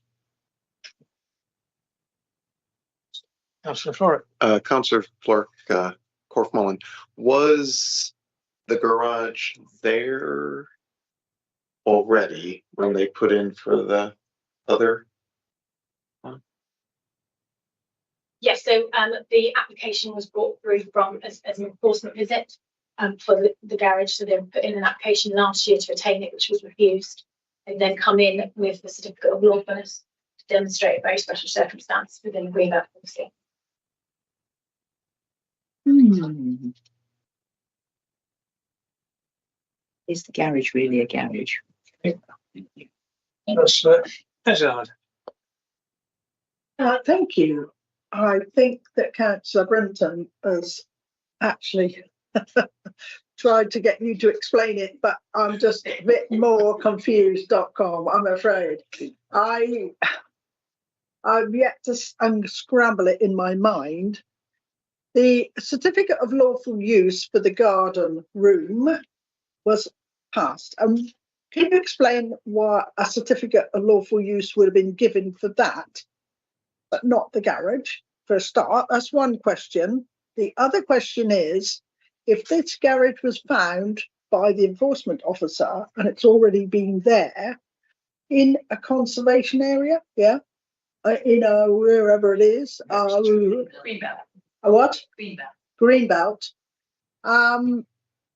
Councillor Florrick. Councillor Florrick, Corfmullen, was the garage there already when they put in for the other? Yes, so the application was brought through from as an enforcement visit for the garage. So they put in an application last year to retain it, which was refused, and then come in with the certificate of lawfulness to demonstrate a very special circumstance within the Greenbelt policy. Is the garage really a garage? Thank you. I think that Councillor Brenton has actually tried to get you to explain it, but I'm just a bit more confused.com, I'm afraid. I've yet to unscramble it in my mind. The certificate of lawful use for the garden room was passed. Can you explain why a certificate of lawful use would have been given for that, but not the garage, for a start? That's one question. The other question is, if this garage was found by the enforcement officer and it's already been there in a conservation area, wherever it is, Greenbelt. A what? Greenbelt. Greenbelt.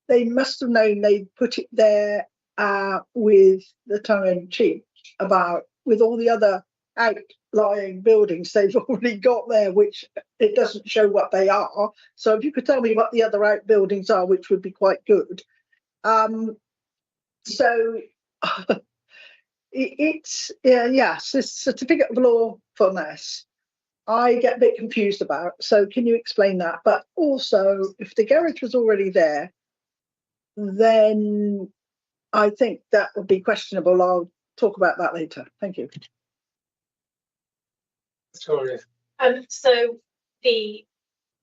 They must have known they'd put it there with the tongue in cheek about, with all the other outlying buildings they've already got there, which it doesn't show what they are. So if you could tell me what the other outbuildings are, which would be quite good. It's this certificate of lawfulness I get a bit confused about. So can you explain that? But also, if the garage was already there, then I think that would be questionable. I'll talk about that later. Thank you. Sorry. So the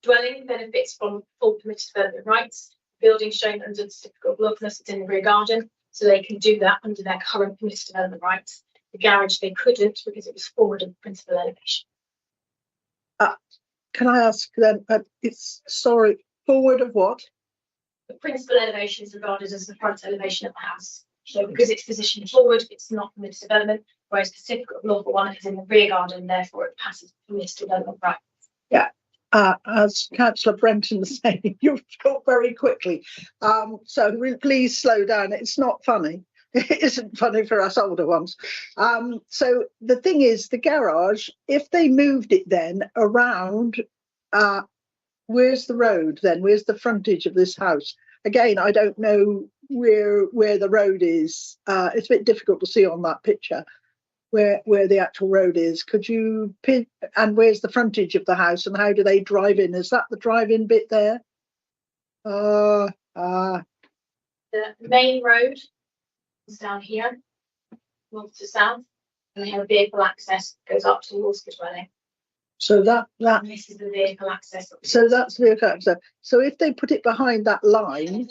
dwelling benefits from full permitted development rights. Building shown under the certificate of lawfulness is in the rear garden, so they can do that under their current permitted development rights. The garage they couldn't because it was forward of the principal elevation. Can I ask then? Forward of what? The principal elevation is regarded as the front elevation of the house. So because it's positioned forward, it's not permitted development, whereas the certificate of lawful one is in the rear garden, therefore it passes permitted development rights. Yeah. as Councillor Brenton was saying, you've talked very quickly. So please slow down. It's not funny. It isn't funny for us older ones. So the thing is, the garage, if they moved it then around, where's the road then? Where's the frontage of this house? Again, I don't know where the road is. It's a bit difficult to see on that picture where the actual road is. Could you pin, and where's the frontage of the house and how do they drive in? Is that the drive-in bit there? The main road is down here, north to south, and they have vehicle access goes up towards the dwelling. So that And this is the vehicle access. so that's vehicle access. So if they put it behind that line,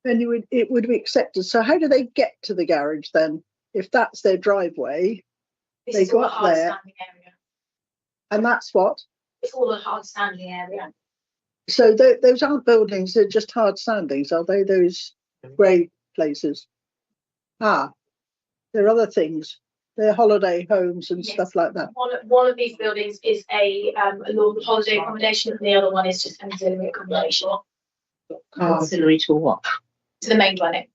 then it would be accepted. So how do they get to the garage then? If that's their driveway, This they is go all the up hard there, standing area. and that's what. It's all the hard standing area. So those aren't buildings; they're just hard standings, are they? Those grey places. They're other things. They're holiday homes and stuff like that. One of these buildings is a normal holiday accommodation, and the other one is just auxiliary accommodation. Auxiliary to what? To the main dwelling.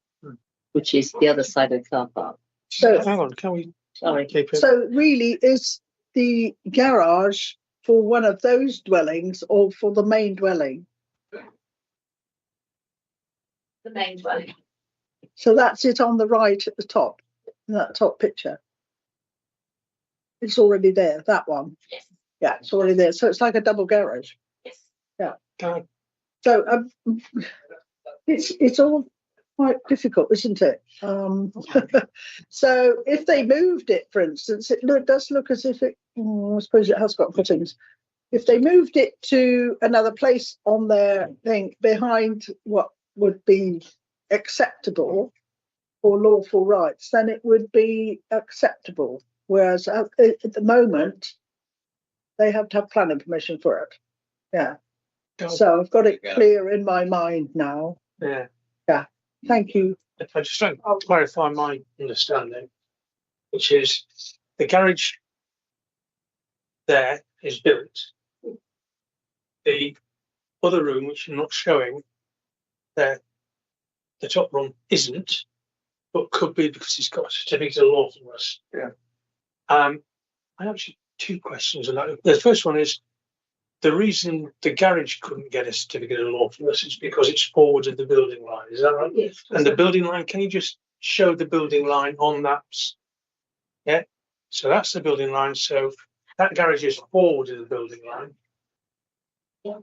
Which is the other side of the car park. So hang on, can we? Sorry. So really, is the garage for one of those dwellings or for the main dwelling? The main dwelling. So that's it on the right at the top, in that top picture. It's already there, that one. Yes. Yeah, it's already there. So it's like a double garage. Yes. Yeah. So it's all quite difficult, isn't it? So if they moved it, for instance, it does look as if it, I suppose it has got footings. If they moved it to another place on their thing behind what would be acceptable or lawful rights, then it would be acceptable. Whereas at the moment, they have to have planning permission for it. Yeah. So I've got it clear in my mind now. Yeah. Yeah. Thank you. If I just clarify my understanding, which is the garage there is built. The other room, which you're not showing there, the top room isn't, but could be because it's got a certificate of lawfulness. Yeah. I have actually two questions on that. The first one is the reason the garage couldn't get a certificate of lawfulness is because it's forward of the building line. Is that right? Yes. And the building line, can you just show the building line on maps? Yeah. So that's the building line. So that garage is forward of the building line.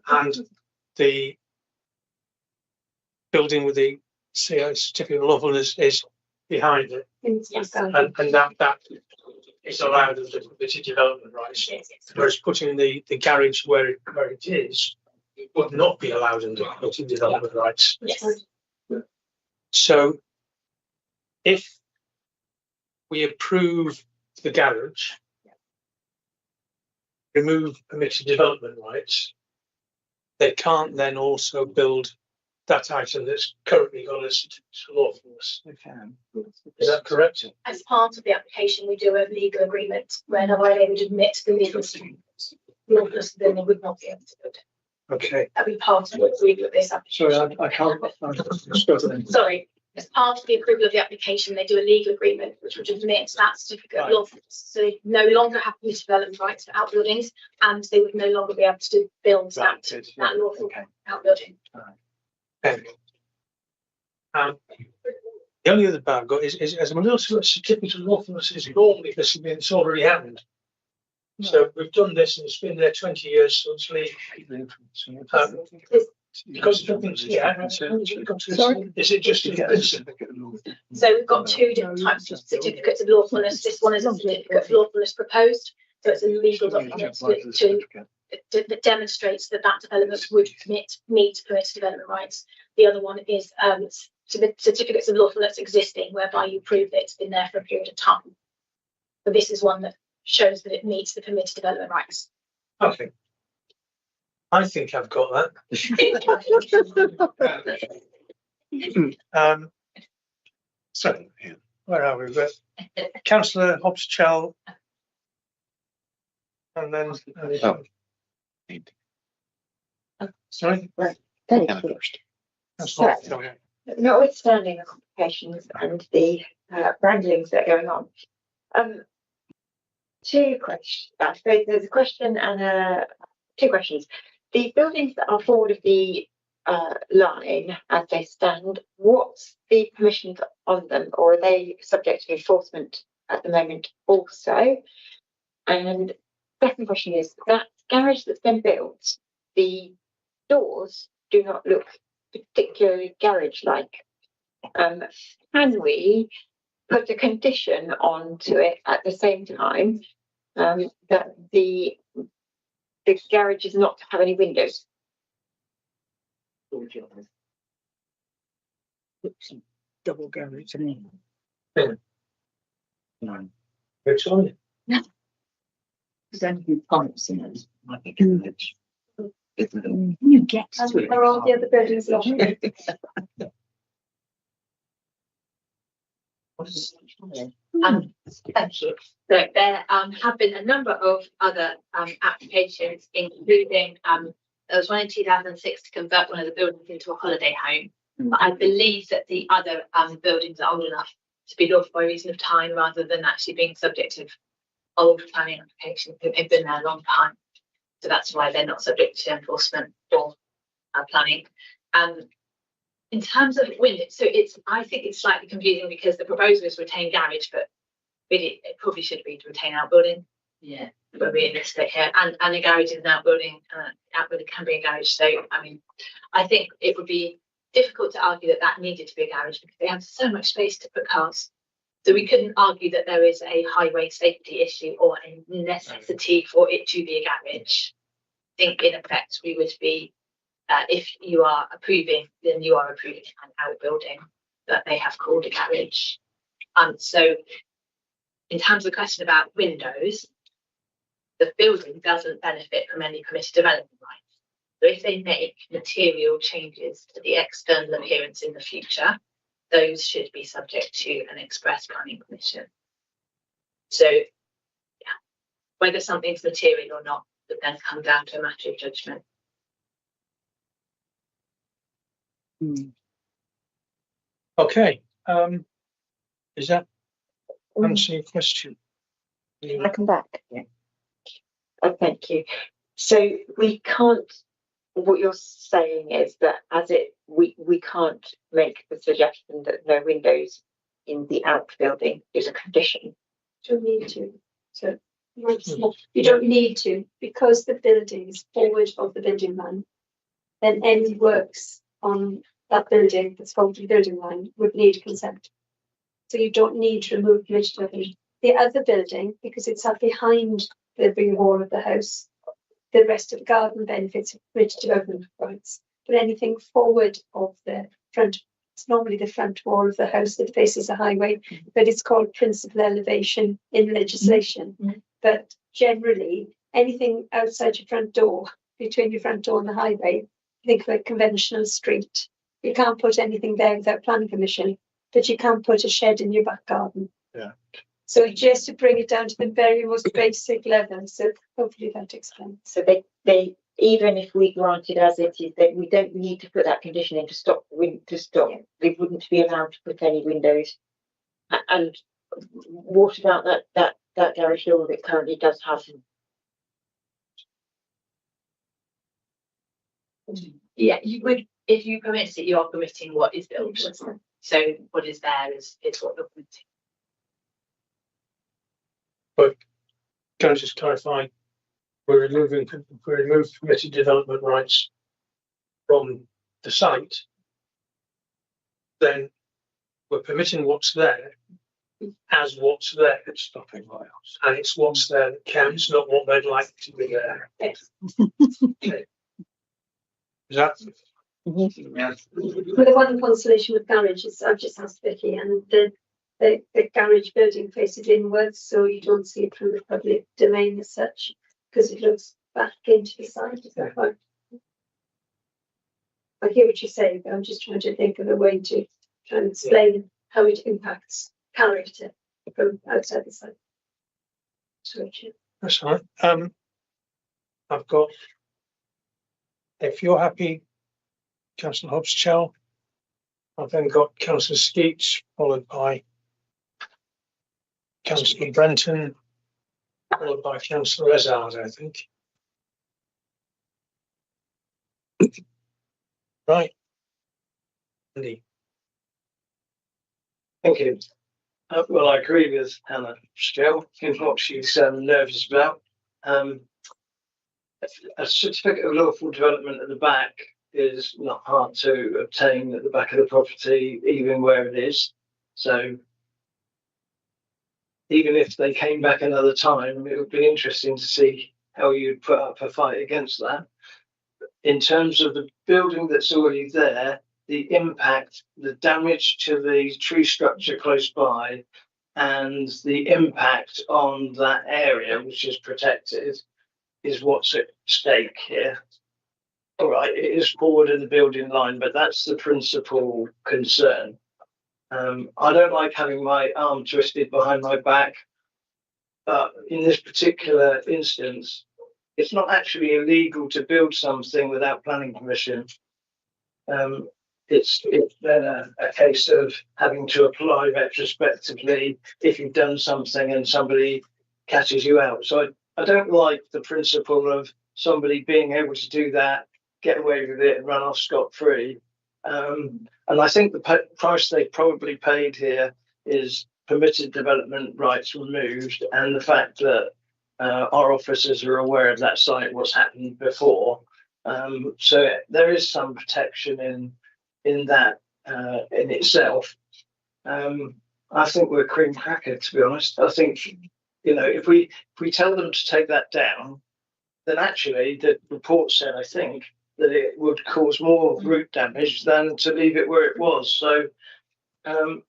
And the building with the CO certificate of lawfulness is behind it. Yes. And that is allowed as a permitted development rights. Whereas putting the garage where it is would not be allowed under permitted development rights. Yes. So if we approve the garage, remove permitted development rights, they can't then also build that item that's currently got a certificate of lawfulness. They can. Is that correct? As part of the application, we do a legal agreement whereby they would admit the legal lawfulness, then they would not be able to build it. Okay. That'd be part of the approval of this application. Sorry, I can't. Sorry. As part of the approval of the application, they do a legal agreement which would admit that certificate of lawfulness. So they no longer have permitted development rights for outbuildings, and they would no longer be able to build that lawful outbuilding. Okay. The only other bad I've got is as a little certificate of lawfulness is normally this has been, it's already happened. So we've done this and it's been there 20 years, so it's legal. Because nothing's here. Sorry? Is it just So we've got two different types of certificates of lawfulness. This one is a certificate of lawfulness proposed, so it's a legal document that demonstrates that development would meet permitted development rights. The other one is certificates of lawfulness existing, whereby you prove that it's been there for a period of time. But this is one that shows that it meets the permitted development rights. Okay. I think I've got that. So, where are we? Councillor Hobbs-Chell, and then Sorry? Right. Thank Hannah you. first. That's So, not coming out. notwithstanding the complications and the wranglings that are going on, two questions. I suppose there's a question and two questions. The buildings that are forward of the line as they stand, what's the permissions on them, or are they subject to enforcement at the moment also? And second question is, that garage that's been built, the doors do not look particularly garage-like. Can we put a condition onto it at the same time that the garage is not to have any windows? Double garage. It's on it. There's only pipes in it. Might be garage. You get to it. Are all the other buildings locked? Thank you. So there have been a number of other applications, including there was one in 2006 to convert one of the buildings into a holiday home. But I believe that the other buildings are old enough to be lawful by reason of time rather than actually being subject of old planning applications. They've been there a long time. So that's why they're not subject to enforcement or planning. In terms of windows, so I think it's slightly confusing because the proposal is retain garage, but really it probably should be to retain outbuilding. Yeah. We're realistic here, and a garage is an outbuilding. Outbuilding can be a garage. So I mean, I think it would be difficult to argue that that needed to be a garage because they have so much space to put cars. So we couldn't argue that there is a highway safety issue or a necessity for it to be a garage. I think in effect we would be, if you are approving, then you are approving an outbuilding that they have called a garage. So in terms of the question about windows, the building doesn't benefit from any permitted development rights. So if they make material changes to the external appearance in the future, those should be subject to an express planning permission. So yeah, whether something's material or not would then come down to a matter of judgment. Okay. Is that answering your question? Can I come back? Yeah. Oh, thank you. So we can't, what you're saying is that we can't make the suggestion that no windows in the outbuilding is a condition. Don't need to. So you don't need to, because the building is forward of the building line, then any works on that building that's forward to the building line would need consent. So you don't need to remove permitted development. The other building, because it's up behind the rear wall of the house, the rest of the garden benefits of permitted development rights. But anything forward of the front, it's normally the front wall of the house that faces the highway, but it's called principal elevation in legislation. But generally, anything outside your front door, between your front door and the highway, think of a conventional street. You can't put anything there without planning permission, but you can't put a shed in your back garden. Yeah. So just to bring it down to the very most basic level, so hopefully that explains. So they even if we granted as it is, that we don't need to put that condition in to stop. Yeah. They wouldn't be allowed to put any windows. And what about that garage door that currently does have them? Yeah, you would, if you permit it, you are permitting what is built. So what is there is what you're permitting. But can I just clarify, we're removing permitted development rights from the site, then we're permitting what's there as what's there. It's stopping right, and it's what's there that counts, not what they'd like to be there. Yes. Okay. Is that? With the one consolation with garages, I've just asked Vicky, and the garage building faces inwards, so you don't see it from the public domain as such, because it looks back into the side. Is that right? I hear what you're saying, but I'm just trying to think of a way to try and explain how it impacts character from outside the site. That's right. I've got If you're happy, Councillor Hobbs-Chell. I've then got Councillor Skeets, followed by Councillor Brenton, followed by Councillor Ezard, I think. Right. Andy. Thank you. Well, I agree with Hannah still in what she's nervous about. A certificate of lawful development at the back is not hard to obtain at the back of the property, even where it is. So even if they came back another time, it would be interesting to see how you'd put up a fight against that. In terms of the building that's already there, the impact, the damage to the tree structure close by, and the impact on that area, which is protected, is what's at stake here. All right, it is forward of the building line, but that's the principal concern. I don't like having my arm twisted behind my back, but in this particular instance, it's not actually illegal to build something without planning permission. It's then a case of having to apply retrospectively if you've done something and somebody catches you out. So I don't like the principle of somebody being able to do that, get away with it and run off scot-free. And I think the price they probably paid here is permitted development rights removed, and the fact that our officers are aware of that site, what's happened before. So there is some protection in that in itself. I think we're cream cracker, to be honest. I think, you know, if we tell them to take that down, then actually the report said, I think, that it would cause more root damage than to leave it where it was. So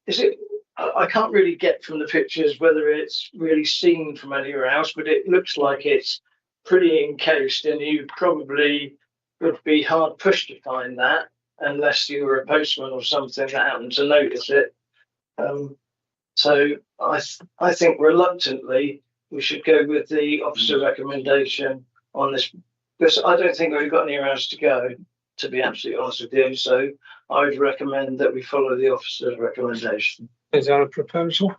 is it? I can't really get from the pictures whether it's really seen from anywhere else, but it looks like it's pretty encased, and you probably would be hard pushed to find that unless you were a postman or something that happened to notice it. So I think reluctantly we should go with the officer recommendation on this, because I don't think we've got anywhere else to go, to be absolutely honest with you. So I would recommend that we follow the officer's recommendation. Is that a proposal?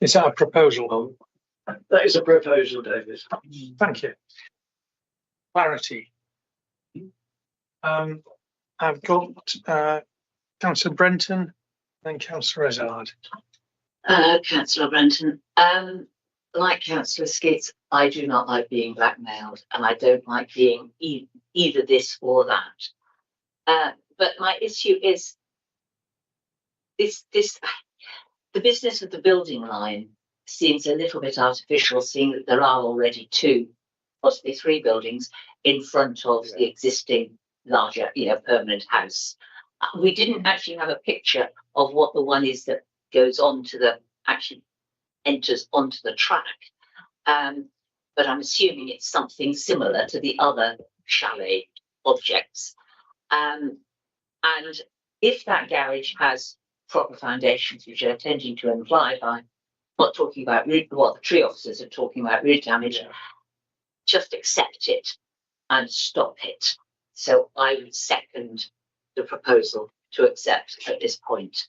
Is that a proposal? That is a proposal, David. Thank you. Clarity. I've got Councillor Brenton, then Councillor Ezard. Councillor Brenton, like Councillor Skidds, I do not like being blackmailed, and I don't like being either this or that. But my issue is the business of the building line seems a little bit artificial, seeing that there are already 2, possibly 3 buildings in front of the existing larger, permanent house. We didn't actually have a picture of what the one is that goes on to actually enters onto the track. But I'm assuming it's something similar to the other chalet objects. And if that garage has proper foundations, which are tending to imply by not talking about what the tree officers are talking about, root damage, just accept it and stop it. So I would second the proposal to accept at this point.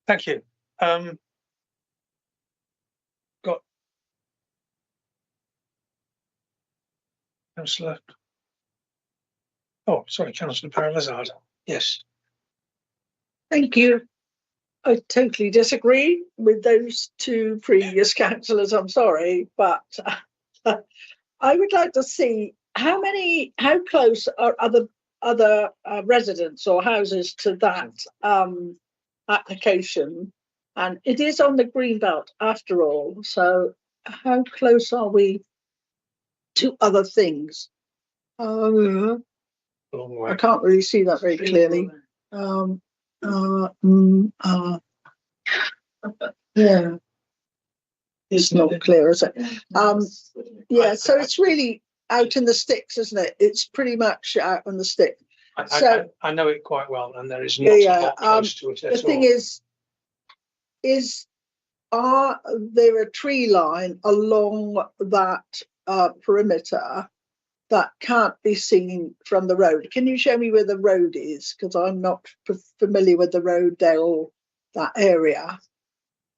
Thank you. Got Councillor. Oh, sorry, Councillor Paralizard. Yes. Thank you. I totally disagree with those 2 previous councillors. I'm sorry, but I would like to see how close are other residents or houses to that application, and it is on the green belt after all. So how close are we to other things? I can't really see that very clearly. Yeah, it's not clear, is it? Yeah, so it's really out in the sticks, isn't it? It's pretty much out on the stick. I know it quite well, and there is not a lot close to it at all. The thing is, are there a tree line along that perimeter that can't be seen from the road? Can you show me where the road is? Because I'm not familiar with the road there or that area.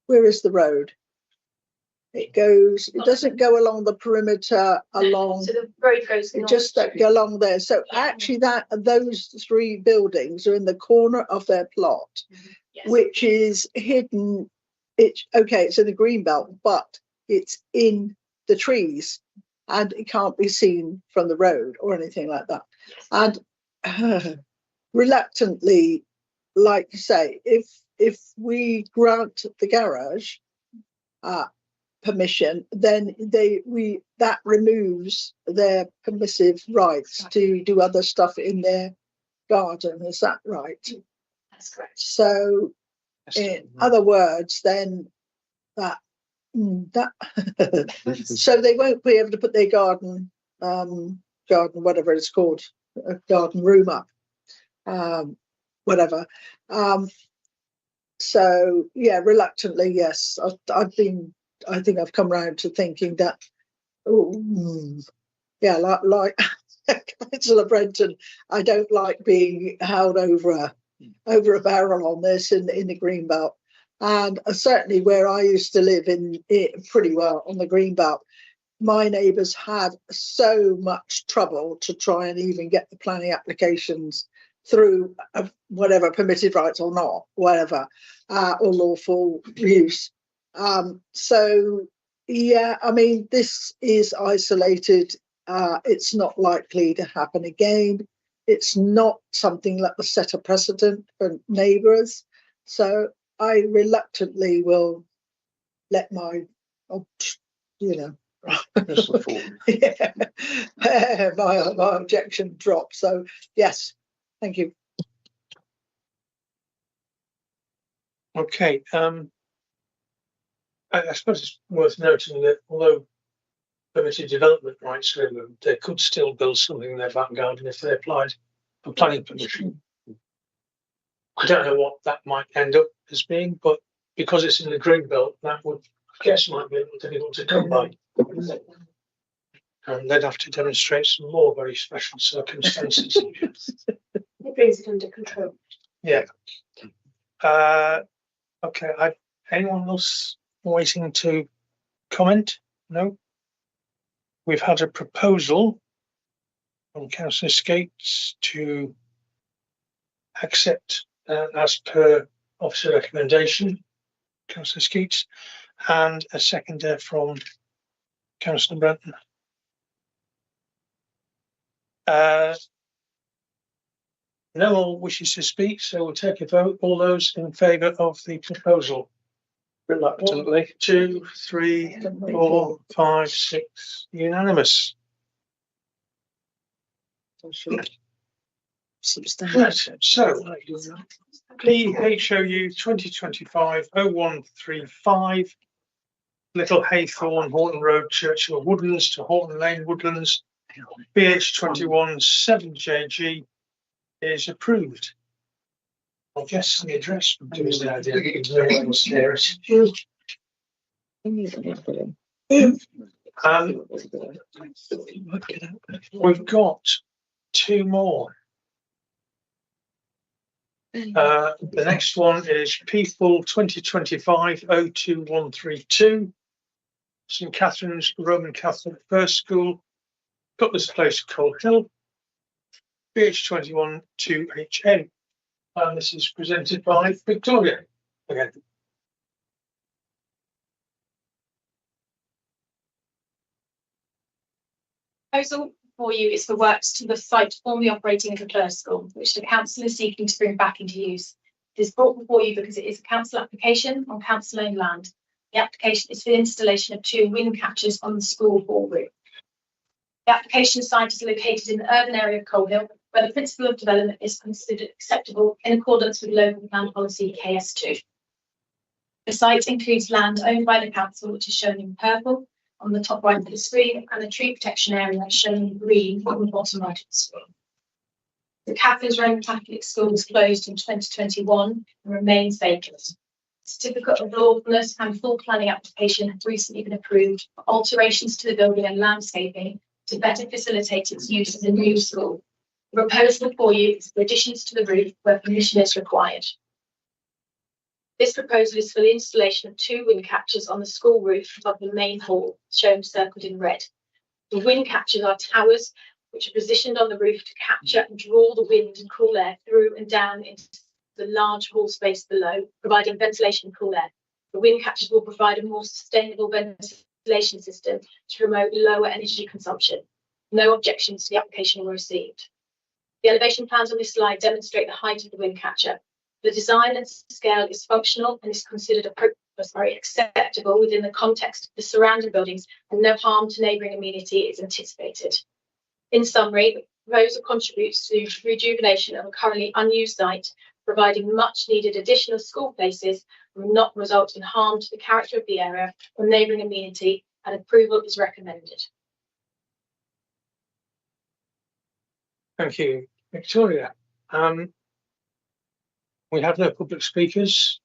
Where is the road? It doesn't go along the perimeter along. So the road goes It just don't go along there. So actually those three buildings are in the corner of their plot, Yes. which is hidden. It's in the green belt, but it's in the trees and it can't be seen from the road or anything like that. And reluctantly, like you say, if we grant the garage permission, then that removes their permissive rights to do other stuff in their garden. Is that right? That's correct. So in other words, then that so they won't be able to put their garden whatever it's called, a garden room up, whatever. So yeah, reluctantly, yes, I think I've come round to thinking that, like Councillor Brenton, I don't like being held over a barrel on this in the Greenbelt. And certainly where I used to live in it pretty well on the Greenbelt, my neighbours had so much trouble to try and even get the planning applications through, whatever, permitted rights or not, whatever, or lawful use. So yeah, I mean, this is isolated. It's not likely to happen again. It's not something that will set a precedent for neighbours. So I reluctantly will let my, my objection drop. So yes, thank you. Okay. I suppose it's worth noting that although permitted development rights are removed, they could still build something in their back garden if they applied for planning permission. I don't know what that might end up as being, but because it's in the green belt, that would, I guess, might be a little difficult to come by. And they'd have to demonstrate some more very special circumstances. It brings it under control. Yeah. Okay. Anyone else waiting to comment? No. We've had a proposal from Councillor Skates to accept as per officer recommendation, Councillor Skeets, and a seconder from Councillor Brenton. No one wishes to speak, so we'll take a vote. All those in favour of the proposal? Reluctantly. 1, 2, 3, 4, 5, 6. Unanimous. Right, so PHOU 2025-0135, Little Haythorn, Horton Road, Churchill Woodlands to Horton Lane Woodlands, BH21 7JG is approved. I guess the address would do the idea. We've got two more. The next one is People 2025-02132, St Catherine's Roman Catholic First School, Cutler's Place, Coal Hill, BH21 2HN. And this is presented by Victoria again. Proposal for you is for works to the site formerly operating as a clerks' school, which the council is seeking to bring back into use. It is brought before you because it is a council application on council-owned land. The application is for the installation of 2 wind catchers on the school hall roof. The application site is located in the urban area of Coal Hill, where the principle of development is considered acceptable in accordance with local plan policy KS2. The site includes land owned by the council, which is shown in purple on the top right of the screen, and the tree protection area shown in green on the bottom right of the screen. The Catherine's Roman Catholic School was closed in 2021 and remains vacant. certificate of lawfulness and full planning application have recently been approved for alterations to the building and landscaping to better facilitate its use as a new school. The proposal for you is for additions to the roof where permission is required. This proposal is for the installation of 2 wind catchers on the school roof above the main hall, shown circled in red. The wind catchers are towers which are positioned on the roof to capture and draw the wind and cool air through and down into the large hall space below, providing ventilation and cool air. The wind catchers will provide a more sustainable ventilation system to promote lower energy consumption. No objections to the application were received. The elevation plans on this slide demonstrate the height of the wind catcher. The design and scale is functional and is considered acceptable within the context of the surrounding buildings, and no harm to neighbouring amenity is anticipated. In summary, the proposal contributes to the rejuvenation of a currently unused site, providing much needed additional school places and will not result in harm to the character of the area or neighbouring amenity, and approval is recommended. Thank you, Victoria. We have no public speakers.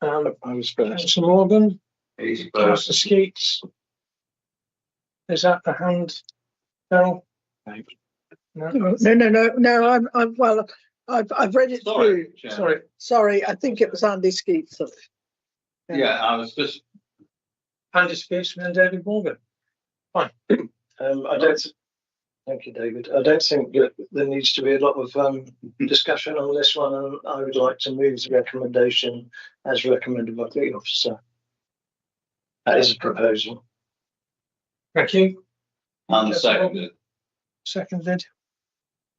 I was first. Councillor Morgan, Councillor Skeets. Is that the hand? No. No. I've read it through. Sorry. I think it was Andy Skeets. Yeah, I was just. Andy Skeets and David Morgan. Fine. Thank you, David. I don't think that there needs to be a lot of discussion on this one, and I would like to move the recommendation as recommended by the officer. That is a proposal. Thank you. And seconded. Seconded.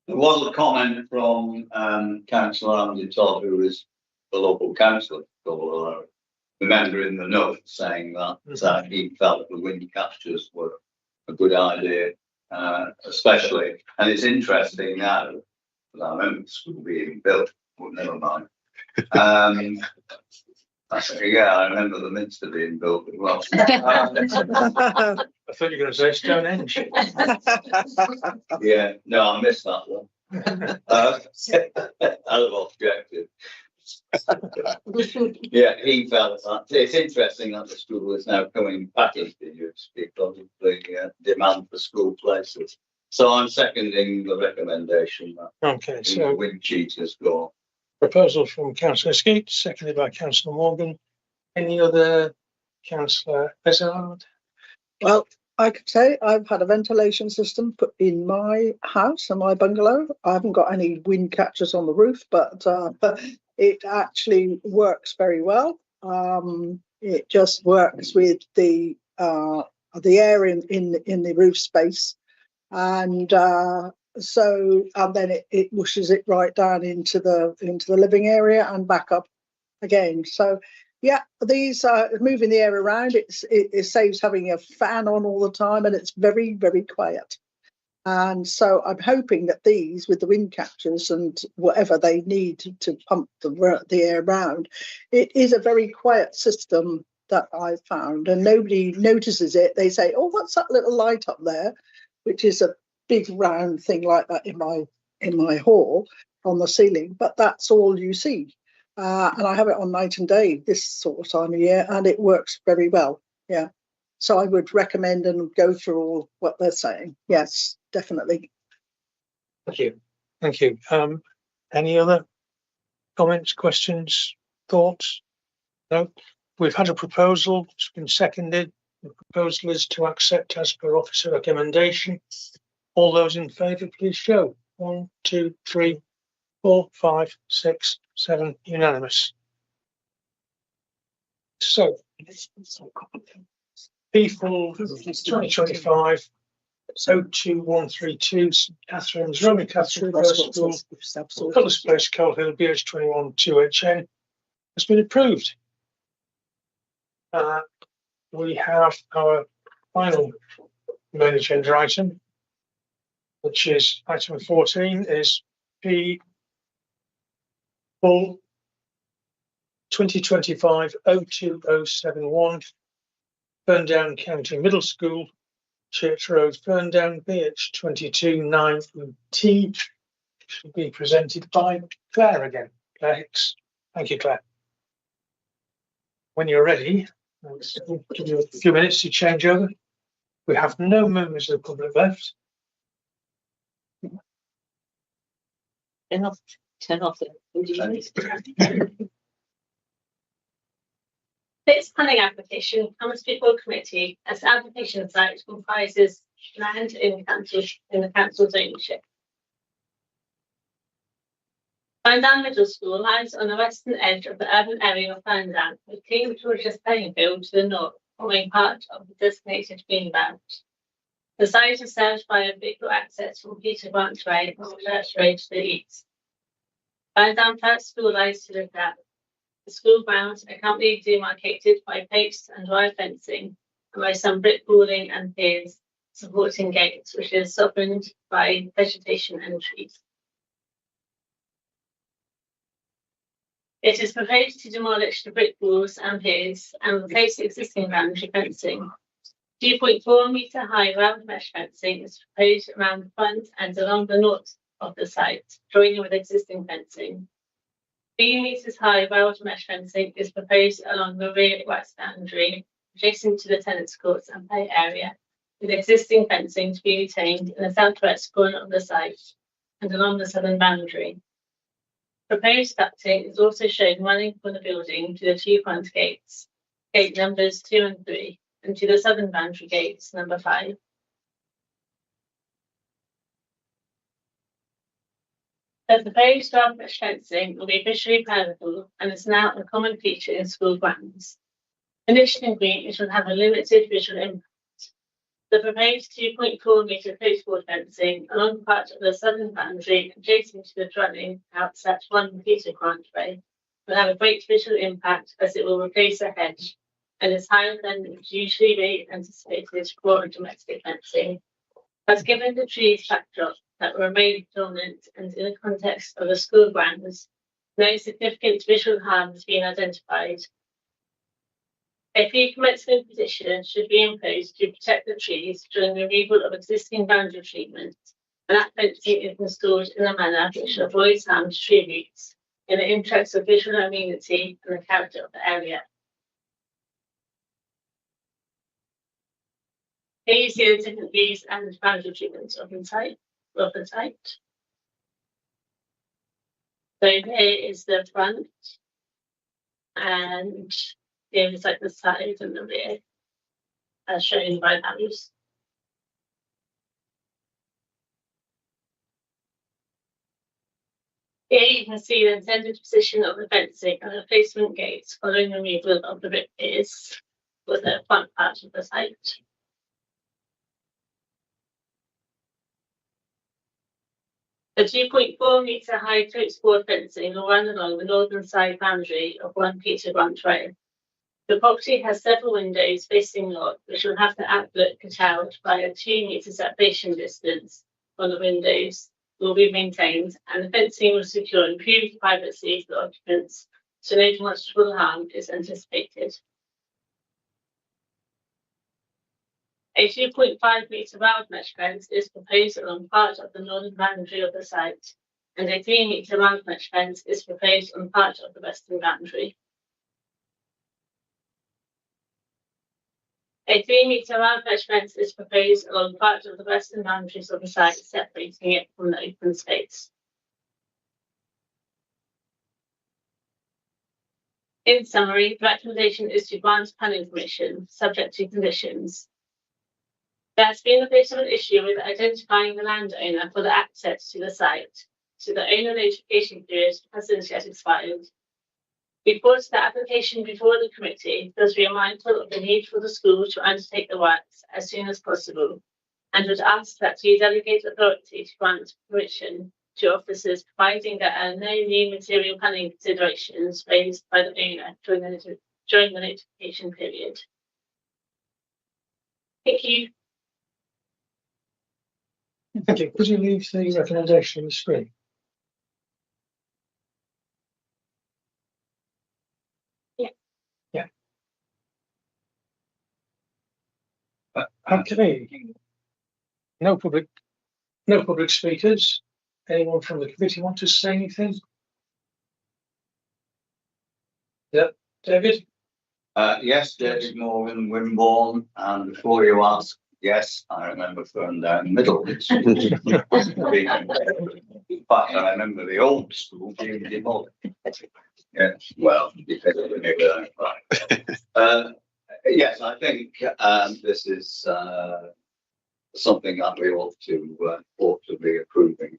There was a comment from Councillor Andy Todd, who is the local councillor, remember in the note saying that he felt the wind catchers were a good idea. Especially, and it's interesting now, because I remember the school being built, but never mind. I remember the Minster being built as well. I thought you were going to say Stonehenge. Yeah, no, I missed that one. Out of objective. Yeah, he felt that it's interesting that the school is now coming back into use because of the demand for school places. So I'm seconding the recommendation that okay, so wind cheaters go. Proposal from Councillor Skeets, seconded by Councillor Morgan. Any other Councillor Bezard? Well, I could say I've had a ventilation system put in my house and my bungalow. I haven't got any wind catchers on the roof, but it actually works very well. It just works with the air in the roof space, and then it whooshes it right down into the living area and back up again. So yeah, these moving the air around, it saves having a fan on all the time, and it's very, very quiet. And so I'm hoping that these, with the wind catchers and whatever they need to pump the air around, it is a very quiet system that I've found, and nobody notices it. They say, "Oh, what's that little light up there?" Which is a big round thing like that in my hall on the ceiling, but that's all you see. And I have it on night and day this sort of time of year, and it works very well. Yeah. So I would recommend and go through all what they're saying. Yes, definitely. Thank you. Any other comments, questions, thoughts? No. We've had a proposal. It's been seconded. The proposal is to accept as per officer recommendation. All those in favour, please show. 1, 2, 3, 4, 5, 6, 7. Unanimous. So, People 2025 02132 St Catherine's Roman Catholic First School, Colours Place, Coal Hill, BH21 2HN has been approved. We have our final main agenda item, which is item 14, is P full 2025 02071 Ferndown County Middle School, Church Road, Ferndown, BH22 9T. Should be presented by Claire again. Claire Hicks. Thank you, Claire. When you're ready, I'll give you a few minutes to change over. We have no members of the public left. Turn off the. This planning application comes before committee as the application site comprises land in the council's ownership. Ferndown Middle School lies on the western edge of the urban area of Ferndown, with King George's playing field to the north, forming part of the designated green belt. The site is served by a vehicle access from Peter Grant Way or Church Road to the east. Ferndown First School lies to the south. The school grounds are currently demarcated by posts and wire fencing and by some brick walling and piers supporting gates, which is softened by vegetation and trees. It is proposed to demolish the brick walls and piers and replace the existing boundary fencing. 2.4 metre high round mesh fencing is proposed around the front and along the north of the site, joining with existing fencing. 3 metres high round mesh fencing is proposed along the rear west boundary, adjacent to the tennis courts and play area, with existing fencing to be retained in the southwest corner of the site and along the southern boundary. Proposed ducting is also shown running from the building to the 2 front gates, gate numbers 2 and 3, and to the southern boundary gates, number 5. The proposed round mesh fencing will be visually palatable and is now a common feature in school grounds. Initially green, it will have a limited visual impact. The proposed 2.4 metre postboard fencing along part of the southern boundary adjacent to the dwelling outside 1 Peter Grant Way will have a great visual impact as it will replace a hedge and is higher than would usually be anticipated for domestic fencing. As given the trees backdrop that will remain dominant and in the context of the school grounds, no significant visual harm has been identified. A fee commencement petition should be imposed to protect the trees during the removal of existing boundary treatment, and that fencing is installed in a manner which avoids harm to tree roots in the interest of visual amenity and the character of the area. Here you see the different views and boundary treatments of the site. So here is the front, and here is like the side and the rear, as shown by values. Here you can see the intended position of the fencing and the placement gates following the removal of the brick piers for the front part of the site. The 2.4 metre high coachboard fencing will run along the northern side boundary of 1 Peter Grant Way. The property has several windows facing north, which will have the outlook cut out by a 2 metre separation distance on the windows will be maintained, and the fencing will secure improved privacy for occupants, so no demonstrable harm is anticipated. A 2.5 metre round mesh fence is proposed along part of the northern boundary of the site, and a 3 metre round mesh fence is proposed on part of the western boundary. A 3 metre round mesh fence is proposed along part of the western boundaries of the site, separating it from the open space. In summary, the recommendation is to grant planning permission, subject to conditions. There has been a bit of an issue with identifying the landowner for the access to the site, so the owner notification period hasn't yet expired. We brought the application before the committee because we are mindful of the need for the school to undertake the works as soon as possible, and would ask that we delegate authority to grant permission to officers, providing there are no new material planning considerations raised by the owner during the notification period. Thank you. Thank you. Could you leave the recommendation on the screen? Yeah. Yeah. Okay. No public speakers. Anyone from the committee want to say anything? Yeah, David? Yes, David Morgan, Wimborne, and before you ask, yes, I remember Ferndown Middle. But I remember the old school being demolished. Yes, well, because of the neighbourhood. Right. Yes, I think this is something that we ought to be approving.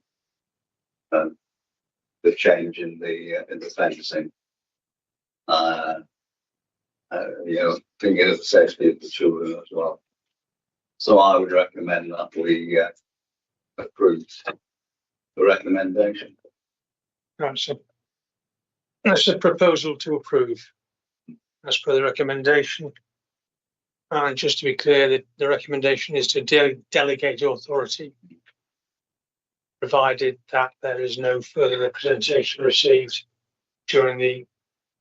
The change in the fencing. Thinking of the safety of the children as well. So I would recommend that we approve the recommendation. That's a proposal to approve as per the recommendation. And just to be clear, the recommendation is to delegate authority, provided that there is no further representation received during the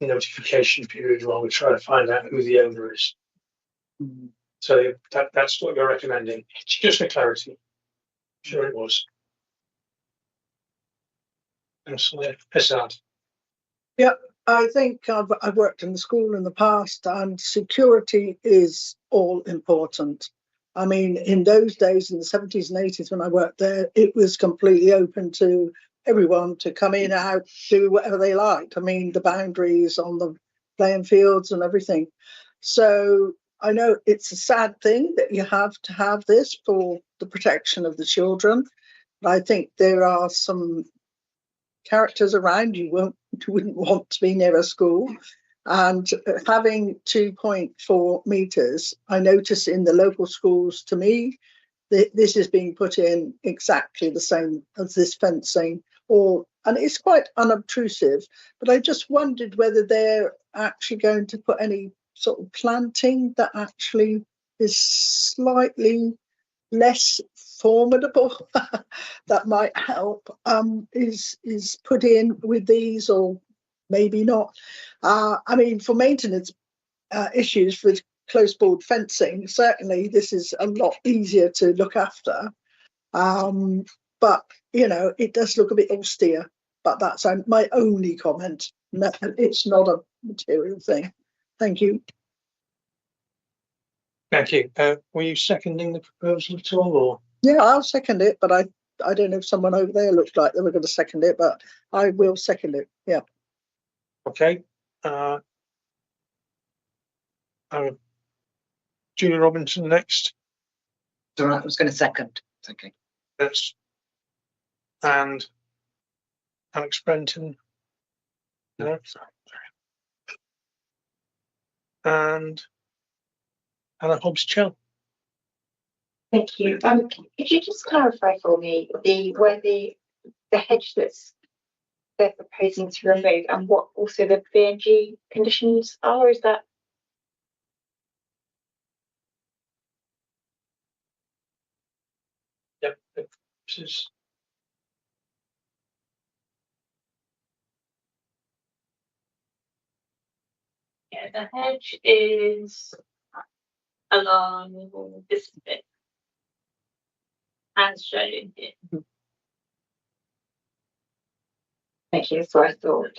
notification period while we try to find out who the owner is. So that's what you're recommending. Just for clarity. Sure it was. Hazard. Yeah, I think I've worked in the school in the past, and security is all important. I mean, in those days, in the 70s and 80s, when I worked there, it was completely open to everyone to come in and out, do whatever they liked. I mean, the boundaries on the playing fields and everything. So I know it's a sad thing that you have to have this for the protection of the children. But I think there are some characters around you wouldn't want to be near a school. And having 2.4 metres, I notice in the local schools, to me, this is being put in exactly the same as this fencing, and it's quite unobtrusive. But I just wondered whether they're actually going to put any sort of planting that actually is slightly less formidable that might help, is put in with these, or maybe not. I mean, for maintenance issues with close board fencing, certainly this is a lot easier to look after. But, it does look a bit austere, but that's my only comment. No, it's not a material thing. Thank you. Thank you. Were you seconding the proposal at all, or? Yeah, I'll second it, but I don't know if someone over there looked like they were going to second it, but I will second it. Yeah. Okay. Julie Robinson next. All right, I was going to second. Thank you. Yes. And Alex Brenton. No. And Anna Hobbs-Chell. Thank you. Could you just clarify for me where the hedge that's they're proposing to remove, and what also the BNG conditions are? Is that? Yep. This is. Yeah, the hedge is along this bit, as shown in here. Thank you. So I thought.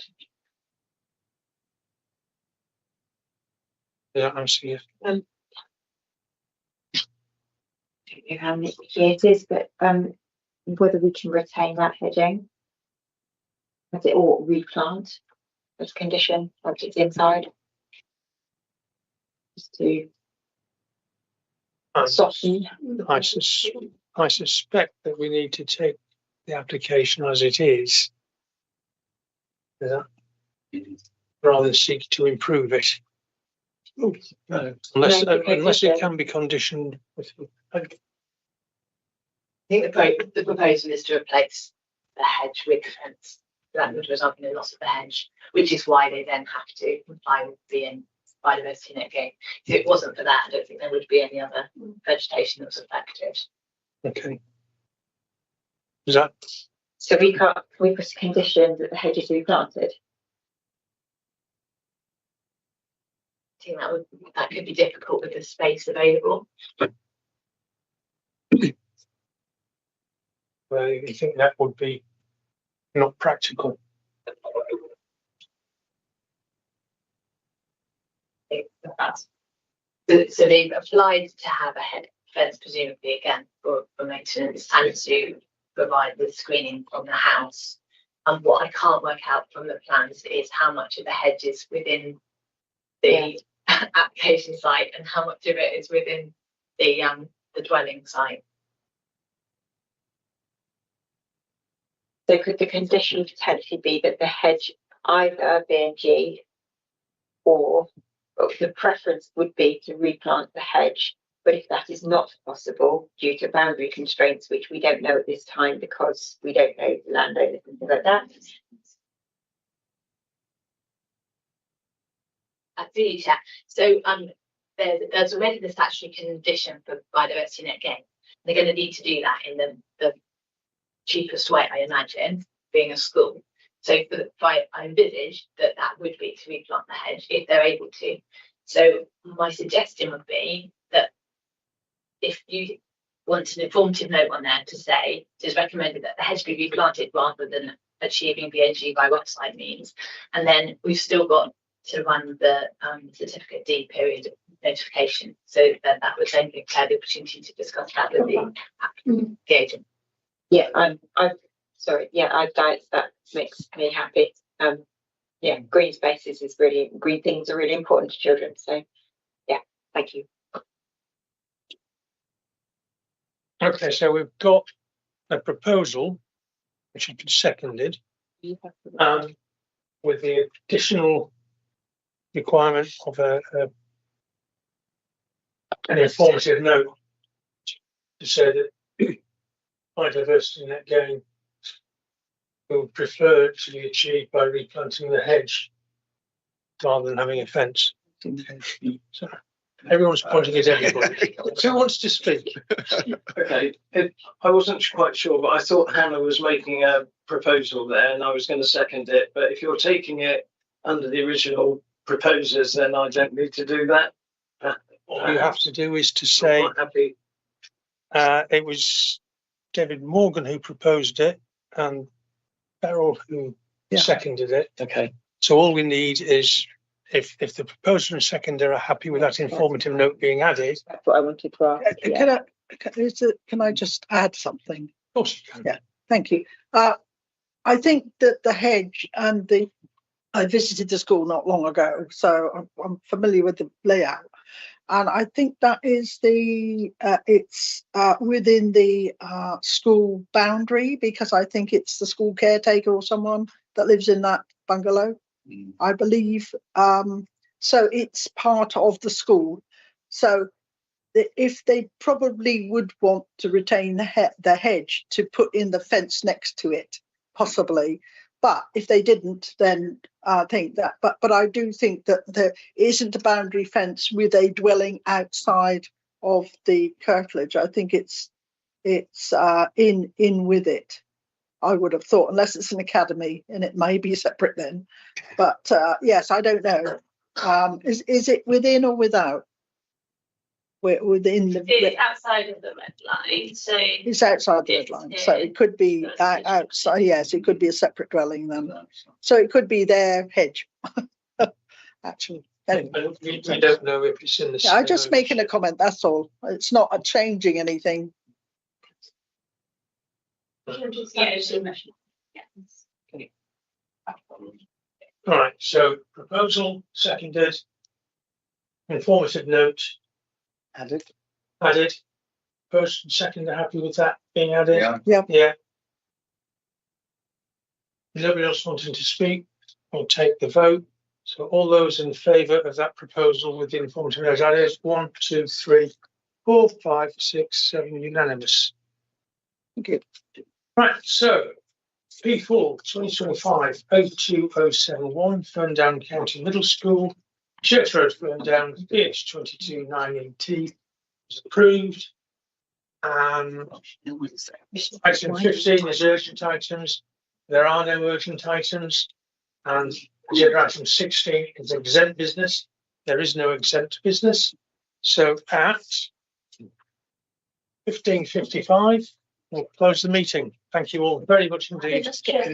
Yeah, I see it. I don't know how many it is, but whether we can retain that hedging, or replant as condition once it's inside, just to soften. I suspect that we need to take the application as it is, rather than seek to improve it. Unless it can be conditioned with. I think the proposal is to replace the hedge with the fence. That would result in a loss of the hedge, which is why they then have to comply with the biodiversity net gain. If it wasn't for that, I don't think there would be any other vegetation that was affected. Okay. Is that? So we put a condition that the hedges be planted. I think that could be difficult with the space available. Well, you think that would be not practical? That's so they've applied to have a head fence, presumably again for maintenance and to provide with screening from the house. And what I can't work out from the plans is how much of the hedge is within the application site and how much of it is within the dwelling site. So could the condition potentially be that the hedge either B&G or the preference would be to replant the hedge, but if that is not possible due to boundary constraints, which we don't know at this time because we don't know the landowners and things like that. Absolutely, yeah. So there's already the statutory condition for biodiversity net gain. They're going to need to do that in the cheapest way, I imagine, being a school. So I envisage that would be to replant the hedge if they're able to. So my suggestion would be that if you want an informative note on there to say it is recommended that the hedge be replanted rather than achieving B&G by roadside means, and then we've still got to run the certificate D period of notification. So that would then give Claire the opportunity to discuss that with the agent. Yeah, I'm sorry. Yeah, that makes me happy. Yeah, green spaces is really, green things are really important to children. So yeah, thank you. Okay, so we've got a proposal which has been seconded with the additional requirement of an informative note to say that biodiversity net gain will prefer to be achieved by replanting the hedge rather than having a fence. So everyone's pointing at everybody. Who wants to speak? Okay, I wasn't quite sure, but I thought Hannah was making a proposal there and I was going to second it. But if you're taking it under the original proposers, then I don't need to do that. All you have to do is to say it was David Morgan who proposed it and Beryl who seconded it. Okay. So all we need is if the proposer and seconder are happy with that informative note being added. That's what I wanted to ask. Can I just add something? Of course you can. Yeah, thank you. I think that the hedge and I visited the school not long ago, so I'm familiar with the layout. And I think that is it's within the school boundary, because I think it's the school caretaker or someone that lives in that bungalow, I believe. So it's part of the school. So if they probably would want to retain the hedge to put in the fence next to it, possibly. But if they didn't, then I think that. But I do think that there isn't a boundary fence with a dwelling outside of the curtilage. I think it's in with it. I would have thought, unless it's an academy, and it may be separate then. But yes, I don't know. Is it within or without? Within the. It's outside of the red line, so it's outside the red line, so it could be outside. Yes, it could be a separate dwelling then. So it could be their hedge. Actually, anyway. We don't know if it's in the. Yeah, I'm just making a comment. That's all. It's not changing anything. All right. So proposal seconded. Informative note. Added. First and second are happy with that being added? Yeah. Nobody else wanting to speak? We'll take the vote. So all those in favour of that proposal with the informative note added, 1, 2, 3, 4, 5, 6, 7, unanimous. Thank you. Right, so P4 2025-02071, Ferndown County Middle School, Church Road, Ferndown, BH 22 9ET was approved. Item 15 is urgent items. There are no urgent items. And agenda item 16 is exempt business. There is no exempt business. So at 15:55, we'll close the meeting. Thank you all very much indeed. Just get